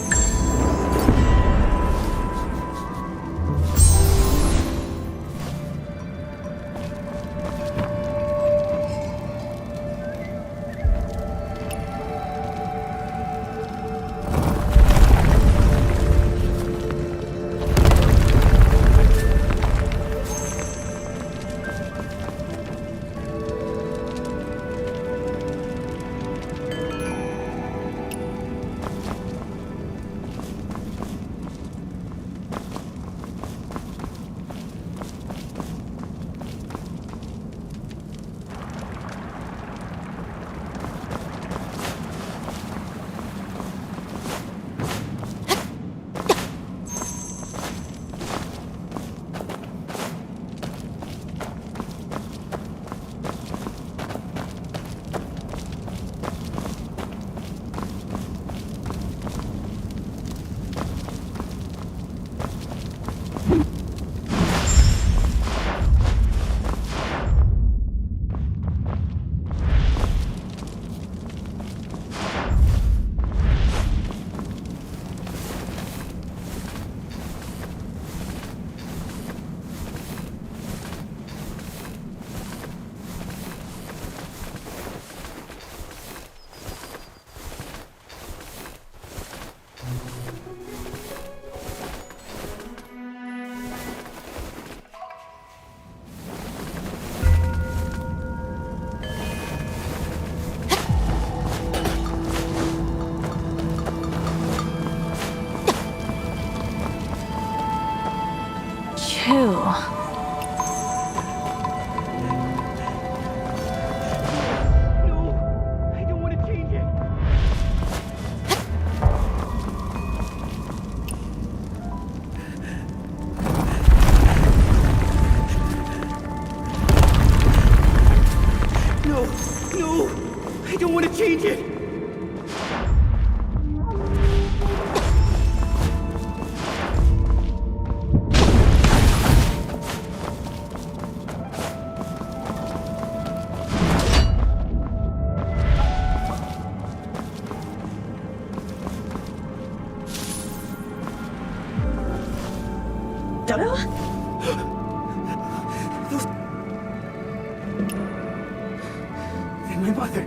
Two. No, no, I don't want to change it. Dodo? And my mother.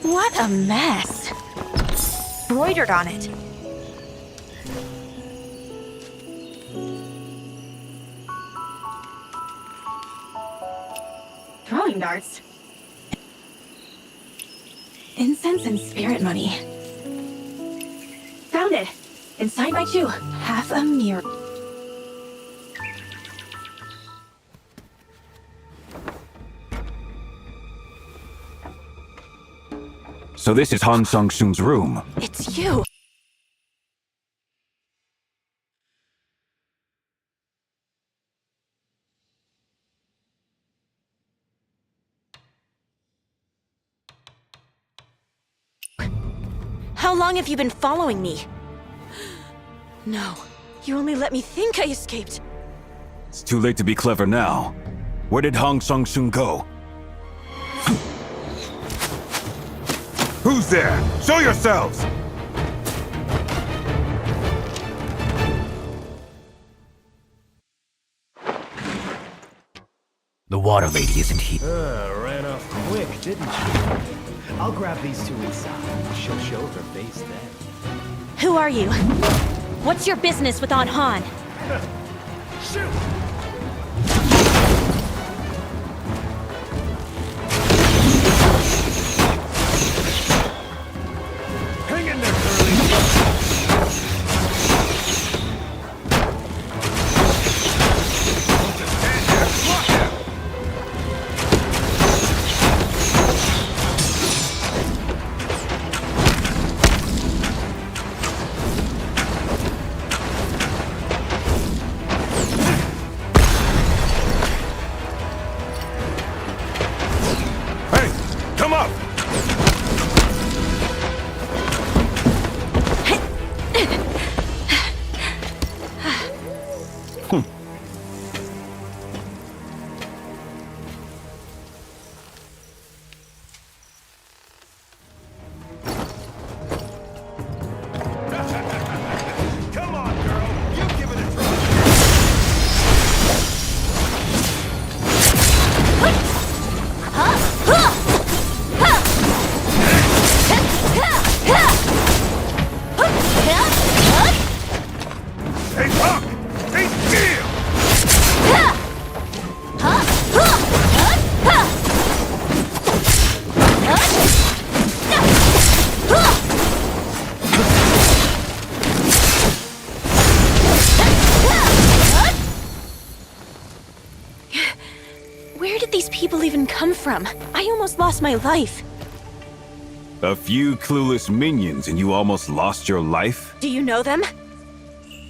What a mess. Embroidered on it. Throwing darts. Incense and spirit money. Found it. Inside my shoe. Half a mirror. So this is Han Sung-soon's room. It's you. How long have you been following me? No. You only let me think I escaped. It's too late to be clever now. Where did Han Sung-soon go? Who's there? Show yourselves! The water lady isn't here. Ran off quick, didn't she? I'll grab these two inside. She'll show her face then. Who are you? What's your business with Aunt Han? Shoot! Hang in there, Curly. Come up! Come on, girl. You give it a try. Hey, Puck! Hey, Steel! Where did these people even come from? I almost lost my life. A few clueless minions and you almost lost your life? Do you know them?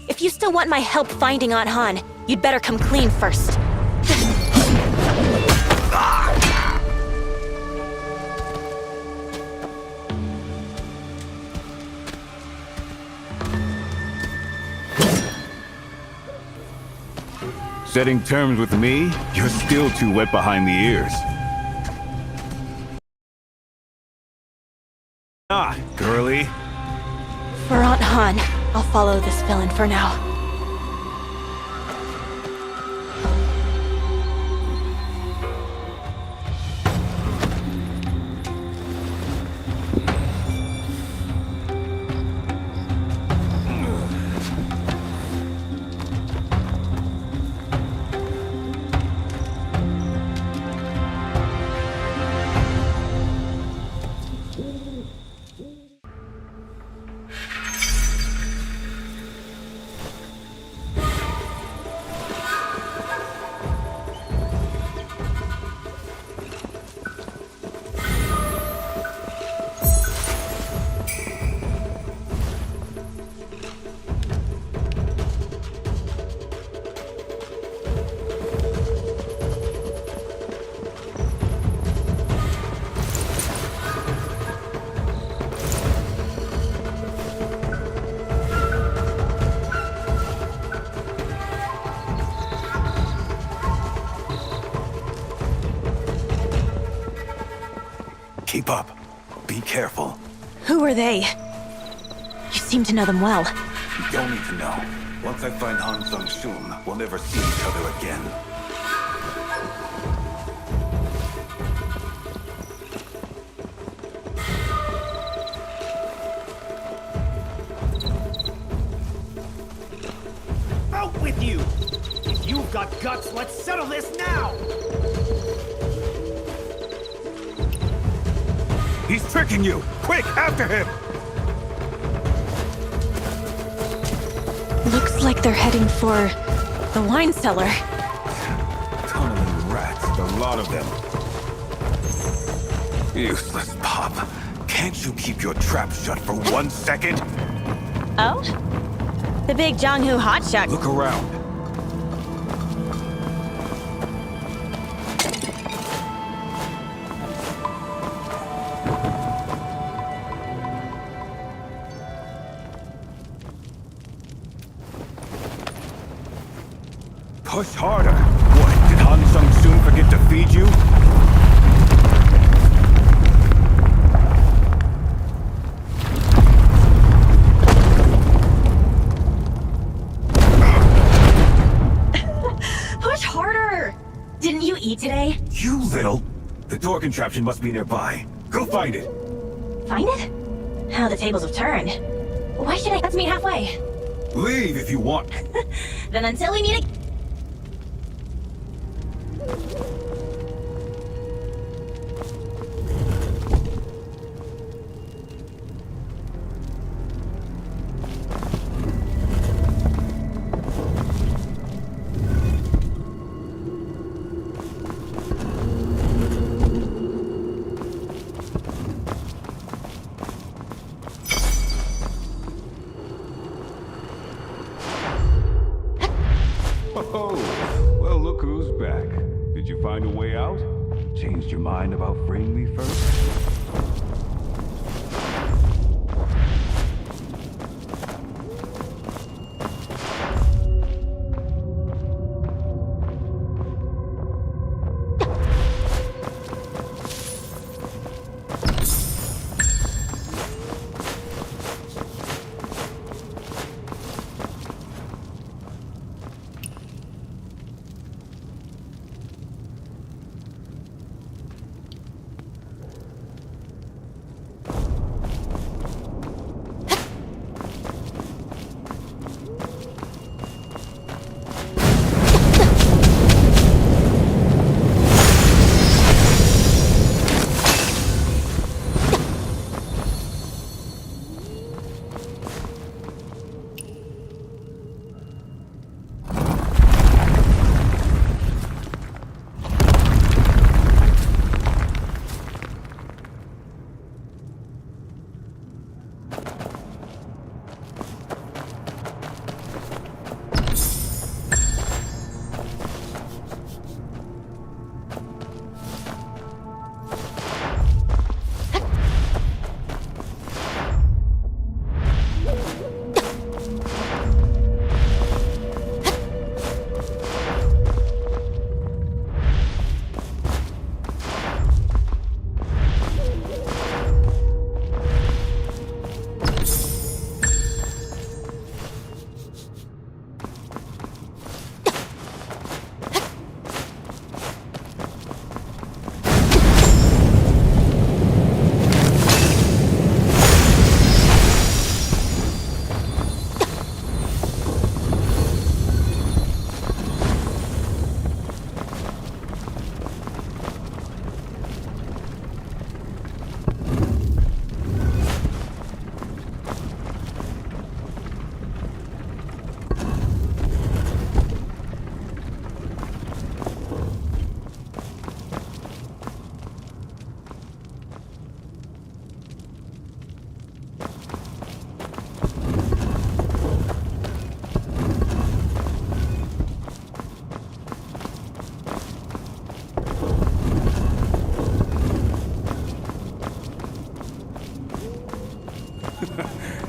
If you still want my help finding Aunt Han, you'd better come clean first. Setting terms with me? You're still too wet behind the ears. Ah, girly. For Aunt Han, I'll follow this villain for now. Keep up. Be careful. Who are they? You seem to know them well. You don't need to know. Once I find Han Sung-shun, we'll never see each other again. Out with you! If you've got guts, let's settle this now! He's tricking you! Quick, after him! Looks like they're heading for the wine cellar. Tunneling rats, a lot of them. Useless Pop. Can't you keep your trap shut for 1 second? Oh? The big Jonghu hotshot. Look around. Push harder! What, did Han Sung-soon forget to feed you? Push harder! Didn't you eat today? You little... The door contraption must be nearby. Go find it! Find it? How the tables have turned. Why should I? Let's meet halfway. Leave if you want. Then until we meet again. Oh, well, look who's back. Did you find a way out? Changed your mind about freeing me first?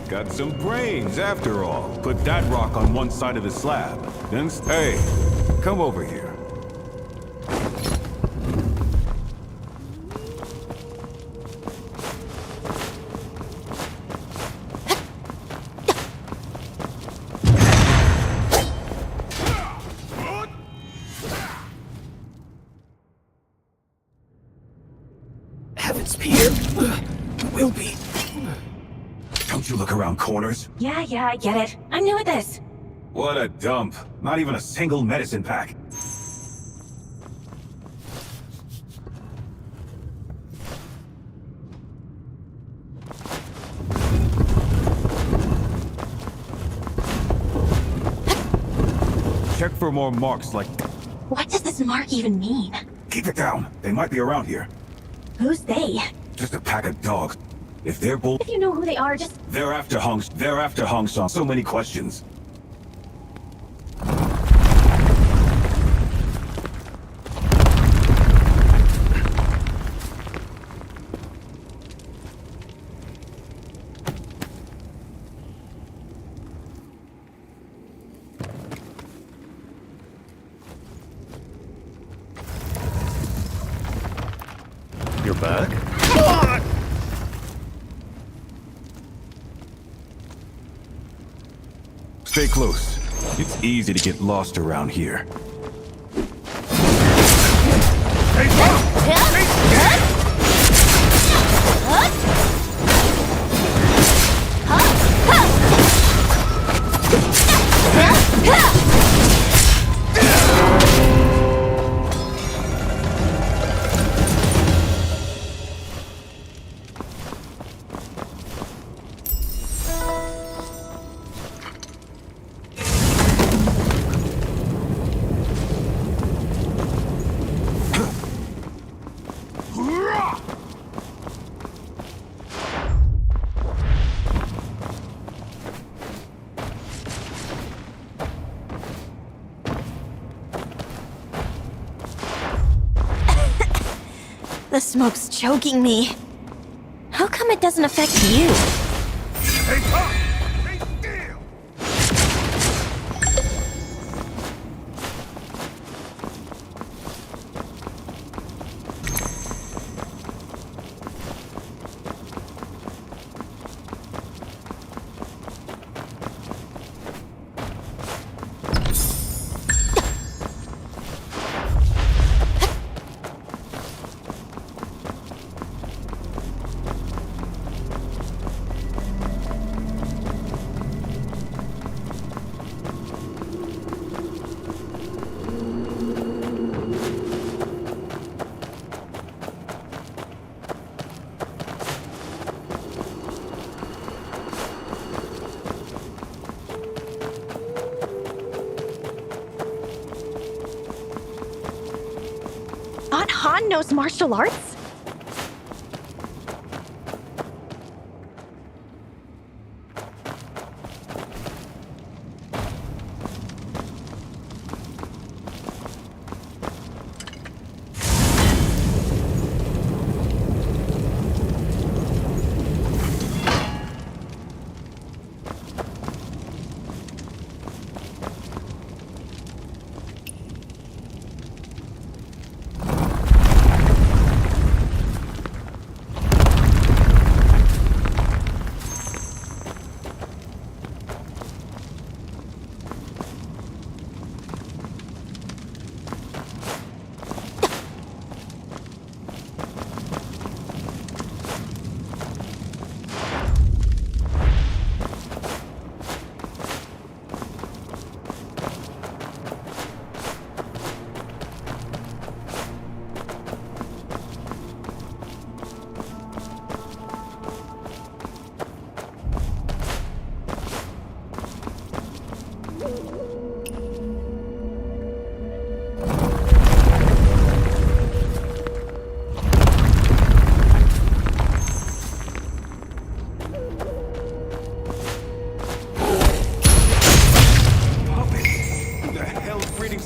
Got some brains, after all. Put that rock on one side of the slab. Then, hey, come over here. Heaven's Pier will be. Don't you look around corners? Yeah, I get it. I'm new at this. What a dump. Not even a single medicine pack. Check for more marks like... What does this mark even mean? Keep it down. They might be around here. Who's they? Just a pack of dogs. If they're bull... If you know who they are, just... They're after Hong Song. So many questions. You're back? Stay close. It's easy to get lost around here. The smoke's choking me. How come it doesn't affect you? Aunt Han knows martial arts?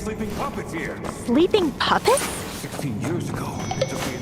Sleeping puppets here. Sleeping puppets? 16 years ago, it took me...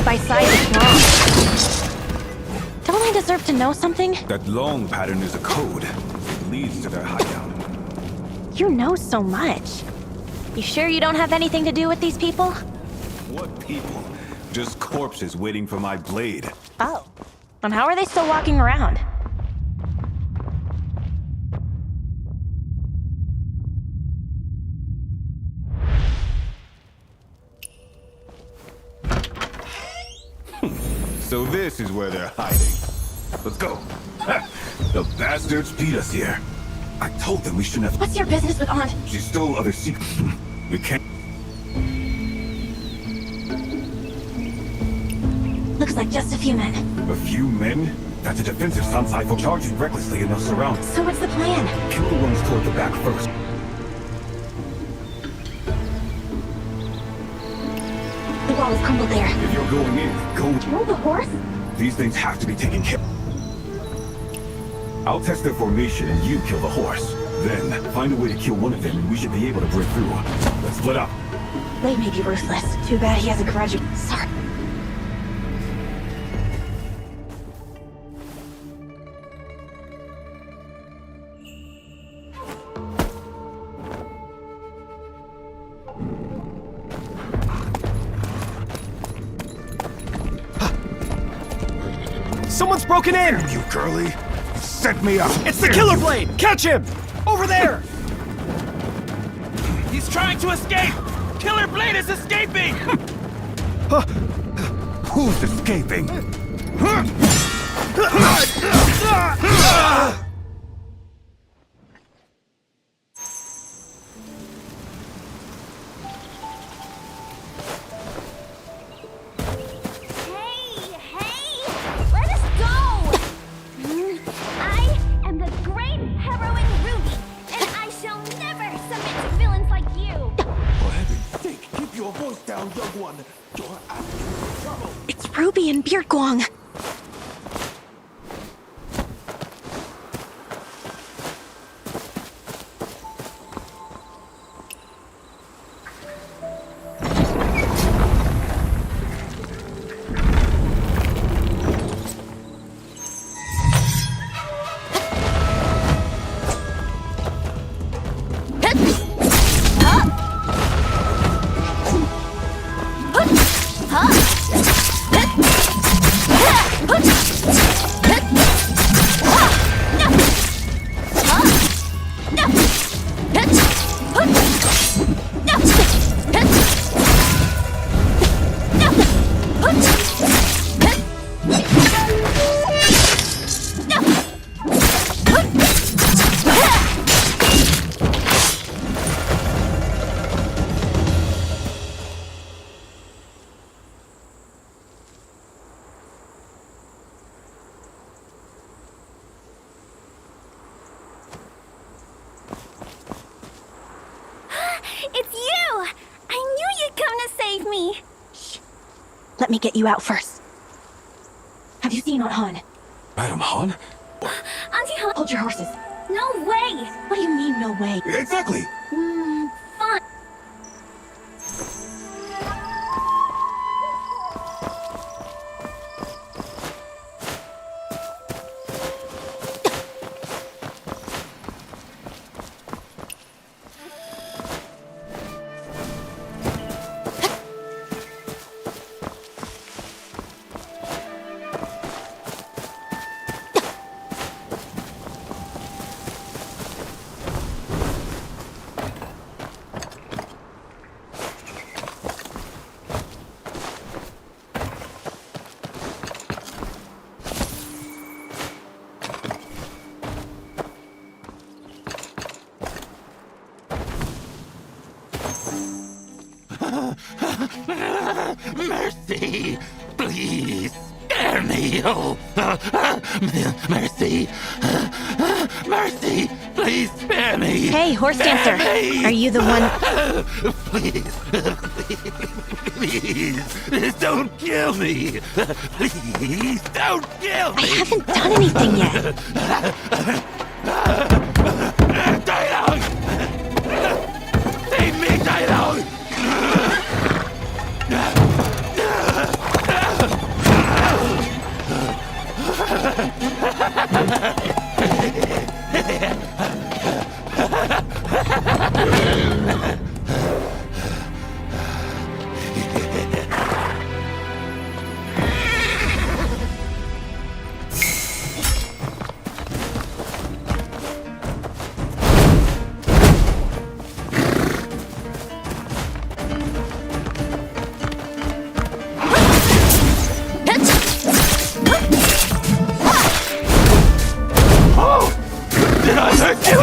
By side is wrong. Don't I deserve to know something? That long pattern is a code. It leads to their hideout. You know so much. You sure you don't have anything to do with these people? What people? Just corpses waiting for my blade. Oh. And how are they still walking around? So this is where they're hiding. Let's go. The bastards beat us here. I told them we shouldn't have... What's your business with Aunt? She stole other secrets. We can't... Looks like just a few men. A few men? That's a defensive sun cycle charging recklessly in those surroundings. So what's the plan? Kill the ones toward the back first. The wall is crumbled there. If you're going in, go... Kill the horse? These things have to be taken care of. I'll test their formation and you kill the horse. Then, find a way to kill one of them and we should be able to break through. Let's split up. Blade may be ruthless. Too bad he has a grudge. Sorry. Someone's broken in! Damn you, Curly! You set me up! It's the Killer Blade! Catch him! Over there! He's trying to escape! Killer Blade is escaping! Who's escaping? It's Ruby and Beardguang. let me get you out first. Have you seen Aunt Han? Madam Han? Auntie Han! Hold your horses. No way! What do you mean, no way? Exactly. Fine. Mercy! Please! Spare me! Oh! Mercy! Mercy! Please spare me! Hey, horse Spare dancer. me! Are you the one? Please! Don't kill me! Please! Don't kill me! I haven't done anything yet. Die Long! Save me, Die Long! Oh! Did I hurt you?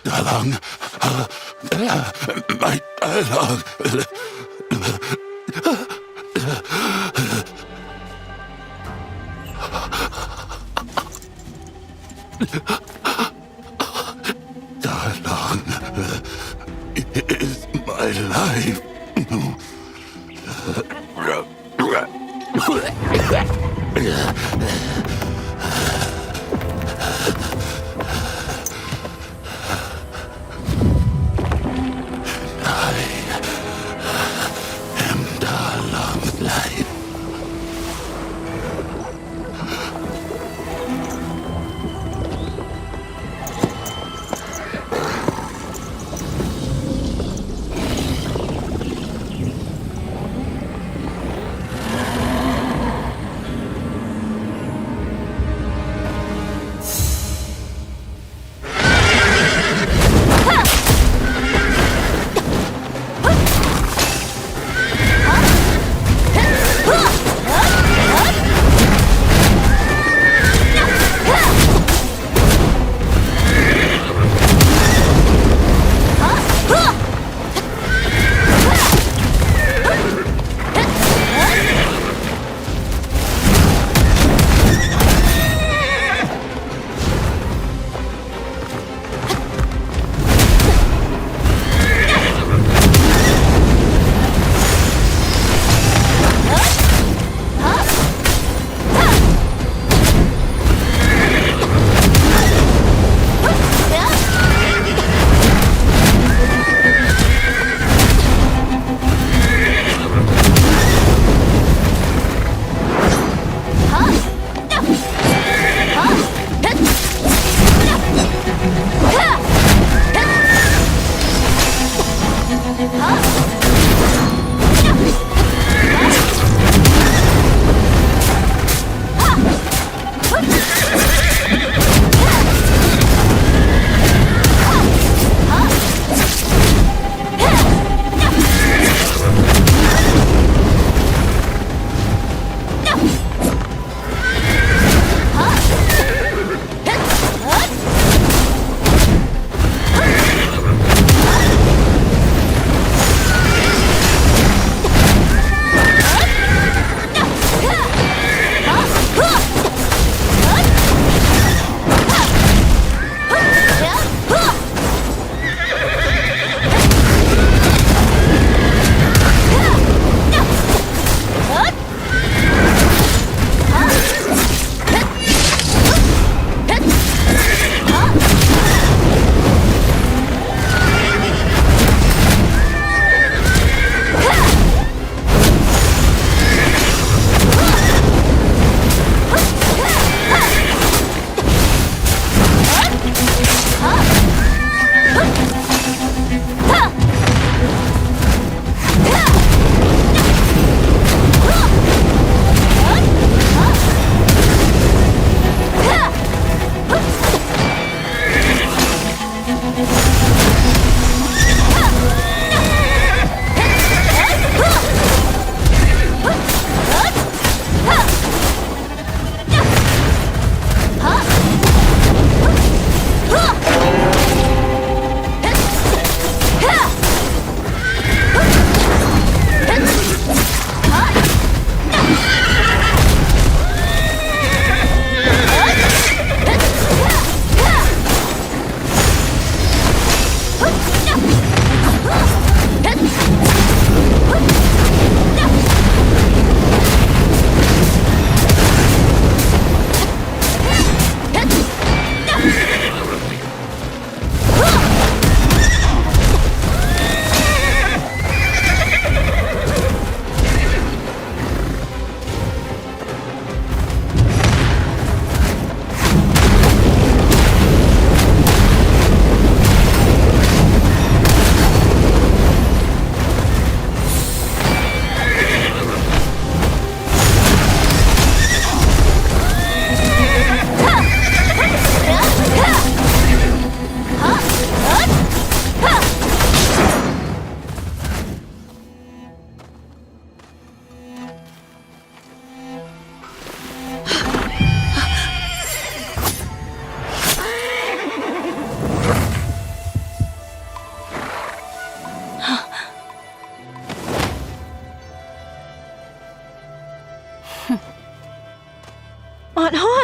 Dalang. My dialogue. Dalang is my life.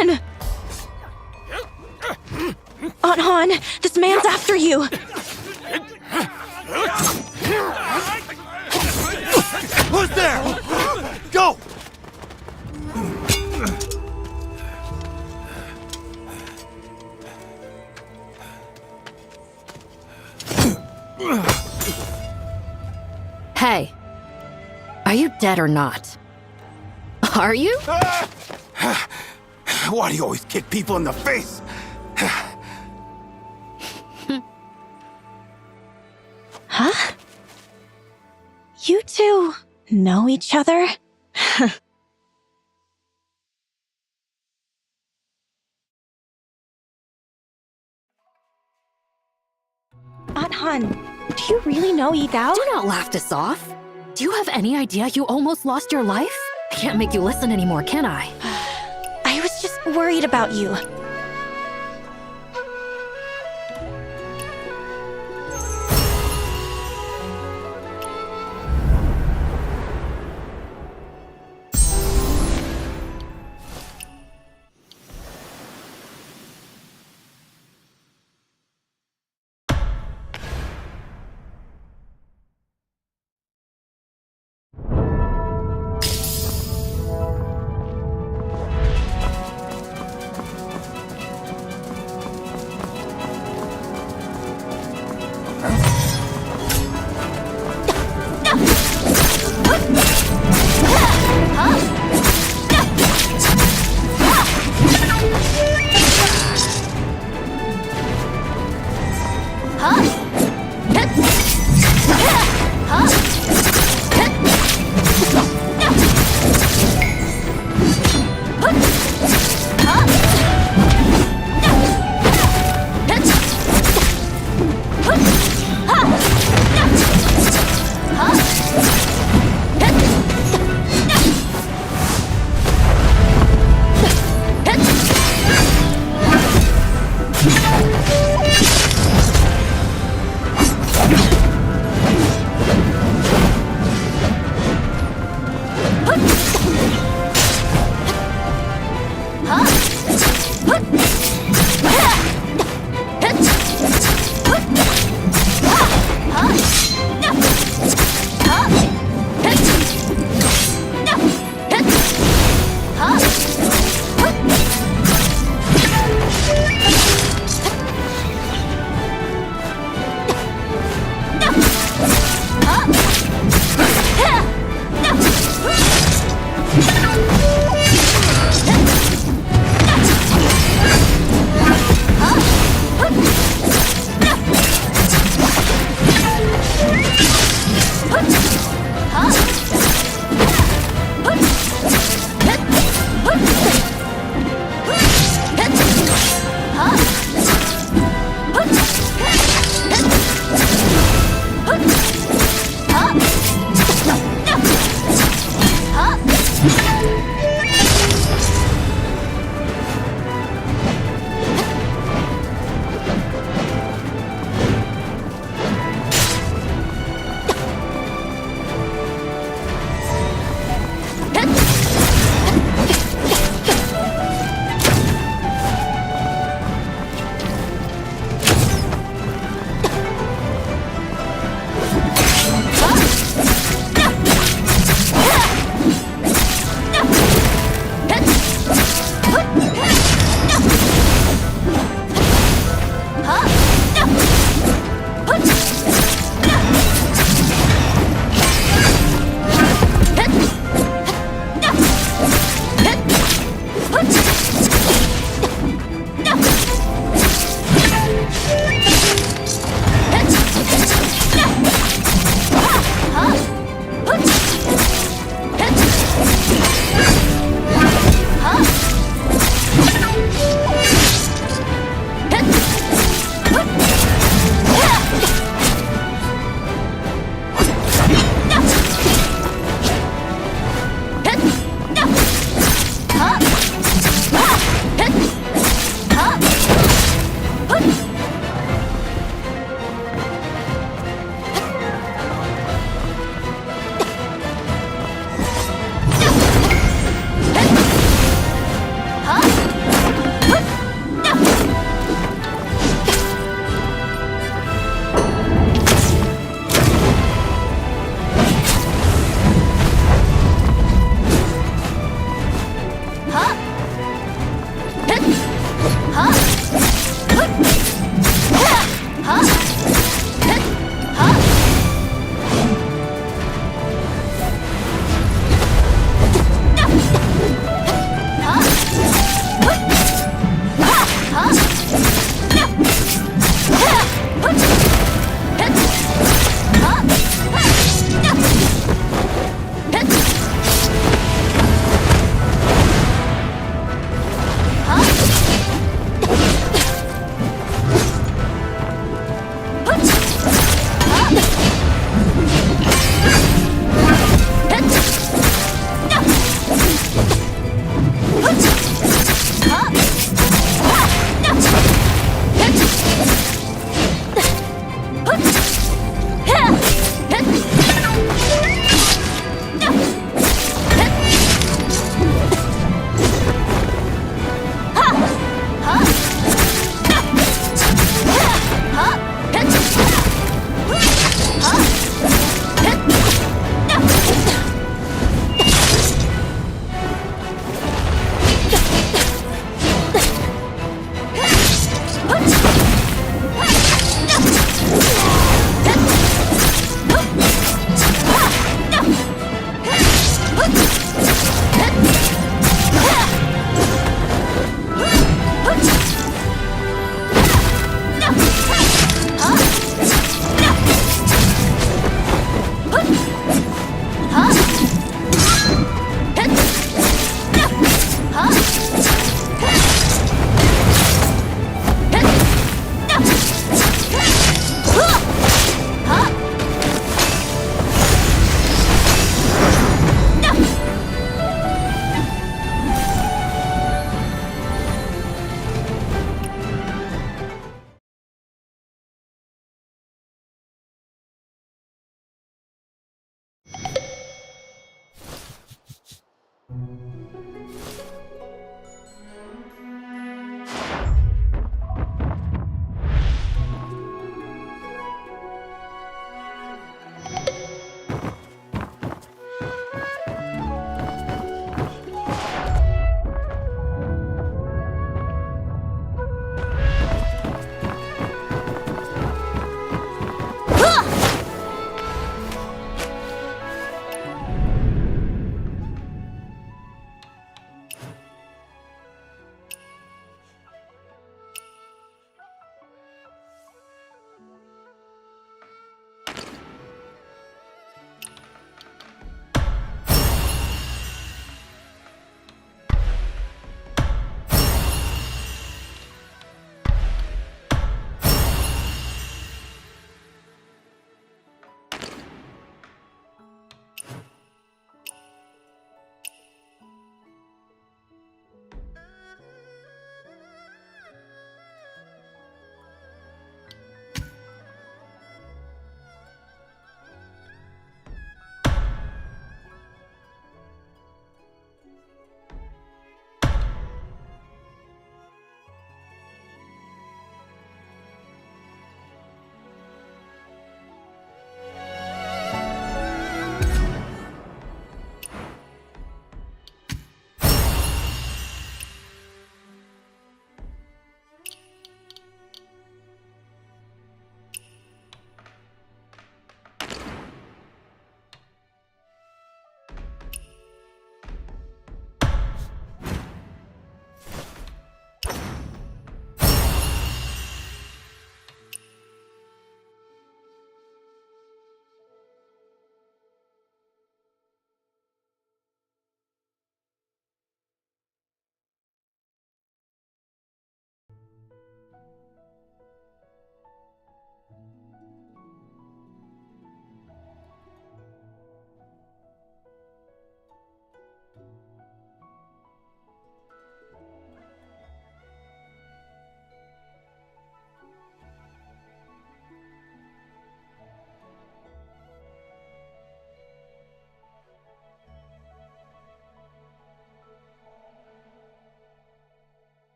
on! Aunt Han, this man's after you! Who's there? Go! Hey. Are you dead or not? Are you? Why do you always kick people in the face? Huh? You two know each other? Aunt Han, do you really know Yi Gao? Do not laugh this off. Do you have any idea you almost lost your life? I can't make you listen anymore, can I? I was just worried about you. Bye.